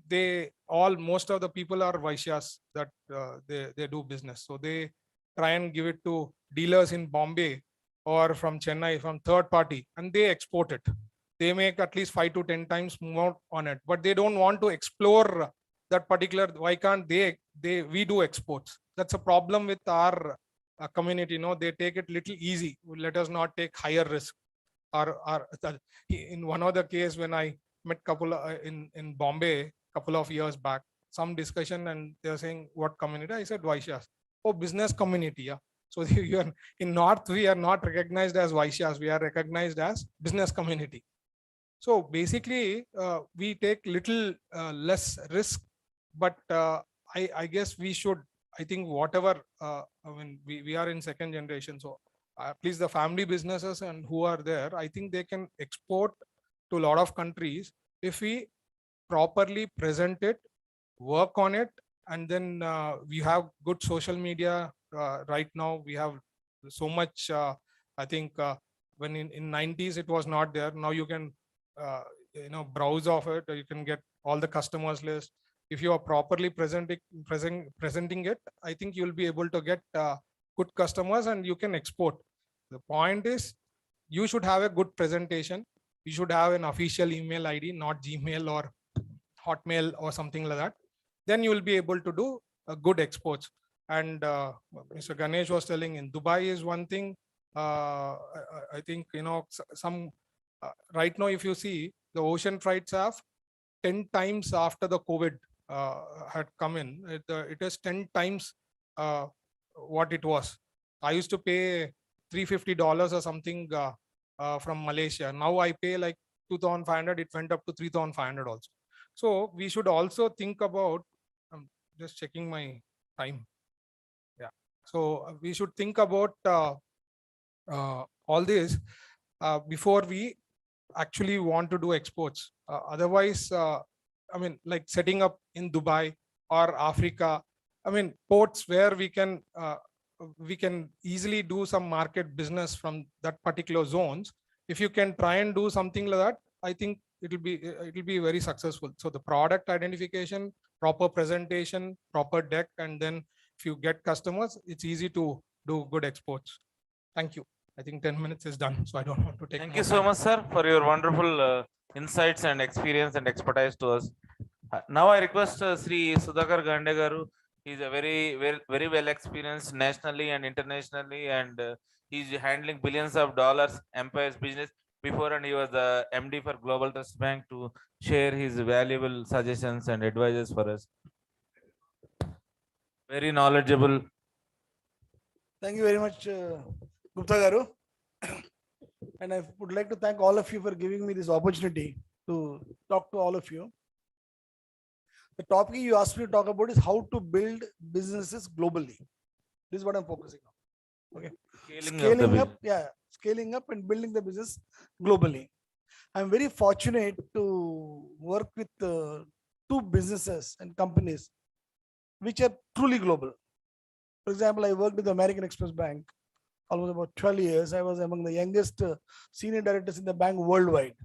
Most of the people are Vaishyas that they do business. So they try and give it to dealers in Bombay or from Chennai, from third party, and they export it. They make at least 5 to 10 times more on it, but they don't want to explore that particular. Why can't we do exports? That's a problem with our community. They take it little easy. Let us not take higher risk. In one other case, when I met couple in Bombay couple of years back, some discussion, and they're saying, what community? I said Vaishyas. Oh, business community. Yeah. So in North, we are not recognized as Vaishyas. We are recognized as business community. So basically, we take little less risk, but I guess we should. I think whatever, we are in second generation. So at least the family businesses and who are there, I think they can export to a lot of countries if we properly present it, work on it, and then we have good social media. Right now we have so much. I think when in 90s it was not there. Now you can browse of it. You can get all the customers list. If you are properly presenting it, I think you'll be able to get good customers and you can export. The point is, you should have a good presentation. You should have an official email ID, not Gmail or Hotmail or something like that. Then you will be able to do good exports. And Mr. Ganesh was telling in Dubai is one thing. I think, some right now, if you see, the ocean freights have 10 times after the COVID had come in. It is 10 times what it was. I used to pay $350 or something from Malaysia. Now I pay like 2,500. It went up to 3,500 also. So we should also think about, I'm just checking my time. Yeah. So we should think about all this before we actually want to do exports. Otherwise, I mean, like setting up in Dubai or Africa, I mean, ports where we can easily do some market business from that particular zones. If you can try and do something like that, I think it'll be very successful. So the product identification, proper presentation, proper deck, and then if you get customers, it's easy to do good exports. Thank you. I think 10 minutes is done, so I don't want to take. Thank you so much, sir, for your wonderful insights and experience and expertise to us. Now I request Sri Sudhakar Gande Garu. He's a very well experienced nationally and internationally, and he's handling billions of dollars empires business before, and he was the MD for Global Trust Bank, to share his valuable suggestions and advices for us. Very knowledgeable. Thank you very much, Gupta Garu. And I would like to thank all of you for giving me this opportunity to talk to all of you. The topic you asked me to talk about is how to build businesses globally. This is what I'm focusing on. Okay. Scaling up and building the business globally. I'm very fortunate to work with two businesses and companies which are truly global. For example, I worked with the American Express Bank almost about 12 years. I was among the youngest senior directors in the bank worldwide.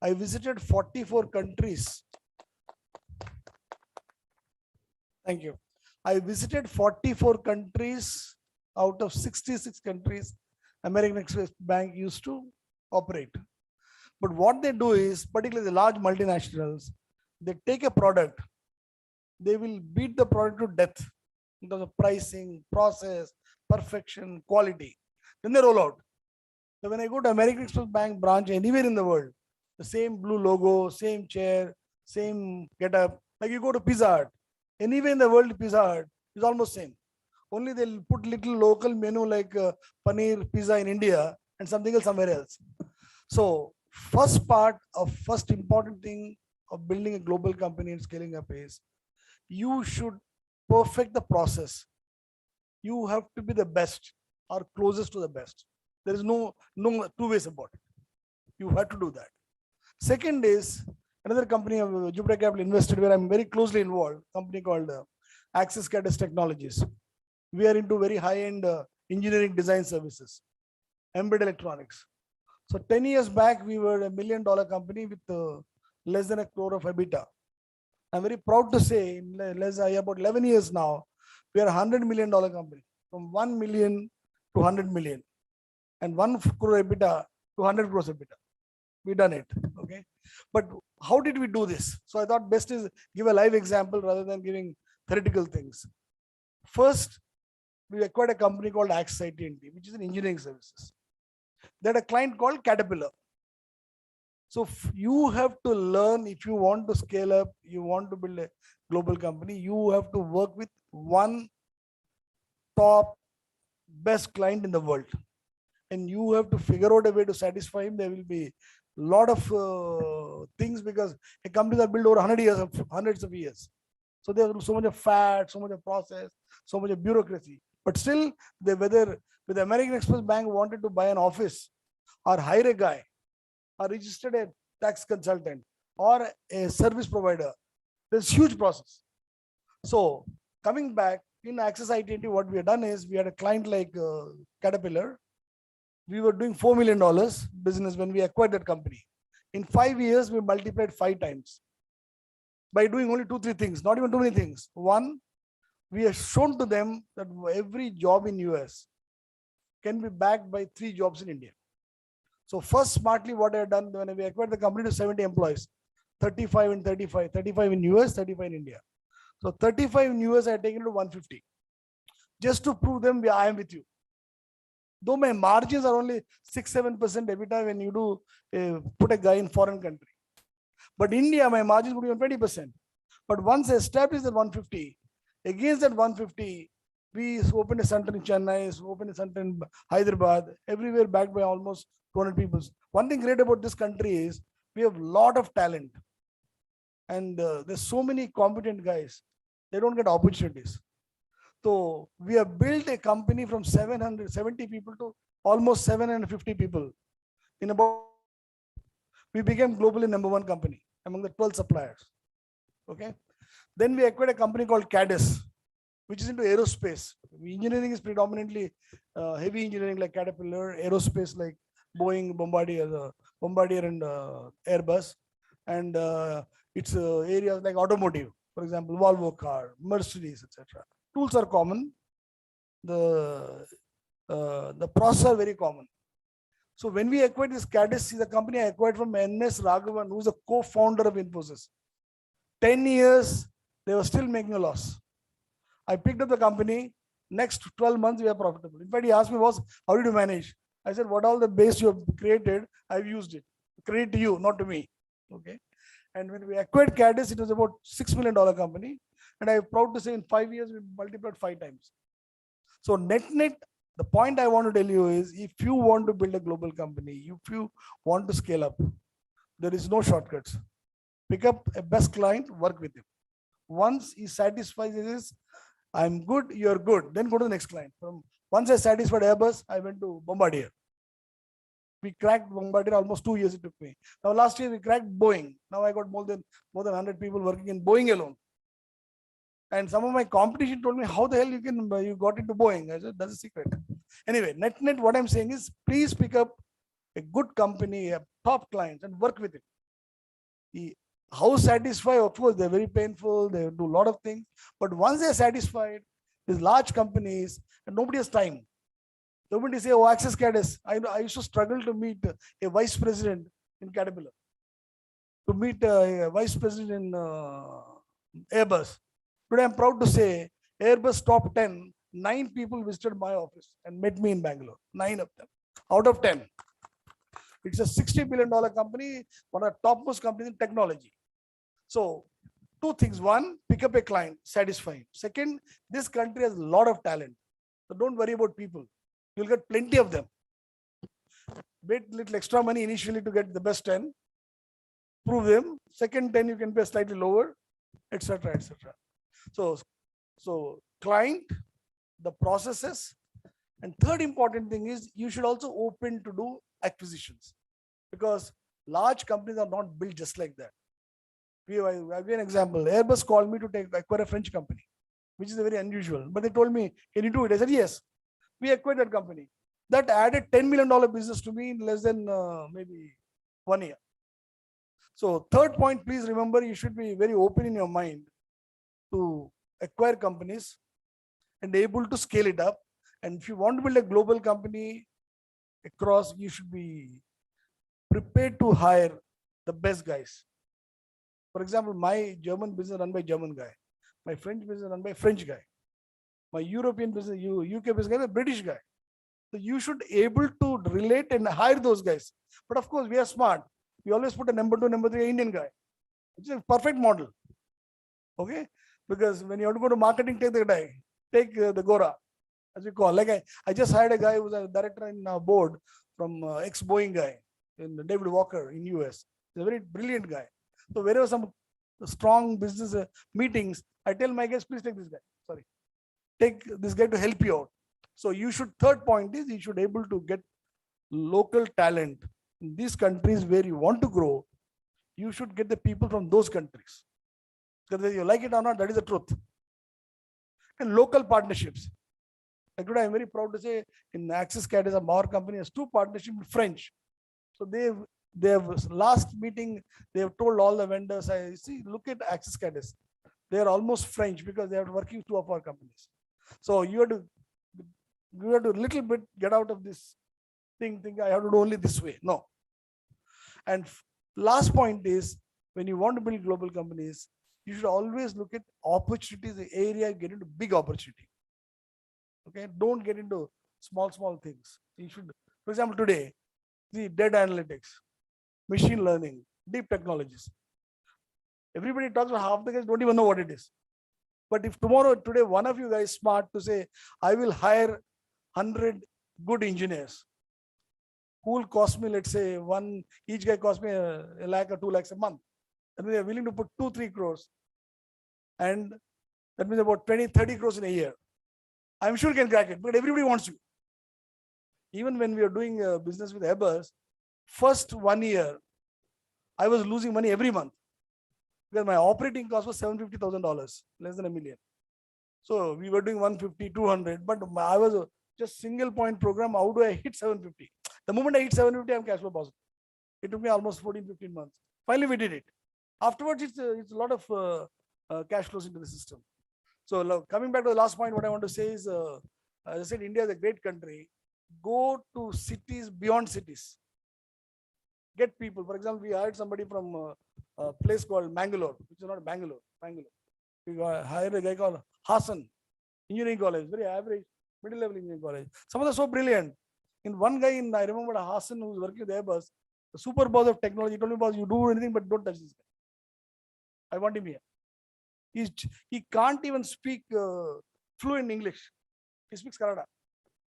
I visited 44 countries. Thank you. I visited 44 countries out of 66 countries American Express Bank used to operate. But what they do is, particularly the large multinationals, they take a product, they will beat the product to death in terms of pricing, process, perfection, quality. Then they roll out. So when I go to American Express Bank branch anywhere in the world, the same blue logo, same chair, same getup. Like you go to Pizza Hut, anywhere in the world, Pizza Hut is almost same. Only they'll put little local menu like paneer pizza in India and something else somewhere else. So first important thing of building a global company and scaling up is you should perfect the process. You have to be the best or closest to the best. There is no two ways about it. You have to do that. Second is another company of Jupiter Capital invested where I'm very closely involved, company called Access Catalyst Technologies. We are into very high-end engineering design services, embedded electronics. So 10 years back, we were $1 million company with less than $1 crore of EBITDA. I'm very proud to say, in about 11 years now, we are a $100 million company, from 1 million to 100 million, and 1 crore EBITDA to 100 crores EBITDA. We done it, okay? But how did we do this? So I thought best is give a live example rather than giving theoretical things. First, we acquired a company called Access IT&T, which is an engineering services. They had a client called Caterpillar. So you have to learn, if you want to scale up, you want to build a global company, you have to work with one top best client in the world. And you have to figure out a way to satisfy him. There will be a lot of things because a company that built over hundreds of years. So there's so much of fat, so much of process, so much of bureaucracy. But still, whether with the American Express Bank wanted to buy an office or hire a guy or registered a tax consultant or a service provider, there's huge process. So coming back in Access IT&T, what we have done is we had a client like Caterpillar. We were doing $4 million business when we acquired that company. In 5 years, we multiplied 5 times by doing only 2-3 things, not even too many things. One, we have shown to them that every job in US can be backed by 3 jobs in India. So first, smartly, what I have done when we acquired the company to 70 employees, 35 and 35, 35 in US, 35 in India. So 35 in US, I have taken to 150. just to prove them I am with you. Though my margins are only 6-7% EBITDA when you do put a guy in foreign country. But India, my margins would be on 20%. But once I established at 150, against that 150, we opened a center in Chennai, opened a center in Hyderabad, everywhere backed by almost 200 people. One thing great about this country is we have a lot of talent. And there's so many competent guys. They don't get opportunities. So we have built a company from 770 people to almost 750 people. In about, we became globally #1 company among the 12 suppliers. Okay. Then we acquired a company called Cadis, which is into aerospace. Engineering is predominantly heavy engineering like Caterpillar, aerospace like Boeing, Bombardier and Airbus. And it's areas like automotive, for example, Volvo car, Mercedes, etc. Tools are common. The process are very common. So when we acquired this Cadis, is a company I acquired from N.S. Raghavan, who's a co-founder of Infosys. 10 years, they were still making a loss. I picked up the company. Next 12 months, we are profitable. In fact, he asked me, how did you manage? I said, what all the base you have created, I've used it. Credit to you, not to me. Okay. And when we acquired Cadis, it was about $6 million company. And I'm proud to say in 5 years, we multiplied 5 times. So net, the point I want to tell you is, if you want to build a global company, if you want to scale up, there is no shortcuts. Pick up a best client, work with him. Once he satisfies his, I'm good, you're good, then go to the next client. Once I satisfied Airbus, I went to Bombardier. We cracked Bombardier, almost 2 years it took me. Now last year we cracked Boeing. Now I got more than 100 people working in Boeing alone. And some of my competition told me, how the hell you got into Boeing? I said, that's a secret. Anyway, net, what I'm saying is, please pick up a good company, a top client, and work with it. How satisfied, of course, they're very painful, they do a lot of things. But once they're satisfied, these large companies, and nobody has time. Nobody say, oh, Access Cadis. I used to struggle to meet a vice president in Caterpillar, to meet a vice president in Airbus. Today, I'm proud to say, Airbus top 10, 9 people visited my office and met me in Bangalore. 9 of them, out of 10. It's a $60 billion company, one of the topmost companies in technology. So, 2 things. One, pick up a client, satisfying. Second, this country has a lot of talent. So don't worry about people. You'll get plenty of them. Wait a little extra money initially to get the best 10. Prove them. Second 10, you can pay slightly lower, etc., etc. So client, the processes, and third important thing is you should also open to do acquisitions, because large companies are not built just like that. I'll give an example. Airbus called me to acquire a French company, which is very unusual. But they told me, can you do it? I said, yes. We acquired that company. That added $10 million business to me in less than maybe 1 year. So third point, please remember, you should be very open in your mind to acquire companies and able to scale it up. And if you want to build a global company across, you should be prepared to hire the best guys. For example, my German business run by German guy. My French business run by French guy. My European business, UK business guy, a British guy. So you should able to relate and hire those guys. But of course, we are smart. We always put a number 2, number 3 Indian guy. It's a perfect model. Okay? Because when you have to go to marketing, take the guy. Take the Gora, as we call. Like I just hired a guy who was a director in our board from ex-Boeing guy, in David Walker in US. He's a very brilliant guy. So wherever some strong business meetings, I tell my guys, please take this guy. Sorry. Take this guy to help you out. So you should, third point is you should able to get local talent in these countries where you want to grow. You should get the people from those countries. Because whether you like it or not, that is the truth. And local partnerships. Like today, I'm very proud to say in Access Cadis, our company has 2 partnerships with French. So they have last meeting, they have told all the vendors, I see, look at Access Cadis. They are almost French because they are working 2 of our companies. So you have to little bit get out of this think I have to do only this way. No. And last point is, when you want to build global companies, you should always look at opportunities, the area, get into big opportunity. Okay, don't get into small things. You should, for example, today, the data analytics, machine learning, deep technologies. Everybody talks about, half the guys don't even know what it is. But if today, one of you guys smart to say, I will hire 100 good engineers who will cost me, let's say, each guy cost me a lakh or 2 lakhs a month. And we are willing to put 2-3 crores. And that means about 20-30 crores in a year. I'm sure you can crack it, but everybody wants you. Even when we are doing business with Airbus, first 1 year, I was losing money every month because my operating cost was $750,000, less than $1 million. So we were doing 150, 200, but I was just single point program. How do I hit 750? The moment I hit 750, I'm cash flow positive. It took me almost 14-15 months. Finally, we did it. Afterwards, it's a lot of cash flows into the system. So coming back to the last point, what I want to say is, as I said, India is a great country. Go to cities beyond cities. Get people. For example, we hired somebody from a place called Mangalore, which is not Bangalore. We hired a guy called Hassan, engineering college, very average, middle-level engineering college. Some of them are so brilliant. In one guy, I remember Hassan, who was working with Airbus, the super boss of technology, told me, boss, you do anything, but don't touch this guy. I want him here. He can't even speak fluent English. He speaks Kannada.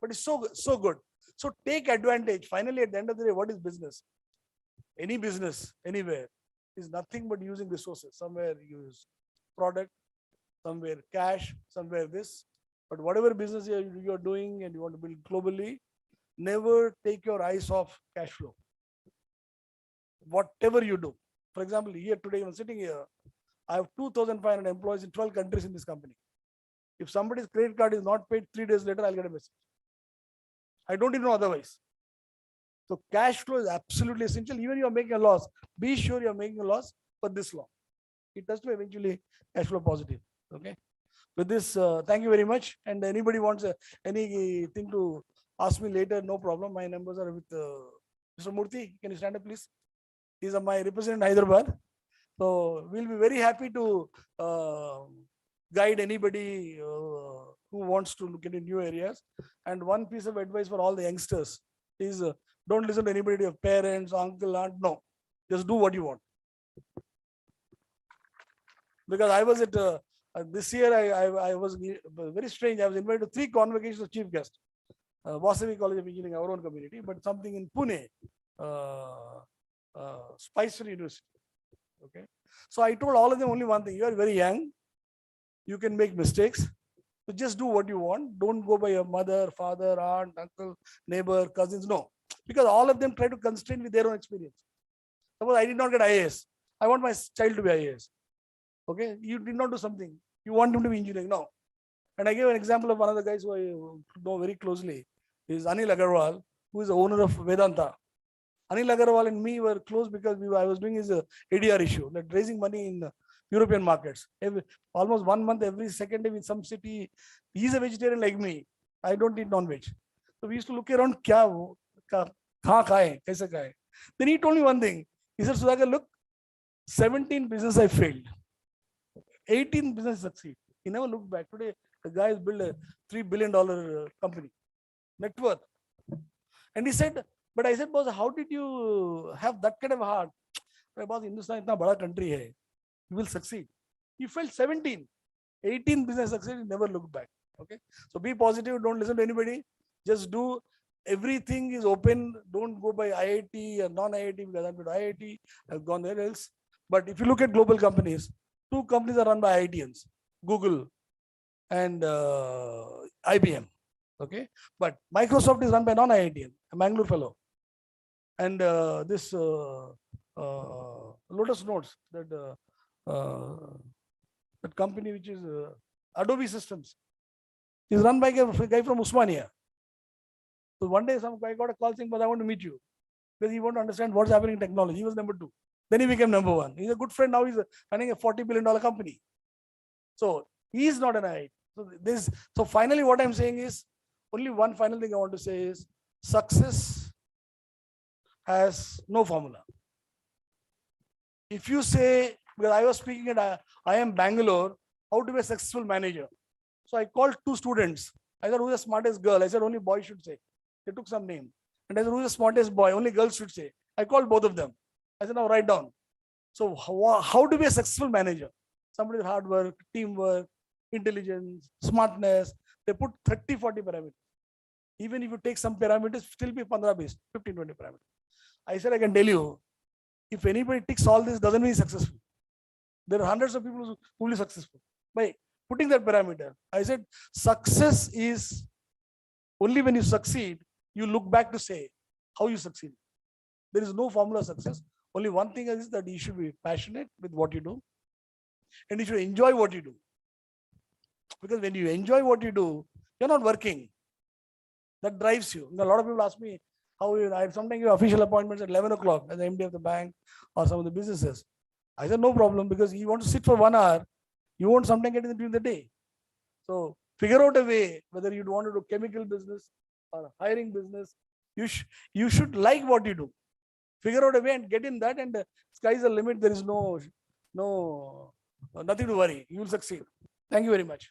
But it's so good. So take advantage. Finally, at the end of the day, what is business? Any business, anywhere, is nothing but using resources. Somewhere you use product, somewhere cash, somewhere this. But whatever business you're doing and you want to build globally, never take your eyes off cash flow. Whatever you do. For example, here today, I'm sitting here, I have 2,500 employees in 12 countries in this company. If somebody's credit card is not paid, 3 days later, I'll get a message. I don't even know otherwise. So cash flow is absolutely essential. Even you are making a loss, be sure you are making a loss for this long. It has to be eventually cash flow positive. Okay. With this, thank you very much. And anybody wants anything to ask me later, no problem. My numbers are with Mr. Murthy. Can you stand up, please? He's my representative in Hyderabad. So we'll be very happy to guide anybody who wants to look into new areas. And one piece of advice for all the youngsters is don't listen to anybody, your parents, uncle, aunt. No, just do what you want. Because I was at this year, I was very strange. I was invited to 3 convocations of chief guest. Vasavi College of Engineering, our own community, but something in Pune, Spicer University. Okay. So I told all of them only one thing: you are very young, you can make mistakes. So just do what you want. Don't go by your mother, father, aunt, uncle, neighbor, cousins. No, because all of them try to constrain with their own experience. Suppose I did not get IAS. I want my child to be IAS. Okay, you did not do something. You want him to be engineering. No. And I gave an example of one of the guys who I know very closely. Is Anil Agarwal, who is the owner of Vedanta. Anil Agarwal and me were close because I was doing his ADR issue, like raising money in European markets. Almost 1 month, every second day in some city. He's a vegetarian like me. I don't eat non-veg. So we used to look around, then he told me one thing. He said, Sudhakar, look, 17 business I failed. 18 business succeed. He never looked back. Today, the guy has built a $3 billion company, net worth. And he said, but I said, boss, how did you have that kind of heart? Boss, Hindustan is a big country. Hai. You will succeed. He failed 17. 18 business succeeded, never looked back. Okay. So be positive. Don't listen to anybody. Just do. Everything is open. Don't go by IIT or non-IIT because I've been to IIT. I've gone there else. But if you look at global companies, 2 companies are run by IITians, Google and IBM. Okay. But Microsoft is run by non-IITian, a Mangalore fellow. And this Lotus Notes, that company which is Adobe Systems, is run by a guy from Usmania. So one day some guy got a call saying, but I want to meet you. Because he wanted to understand what's happening in technology. He was number 2. Then he became number 1. He's a good friend. Now he's running a $40 billion company. So he is not an IIT. So finally what I'm saying is, only one final thing I want to say is, success has no formula. If you say, because I was speaking at IIM Bangalore, how to be a successful manager. So I called 2 students. I said, who's the smartest girl? I said, only boys should say. They took some name. And I said, who's the smartest boy? Only girls should say. I called both of them. I said, now write down. So how to be a successful manager? Somebody with hard work, teamwork, intelligence, smartness. They put 30, 40 parameters. Even if you take some parameters, still be 15 based, 15, 20 parameters. I said, I can tell you, if anybody ticks all this, doesn't mean he's successful. There are hundreds of people who will be successful by putting that parameter. I said, success is only when you succeed, you look back to say how you succeed. There is no formula of success. Only one thing is that you should be passionate with what you do and you should enjoy what you do. Because when you enjoy what you do, you're not working. That drives you. A lot of people ask me, I sometimes give official appointments at 11 o'clock as the MD of the bank or some of the businesses. I said, no problem, because you want to sit for 1 hour, you won't sometimes get in during the day. So figure out a way, whether you want to do chemical business or hiring business, you should like what you do. Figure out a way and get in that, and sky's the limit. There is nothing to worry. You will succeed. Thank you very much.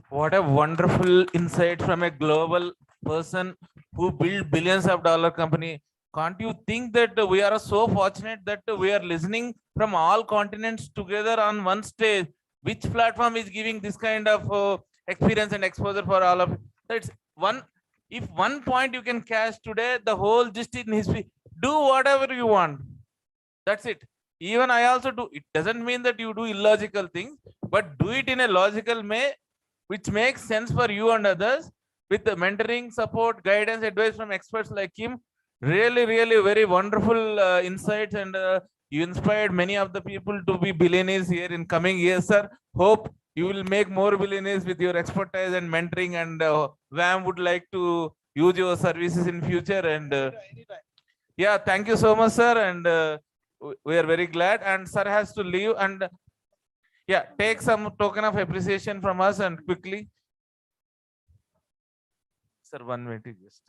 What a wonderful insight from a global person who built billions of dollar company. Can't you think that we are so fortunate that we are listening from all continents together on one stage? Which platform is giving this kind of experience and exposure for all of it? That's one. If one point you can catch today, the whole gist in history. Do whatever you want. That's it. Even I also do. It doesn't mean that you do illogical things, but do it in a logical way, which makes sense for you and others, with the mentoring, support, guidance, advice from experts like him. Really, really very wonderful insights, and you inspired many of the people to be billionaires here in coming years, sir. Hope you will make more billionaires with your expertise and mentoring, and WAM would like to use your services in future. And yeah, thank you so much, sir. And we are very glad. And sir has to leave. And yeah, take some token of appreciation from us and quickly. Sir, 1 minute just.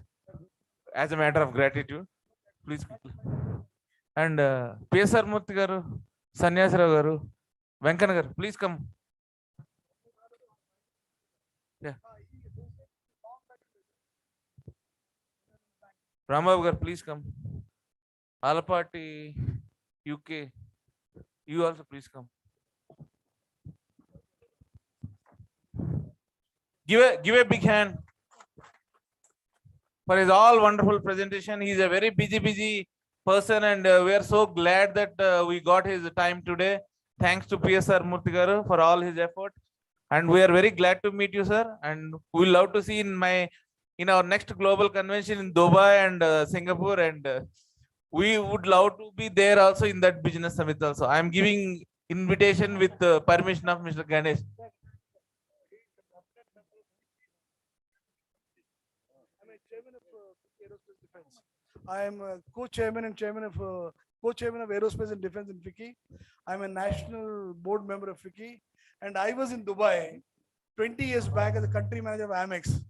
As a matter of gratitude, please quickly. And PSR Murthy garu, Sanyasrao garu, Venkana garu, please come. Yeah. Ramababu garu, please come. Alapati, UK, you also please come. Give a big hand for his all wonderful presentation. He is a very busy person, and we are so glad that we got his time today. Thanks to PSR Murthy garu for all his effort, and we are very glad to meet you, sir. And we will love to see in our next global convention in Dubai and Singapore, and we would love to be there also in that business summit also. I am giving invitation with permission of Mr. Ganesh. I am co-chairman and chairman of co-chairman of Aerospace and Defense in FICCI. I'm a national board member of FICCI, and I was in Dubai 20 years back as a country manager of Amex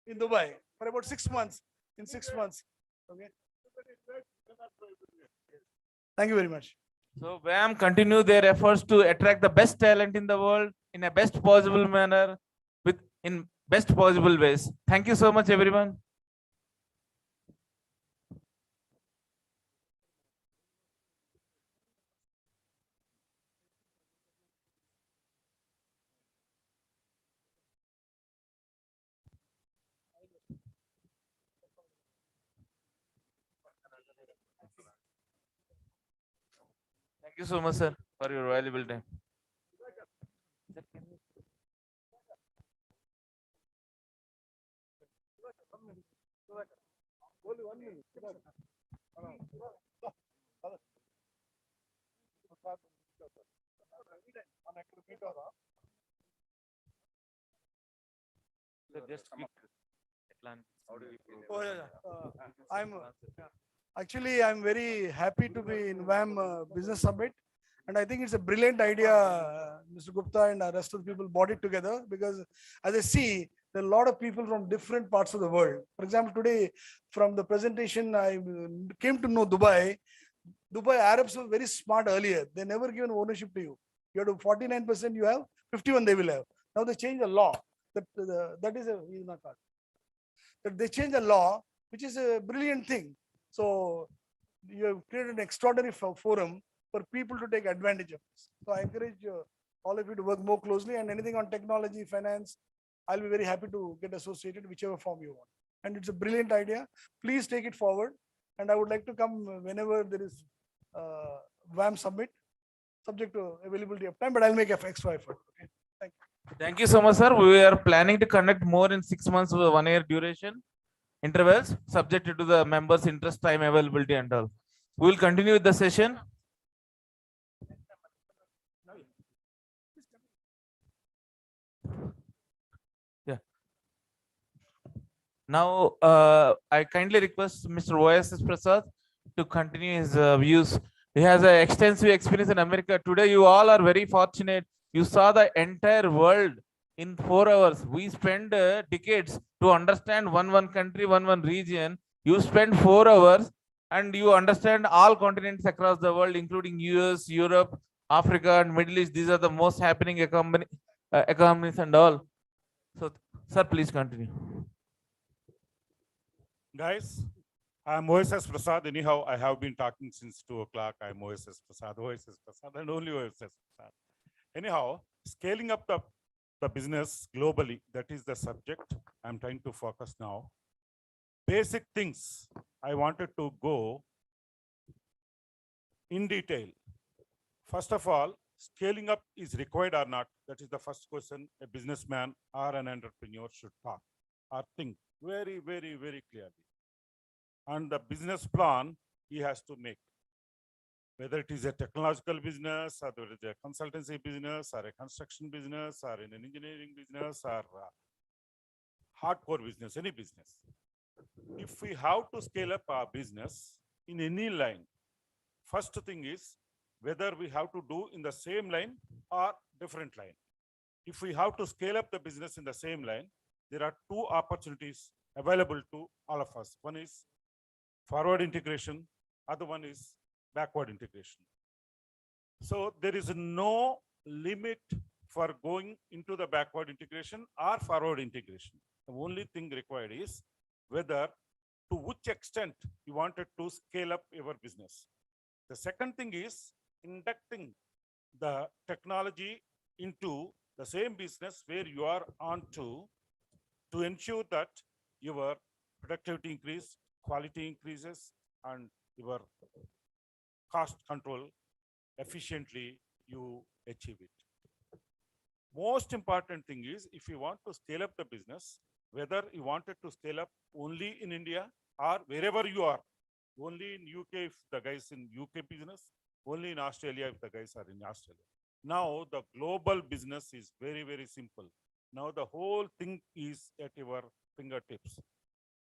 in Dubai for about 6 months. In 6 months, okay. Thank you very much. So WAM continue their efforts to attract the best talent in the world in a best possible manner, in best possible ways. Thank you so much, everyone. Thank you so much, sir, for your valuable time. Just quick. I'm very happy to be in WAM Business Summit, and I think it's a brilliant idea. Mr. Gupta and the rest of the people brought it together, because as I see, there are a lot of people from different parts of the world. For example, today from the presentation, I came to know Dubai. Dubai Arabs were very smart earlier. They never given ownership to you. You have to 49% you have, 51 they will have. Now they changed the law. that is a he's not part. That they change the law, which is a brilliant thing. So you have created an extraordinary forum for people to take advantage of this. So I encourage all of you to work more closely, and anything on technology, finance, I'll be very happy to get associated, whichever form you want. And it's a brilliant idea. Please take it forward. And I would like to come whenever there is WAM Summit, subject to availability of time, but I'll make an extra effort. Okay. Thank you. Thank you so much, sir. We are planning to conduct more in 6 months with 1 year duration intervals, subjected to the members' interest, time availability, and all. We will continue with the session. Yeah. Now, I kindly request Mr. OSS Prasad to continue his views. He has an extensive experience in America. Today, you all are very fortunate. You saw the entire world in 4 hours. We spend decades to understand one country, one region. You spend 4 hours and you understand all continents across the world, including US, Europe, Africa, and Middle East. These are the most happening economies and all. So, sir, please continue. Guys, I'm OSS Prasad. Anyhow, I have been talking since 2 o'clock. I'm OSS Prasad, and only OSS Prasad. Anyhow, scaling up the business globally, that is the subject I'm trying to focus now. Basic things I wanted to go in detail. First of all, scaling up is required or not? That is the first question a businessman or an entrepreneur should talk or think very, very, very clearly. And the business plan he has to make, whether it is a technological business, or whether it is a consultancy business, or a construction business, or in an engineering business, or hardcore business, any business. If we have to scale up our business in any line, first thing is whether we have to do in the same line or different line. If we have to scale up the business in the same line, there are 2 opportunities available to all of us. One is forward integration, other one is backward integration. So there is no limit for going into the backward integration or forward integration. The only thing required is whether to which extent you wanted to scale up your business. The second thing is inducting the technology into the same business where you are on to ensure that your productivity increase, quality increases, and your cost control efficiently you achieve it. Most important thing is if you want to scale up the business, whether you wanted to scale up only in India or wherever you are, only in UK if the guys in UK business, only in Australia if the guys are in Australia. Now the global business is very, very simple. Now the whole thing is at your fingertips.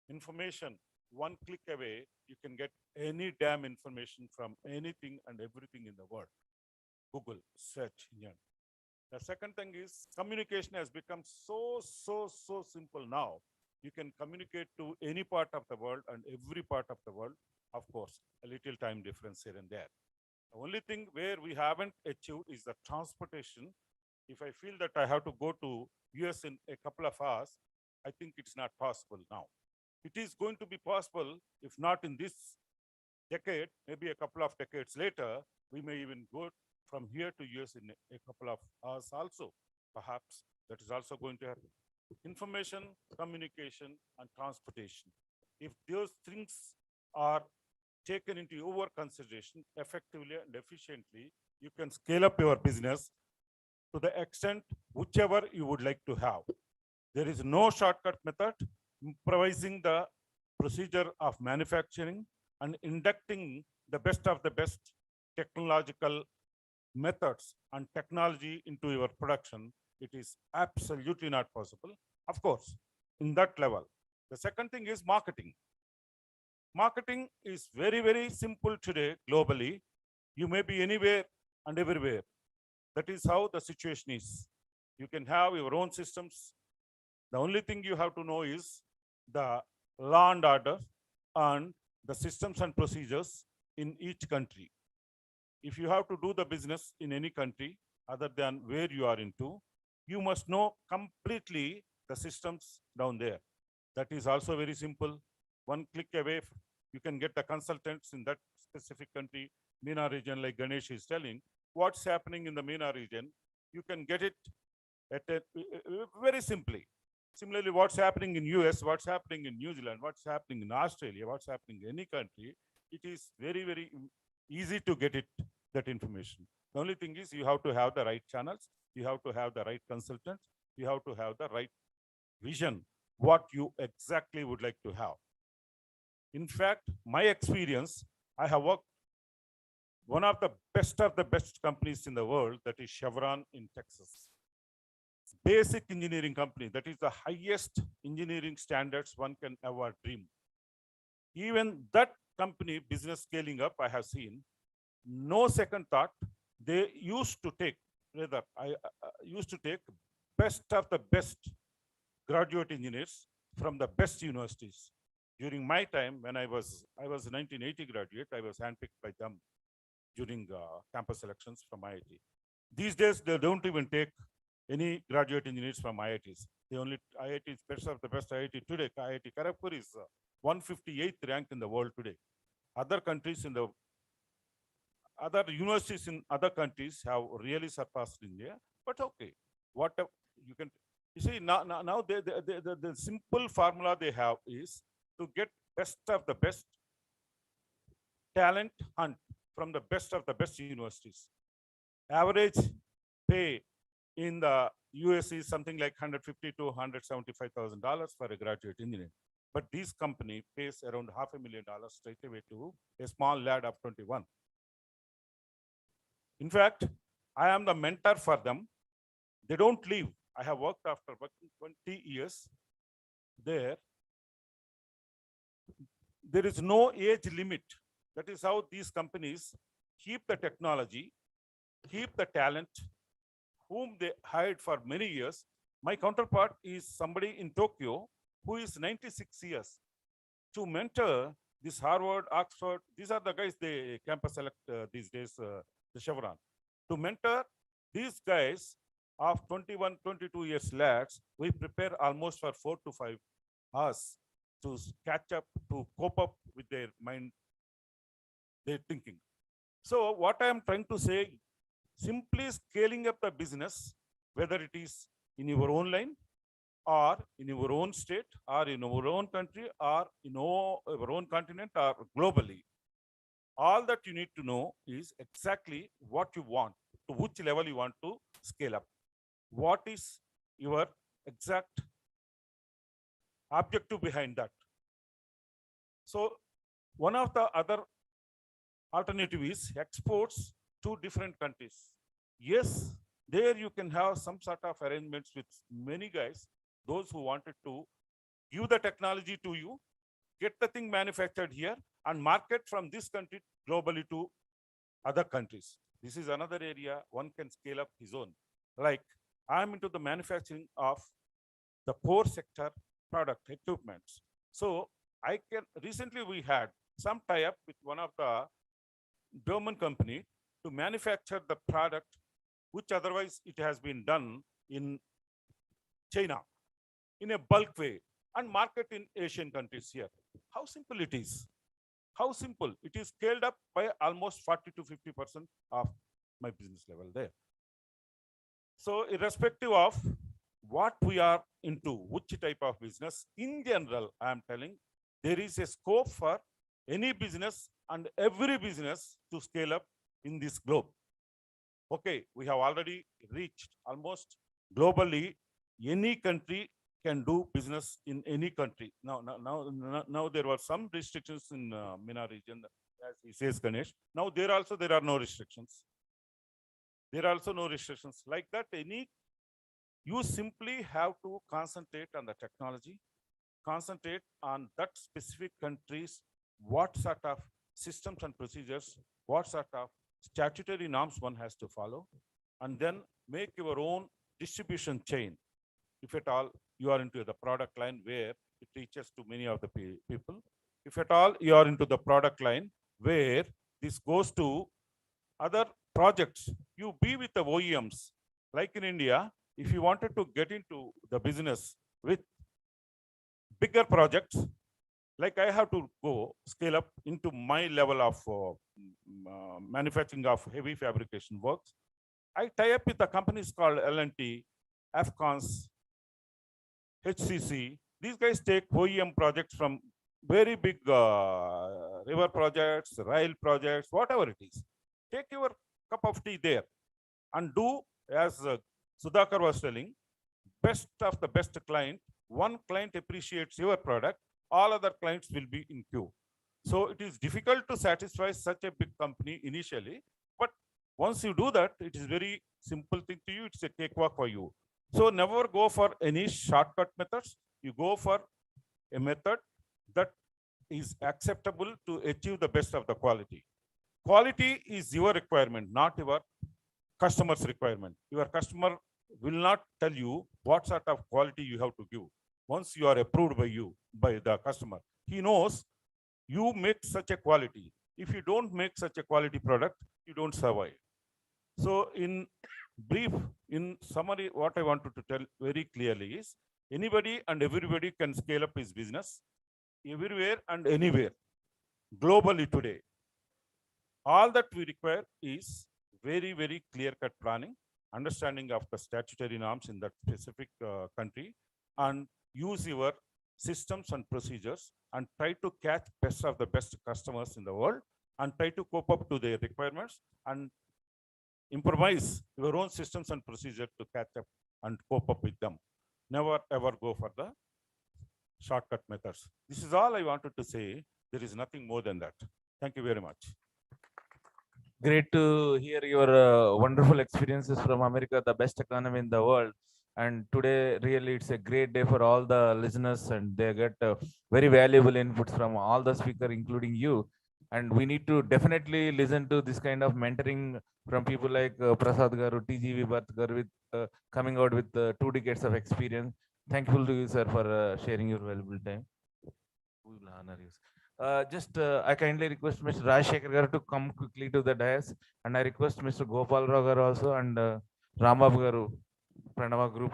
Information, one click away, you can get any damn information from anything and everything in the world. Google search engine. The second thing is communication has become so simple now. You can communicate to any part of the world and every part of the world. Of course, a little time difference here and there. The only thing where we haven't achieved is the transportation. If I feel that I have to go to US in a couple of hours, I think it's not possible now. It is going to be possible, if not in this decade, maybe a couple of decades later, we may even go from here to US in a couple of hours also. Perhaps that is also going to happen. Information, communication, and transportation. If those things are taken into your consideration effectively and efficiently, you can scale up your business to the extent whichever you would like to have. There is no shortcut method. Improvising the procedure of manufacturing and inducting the best of the best technological methods and technology into your production, it is absolutely not possible. Of course, in that level. The second thing is marketing. Marketing is very, very simple today globally. You may be anywhere and everywhere. That is how the situation is. You can have your own systems. The only thing you have to know is the law and order and the systems and procedures in each country. If you have to do the business in any country other than where you are into, you must know completely the systems down there. That is also very simple. One click away, you can get the consultants in that specific country, MENA region, like Ganesh is telling. What's happening in the MENA region, you can get it at very simply. Similarly, what's happening in US, what's happening in New Zealand, what's happening in Australia, what's happening in any country, it is very, very easy to get it, that information. The only thing is you have to have the right channels, you have to have the right consultants, you have to have the right vision, what you exactly would like to have. In fact, my experience, I have worked one of the best companies in the world, that is Chevron in Texas. Basic engineering company, that is the highest engineering standards one can ever dream. Even that company, business scaling up, I have seen, no second thought, they used to take, rather, I used to take best of the best graduate engineers from the best universities. During my time, when I was 1980 graduate, I was handpicked by them during campus selections from IIT. These days, they don't even take any graduate engineers from IITs. They only, IIT is best of the best IIT today. IIT Kharagpur is 158th rank in the world today. Other countries in the, other universities in other countries have really surpassed India, but okay, whatever you can, you see, now the simple formula they have is to get best of the best talent hunt from the best of the best universities. Average pay in the US is something like $150,000 to $175,000 for a graduate engineer. But this company pays around $500,000 straight away to a small lad of 21. In fact, I am the mentor for them. They don't leave. I have worked after working 20 years there. There is no age limit. That is how these companies keep the technology, keep the talent, whom they hired for many years. My counterpart is somebody in Tokyo who is 96 years. To mentor this Harvard, Oxford, these are the guys they campus select these days, the Chevron. To mentor these guys of 21, 22 years lads, we prepare almost for 4 to 5 hours to catch up, to cope up with their mind, their thinking. So what I am trying to say, simply scaling up the business, whether it is in your own line or in your own state or in your own country or in your own continent or globally, all that you need to know is exactly what you want, to which level you want to scale up. What is your exact objective behind that? So one of the other alternative is exports to different countries. Yes, there you can have some sort of arrangements with many guys, those who wanted to give the technology to you, get the thing manufactured here and market from this country globally to other countries. This is another area one can scale up his own. Like I'm into the manufacturing of the core sector product equipments. So I can, recently we had some tie-up with one of the German company to manufacture the product, which otherwise it has been done in China in a bulk way and market in Asian countries here. How simple it is. How simple. It is scaled up by almost 40 to 50% of my business level there. So irrespective of what we are into, which type of business, in general, I am telling, there is a scope for any business and every business to scale up in this globe. Okay, we have already reached almost globally, any country can do business in any country. Now there were some restrictions in MENA region, as he says, Ganesh. Now there are no restrictions. There are also no restrictions like that. You simply have to concentrate on the technology, concentrate on that specific countries, what sort of systems and procedures, what sort of statutory norms one has to follow, and then make your own distribution chain. If at all you are into the product line where it reaches to many of the people, if at all you are into the product line where this goes to other projects, you be with the OEMs. Like in India, if you wanted to get into the business with bigger projects, like I have to go scale up into my level of manufacturing of heavy fabrication works. I tie up with the companies called L&T, Afcons, HCC. These guys take OEM projects from very big river projects, rail projects, whatever it is. Take your cup of tea there and do as Sudhakar was telling, best of the best client. One client appreciates your product, all other clients will be in queue. So it is difficult to satisfy such a big company initially, but once you do that, it is very simple thing to you. It's a cakewalk for you. So never go for any shortcut methods. You go for a method that is acceptable to achieve the best of the quality. Quality is your requirement, not your customer's requirement. Your customer will not tell you what sort of quality you have to give. Once you are approved by the customer, he knows you make such a quality. If you don't make such a quality product, you don't survive. So in brief, in summary, what I wanted to tell very clearly is anybody and everybody can scale up his business everywhere and anywhere globally today. All that we require is very, very clear-cut planning, understanding of the statutory norms in that specific country, and use your systems and procedures and try to catch best of the best customers in the world and try to cope up to their requirements and improvise your own systems and procedures to catch up and cope up with them. Never ever go for the shortcut methods. This is all I wanted to say. There is nothing more than that. Thank you very much. Great to hear your wonderful experiences from America, the best economy in the world. And today, really, it's a great day for all the listeners, and they get very valuable inputs from all the speakers, including you. And we need to definitely listen to this kind of mentoring from people like Prasad Garu, TGV Bharat Garu, with coming out with 2 decades of experience. Thankful to you, sir, for sharing your valuable time. We will honor you. I kindly request Mr. Rajshekhar Garu to come quickly to the dais, and I request Mr. Gopal Rao Garu also and Rambabu Garu, Pranava Group,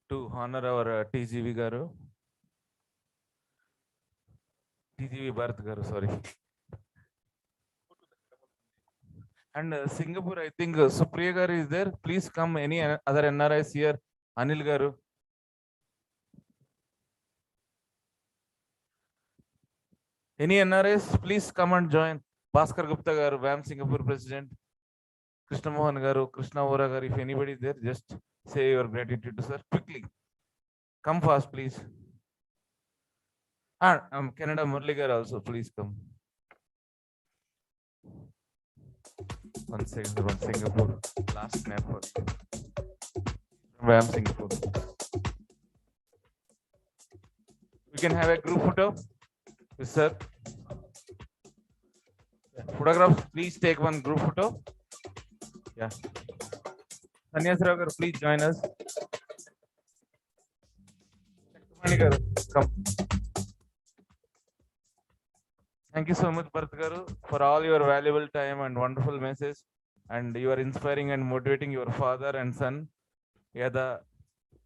to honor our TGV Garu, TGV Bharat Garu, sorry. And Singapore, I think Supriya Garu is there. Please come. Any other NRIs here? Anil Garu. Any NRIs, please come and join. Bhaskar Gupta Garu, WAM Singapore President. Krishna Mohan Garu, Krishna Vora Garu, if anybody is there, just say your gratitude to sir. Quickly. Come fast, please. And Canada Murli Garu also, please come. One second from Singapore. Last snap for WAM Singapore. We can have a group photo. Yes, sir. Photographs, please take one group photo. Yeah. Sanyas Rao Garu, please join us. Come. Thank you so much, Bharat Garu, for all your valuable time and wonderful message. And you are inspiring and motivating your father and son. Yada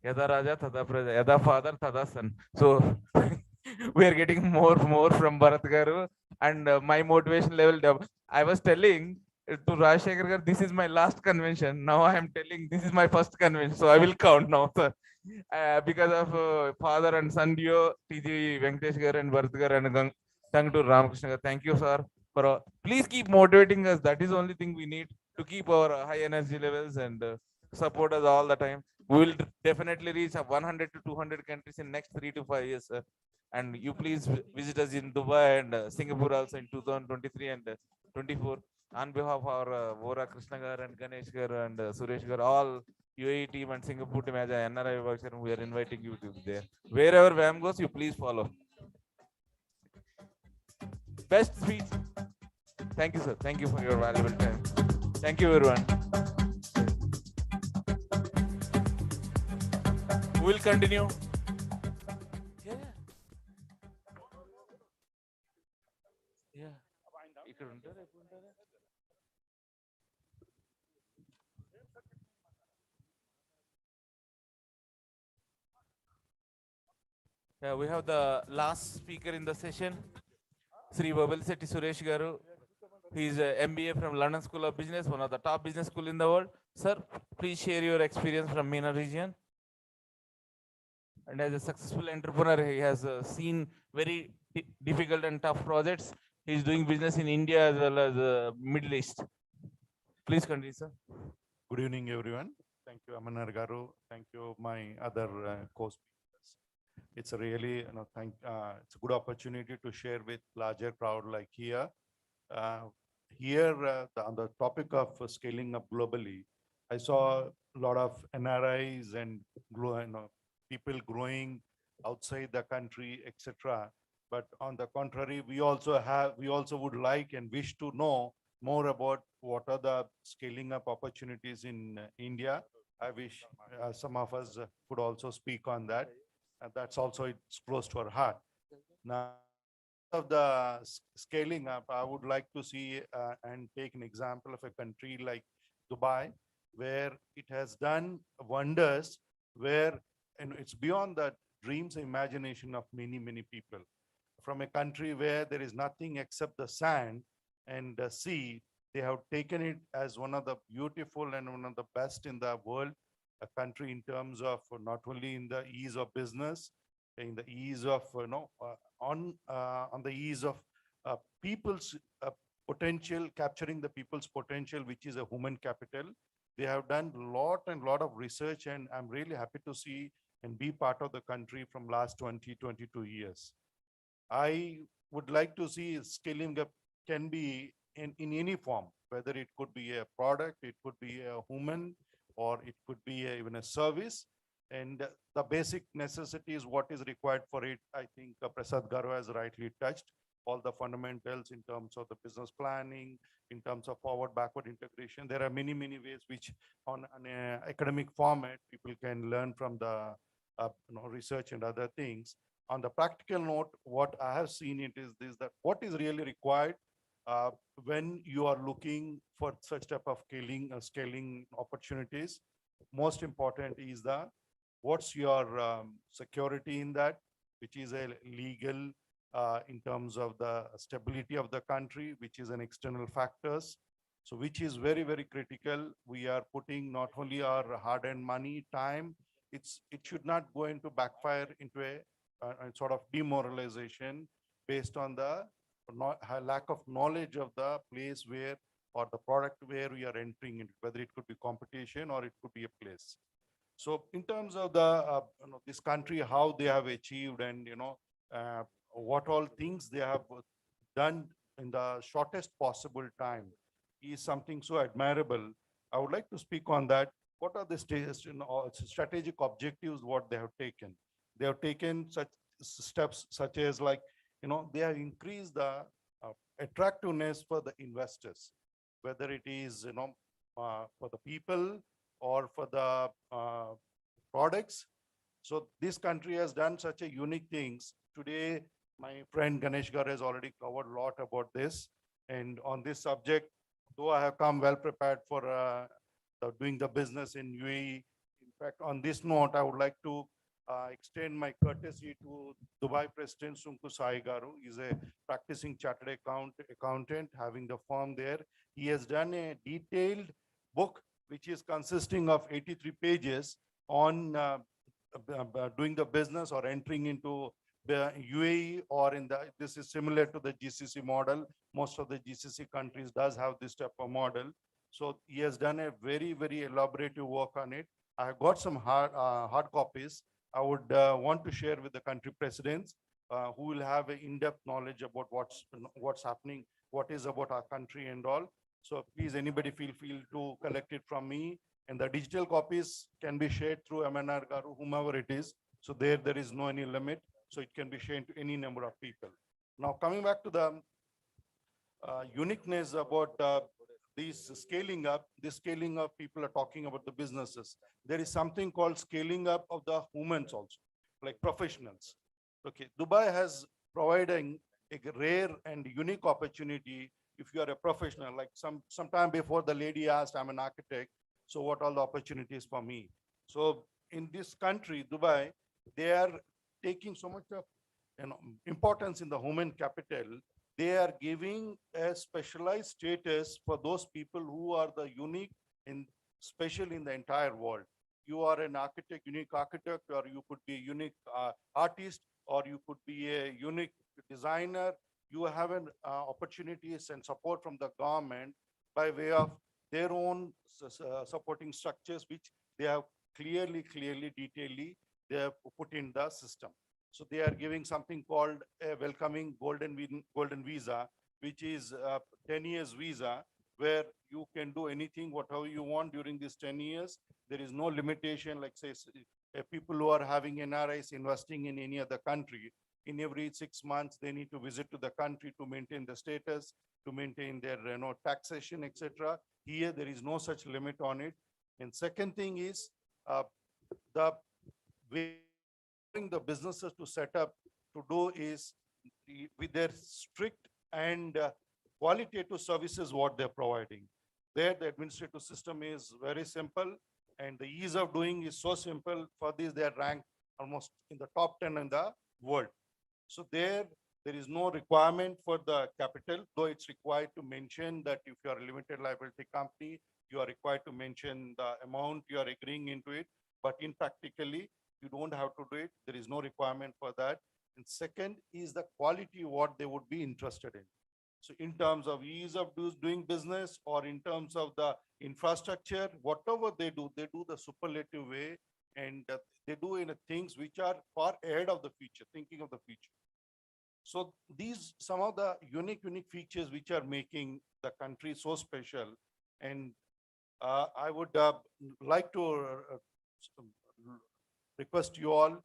Raja, Tada Praja. Yada father, Tada son. So we are getting more from Bharat Garu, and my motivation level. I was telling to Rajshekhar Garu, this is my last convention. Now I am telling this is my first convention, so I will count now, sir. Because of father and son duo, TG Venkatesh Garu and Bharat Garu and Thank Ramakrishna Garu. Thank you, sir. Please keep motivating us. That is the only thing we need to keep our high energy levels and support us all the time. We will definitely reach 100 to 200 countries in next 3 to 5 years, sir. And you please visit us in Dubai and Singapore also in 2023 and 24. On behalf of our Vora Krishna Garu and Ganesh Garu and Suresh Garu, all UAE team and Singapore team as a NRI worker, we are inviting you to be there. Wherever WAM goes, you please follow. Best speech. Thank you, sir. Thank you for your valuable time. Thank you, everyone. We will continue. Yeah. Yeah, we have the last speaker in the session, Sri Babalisetti Suresh Garu. He is a MBA from London School of Business, one of the top business school in the world. Sir, please share your experience from MENA region. And as a successful entrepreneur, he has seen very difficult and tough projects. He is doing business in India as well as Middle East. Please continue, sir. Good evening, everyone. Thank you, Amanar Garu. Thank you, my other co-speakers. It's a really, it's a good opportunity to share with larger crowd like here. On the topic of scaling up globally, I saw a lot of NRIs and people growing outside the country, etc. But on the contrary, we also would like and wish to know more about what are the scaling up opportunities in India. I wish some of us could also speak on that. And that's also, it's close to our heart. Now, of the scaling up, I would like to see and take an example of a country like Dubai, where it has done wonders, where it's beyond the dreams and imagination of many, many people. From a country where there is nothing except the sand and the sea, they have taken it as one of the beautiful and one of the best in the world, a country in terms of not only in the ease of business, in the ease of, on the ease of people's potential, capturing the people's potential, which is a human capital. They have done lot of research, and I'm really happy to see and be part of the country from last 22 years. I would like to see scaling up can be in any form, whether it could be a product, it could be a human, or it could be even a service. And the basic necessities, what is required for it, I think Prasad Garu has rightly touched all the fundamentals in terms of the business planning, in terms of forward backward integration. There are many ways which on an academic format people can learn from the research and other things. On the practical note, what I have seen it is this, that what is really required when you are looking for such type of scaling opportunities. Most important is what's your security in that, which is a legal in terms of the stability of the country, which is an external factors. So which is very critical. We are putting not only our hard-earned money, time, it should not go into backfire into a sort of demoralization based on the lack of knowledge of the place where or the product where we are entering into, whether it could be competition or it could be a place. So in terms of the this country, how they have achieved and what all things they have done in the shortest possible time is something so admirable. I would like to speak on that. What are the strategic objectives what they have taken? They have taken such steps such as like, they have increased the attractiveness for the investors, whether it is, for the people or for the products. So this country has done such a unique things. Today, my friend Ganesh Gar has already covered a lot about this. And on this subject, though I have come well prepared for doing the business in UAE. In fact, on this note, I would like to extend my courtesy to Dubai President Sunku Sai Garu. He's a practicing chartered accountant having the firm there. He has done a detailed book, which is consisting of 83 pages on doing the business or entering into the UAE or in the, this is similar to the GCC model. Most of the GCC countries does have this type of model. So he has done a very elaborative work on it. I have got some hard copies. I would want to share with the country presidents who will have an in-depth knowledge about what's happening, what is about our country and all. So please, anybody feel to collect it from me. And the digital copies can be shared through MNR Garu, whomever it is. So there is no any limit. So it can be shared to any number of people. Now coming back to the uniqueness about this scaling up people are talking about the businesses. There is something called scaling up of the humans also, like professionals. Okay, Dubai has providing a rare and unique opportunity if you are a professional. Like some time before, the lady asked, I'm an architect, so what are the opportunities for me? So in this country, Dubai, they are taking so much of importance in the human capital, they are giving a specialized status for those people who are the unique in special in the entire world. You are an architect, unique architect, or you could be a unique artist, or you could be a unique designer. You have an opportunities and support from the government by way of their own supporting structures, which they have clearly, detailedly, they have put in the system. So they are giving something called a welcoming golden visa, which is a 10 years visa, where you can do anything, whatever you want during these 10 years. There is no limitation, like say people who are having NRIs investing in any other country, in every 6 months, they need to visit to the country to maintain the status, to maintain their taxation, etc. Here, there is no such limit on it. And second thing is the way the businesses to set up to do is with their strict and qualitative services what they're providing. There, the administrative system is very simple, and the ease of doing is so simple. For this, they are ranked almost in the top 10 in the world. So there is no requirement for the capital, though it's required to mention that if you are a limited liability company, you are required to mention the amount you are agreeing into it. But in practically, you don't have to do it. There is no requirement for that. And second is the quality what they would be interested in. So in terms of ease of doing business, or in terms of the infrastructure, whatever they do the superlative way, and they do in things which are far ahead of the future, thinking of the future. So these some of the unique features which are making the country so special. And I would like to request you all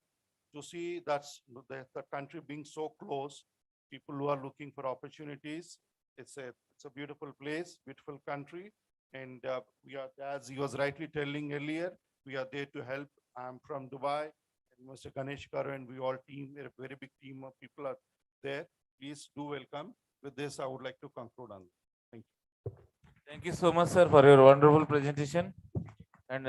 to see that's the country being so close. People who are looking for opportunities. It's a beautiful place, beautiful country. And we are, as he was rightly telling earlier, we are there to help. I'm from Dubai, and Mr. Ganesh Karo, and we all team, a very big team of people are there. Please do welcome. With this, I would like to conclude on. Thank you. Thank you so much, sir, for your wonderful presentation. And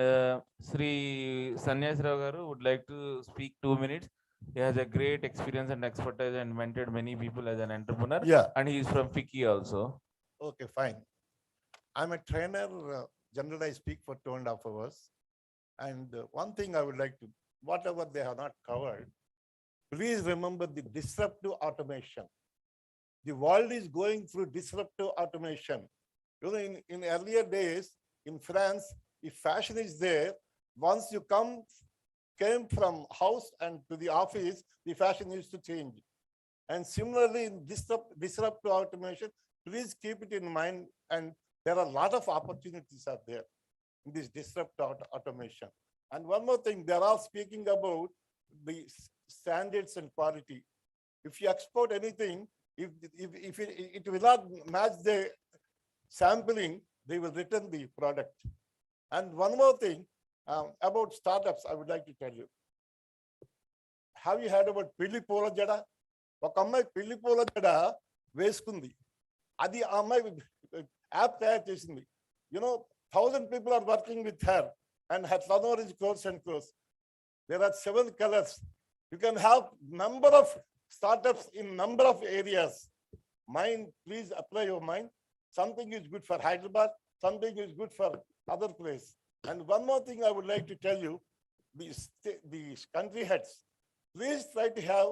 Sri Sanyas Rao Garu would like to speak 2 minutes. He has a great experience and expertise and mentored many people as an entrepreneur. Yeah. And he is from FICCI also. Okay, fine. I'm a trainer. Generally, I speak for 2.5 hours. And one thing I would like to, whatever they have not covered, please remember the disruptive automation. The world is going through disruptive automation. You know, in earlier days, in France, if fashion is there, once you came from house and to the office, the fashion used to change. And similarly, in disruptive automation, please keep it in mind. And there are a lot of opportunities out there in this disruptive automation. And one more thing, they're all speaking about the standards and quality. If you export anything, if it will not match the sampling, they will return the product. And one more thing about startups, I would like to tell you. Have you heard about Pilli Pola Jada? Okamai Pilli Pola Jada Veskundi. Adi Amai app tayar chesindi. You know, 1,000 people are working with her, and her turnover is crores and crores. There are 7 colors. You can have number of startups in number of areas. Mind, please apply your mind. Something is good for Hyderabad, something is good for other place. And one more thing I would like to tell you, the country heads, please try to have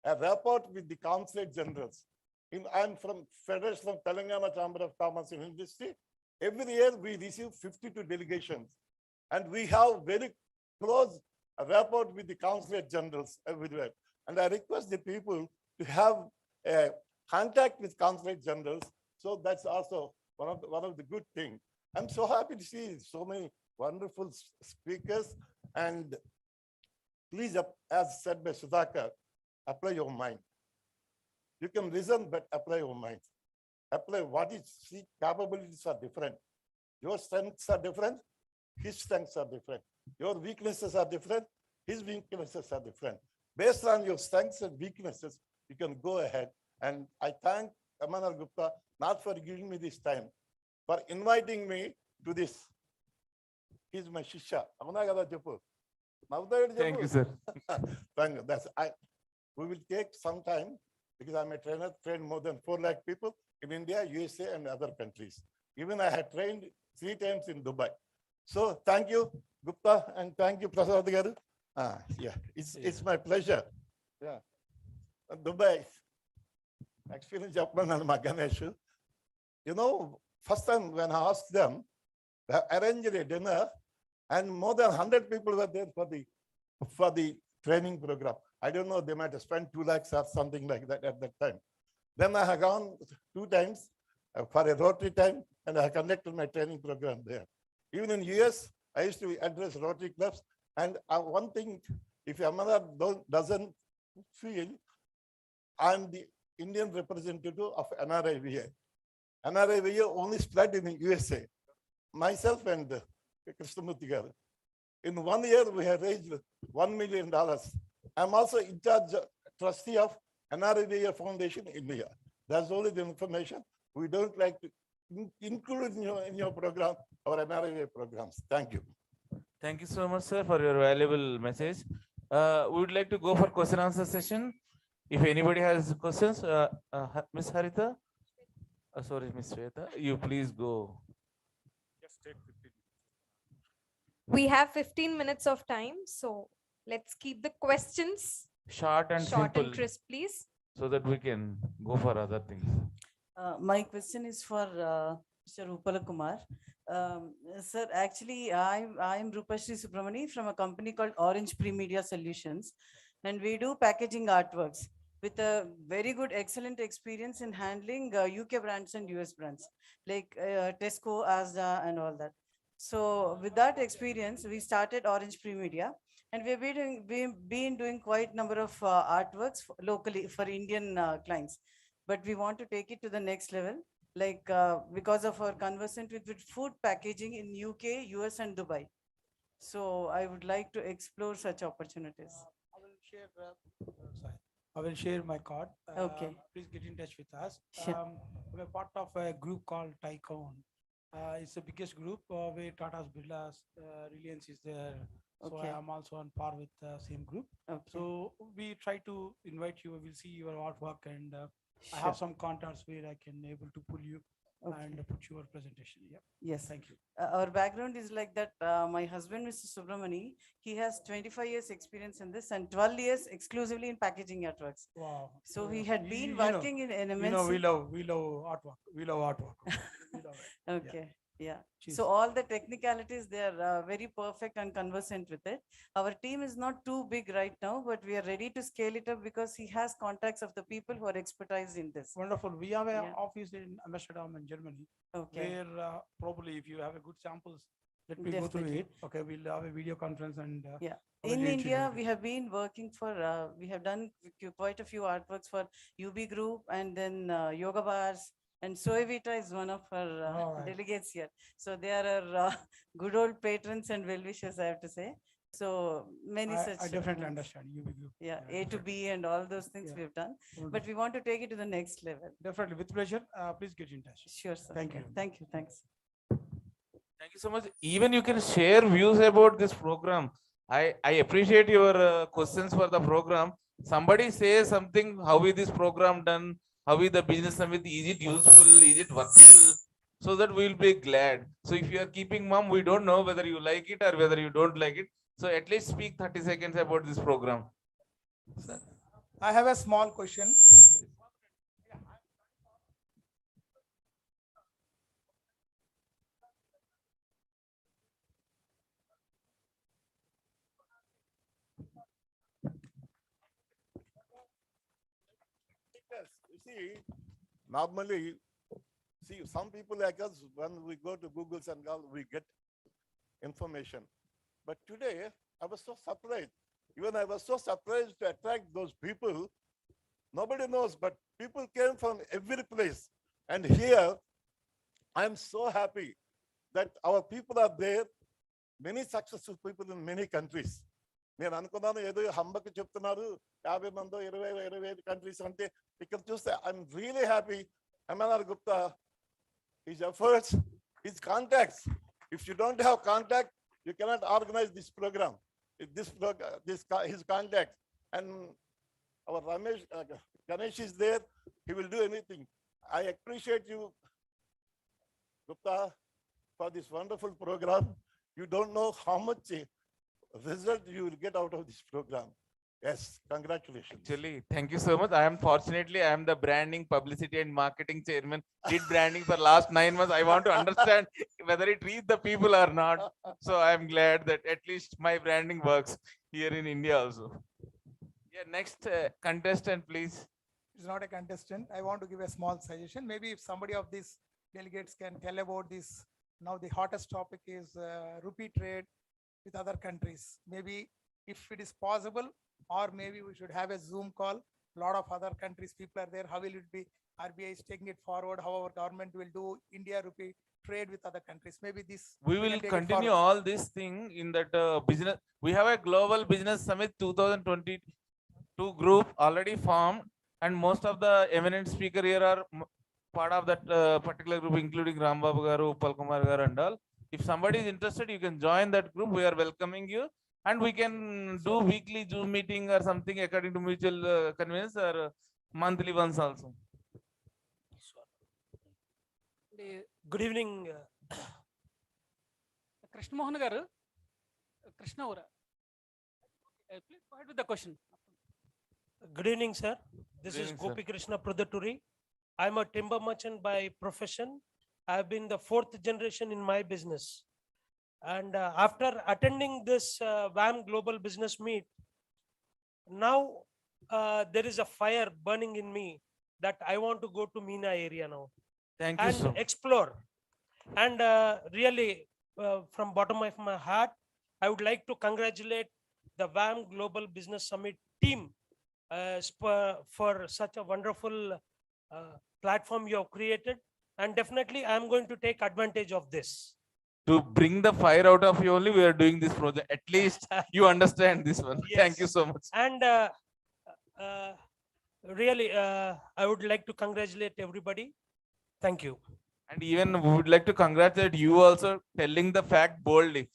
a rapport with the consulate generals. I'm from Federation of Telangana Chamber of Commerce and Industry. Every year we receive 52 delegations, and we have very close rapport with the consulate generals everywhere. And I request the people to have a contact with consulate generals. So that's also one of the good things. I'm so happy to see so many wonderful speakers. And please, as said by Sudhakar, apply your mind. You can listen, but apply your mind. Apply what is, see, capabilities are different. Your strengths are different. His strengths are different. Your weaknesses are different. His weaknesses are different. Based on your strengths and weaknesses, you can go ahead. And I thank Amanar Gupta not for giving me this time, for inviting me to this. He's my Shisha. Thank you, sir. Thank you. We will take some time because I'm a trainer, trained more than 4 lakh people in India, USA, and other countries. Even I had trained 3 times in Dubai. So thank you, Gupta, and thank you, Prasad garu. Yeah, it's my pleasure. Yeah, Dubai experience Japan and Ganesh. You know, first time when I asked them, they arranged a dinner, and more than 100 people were there for the training program. I don't know, they might have spent 2 lakhs or something like that at that time. Then I have gone 2 times for a Rotary time, and I conducted my training program there. Even in US, I used to address Rotary clubs. And one thing, if Amana doesn't feel, I'm the Indian representative of NRIVA. NRIVA only spread in the USA. Myself and Krishnamurthy garu. In 1 year, we have raised $1 million. I'm also in charge trustee of NRIVA Foundation India. That's only the information. We don't like to include in your program our NRIVA programs. Thank you. Thank you so much, sir, for your valuable message. We would like to go for question answer session. If anybody has questions, Ms. Harita, sorry, Ms. Shweta, you please go. Just take 15. We have 15 minutes of time, so let's keep the questions Short and simple, crisp, please. so that we can go for other things. My question is for Mr. Upala Kumar. Sir, actually, I'm Rupashri Subramani from a company called Orange Pre-Media Solutions, and we do packaging artworks with a very good, excellent experience in handling UK brands and US brands like Tesco, Asda, and all that. So with that experience, we started Orange Pre-Media, and we've been doing quite number of artworks locally for Indian clients. But we want to take it to the next level, like because of our conversation with food packaging in UK, US, and Dubai. So I would like to explore such opportunities. I will share my card. Okay. Please get in touch with us. Sure. We're part of a group called Tycoon. It's the biggest group where Tata's, Birla's, Reliance is there. So Okay. I am also on par with the same group. Okay. So we try to invite you. We'll see your artwork, and I Sure. have some contacts where I can able to pull you and Okay. put your presentation. Yeah. Yes. Thank you. Our background is like that. My husband, Mr. Subramani, he has 25 years experience in this and 12 years exclusively in packaging artworks. Wow. So he had been You know, working in MNC. You know, we love artwork. We love artwork. We love it. Okay. Yeah. Cheers. So all the technicalities, they are very perfect and conversant with it. Our team is not too big right now, but we are ready to scale it up because he has contacts of the people who are expertise in this. Wonderful. We have an Yeah. office in Amsterdam in Germany. Okay. Where probably if you have a good samples, let me go through Definitely. it. Okay, we'll have a video conference and. Yeah. I will In introduce India, you. we have been working for, we have done quite a few artworks for UB Group and then Yoga Bars. And Soevita is one of our All right. delegates here. So they are our good old patrons and well-wishers, I have to say. So many such. I definitely understand. You will. Yeah, A to B and all those things Yeah. we have done. But Wonderful. we want to take it to the next level. Definitely, with pleasure. Please get in touch. Sure, sir. Thank you. Thank you. Thanks. Thank you so much. Even you can share views about this program. I appreciate your questions for the program. Somebody says something, how is this program done? How is the business summit? Is it useful? Is it workable? So that we will be glad. So if you are keeping mum, we don't know whether you like it or whether you don't like it. So at least speak 30 seconds about this program. Sir. I have a small question. Yes, you see, normally, see, some people like us, when we go to Google's and all, we get information. But today, I was so surprised. Even I was so surprised to attract those people. Nobody knows, but people came from every place. And here, I'm so happy that our people are there, many successful people in many countries. నేను అనుకున్నాను ఏదో హంబకి చెప్తున్నారు 50 మందో 25 countries అంటే ఇక్కడ చూస్తే I'm really happy MNR Gupta his efforts his contacts if you don't have contact you cannot organise this programme his contact. And our Ramesh, Ganesh is there. He will do anything. I appreciate you, Gupta, for this wonderful program. You don't know how much result you will get out of this program. Yes, congratulations. Actually, thank you so much. I am the branding, publicity and marketing chairman. Did branding for last 9 months. I want to understand whether it reaches the people or not. So I am glad that at least my branding works here in India also. Yeah, next contestant, please. It's not a contestant. I want to give a small suggestion. Maybe if somebody of these delegates can tell about this. Now the hottest topic is rupee trade with other countries. Maybe if it is possible, or maybe we should have a Zoom call. A lot of other countries, people are there. How will it be? RBI is taking it forward. How our government will do India rupee trade with other countries. Maybe this. We will continue all this thing in that business. We have a global business summit 2022 group already formed, and most of the eminent speaker here are part of that particular group, including Rambabu Garu, Uppal Kumar Garu and all. If somebody is interested, you can join that group. We are welcoming you, and we can do weekly Zoom meeting or something according to mutual convenience, or monthly ones also. Good evening. Krishna Mohan garu, Krishna Ora. Please go ahead with the question. Good evening, sir. This Good is evening, Gopi Krishna Pradhaturi. I'm a timber merchant by profession. I've been the 4th generation in my business. And after attending this WAM Global Business Meet, now there is a fire burning in me that I want to go to MENA area now. Thank you, and sir. explore. And really, from bottom of my heart, I would like to congratulate the WAM Global Business Summit team for such a wonderful platform you have created. And definitely, I am going to take advantage of this. To bring the fire out of you only, we are doing this project. At least you understand this one. Thank you so much. And really, I would like to congratulate everybody. Thank you. And even we would like to congratulate you also telling the fact boldly.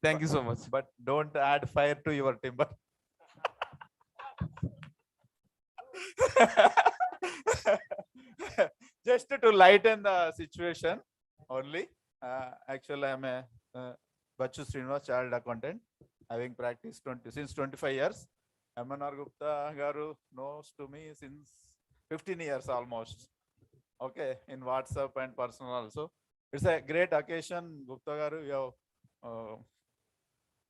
Thank you so much. But don't add fire to your timber. Just to lighten the situation only. Actually, I'm a Bachu Srinivas child accountant, having practiced since 25 years. MNR Gupta Garu knows to me since 15 years almost. Okay, in WhatsApp and personal also. It's a great occasion, Gupta Garu. You have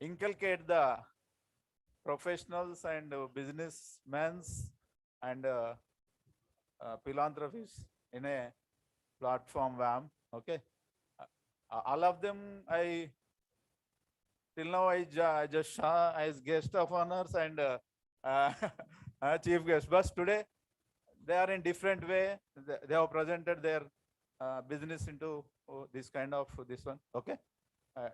inculcate the professionals and businessmen and philanthropists in a platform WAM. Okay, all of them till now I just saw as guest of honors and chief guest. But today they are in different way. They have presented their business into this kind of this one. Okay,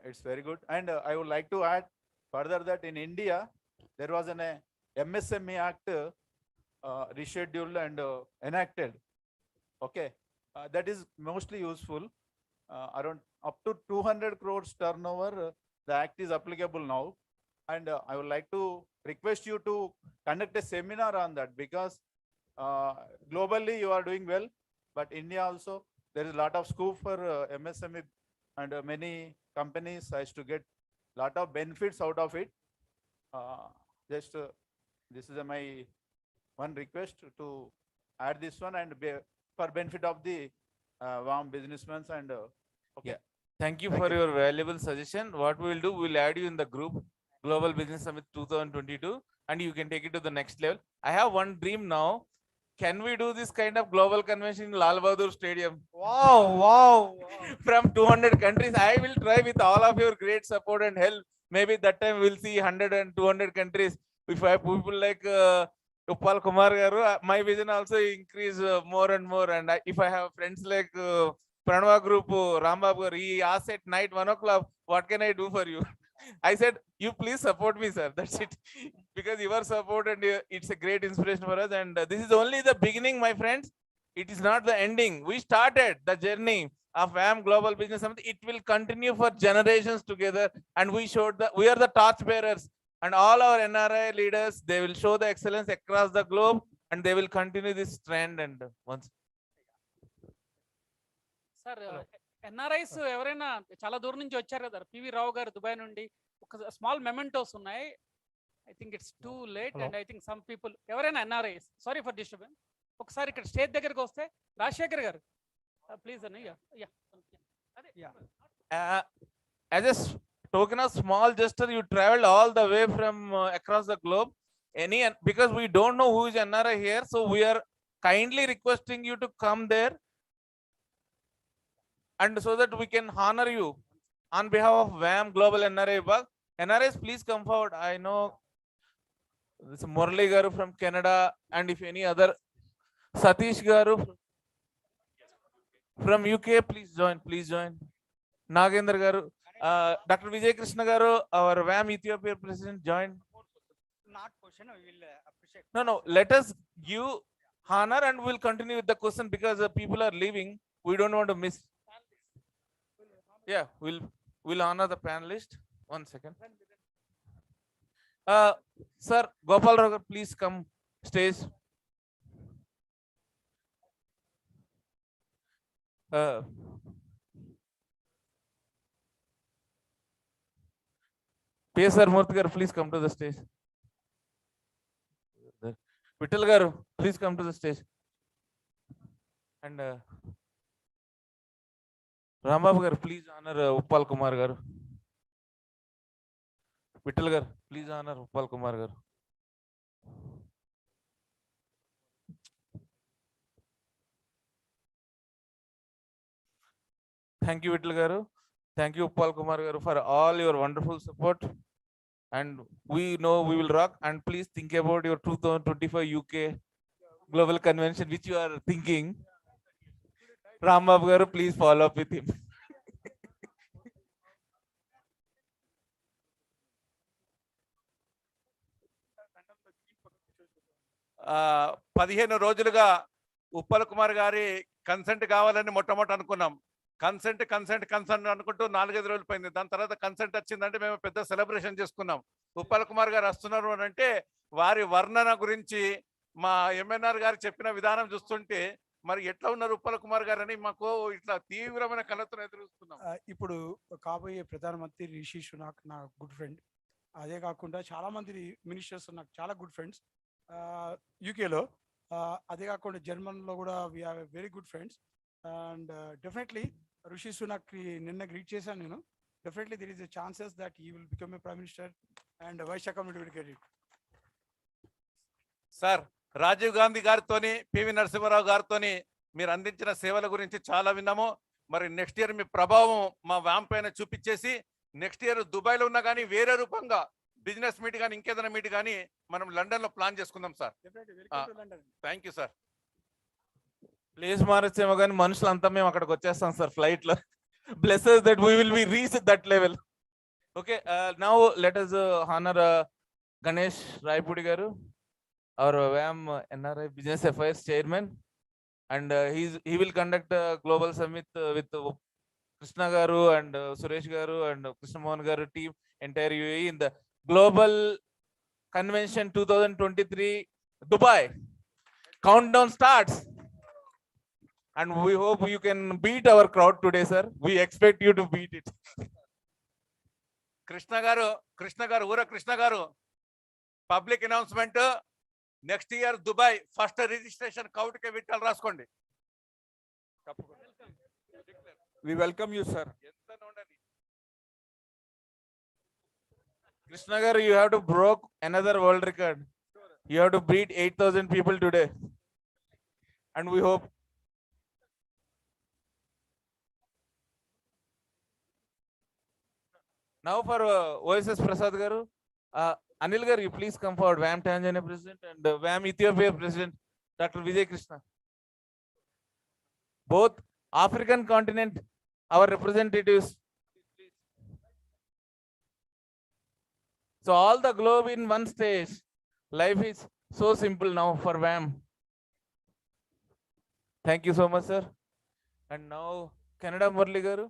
it's very good. And I would like to add further that in India there was an MSME Act rescheduled and enacted. Okay, that is mostly useful. Around up to 200 crores turnover, the act is applicable now. And I would like to request you to conduct a seminar on that, because globally you are doing well, but India also, there is a lot of scope for MSME, and many companies has to get a lot of benefits out of it. This is my one request to add this one, and for benefit of the WAM businessmen and okay. Yeah. Thank you for your valuable suggestion. What we will do, we will add you in the group Global Business Summit 2022, and you can take it to the next level. I have one dream now. Can we do this kind of global convention in Lal Bahadur Stadium? Wow. From 200 countries. I will try with all of your great support and help. Maybe that time we'll see 100 and 200 countries. If I have people like Uppal Kumar Garu, my vision also increase more and more. And if I have friends like Pranava Group, Rambabu, he asked at night 1 o'clock, what can I do for you? I said, you please support me, sir. That's it. Because your support and it's a great inspiration for us. And this is only the beginning, my friends. It is not the ending. We started the journey of WAM Global Business Summit. It will continue for generations together. And we showed that we are the torch bearers. And all our NRI leaders, they will show the excellence across the globe, and they will continue this trend. And once sir NRIs ఎవరైనా చాలా దూరం నుంచి వచ్చారు కదా, PV రావు గారు Dubai నుండి, ఒక small mementos ఉన్నాయి. I think it's too late and I think some people ఎవరైనా ఎన్ఆర్ఐస్, సారీ ఫర్ డిస్టర్బెన్స్, ఒకసారి ఇక్కడ స్టేజ్ దగ్గరికి వస్తే రాజశేఖర్ గారు ప్లీజ్ అన్న. as a token of small gesture, you traveled all the way from across the globe. Because we don't know who is NRI here, so we are kindly requesting you to come there, and so that we can honor you on behalf of WAM Global NRI Bug. NRIs, please come forward. I know this Murali Garu from Canada, and if any other Satish Garu from UK, please join. Please join. Nagendra Garu, Dr. Vijay Krishna Garu, our WAM Ethiopia president, join. Not question, we will appreciate. No. Let us give honor, and we'll continue with the question because people are leaving. We don't want to miss. Yeah, we'll honor the panelist. 1 second. Sir, Gopal Rao, please come stage. PSR Murthy garu, please come to the stage. Vittal garu, please come to the stage. And Rambabu garu, please honor Uppal Kumar garu. Vittal garu, please honor Uppal Kumar garu. Thank you, Vittal garu. Thank you, Uppal Kumar garu, for all your wonderful support. And we know we will rock. And please think about your 2025 UK Global Convention, which you are thinking. Rambabu garu, please follow up with him. పదిహేను రోజులుగా ఉప్పల్ కుమార్ గారి consent కావాలని మొట్టమొదటి అనుకున్నాం. Consent అనుకుంటూ 4-5 రోజులు పోయింది. దాని తర్వాత కన్సెంట్ వచ్చిందంటే మేము పెద్ద సెలబ్రేషన్ చేసుకున్నాం. ఉప్పల్ కుమార్ గారు వస్తున్నారు అని అంటే వారి వర్ణన గురించి మా ఎంఎన్ఆర్ గారు చెప్పిన విధానం చూస్తుంటే మరి ఎట్లా ఉన్నారు ఉప్పల్ కుమార్ గారు అని మాకు ఇట్లా తీవ్రమైన కళ్ళతో ఎదురుస్తున్నాం. ఇప్పుడు కాబోయే ప్రధానమంత్రి రిషి సునాక్ నా గుడ్ ఫ్రెండ్. అదే కాకుండా చాలా మంది మినిస్టర్స్ నాకు చాలా గుడ్ ఫ్రెండ్స్ యూకేలో. అదే కాకుండా జర్మన్లో కూడా we have very good friends. And definitely Rishi Sunak నిన్న గ్రీట్ చేశాను నేను. Definitely there is a chances that he will become a prime minister and Vaishya community will get it. Sir, Rajiv Gandhi గారితోని పివి నరసింహారావు గారితోని మీరు అందించిన సేవల గురించి చాలా విన్నాము. మరి నెక్స్ట్ ఇయర్ మీ ప్రభావం మా వ్యామ్ పైన చూపించేసి నెక్స్ట్ ఇయర్ దుబాయ్లో ఉన్నా కానీ వేరే రూపంగా బిజినెస్ మీట్ కానీ ఇంకేదైనా మీట్ కానీ మనం లండన్ లో ప్లాన్ చేసుకుందాం sir. Thank you sir. Place మారచ్చేమో కానీ మనుషులంతా మేము అక్కడికి వచ్చేస్తాం సార్ ఫ్లైట్ లో. Blesses that we will be reach that level. Okay, now let us honor Ganesh Rayapudi garu, our WAM NRI Business Affairs Chairman, and he will conduct a global summit with Krishna Garu and Suresh Garu and Krishna Mohan Garu team, entire UAE in the Global Convention 2023 Dubai. Countdown starts, and we hope you can beat our crowd today, sir. We expect you to beat it. Krishna గారు Ura Krishna garu public announcement, next year Dubai first registration కౌట్కే విట్టాలు రాసుకోండి. We welcome you, sir. Krishna Garu, you have to broke another world record. You have to beat 8,000 people today, and we hope. Now for OSS Prasad Garu, Anil Garu, you please come forward. WAM Tanzania President and WAM Ethiopia President, Dr. Vijay Krishna. Both African continent, our representatives. So all the globe in one stage. Life is so simple now for WAM. Thank you so much, sir. And now Canada Murali Garu.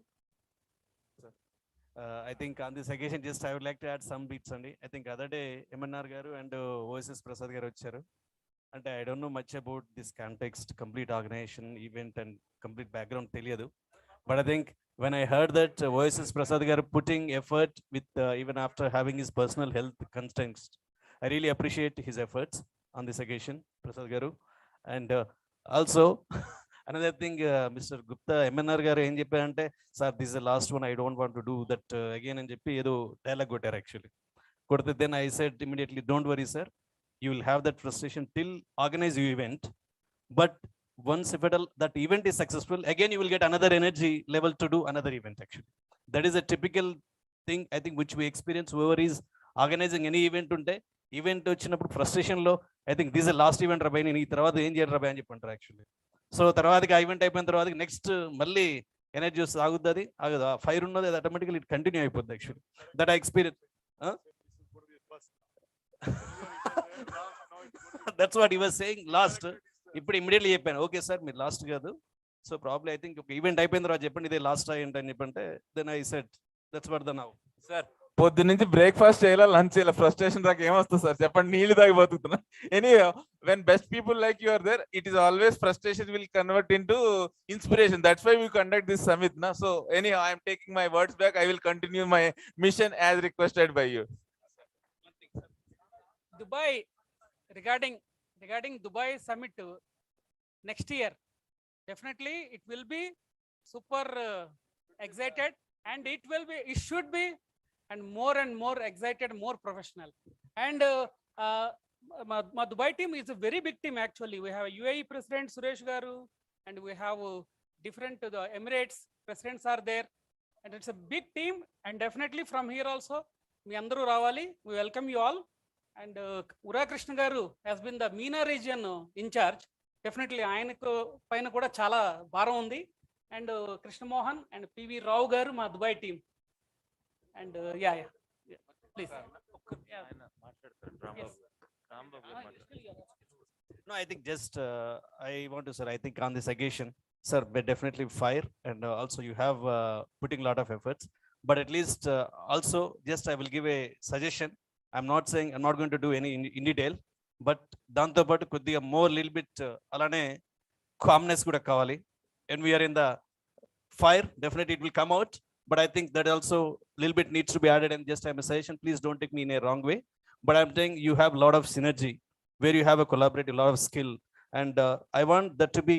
I think on this occasion, just I would like to add some bits only. I think other day, MNR Garu and OSS Prasad Garu వచ్చారు. అంటే I don't know much about this context, complete organization, event and complete background తెలియదు. But I think when I heard that OSS Prasad Garu putting effort with even after having his personal health constraints, I really appreciate his efforts on this occasion, Prasad Garu. And also, another thing, Mr. Gupta, MNR గారు ఏం చెప్పారంటే, sir this the last one, I don't want to do that again అని చెప్పి ఏదో dialogue కొట్టారు actually. కొడితే then I said immediately, don't worry sir, you will have that frustration till organise you event, but once if that event is successful, again you will get another energy level to do another event. Actually, that is a typical thing, I think, which we experience whoever is organizing any event unte event వచ్చినప్పుడు frustration లో, I think this is the last event రాబాయ్, నేను ఈ తర్వాత ఏం చేయాలి రాబాయ్ అని చెప్పంటారు actually. So తర్వాతకి ఆ ఈవెంట్ అయిపోయిన తర్వాత నెక్స్ట్ మళ్ళీ ఎనర్జీ వస్తుంది, ఆగుద్ది, ఆగదు, ఆ ఫైర్ ఉన్నది, అది ఆటోమేటికల్ ఇట్ కంటిన్యూ అయిపోద్ది actually. That I experience. That's what he was saying last. ఇప్పుడు ఇమీడియట్లీ చెప్పాను, ఓకే సార్ మీరు లాస్ట్ కాదు, సో ప్రాబ్లీ ఐ థింక్ ఒక ఈవెంట్ అయిపోయిన తర్వాత చెప్పండి ఇదే లాస్ట్ ఈవెంట్ అని చెప్పంటే, then I said that's what the now. Sir పొద్దు నుంచి బ్రేక్ఫాస్ట్ చేయాలా, లంచ్ చేయాలా, ఫ్రస్ట్రేషన్ దాకా ఏమొస్తుంది సార్ చెప్పండి, నీళ్ళు తాగి బతుకుతున్నా. Any when best people like you are there, it is always frustration will convert into inspiration. That's why we conduct this summit నా. So any I am taking my words back, I will continue my mission as requested by you. Dubai, regarding Dubai summit next year, definitely it will be super excited, and it should be, and more excited, more professional. And my Dubai team is a very big team actually. We have UAE President Suresh Garu, and we have different the Emirates presidents are there, and it's a big team. And definitely from here also, మీ అందరూ రావాలి. We welcome you all. And Ura Krishna Garu has been the MENA region in charge. Definitely ఆయనకు పైన కూడా చాలా భారం ఉంది. And Krishna Mohan and PV Rao Garu మా Dubai team. And yeah, please. No, I think just I want to say, I think on this occasion, sir, but definitely fire, and also you have putting a lot of efforts. But at least also, just I will give a suggestion. I'm not saying, I'm not going to do any in detail, but దాంతో పాటు కొద్దిగా more little bit అలానే calmness కూడా కావాలి. And we are in the fire, definitely it will come out, but I think that also little bit needs to be added. And just I'm a suggestion, please don't take me in a wrong way, but I'm saying you have a lot of synergy where you have a collaborative, lot of skill, and I want that to be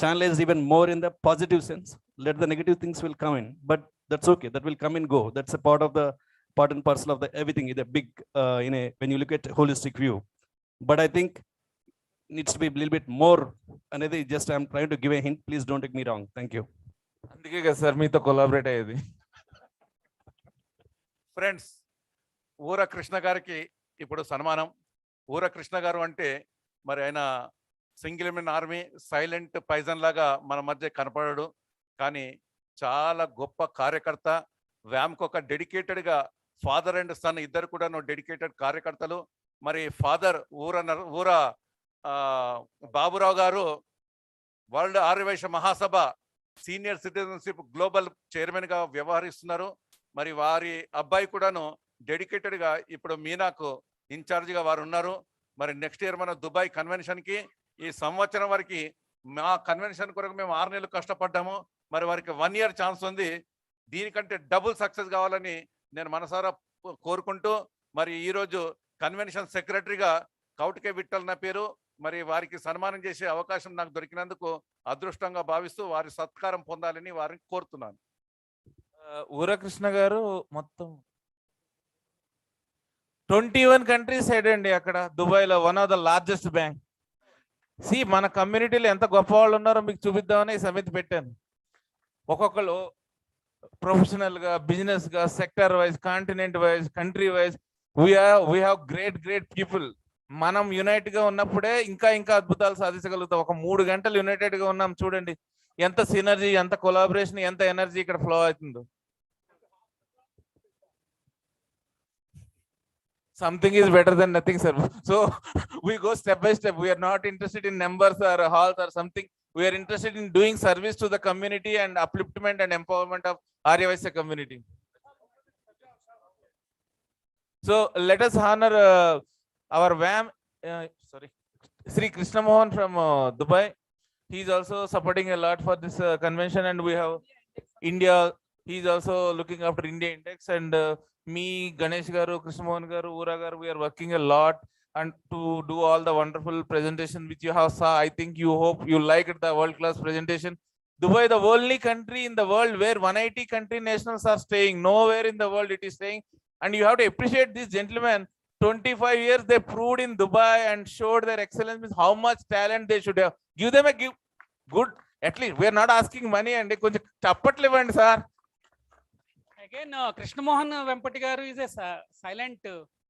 channelized even more in the positive sense. Let the negative things will come in, but that's okay, that will come and go. That's a part and parcel of the everything is a big in a when you look at holistic view. But I think needs to be a little bit more. Another, just I'm trying to give a hint, please don't take me wrong. Thank you. అందుకే కదా sir మీతో collaborate అయ్యేది. Friends, ఊర కృష్ణ గారికి ఇప్పుడు సన్మానం. ఊర కృష్ణ గారు అంటే మరి ఆయన సింగిల్ మెన్ ఆర్మీ, సైలెంట్ పైజన్ లాగా మన మధ్య కనపడడు, కానీ చాలా గొప్ప కార్యకర్త. వ్యామ్కి ఒక డెడికేటెడ్గా ఫాదర్ అండ్ సన్ ఇద్దరు కూడా డెడికేటెడ్ కార్యకర్తలు. మరి ఫాదర్ ఊర బాబురావు గారు వరల్డ్ ఆర్య వైశ్య మహాసభ సీనియర్ సిటిజన్షిప్ గ్లోబల్ చైర్మన్గా వ్యవహరిస్తున్నారు. మరి వారి అబ్బాయి కూడాను డెడికేటెడ్గా ఇప్పుడు మీనాకు ఇన్ఛార్జిగా వారు ఉన్నారు. మరి నెక్స్ట్ ఇయర్ మన దుబాయ్ కన్వెన్షన్కి ఈ సంవత్సరం వరకు మా కన్వెన్షన్ కొరకు మేము 6 నెలలు కష్టపడ్డాము. మరి వారికి 1 year ఛాన్స్ ఉంది. దీనికంటే డబుల్ సక్సెస్ కావాలని నేను మనసారా కోరుకుంటూ, మరి ఈరోజు కన్వెన్షన్ సెక్రటరీగా కౌటికే విఠల్ నా పేరు, మరి వారికి సన్మానం చేసే అవకాశం నాకు దొరికినందుకు అదృష్టంగా భావిస్తూ వారి సత్కారం పొందాలని వారిని కోరుతున్నాను. ఊరకృష్ణ గారు మొత్తం 21 కంట్రీస్ హెడ్ అండి అక్కడ దుబాయ్లో, one of the largest bank. మన కమ్యూనిటీలో ఎంత గొప్ప వాళ్ళు ఉన్నారో మీకు చూపిద్దామని ఈ సమితి పెట్టాను. ఒక్కొక్కరు ప్రొఫెషనల్ గా, బిజినెస్ గా, sector wise, continent wise, country wise, we have great people. మనం యునైట్ గా ఉన్నప్పుడే ఇంకా అద్భుతాలు సాధించగలుగుతాం. ఒక 3 గంటలు యునైటెడ్ గా ఉన్నాం, చూడండి ఎంత సినర్జీ, ఎంత కొలాబరేషన్, ఎంత ఎనర్జీ ఇక్కడ ఫ్లో అవుతుందో. Something is better than nothing, sir. So we go step by step. We are not interested in numbers or halls or something. We are interested in doing service to the community and upliftment and empowerment of Arya Vysya community. So let us honor our WAM, Sri Krishna Mohan from Dubai. He's also supporting a lot for this convention, and we have India. He's also looking after India Index, and me, Ganesh Garu, Krishna Mohan Garu, Ura Garu, we are working a lot and to do all the wonderful presentation which you have saw. I think you hope you liked the world-class presentation. Dubai, the only country in the world where 180 country nationals are staying. Nowhere in the world it is staying. And you have to appreciate these gentlemen. 25 years they proved in Dubai and showed their excellence, means how much talent they should have. Give them a good, at least we are not asking money and konja chappatlu ivandi sir. Again, Krishna Mohan Vempati garu is a silent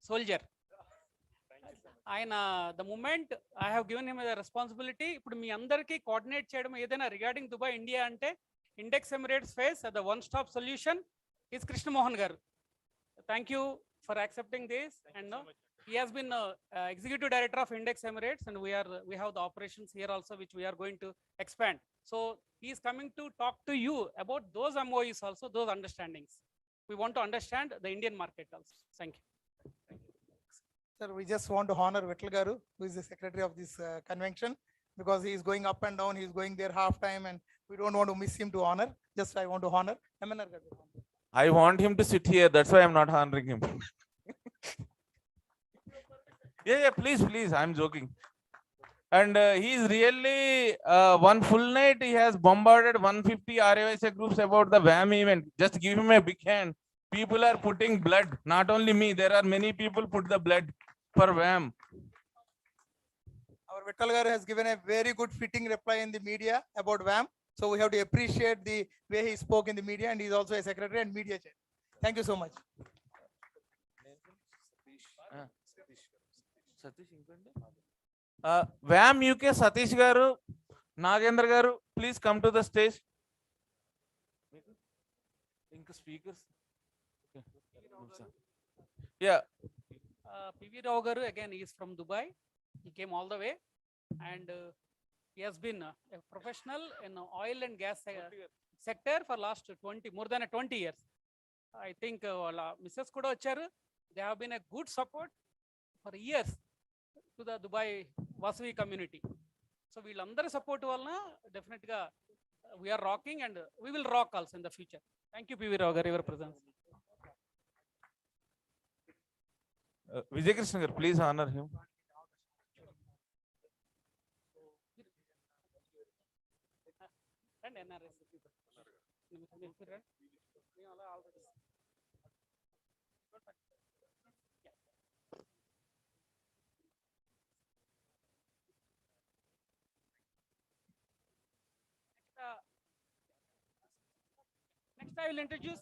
soldier. The moment I have given him the responsibility, ఇప్పుడు మీ అందరికీ coordinate చేయడం ఏదైనా regarding Dubai India అంటే index Emirates face the one stop solution is Krishna Mohan గారు. Thank you for accepting this. And no, he has been executive director of Index Emirates, and we have the operations here also, which we are going to expand. So he is coming to talk to you about those MOUs also, those understandings. We want to understand the Indian market also. Thank you. Sir, we just want to honor Vittal Garu, who is the secretary of this convention, because he is going up and down. He is going there half time, and we don't want to miss him to honor. Just I want to honor MNR Garu. I want him to sit here. That's why I'm not honoring him. Yeah, please. I'm joking. And he's really one full night he has bombarded 150 Arya Vysya groups about the WAM event. Just give him a big hand. People are putting blood. Not only me, there are many people put the blood for WAM. Our Vittal Garu has given a very good fitting reply in the media about WAM. So we have to appreciate the way he spoke in the media, and he's also a secretary and media chair. Thank you so much. WAM UK Satish Garu, Nagendra Garu, please come to the stage. Speakers. Yeah. PV Rao garu, again, he is from Dubai. He came all the way, and he has been a professional in oil and gas sector for last more than 20 years. I think Mrs. Kuda vacharu, they have been a good support for years to the Dubai Vasavi community. So వీళ్ళందరి support వలన definitely గా we are rocking, and we will rock also in the future. Thank you, PV Rao garu, your presence. Vijay Krishna garu, please honor him. And NRIs. Next, I will introduce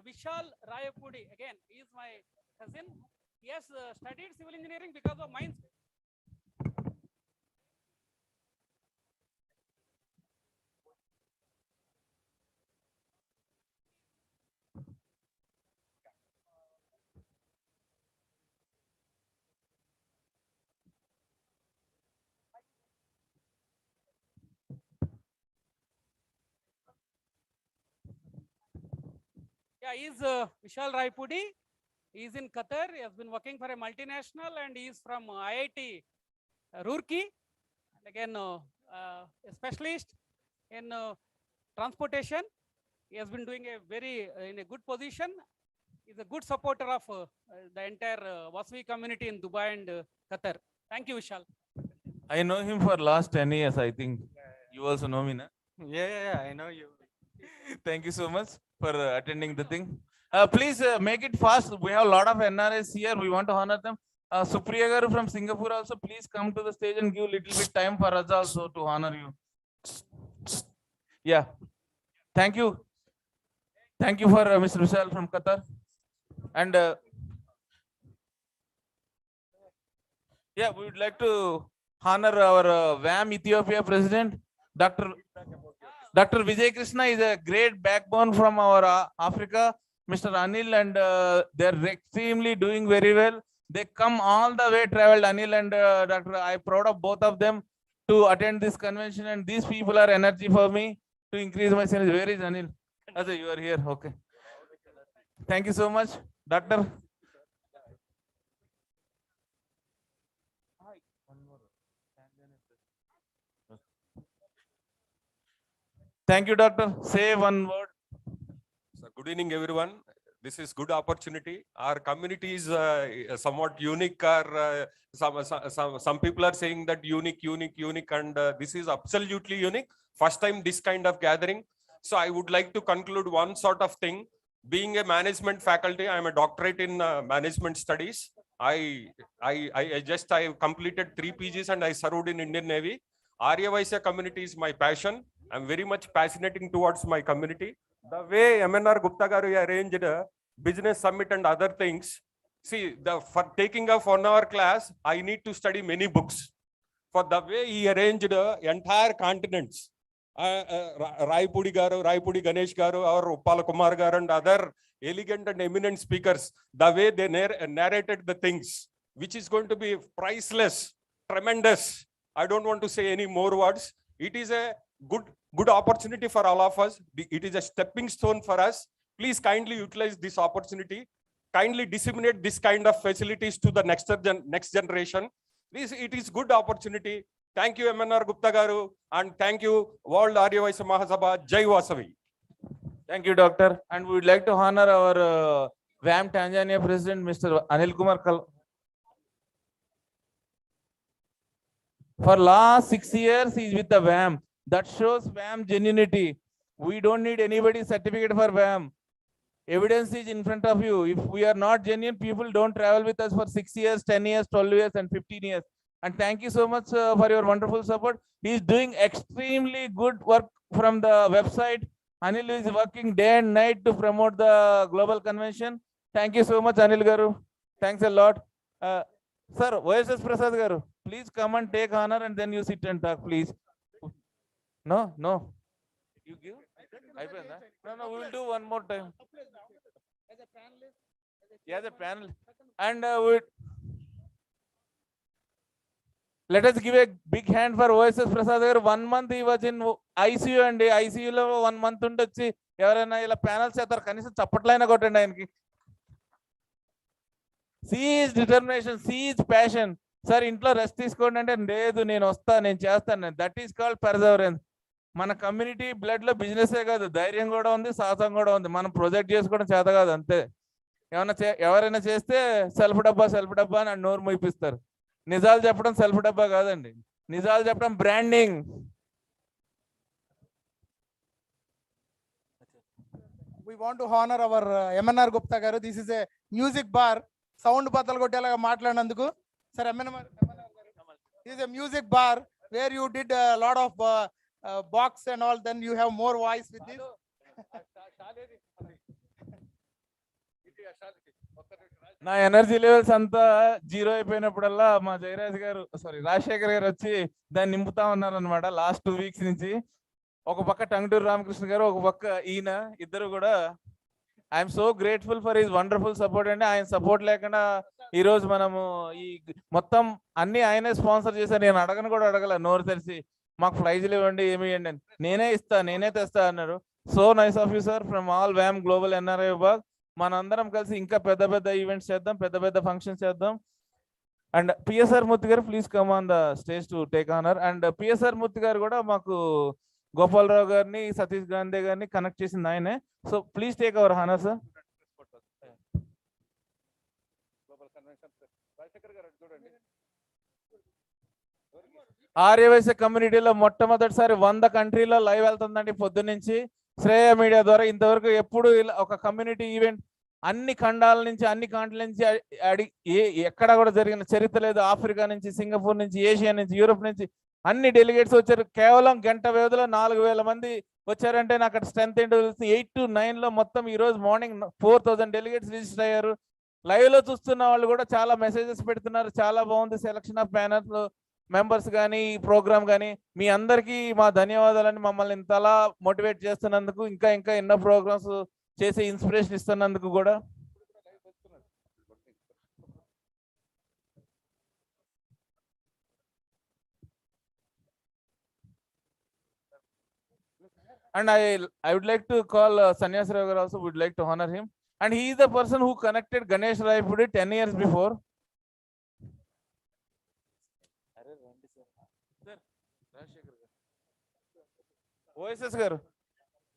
Vishal Rayapudi. Again, he is my cousin. He has studied civil engineering because of mines. Yeah, he is Vishal Raipudi. He is in Qatar. He has been working for a multinational, and he is from IIT Roorkee. And again, a specialist in transportation. He has been doing in a good position. He is a good supporter of the entire Vasavi community in Dubai and Qatar. Thank you, Vishal. I know him for last 10 years, I think. You also know me, na? Yeah, I know you. Thank you so much for attending the thing. Please make it fast. We have a lot of NRIs here. We want to honor them. Supriya Garu from Singapore also, please come to the stage and give a little bit time for us also to honor you. Yeah. Thank you. Thank you for Mr. Vishal from Qatar. And yeah, we would like to honor our WAM Ethiopia President, Dr. Vijay Krishna is a great backbone from our Africa. Mr. Anil, and they're extremely doing very well. They come all the way, traveled, Anil and Dr. I'm proud of both of them to attend this convention, and these people are energy for me to increase my sales. Where is Anil? You are here. Okay. Thank you so much, Doctor. Thank you, doctor. Say one word. So good evening, everyone. This is good opportunity. Our community is somewhat unique. Or some people are saying that unique, and this is absolutely unique. First time this kind of gathering. So I would like to conclude one sort of thing. Being a management faculty, I am a doctorate in management studies. I completed 3 PGs and I served in Indian Navy. Arya Vysya community is my passion. I'm very much fascinating towards my community. The way MNR Gupta garu arranged a business summit and other things. See, for taking a 1 hour class, I need to study many books. For the way he arranged entire continents, Raipudi garu, Raipudi Ganesh garu, or Uppala Kumar garu and other elegant and eminent speakers, the way they narrated the things, which is going to be priceless, tremendous. I don't want to say any more words. It is a good opportunity for all of us. It is a stepping stone for us. Please kindly utilize this opportunity. Kindly disseminate this kind of facilities to the next generation. It is good opportunity. Thank you, MNR Gupta garu, and thank you, World Arya Vysya Mahasabha. Jai Vasavi. Thank you, doctor. And we would like to honor our WAM Tanzania president, Mr. Anil Kumar For last 6 years, he is with the WAM. That shows WAM genuinity. We don't need anybody's certificate for WAM. Evidence is in front of you. If we are not genuine, people don't travel with us for 6 years, 10 years, 12 years, and 15 years. And thank you so much for your wonderful support. He is doing extremely good work from the website. Anil is working day and night to promote the global convention. Thank you so much, Anil Garu. Thanks a lot. Sir, OSS Prasad Garu, please come and take honor and then you sit and talk, please. No. You give? No, we will do one more time. Yeah, the panel. And let us give a big hand for OSS Prasad Garu. 1 month he was in ICU and ICU lo 1 month undochi evaraina ila panels chetar kanisam chappatlaina kottandi ayaniki. See his determination, see his passion. Sir, intlo rest తీసుకోండి అంటే లేదు నేను వస్తా నేను చేస్తాను. That is called perseverance. మన community blood లో బిజినెసే కాదు, ధైర్యం కూడా ఉంది, సాహసం కూడా ఉంది. మనం ప్రొజెక్ట్ చేసుకోవడం చేత కాదు అంతే. ఎవరైనా చేస్తే సెల్ఫ్ డబ్బా అని నోరు మూయిపిస్తారు. నిజాలు చెప్పడం సెల్ఫ్ డబ్బా కాదండి, నిజాలు చెప్పడం branding. We want to honor our MNR Gupta garu. This is a music bar. Sound బద్దలు కొట్టేలాగా మాట్లాడినందుకు. Sir, MNR this is a music bar where you did a lot of box and all. Then you have more voice with this. నా energy levels అంతా zero అయిపోయినప్పుడల్లా మా జయరాజ్ గారు రాజశేఖర్ గారు వచ్చి దాన్ని నింపుతా ఉన్నారు అనమాట. లాస్ట్ 2 weeks నుంచి ఒక పక్క టంగుటూరు రామకృష్ణ గారు, ఒక పక్క ఈయన, ఇద్దరు కూడా I'm so grateful for his wonderful support అండి. ఆయన సపోర్ట్ లేకుండా ఈ రోజు మనము ఈ మొత్తం అన్ని ఆయనే స్పాన్సర్ చేశారు. నేను అడగల నోరు తెరిచి మాకు ప్రైజ్లు ఇవ్వండి ఏమి ఇవ్వండి అని. నేనే తెస్తా అన్నారు. So nice of you sir from all వ్యామ్ global NRI vibhag. మనందరం కలిసి ఇంకా పెద్ద ఈవెంట్స్ చేద్దాం, పెద్ద ఫంక్షన్స్ చేద్దాం. And PSR Murthy garu please come on the stage to take honour. And PSR Murthy garu కూడా మాకు గోపాలరావు గారిని, సతీష్ గాంధీ గారిని కనెక్ట్ చేసింది ఆయనే. So please take our honour sir. Arya Vaishya కమ్యూనిటీలో మొట్టమొదటిసారి 100 కంట్రీలో లైవ్ వెళ్తుందండి పొద్దున్నుంచి శ్రేయ మీడియా ద్వారా. ఇంతవరకు ఎప్పుడు ఇలా ఒక కమ్యూనిటీ ఈవెంట్ అన్ని ఖండాల నుంచి, అన్ని కాంట్రీల నుంచి ఎక్కడ కూడా జరిగిన చరిత్ర లేదు. ఆఫ్రికా నుంచి, సింగపూర్ నుంచి, ఏషియా నుంచి, యూరోప్ నుంచి అన్ని డెలిగేట్స్ వచ్చారు. కేవలం గంట వ్యవధిలో 4000 మంది వచ్చారంటే నాకు అక్కడ స్ట్రెంత్ ఏంటో తెలుస్తుంది. 8 to 9 లో మొత్తం ఈ రోజు మార్నింగ్ 4000 డెలిగేట్స్ రిజిస్టర్ అయ్యారు. లైవ్ లో చూస్తున్న వాళ్ళు కూడా చాలా మెసేజెస్ పెడుతున్నారు. చాలా బాగుంది సెలక్షన్ ఆఫ్ ప్యానల్స్ మెంబర్స్ కానీ, ఈ ప్రోగ్రామ్ కానీ. మీ అందరికీ మా ధన్యవాదాలని, మమ్మల్ని ఇంతలా మోటివేట్ చేస్తున్నందుకు, ఇంకా ఎన్నో ప్రోగ్రామ్స్ చేసే ఇన్స్పిరేషన్ ఇస్తున్నందుకు కూడా. And I would like to call Sanyas Rao also, would like to honor him. And he is the person who connected Ganesh Raipudi 10 years before. OSS garu,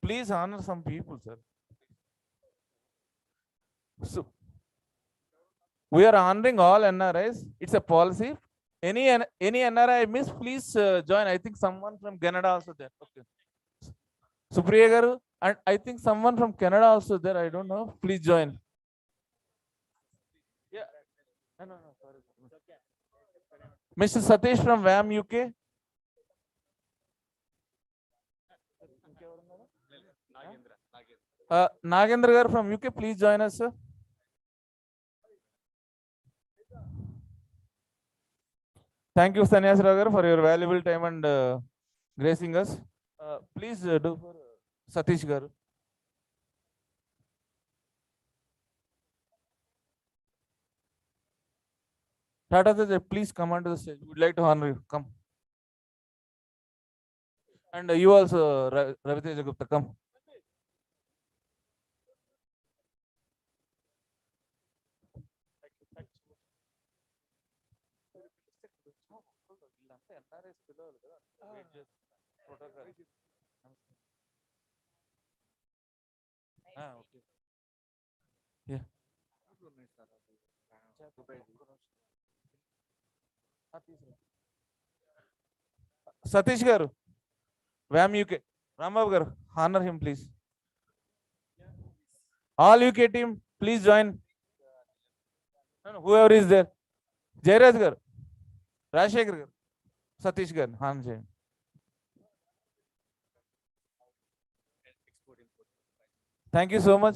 please honor some people, sir. So we are honoring all NRIs. It's a policy. Any NRI miss, please join. I think someone from Canada also there. Okay. Supriya garu, and I think someone from Canada also there. I don't know. Please join. Yeah. No, sorry. Mr. Satish from WAM UK. Nagendra garu from UK, please join us, sir. Thank you, Sanyas Ragar, for your valuable time and gracing us. Please do for Satish garu. Tata Teja, please come onto the stage. We'd like to honor you. Come. And you also, Ravi Teja Gupta, come. Okay. Yeah. Satish garu, WAM UK, Rambabu garu, honor him, please. All UK team, please join. No, whoever is there. Jairaj garu, Rajshekhar garu, Satish garu, honor him. Thank you so much.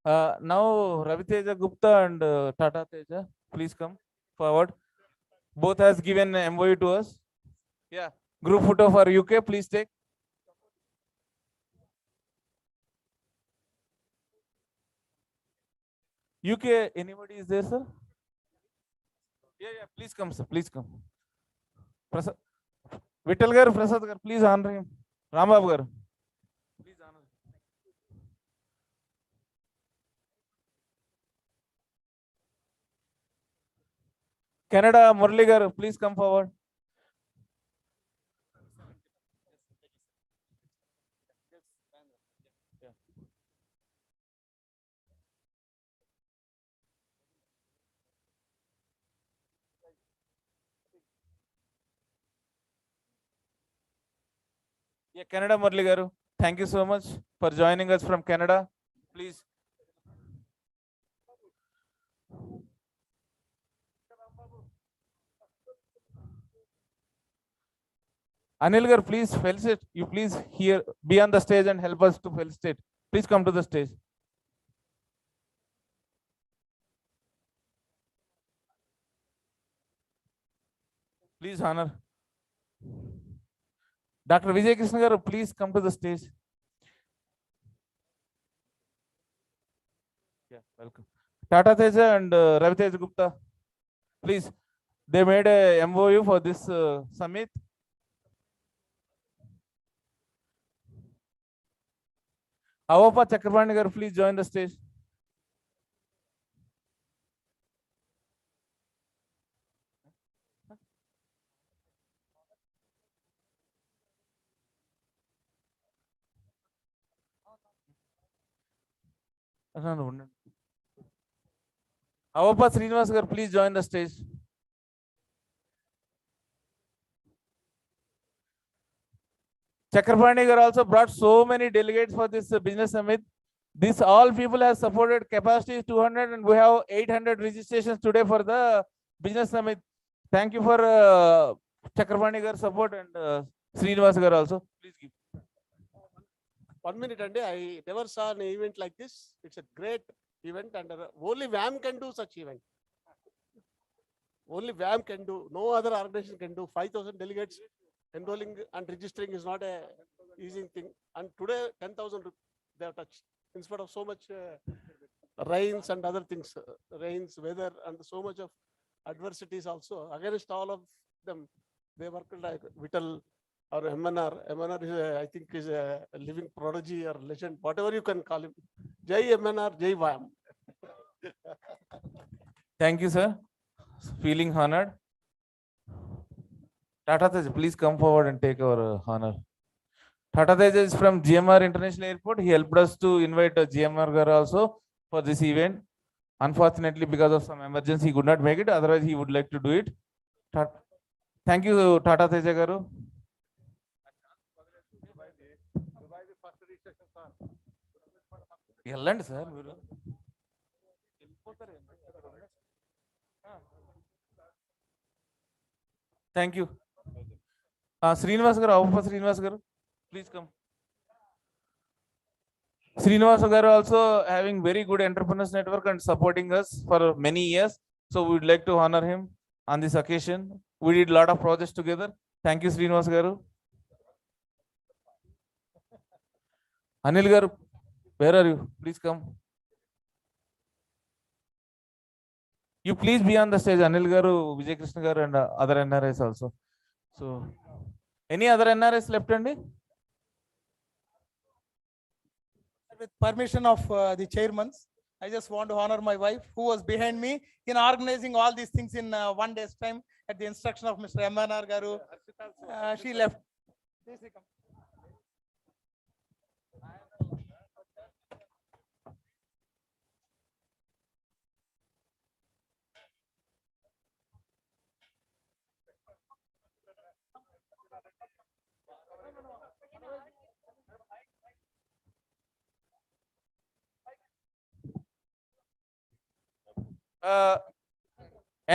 Now Ravi Teja Gupta and Tata Teja, please come forward. Both has given MOU to us. Yeah. Group photo for UK, please take. UK, anybody is there, sir? Yeah, please come, sir. Please come. Prasad, Vittal garu, Prasad garu, please honor him. Rambabu garu, please honor him. Canada, Murli garu, please come forward. Yeah, Canada, Murli garu, thank you so much for joining us from Canada. Please. Anil garu, please felicitate. You please here, be on the stage and help us to felicitate. Please come to the stage. Please honor. Dr. Vijay Krishna garu, please come to the stage. Yeah, welcome. Tata Teja and Ravi Teja Gupta, please. They made a MOU for this summit. Avapa Chakrabarti garu, please join the stage. Avapa Srinivas garu, please join the stage. Chakrabarti garu also brought so many delegates for this business summit. This all people have supported. Capacity is 200 and we have 800 registrations today for the business summit. Thank you for Chakrabarti garu support and Srinivas garu also. Please give. 1 minute, and I never saw an event like this. It's a great event, and only WAM can do such event. Only WAM can do. No other organization can do. 5,000 delegates enrolling and registering is not a easy thing. And today 10,000 they have touched. In spite of so much rains and other things, rains, weather, and so much of adversities also against all of them, they worked like Vittal or MNR. MNR is I think is a living prodigy or legend, whatever you can call him. Jai MNR, Jai WAM. Thank you, sir. Feeling honored. Tata Tej, please come forward and take our honor. Tata Tej is from GMR International Airport. He helped us to invite GMR Garu also for this event. Unfortunately, because of some emergency, he could not make it. Otherwise, he would like to do it. Thank you, Tata Teja Garu. వెళ్ళండి sir మీరు thank you Srinivas గారు అవుప శ్రీనివాస్ గారు please come Srinivasa garu also having very good entrepreneurs network and supporting us for many years. So we would like to honor him on this occasion. We did a lot of projects together. Thank you, Srinivasa garu. Anil garu, where are you? Please come. You please be on the stage. Anil garu, Vijay Krishna garu and other NRIs also. So any other NRIs left, Andy? With permission of the chairman, I just want to honor my wife who was behind me in organizing all these things in 1 day's time at the instruction of Mr. MNR Garu. She left.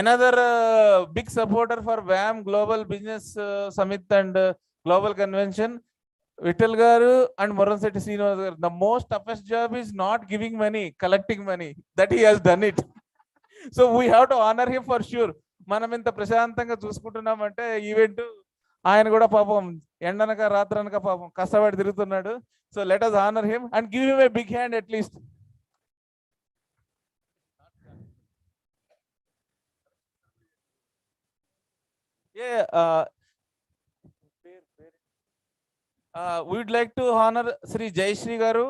Another big supporter for WAM Global Business Summit and Global Convention, Vittal garu and Moransetti Srinivas garu. The most toughest job is not giving money, collecting money. That he has done it. So we have to honor him for sure. మనం ఇంత ప్రశాంతంగా చూసుకుంటున్నామంటే event ఆయన కూడా పాపం ఎండనక రాత్రనక పాపం కష్టపడి తిరుగుతున్నాడు. So let us honor him and give him a big hand at least. Yeah, we would like to honor Sri Jayashree garu.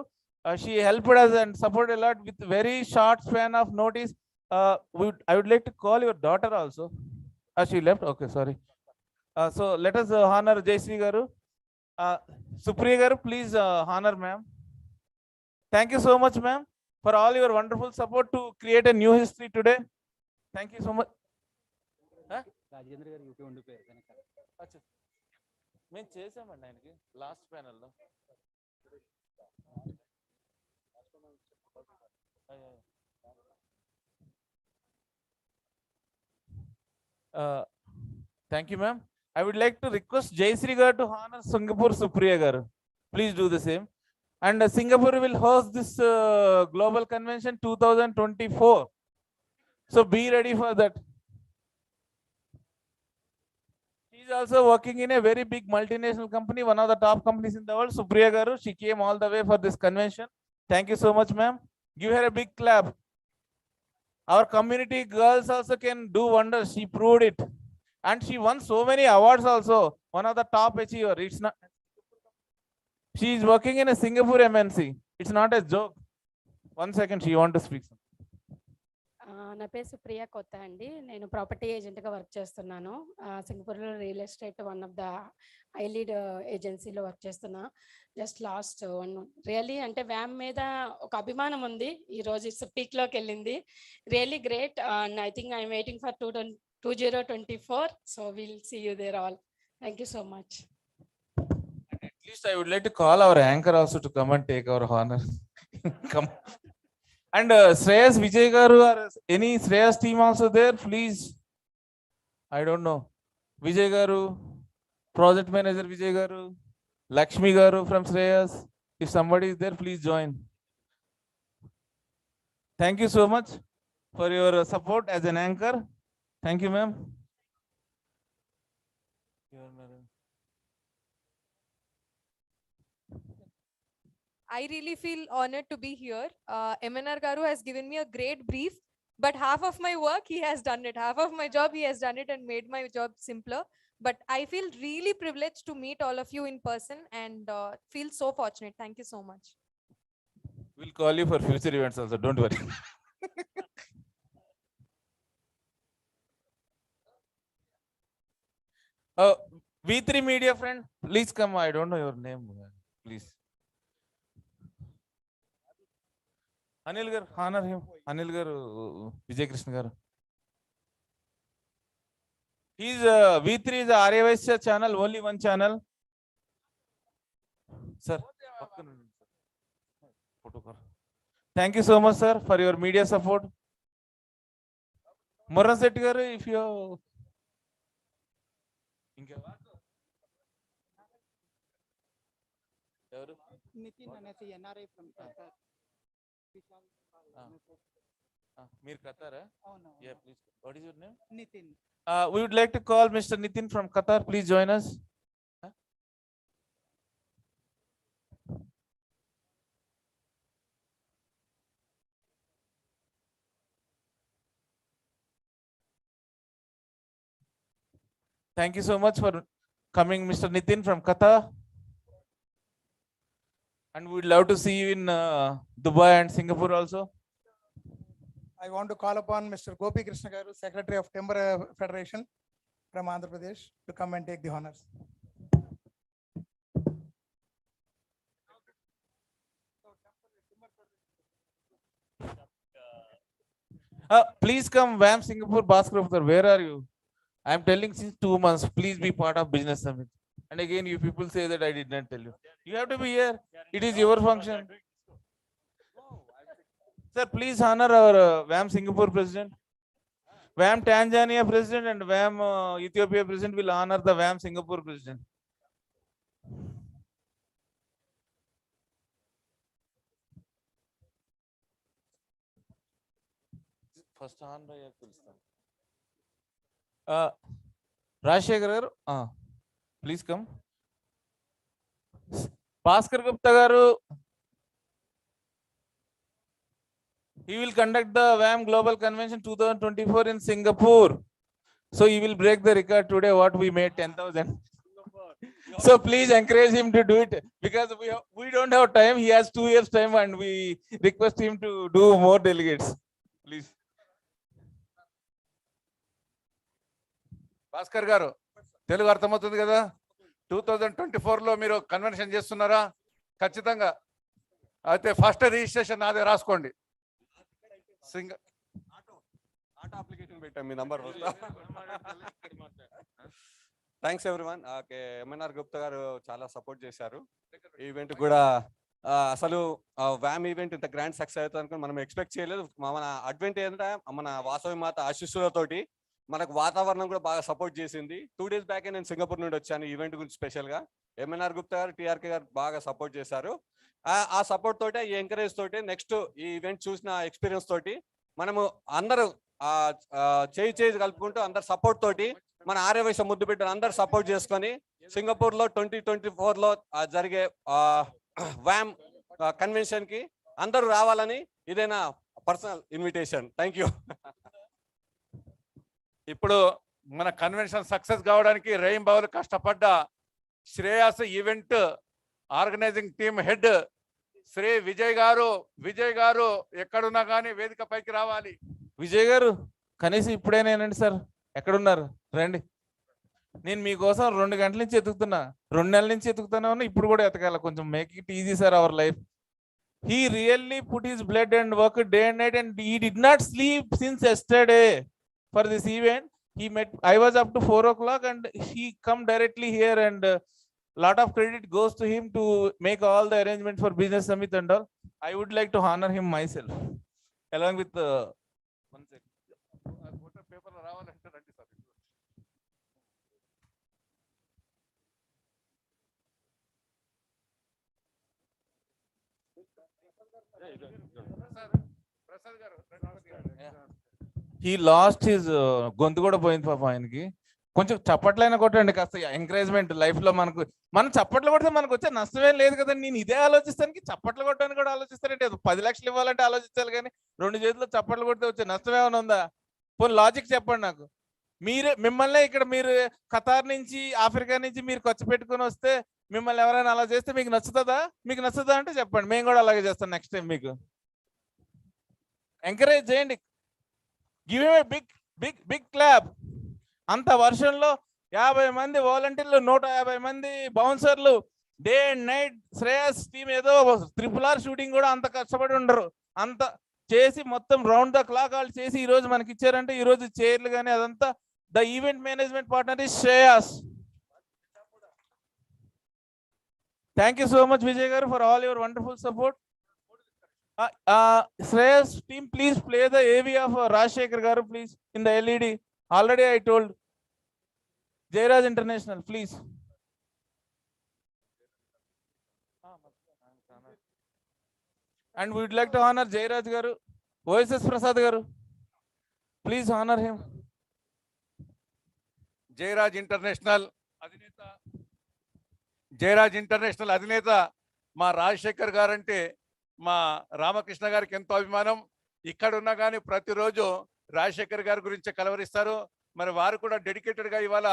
She helped us and supported a lot with very short span of notice. I would like to call your daughter also. She left. Okay, sorry. So let us honor Jayashree garu. Supriya garu, please honor ma'am. Thank you so much, ma'am, for all your wonderful support to create a new history today. Thank you so much. Rajendra గారు UP ఉండిపోయారు వెనక. మేము చేసామండి ఆయనకి last ప్యానల్లో. Thank you, ma'am. I would like to request Jayashree garu to honor Singapore Supriya garu. Please do the same. And Singapore will host this Global Convention 2024. So be ready for that. She is also working in a very big multinational company, one of the top companies in the world. Supriya garu, she came all the way for this convention. Thank you so much, ma'am. Give her a big clap. Our community girls also can do wonders. She proved it. And she won so many awards also. One of the top achiever. It's not. She is working in a Singapore MNC. It's not a joke. 1 second, she want to speak. నా పేరు సుప్రియ కొత్త అండి. నేను property ఏజెంట్గా work చేస్తున్నాను. సింగపూర్లో real estate one of the I lead ఏజెన్సీలో work చేస్తున్నా. జస్ట్ లాస్ట్ రియల్లీ అంటే వ్యామ్ మీద ఒక అభిమానం ఉంది. ఈరోజు ఇట్స్ పీక్లోకి వెళ్ళింది. Really great. And I think I'm waiting for 2024. So will see you there all. Thank you so much. At least I would like to call our anchor also to come and take our honor. Come. And Shreyas Vijay garu or any Shreyas team also there, please. I don't know. Vijay garu, project manager Vijay garu, Lakshmi garu from Shreyas. If somebody is there, please join. Thank you so much for your support as an anchor. Thank you, ma'am. I really feel honored to be here. MNR Garu has given me a great brief, but half of my work he has done it. Half of my job he has done it and made my job simpler. But I feel really privileged to meet all of you in person and feel so fortunate. Thank you so much. We'll call you for future events also. Don't worry. V3 media friend, please come. I don't know your name, please. Anil garu, honor him. Anil garu, Vijay Krishna garu. He's V3 is Arya Vysya channel, only one channel. Sir, thank you so much, sir, for your media support. Moran Setti garu, if you Nitin అనేసి NRI from Qatar. Mir Qatar, అవును. yeah, please. What is your name? Nitin. We would like to call Mr. Nitin from Qatar. Please join us. Thank you so much for coming, Mr. Nitin from Qatar. And we'd love to see you in Dubai and Singapore also. I want to call upon Mr. Gopi Krishna Garu, Secretary of Timber Federation from Andhra Pradesh, to come and take the honors. Please come, WAM Singapore, Bhaskar. Where are you? I am telling since 2 months, please be part of Business Summit. And again, you people say that I did not tell you. You have to be here. It is your function. Sir, please honor our WAM Singapore president. WAM Tanzania president and WAM Ethiopia president will honor the WAM Singapore president. First honor, Rajshekhar garu, please come. Bhaskar Gupta garu, he will conduct the WAM Global Convention 2024 in Singapore. So he will break the record today what we made 10,000. So please encourage him to do it, because we don't have time. He has 2 years time and we request him to do more delegates. Please. Bhaskar గారు, తెలుగు అర్థమవుతుంది కదా? 2024లో మీరు convention చేస్తున్నారా? ఖచ్చితంగా. అయితే first registration నాదే, రాసుకోండి. Auto application పెట్టాం, మీ number thanks everyone. Okay, MNR Gupta garu చాలా సపోర్ట్ చేశారు ఈవెంట్ కూడా. అసలు వ్యామ్ ఈవెంట్ ఇంత గ్రాండ్ సక్సెస్ అవుతుంది అనుకుని మనం ఎక్స్పెక్ట్ చేయలేదు. మన అడ్వెంట్ ఏంటంటే మన వాసవి మాత ఆశీస్సులతోటి మనకు వాతావరణం కూడా బాగా సపోర్ట్ చేసింది. 2 days బ్యాకే నేను సింగపూర్ నుండి వచ్చాను ఈవెంట్ గురించి స్పెషల్గా. ఎంఎన్ఆర్ గుప్తా గారు, టీఆర్కే గారు బాగా సపోర్ట్ చేశారు. ఆ సపోర్ట్ తోటి, ఈ ఎంకరేజ్ తోటి నెక్స్ట్ ఈ ఈవెంట్ చూసిన ఎక్స్పీరియన్స్ తోటి మనము అందరూ చేయి కలుపుకుంటూ అందరు సపోర్ట్ తోటి మన ఆర్య వైశ్య ముద్దు బిడ్డలు అందరు సపోర్ట్ చేసుకొని సింగపూర్లో 2024లో జరిగే వ్యామ్ కన్వెన్షన్కి అందరూ రావాలని ఇదేనా పర్సనల్ ఇన్విటేషన్. Thank you. ఇప్పుడు మన కన్వెన్షన్ సక్సెస్ కావడానికి రెయిన్బోలు కష్టపడ్డ Shreyas event organising team head Shri Vijay గారు ఎక్కడున్నా కానీ వేదిక పైకి రావాలి. విజయ్ గారు, కనీసం ఇప్పుడేనేనండి సార్, ఎక్కడున్నారు? రండి. నేను మీకోసం 2 గంటల నుంచి ఎతుకుతున్నా, 2 నెలల నుంచి ఎతుకుతున్నా ఉన్నా, ఇప్పుడు కూడా ఎతకాల. కొంచెం make it easy sir our life. He really put his blood and worked day and night, and he did not sleep since yesterday for this event. I was up to 4 o'clock and he come directly here, and lot of credit goes to him to make all the arrangements for Business Summit and all. I would like to honor him myself along with one second. Paper రావాలంటే రండి sir. Prasad గారు, He lost his గొంతు కూడా పోయింది పాప ఆయనకి. కొంచెం చప్పట్లైనా కొట్టండి, కాస్త ఎంకరేజ్మెంట్. లైఫ్ లో మనం చప్పట్లు కొడితే మనకు వచ్చే నష్టమేం లేదు కదండి. నేను ఇదే ఆలోచిస్తానికి, చప్పట్లు కొట్టడానికి కూడా ఆలోచిస్తానంటే 10 లక్షలు ఇవ్వాలంటే ఆలోచించాలి, కానీ 2 చేతుల్లో చప్పట్లు కొడితే వచ్చే నష్టం ఏమైనా ఉందా? పోనీ లాజిక్ చెప్పండి నాకు. మిమ్మల్ని ఇక్కడ మీరు ఖతార్ నుంచి, ఆఫ్రికా నుంచి మీరు ఖర్చు పెట్టుకుని వస్తే మిమ్మల్ని ఎవరైనా అలా చేస్తే మీకు నచ్చుతుందా? మీకు నచ్చుతుందా అంటే చెప్పండి, మేము కూడా అలాగే చేస్తాం నెక్స్ట్ టైం. మీకు ఎంకరేజ్ చేయండి. Give him a big clap. అంత వర్షంలో 50 మంది వాలంటీర్లు, 150 మంది బౌన్సర్లు, day and night. Shreyas team ఏదో RRR షూటింగ్ కూడా అంత కష్టపడి ఉండరు. అంత చేసి మొత్తం రౌండ్ ద క్లాక్ వాళ్ళు చేసి ఈ రోజు మనకి ఇచ్చారంటే ఈ రోజు చైర్లు కానీ అదంతా the event management partner is Shreyas. Thank you so much Vijay garu for all your wonderful support. Shreyas team, please play the AV of Rajshekhar garu, please, in the LED. Already I told. Jairaj International, please. And we would like to honor Jairaj garu, OSS Prasad garu. Please honor him. Jayaraj international అధినేత మా రాజశేఖర్ గారు అంటే మా రామకృష్ణ గారికి ఎంతో అభిమానం. ఇక్కడ ఉన్నా కానీ ప్రతిరోజు రాజశేఖర్ గారి గురించి కలవరిస్తారు. మరి వారు కూడా డెడికేటెడ్గా ఇవాళ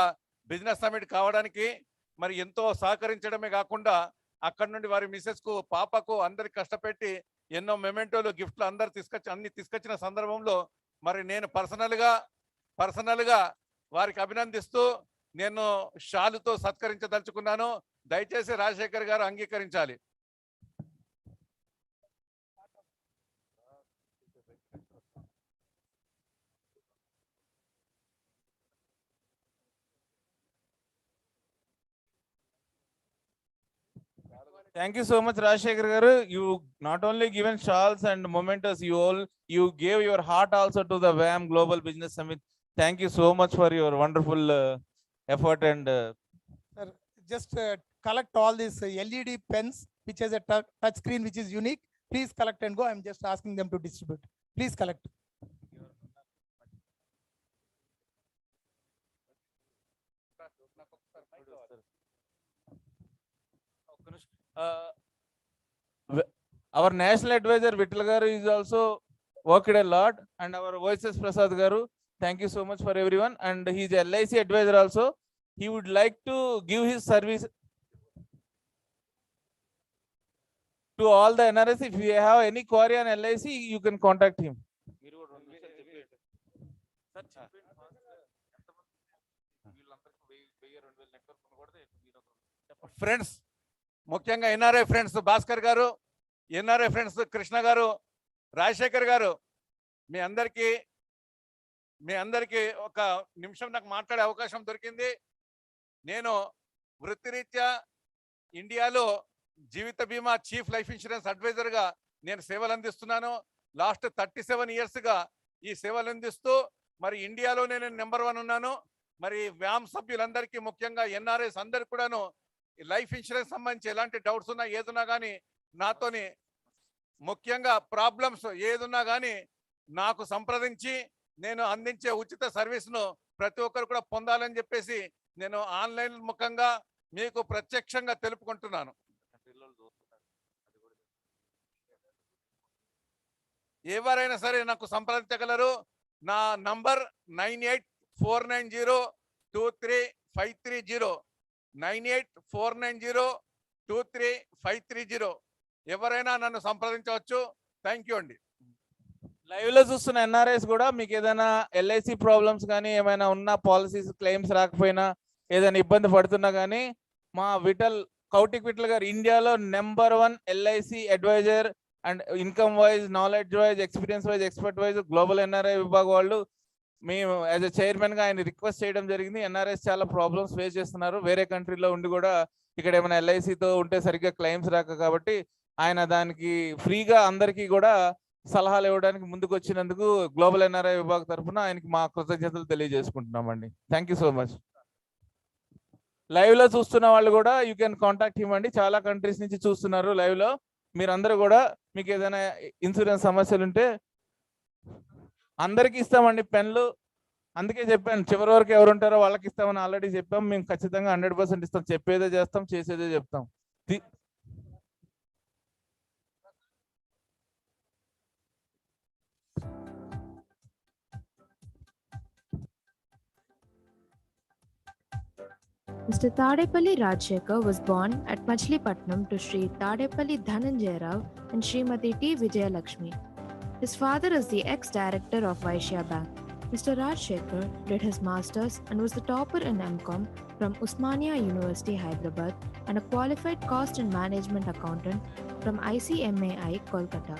బిజినెస్ సమిట్ కావడానికి మరి ఎంతో సహకరించడమే కాకుండా అక్కడ నుండి వారి మిసెస్కు, పాపకు అందరికి కష్టపెట్టి ఎన్నో మెమెంటోలు, గిఫ్ట్లు అందరు తీసుకొచ్చిన సందర్భంలో మరి నేను పర్సనల్గా వారికి అభినందిస్తూ నేను షాలుతో సత్కరించదలుచుకున్నాను. దయచేసి రాజశేఖర్ గారు అంగీకరించాలి. Thank you so much, Rajshekhar garu. You not only given shawls and mementos, you gave your heart also to the WAM Global Business Summit. Thank you so much for your wonderful effort and. Sir, just collect all these LED pens, which has a touch screen, which is unique. Please collect and go. I'm just asking them to distribute. Please collect. Our national advisor Vittal garu is also worked a lot, and our OSS Prasad garu, thank you so much for everyone. And he is LIC advisor also. He would like to give his service to all the NRIs. If you have any query on LIC, you can contact him. Friends, ముఖ్యంగా NRI friends Bhaskar గారు, NRI friends Krishna గారు, రాజశేఖర్ గారు, మీ అందరికీ ఒక నిమిషం నాకు మాట్లాడే అవకాశం దొరికింది. నేను వృత్తిరీత్యా ఇండియాలో జీవిత బీమా చీఫ్ లైఫ్ ఇన్సూరెన్స్ అడ్వైజర్గా నేను సేవలు అందిస్తున్నాను. లాస్ట్ 37 ఇయర్స్గా ఈ సేవలు అందిస్తూ మరి ఇండియాలోనే నేను నెంబర్ 1 ఉన్నాను. మరి వ్యామ్ సభ్యులందరికీ, ముఖ్యంగా ఎన్ఆర్ఐస్ అందరికి కూడాను లైఫ్ ఇన్సూరెన్స్ సంబంధించి ఎలాంటి డౌట్స్ ఉన్నా ఏదున్నా కానీ నాతోని, ముఖ్యంగా ప్రాబ్లమ్స్ ఏదున్నా కానీ నాకు సంప్రదించి నేను అందించే ఉచిత సర్వీస్ను ప్రతి ఒక్కరు కూడా పొందాలని చెప్పేసి నేను ఆన్లైన్ ముఖంగా మీకు ప్రత్యక్షంగా తెలుపుకుంటున్నాను. ఎవరైనా సరే నాకు సంప్రదించగలరు. నా నంబర్ 9849023530, 9849023530. ఎవరైనా నన్ను సంప్రదించవచ్చు. థ్యాంక్ యూ అండి. లైవ్ లో చూస్తున్న ఎన్ఆర్ఐస్ కూడా మీకు ఏదైనా LIC ప్రాబ్లమ్స్ కానీ ఏమైనా ఉన్న పాలసీస్ క్లెయిమ్స్ రాకపోయినా ఏదైనా ఇబ్బంది పడుతున్నా కానీ మా కౌటిక్ విఠల్ గారు ఇండియాలో number 1 LIC advisor and income wise, knowledge wise, experience wise, expert wise global NRI విభాగం వాళ్ళు మేము యాజ్ ఎ చైర్మన్ గా ఆయన రిక్వెస్ట్ చేయడం జరిగింది. ఎన్ఆర్ఐస్ చాలా ప్రాబ్లమ్స్ ఫేస్ చేస్తున్నారు. వేరే కంట్రీలో ఉండి కూడా ఇక్కడ ఏమైనా LICతో ఉంటే సరిగ్గా క్లెయిమ్స్ రాక, కాబట్టి ఆయన దానికి ఫ్రీగా అందరికీ కూడా సలహాలు ఇవ్వడానికి ముందుకు వచ్చినందుకు గ్లోబల్ NRI విభాగం తరఫున ఆయనకి మా కృతజ్ఞతలు తెలియజేసుకుంటున్నామండి. Thank you so much. Live లో చూస్తున్న వాళ్ళు కూడా యూ కెన్ కాంటాక్ట్ హిమ్ అండి. చాలా కంట్రీస్ నుంచి చూస్తున్నారు లైవ్ లో. మీరందరూ కూడా మీకు ఏదైనా ఇన్సూరెన్స్ సమస్యలు ఉంటే అందరికి ఇస్తామండి పెన్లు. అందుకే చెప్పాను చివరి వరకు ఎవరు ఉంటారో వాళ్ళకి ఇస్తామని ఆల్రెడీ చెప్పాం. మేము ఖచ్చితంగా 100% ఇస్తాం. చెప్పేదే చేస్తాం, చేసేదే చెప్తాం. Mr. Tadepalli Rajshekhar was born at Machilipatnam to Sri Tadepalli Dhananjay Rao and Srimati T. Vijayalakshmi. His father is the ex-director of Vysya Bank. Mr. Rajshekhar did his masters and was the topper in MCOM from Usmania University, Hyderabad, and a qualified cost and management accountant from ICMAI, Kolkata.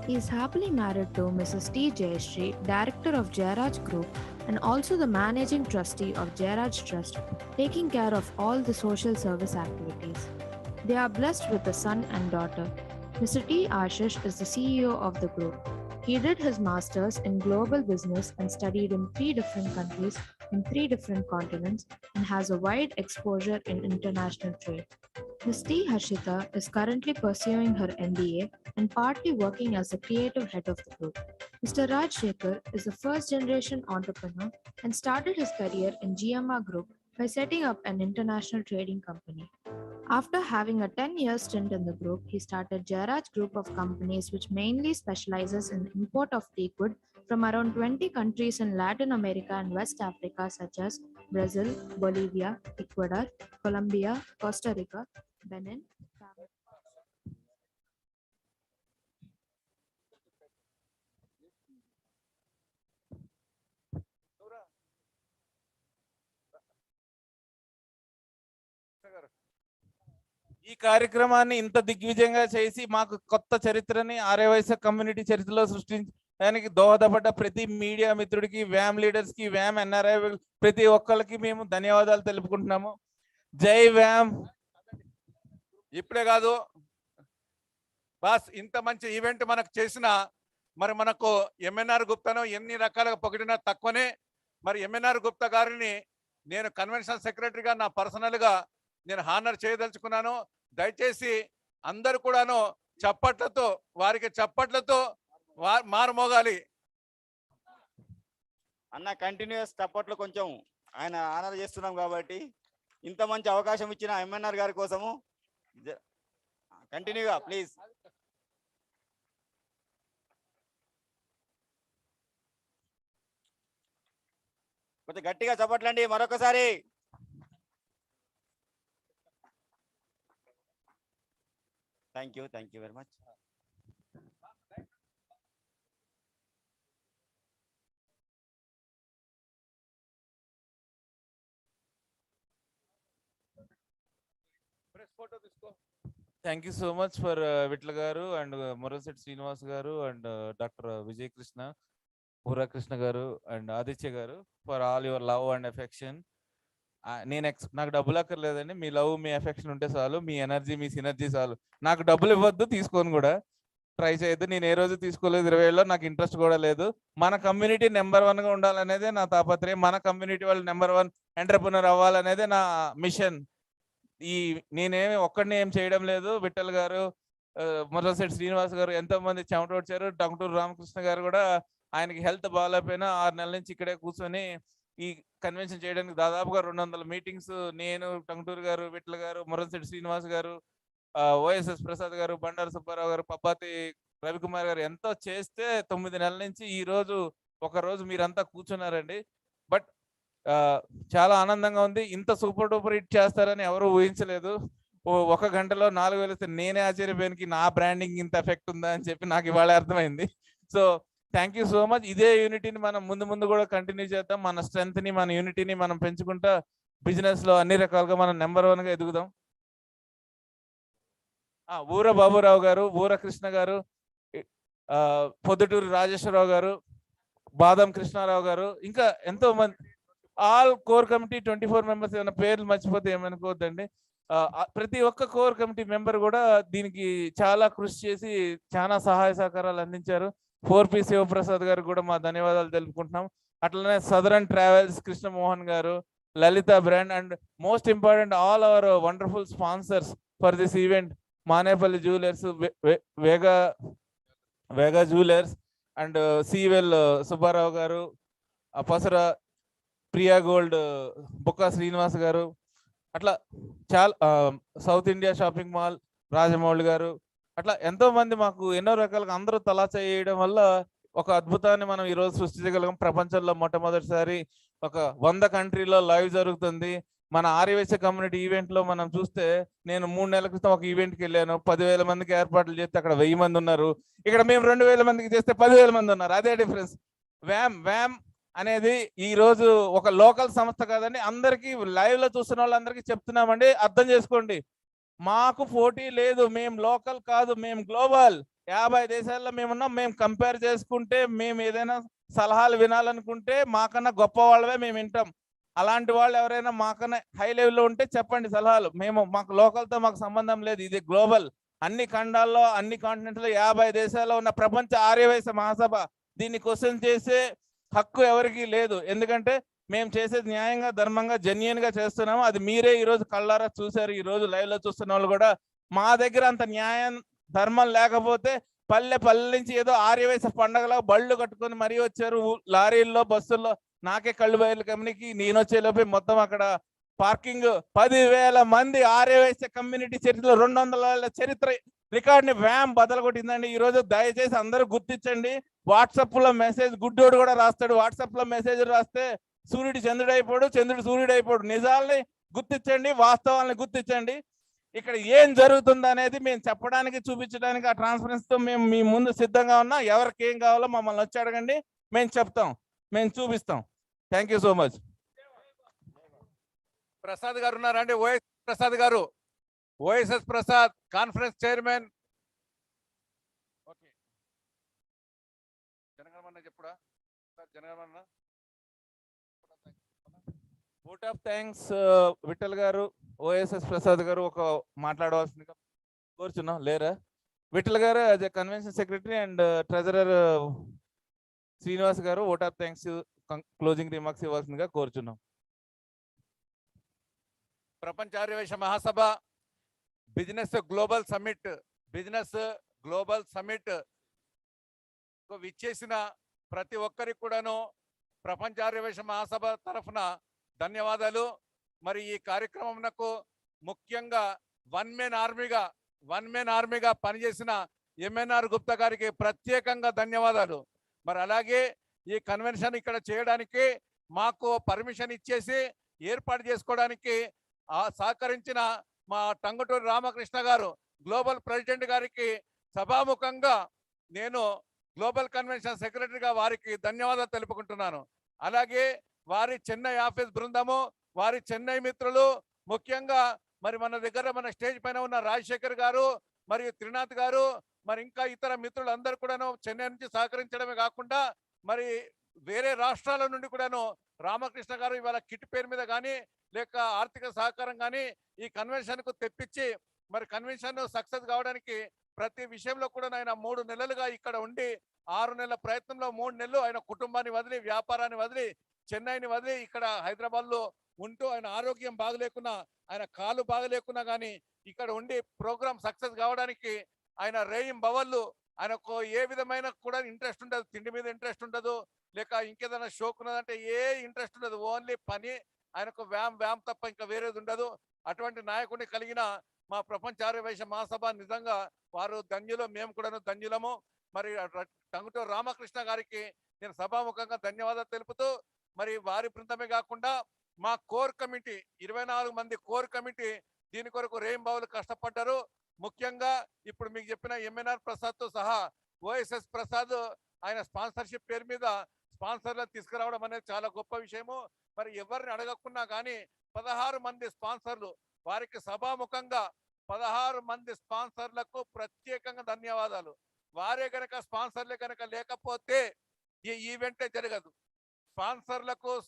He is happily married to Mrs. T. Jayashree, Director of Jairaj Group, and also the Managing Trustee of Jairaj Trust, taking care of all the social service activities. They are blessed with a son and daughter. Mr. T. Ashish is the CEO of the group. He did his masters in global business and studied in 3 different countries in 3 different continents and has a wide exposure in international trade. Ms. T. Harshita is currently pursuing her MBA and partly working as the creative head of the group. Mr. Rajshekhar is a first-generation entrepreneur and started his career in GMR Group by setting up an international trading company. After having a 10-year stint in the group, he started Jairaj Group of companies, which mainly specializes in import of teakwood from around 20 countries in Latin America and West Africa, such as Brazil, Bolivia, Ecuador, Colombia, Costa Rica, Benin. ఈ కార్యక్రమాన్ని ఇంత దిగ్విజయంగా చేసి మాకు కొత్త చరిత్రని Aryavysya community చరిత్రలో సృష్టించడానికి దోహదపడ్డ ప్రతి మీడియా మిత్రుడికి, వ్యామ్ లీడర్స్ కి, వ్యామ్ ఎన్ఆర్ఐ ప్రతి ఒక్కరికి మేము ధన్యవాదాలు తెలుపుకుంటున్నాము. జై వ్యామ్. ఇప్పుడే కాదు బాస్, ఇంత మంచి ఈవెంట్ మనకు చేసిన మరి మనకు ఎంఎన్ఆర్ గుప్తాను ఎన్ని రకాలుగా పొగిడినా తక్కువనే. మరి ఎంఎన్ఆర్ గుప్తా గారిని నేను కన్వెన్షన్ సెక్రటరీగా నా పర్సనల్గా నేను హానర్ చేయదలుచుకున్నాను. దయచేసి అందరూ కూడాను చప్పట్లతో, వారికి చప్పట్లతో మారుమోగాలి. అన్న కంటిన్యూస్ చప్పట్లు కొంచెం ఆయన ఆనర్ చేస్తున్నాం కాబట్టి ఇంత మంచి అవకాశం ఇచ్చిన ఎంఎన్ఆర్ గారి కోసము కంటిన్యూగా ప్లీజ్. కొంచెం గట్టిగా చప్పట్లండి మరొకసారి. Thank you very much. Thank you so much for Vitla గారు అండ్ మొరసెట్ శ్రీనివాస్ గారు అండ్ డాక్టర్ విజయ్ కృష్ణ, పూరాకృష్ణ గారు అండ్ ఆదిత్య గారు for all your love and affection. నాకు డబ్బులు అక్కర్లేదండి, మీ లవ్ మీ ఎఫెక్షన్ ఉంటే చాలు, మీ ఎనర్జీ మీ సినర్జీ చాలు. నాకు డబ్బులు ఇవ్వద్దు, తీసుకోను కూడా, ట్రై చేయొద్దు. నేను ఏ రోజు తీసుకోలేదు, 20 ఏళ్ళలో నాకు ఇంట్రెస్ట్ కూడా లేదు. మన కమ్యూనిటీ నెంబర్ 1గా ఉండాలనేదే నా తాపత్రయం. మన కమ్యూనిటీ వాళ్ళు నెంబర్ 1 ఎంటర్‌ప్రెన్యూర్ అవ్వాలనేదే నా మిషన్. నేనేమి ఒక్కడిని ఏం చేయడం లేదు. విఠల్ గారు, మొరసెట్ శ్రీనివాస్ గారు ఎంతో మంది చెమట వచ్చారు. టంగుటూరు రామకృష్ణ గారు కూడా ఆయనకి హెల్త్ బాగాలేకపోయినా 6 నెలల నుంచి ఇక్కడే కూర్చొని ఈ కన్వెన్షన్ చేయడానికి దాదాపుగా 200 మీటింగ్స్, నేను, టంగుటూరు గారు, విఠల్ గారు, మొరసెట్ శ్రీనివాస్ గారు, ఓఎస్ఎస్ ప్రసాద్ గారు, బండారు సుబ్బారావు గారు, పబ్బాతి రవికుమార్ గారు ఎంతో చేస్తే 9 నెలల నుంచి ఈ రోజు ఒకరోజు మీరంతా కూర్చున్నారండి. బట్ చాలా ఆనందంగా ఉంది. ఇంత సూపర్ డూపర్ హిట్ చేస్తారని ఎవరు ఊహించలేదు. 1 గంటలో 4,000 వస్తే నేనే ఆశ్చర్యపోయానికి నా బ్రాండింగ్ ఇంత ఎఫెక్ట్ ఉందా అని చెప్పి నాకు ఇవాళ అర్థమైంది. So thank you so much. ఇదే యూనిటీని మనం ముందు కూడా కంటిన్యూ చేద్దాం. మన స్ట్రెంత్ ని, మన యూనిటీని మనం పెంచుకుంటా బిజినెస్ లో అన్ని రకాలుగా మనం నెంబర్ 1గా ఎదుగుదాం. ఊర బాబురావు గారు, ఊర కృష్ణ గారు, పొద్దుటూరు రాజేశ్వరరావు గారు, బాదం కృష్ణారావు గారు, ఇంకా ఎంతో మంది, ఆల్ కోర్ కమిటీ 24 మెంబర్స్. ఏమైనా పేర్లు మర్చిపోతే ఏమనుకోవద్దండి. ప్రతి ఒక్క కోర్ కమిటీ మెంబర్ కూడా దీనికి చాలా కృషి చేసి చాలా సహాయ సహకారాలు అందించారు. 4P శివప్రసాద్ గారు కూడా మా ధన్యవాదాలు తెలుపుకుంటున్నాం. అట్లనే southern travels Krishnamohan garu, Lalitha brand and most important all our wonderful sponsors for this event, Manepalli jewellers, Vega jewellers and సివెల్ సుబ్బారావు గారు, పసర ప్రియా గోల్డ్, బొక్క శ్రీనివాస్ గారు, అట్లా చాలా south India shopping mall Rajamouli garu, అట్లా ఎంతో మంది మాకు ఎన్నో రకాలుగా అందరూ తలా చేయడం వల్ల ఒక అద్భుతాన్ని మనం ఈరోజు సృష్టించగలం. ప్రపంచంలో మొట్టమొదటిసారి ఒక 100 కంట్రీలో లైవ్ జరుగుతుంది. మన ఆర్యవైశ్య కమ్యూనిటీ ఈవెంట్ లో మనం చూస్తే, నేను 3 నెలల క్రితం ఒక ఈవెంట్కి వెళ్ళాను. 10,000 మందికి ఏర్పాట్లు చేస్తే అక్కడ 1000 మంది ఉన్నారు. ఇక్కడ మేము 2,000 మందికి చేస్తే 10,000 మంది ఉన్నారు. అదే డిఫరెన్స్. వ్యామ్ అనేది ఈ రోజు ఒక లోకల్ సంస్థ కాదండి, అందరికీ లైవ్ లో చూస్తున్న వాళ్ళందరికీ చెప్తున్నామండి, అర్థం చేసుకోండి. మాకు పోటీ లేదు, మేము లోకల్ కాదు, మేము గ్లోబల్. 50 దేశాల్లో మేమున్నాం. మేము కంపేర్ చేసుకుంటే, మేము ఏదైనా సలహాలు వినాలనుకుంటే మాకన్నా గొప్ప వాళ్ళవే మేము వింటాం. అలాంటి వాళ్ళు ఎవరైనా మాకన్నా హై లెవెల్లో ఉంటే చెప్పండి సలహాలు. మాకు లోకల్తో మాకు సంబంధం లేదు, ఇది గ్లోబల్. అన్ని ఖండాల్లో, అన్ని కాంటినెంట్లో 50 దేశాల్లో ఉన్న ప్రపంచ ఆర్యవైశ్య మహాసభ. దీన్ని క్వశ్చన్ చేసే హక్కు ఎవరికి లేదు. ఎందుకంటే మేము చేసేది న్యాయంగా, ధర్మంగా, జెన్యున్ గా చేస్తున్నాము. అది మీరే ఈ రోజు కళ్ళారా చూశారు. ఈ రోజు లైవ్ లో చూస్తున్న వాళ్ళు కూడా మా దగ్గర అంత న్యాయం, ధర్మం లేకపోతే పల్లె నుంచి ఏదో ఆర్యవైశ్య పండగలో బళ్ళు కట్టుకొని మరీ వచ్చారు, లారీల్లో, బస్సుల్లో. నాకే కళ్ళు బయలు కమ్యూనికి నేను వచ్చే లోపే మొత్తం అక్కడ పార్కింగ్. 10,000 మంది ఆర్యవైశ్య కమ్యూనిటీ చరిత్రలో 200 ఏళ్ల చరిత్ర రికార్డ్ని వ్యామ్ బదలగొట్టిందండి. ఈ రోజు దయచేసి అందరూ గుర్తించండి. వాట్సాప్ లో మెసేజ్, గుడ్డోడు కూడా రాస్తాడు, వాట్సాప్ లో మెసేజ్ రాస్తే సూర్యుడు చంద్రుడు అయిపోడు, చంద్రుడు సూర్యుడు అయిపోడు. నిజాల్ని గుర్తించండి, వాస్తవాల్ని గుర్తించండి. ఇక్కడ ఏం జరుగుతుంది అనేది మేము చెప్పడానికి, చూపించడానికి ఆ ట్రాన్స్పరెన్స్తో మేము మీ ముందు సిద్ధంగా ఉన్నాం. ఎవరికి ఏం కావాలో మమ్మల్ని వచ్చి అడగండి, మేము చెప్తాం, మేము చూపిస్తాం. Thank you so much. Prasad garu ఉన్నారండి, OS Prasad garu, OSS Prasad, conference chairman. Okay, Janaganamana చెప్పుడా Janaganamana. Vote of thanks Vittal garu, OSS Prasad గారు ఒక మాట్లాడవలసిందిగా కోరుచున్నాం. లేరా Vittal garu as a convention secretary and treasurer Srinivas garu vote of thanks closing remarks ఇవ్వాల్సిందిగా కోరుచున్నాం. Prapancha Aryavaishya Mahasabha business global summit విచ్చేసిన ప్రతి ఒక్కరికి కూడాను ప్రపంచ ఆర్యవైశ్య మహాసభ తరఫున ధన్యవాదాలు. మరి ఈ కార్యక్రమంకు ముఖ్యంగా వన్ మెన్ ఆర్మీగా పనిచేసిన ఎంఎన్ఆర్ గుప్తా గారికి ప్రత్యేకంగా ధన్యవాదాలు. మరి అలాగే ఈ కన్వెన్షన్ ఇక్కడ చేయడానికి మాకు పర్మిషన్ ఇచ్చేసి ఏర్పాటు చేసుకోవడానికి సహకరించిన మా టంగుటూరి రామకృష్ణ గారు, గ్లోబల్ ప్రెసిడెంట్ గారికి సభాముఖంగా నేను గ్లోబల్ కన్వెన్షన్ సెక్రటరీగా వారికి ధన్యవాదాలు తెలుపుకుంటున్నాను. అలాగే వారి చెన్నై ఆఫీస్ బృందము, వారి చెన్నై మిత్రులు, ముఖ్యంగా మరి మన దగ్గర మన స్టేజ్ పైన ఉన్న రాజశేఖర్ గారు మరియు త్రినాథ్ గారు, మరి ఇంకా ఇతర మిత్రులు అందరూ కూడాను చెన్నై నుంచి సహకరించడమే కాకుండా మరి వేరే రాష్ట్రాల నుండి కూడాను రామకృష్ణ గారు ఇవాళ కిట్ పేరు మీద కానీ లేక ఆర్థిక సహకారం కానీ ఈ కన్వెన్షన్కు తెప్పించి మరి కన్వెన్షన్ సక్సెస్ కావడానికి ప్రతి విషయంలో కూడా ఆయన 3 నెలలుగా ఇక్కడ ఉండి 6 నెలల ప్రయత్నంలో 3 నెలలు ఆయన కుటుంబాన్ని వదిలి, వ్యాపారాన్ని వదిలి, చెన్నైని వదిలి ఇక్కడ హైదరాబాద్లో ఉంటూ ఆయన ఆరోగ్యం బాగలేకున్నా, ఆయన కాలు బాగలేకున్నా కానీ ఇక్కడ ఉండి ప్రోగ్రామ్ సక్సెస్ కావడానికి ఆయన రేయింబవళ్ళు బవళ్ళు, ఆయనకు ఏ విధమైన కూడా ఇంట్రెస్ట్ ఉండదు, తిండి మీద ఇంట్రెస్ట్ ఉండదు, లేక ఇంకేదైనా షోక్ ఉన్నదంటే ఏ ఇంట్రెస్ట్ ఉండదు, ఓన్లీ పని. ఆయనకు వ్యామ్ తప్ప ఇంకా వేరేది ఉండదు. అటువంటి నాయకుడిని కలిగిన మా ప్రపంచ ఆర్యవైశ్య మహాసభ నిజంగా వారు ధన్యులు, మేము కూడా ధన్యులము. మరి టంగుటూరి రామకృష్ణ గారికి నేను సభాముఖంగా ధన్యవాదాలు తెలుపుతూ, మరి వారి బృందమే కాకుండా మా కోర్ కమిటీ 24 మంది కోర్ కమిటీ దీని కొరకు రేయింబవళ్ళు కష్టపడ్డారు. ముఖ్యంగా ఇప్పుడు మీకు చెప్పిన ఎంఎన్ఆర్ ప్రసాద్తో సహా ఓఎస్ఎస్ ప్రసాద్ ఆయన స్పాన్సర్షిప్ పేరు మీద స్పాన్సర్లను తీసుకురావడం అనేది చాలా గొప్ప విషయము. మరి ఎవరిని అడగకున్నా కానీ 16 మంది స్పాన్సర్లు, వారికి సభాముఖంగా 16 మంది స్పాన్సర్లకు ప్రత్యేకంగా ధన్యవాదాలు. వారే కనుక స్పాన్సర్లే కనుక లేకపోతే ఈ ఈవెంటే జరగదు.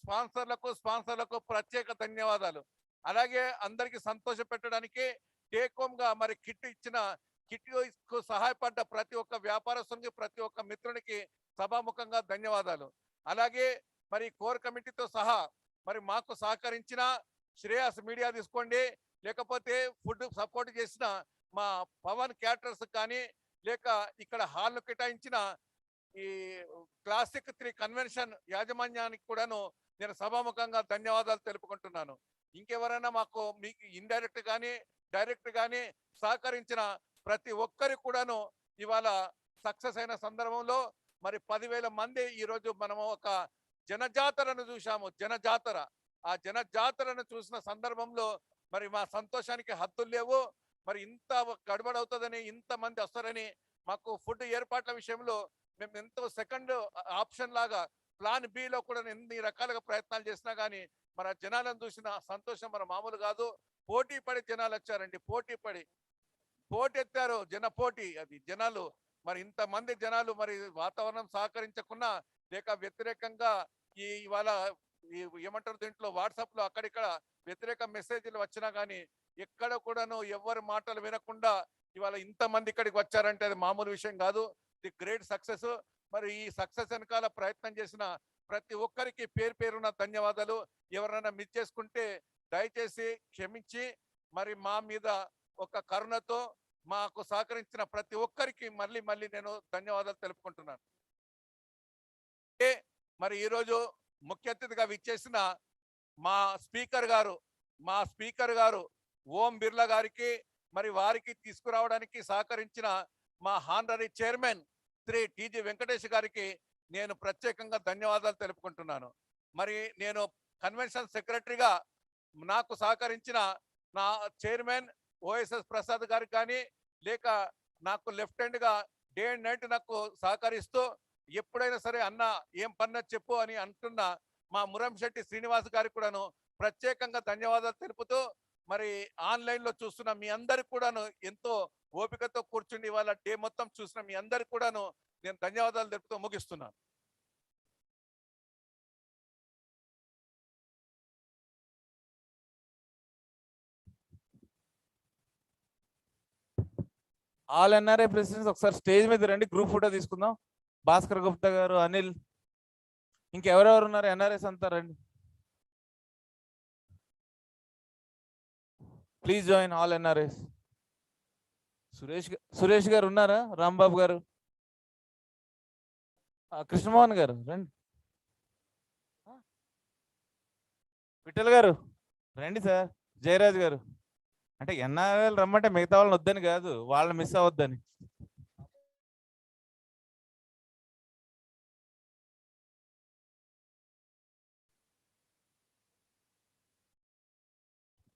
స్పాన్సర్లకు ప్రత్యేక ధన్యవాదాలు. అలాగే అందరికీ సంతోష పెట్టడానికి టేక్ హోమ్ గా మరి కిట్ ఇచ్చిన, కిట్కు సహాయపడ్డ ప్రతి ఒక్క వ్యాపారస్తునికి, ప్రతి ఒక్క మిత్రునికి సభాముఖంగా ధన్యవాదాలు. అలాగే మరి కోర్ కమిటీతో సహా మరి మాకు సహకరించిన శ్రేయస్ మీడియా తీసుకోండి, లేకపోతే ఫుడ్ సపోర్ట్ చేసిన మా పవన్ క్యాటరర్స్ కానీ, లేక ఇక్కడ హాల్ను కేటాయించిన ఈ క్లాసిక్ 3 కన్వెన్షన్ యాజమాన్యానికి కూడాను నేను సభాముఖంగా ధన్యవాదాలు తెలుపుకుంటున్నాను. ఇంకెవరైనా మాకు మీకు ఇండైరెక్ట్ కానీ డైరెక్ట్ కానీ సహకరించిన ప్రతి ఒక్కరికి కూడాను ఇవాళ సక్సెస్ అయిన సందర్భంలో మరి 10,000 మంది ఈరోజు మనము ఒక జనజాతరను చూసాము. ఆ జనజాతరను చూసిన సందర్భంలో మరి మా సంతోషానికి హద్దులు లేవు. మరి ఇంత గడబడవుతుందని, ఇంతమంది వస్తారని, మాకు ఫుడ్ ఏర్పాట్ల విషయంలో మేము ఎంతో సెకండ్ ఆప్షన్ లాగా ప్లాన్ బిలో కూడా ఎన్ని రకాలుగా ప్రయత్నాలు చేసినా కానీ మన జనాలను చూసిన సంతోషం మన మామూలు కాదు. పోటీ పడి జనాలు వచ్చారండి, పోటీ పడి పోటెత్తారు, పోటీ. అది జనాలు మరి ఇంతమంది జనాలు మరి వాతావరణం సహకరించకున్నా లేక వ్యతిరేకంగా ఇవాళ ఏమంటారు దీంట్లో వాట్సాప్ లో అక్కడిక్కడ వ్యతిరేక మెసేజ్లు వచ్చినా కానీ ఎక్కడ కూడాను ఎవరి మాటలు వినకుండా ఇవాళ ఇంతమంది ఇక్కడికి వచ్చారంటే అది మామూలు విషయం కాదు. The great success. మరి ఈ సక్సెస్ వెనకాల ప్రయత్నం చేసిన ప్రతి ఒక్కరికి పేరు పేరున ధన్యవాదాలు. ఎవరైనా మిస్ చేసుకుంటే దయచేసి క్షమించి మరి మా మీద ఒక కరుణతో మాకు సహకరించిన ప్రతి ఒక్కరికి మళ్ళీ మళ్ళీ నేను ధన్యవాదాలు తెలుపుకుంటున్నాను. మరి ఈరోజు ముఖ్య అతిథిగా విచ్చేసిన మా స్పీకర్ గారు ఓం బిర్లా గారికి మరి వారికి తీసుకురావడానికి సహకరించిన మా honorary chairman Shri TG Venkatesh గారికి నేను ప్రత్యేకంగా ధన్యవాదాలు తెలుపుకుంటున్నాను. మరి నేను కన్వెన్షన్ సెక్రటరీగా నాకు సహకరించిన నా చైర్మన్ ఓఎస్ఎస్ ప్రసాద్ గారికి కానీ లేక నాకు లెఫ్ట్ హ్యాండ్గా డే అండ్ నైట్ నాకు సహకరిస్తూ ఎప్పుడైనా సరే అన్న ఏం పన్న చెప్పు అని అంటున్న మా మురంశెట్టి శ్రీనివాస్ గారికి కూడాను ప్రత్యేకంగా ధన్యవాదాలు తెలుపుతూ మరి ఆన్లైన్లో చూస్తున్న మీ అందరికి కూడాను ఎంతో ఓపికతో కూర్చుండి ఇవాళ డే మొత్తం చూసిన మీ అందరికి కూడాను నేను ధన్యవాదాలు తెలుపుతూ ముగిస్తున్నాను. ఆల్ ఎన్ఆర్ఐ ప్రెసిడెంట్స్ ఒకసారి స్టేజ్ మీద రండి, గ్రూప్ ఫోటో తీసుకుందాం. భాస్కర్ గుప్తా గారు, అనిల్, ఇంకెవరెవరు ఉన్నారు ఎన్ఆర్ఐస్ అంతా రండి. Please join all NRIs. Suresh గారు ఉన్నారా? రాంబాబు గారు, కృష్ణమోహన్ గారు రండి. విఠల్ గారు రండి సార్. జయరాజ్ గారు, అంటే ఎన్ఆర్ఐలు రమ్మంటే మిగతా వాళ్ళని వద్దని కాదు, వాళ్ళని మిస్ అవ్వద్దని.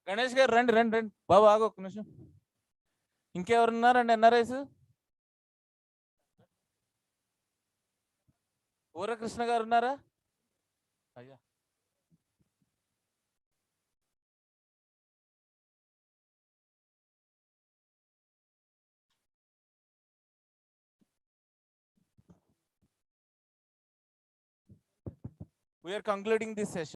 గణేష్ గారు రండి రండి రండి. బాబు ఆగు ఒక్క నిమిషం. ఇంకెవరున్నారండి ఎన్ఆర్ఐస్? ఊరకృష్ణ గారు ఉన్నారా? అయ్యా we are concluding this session.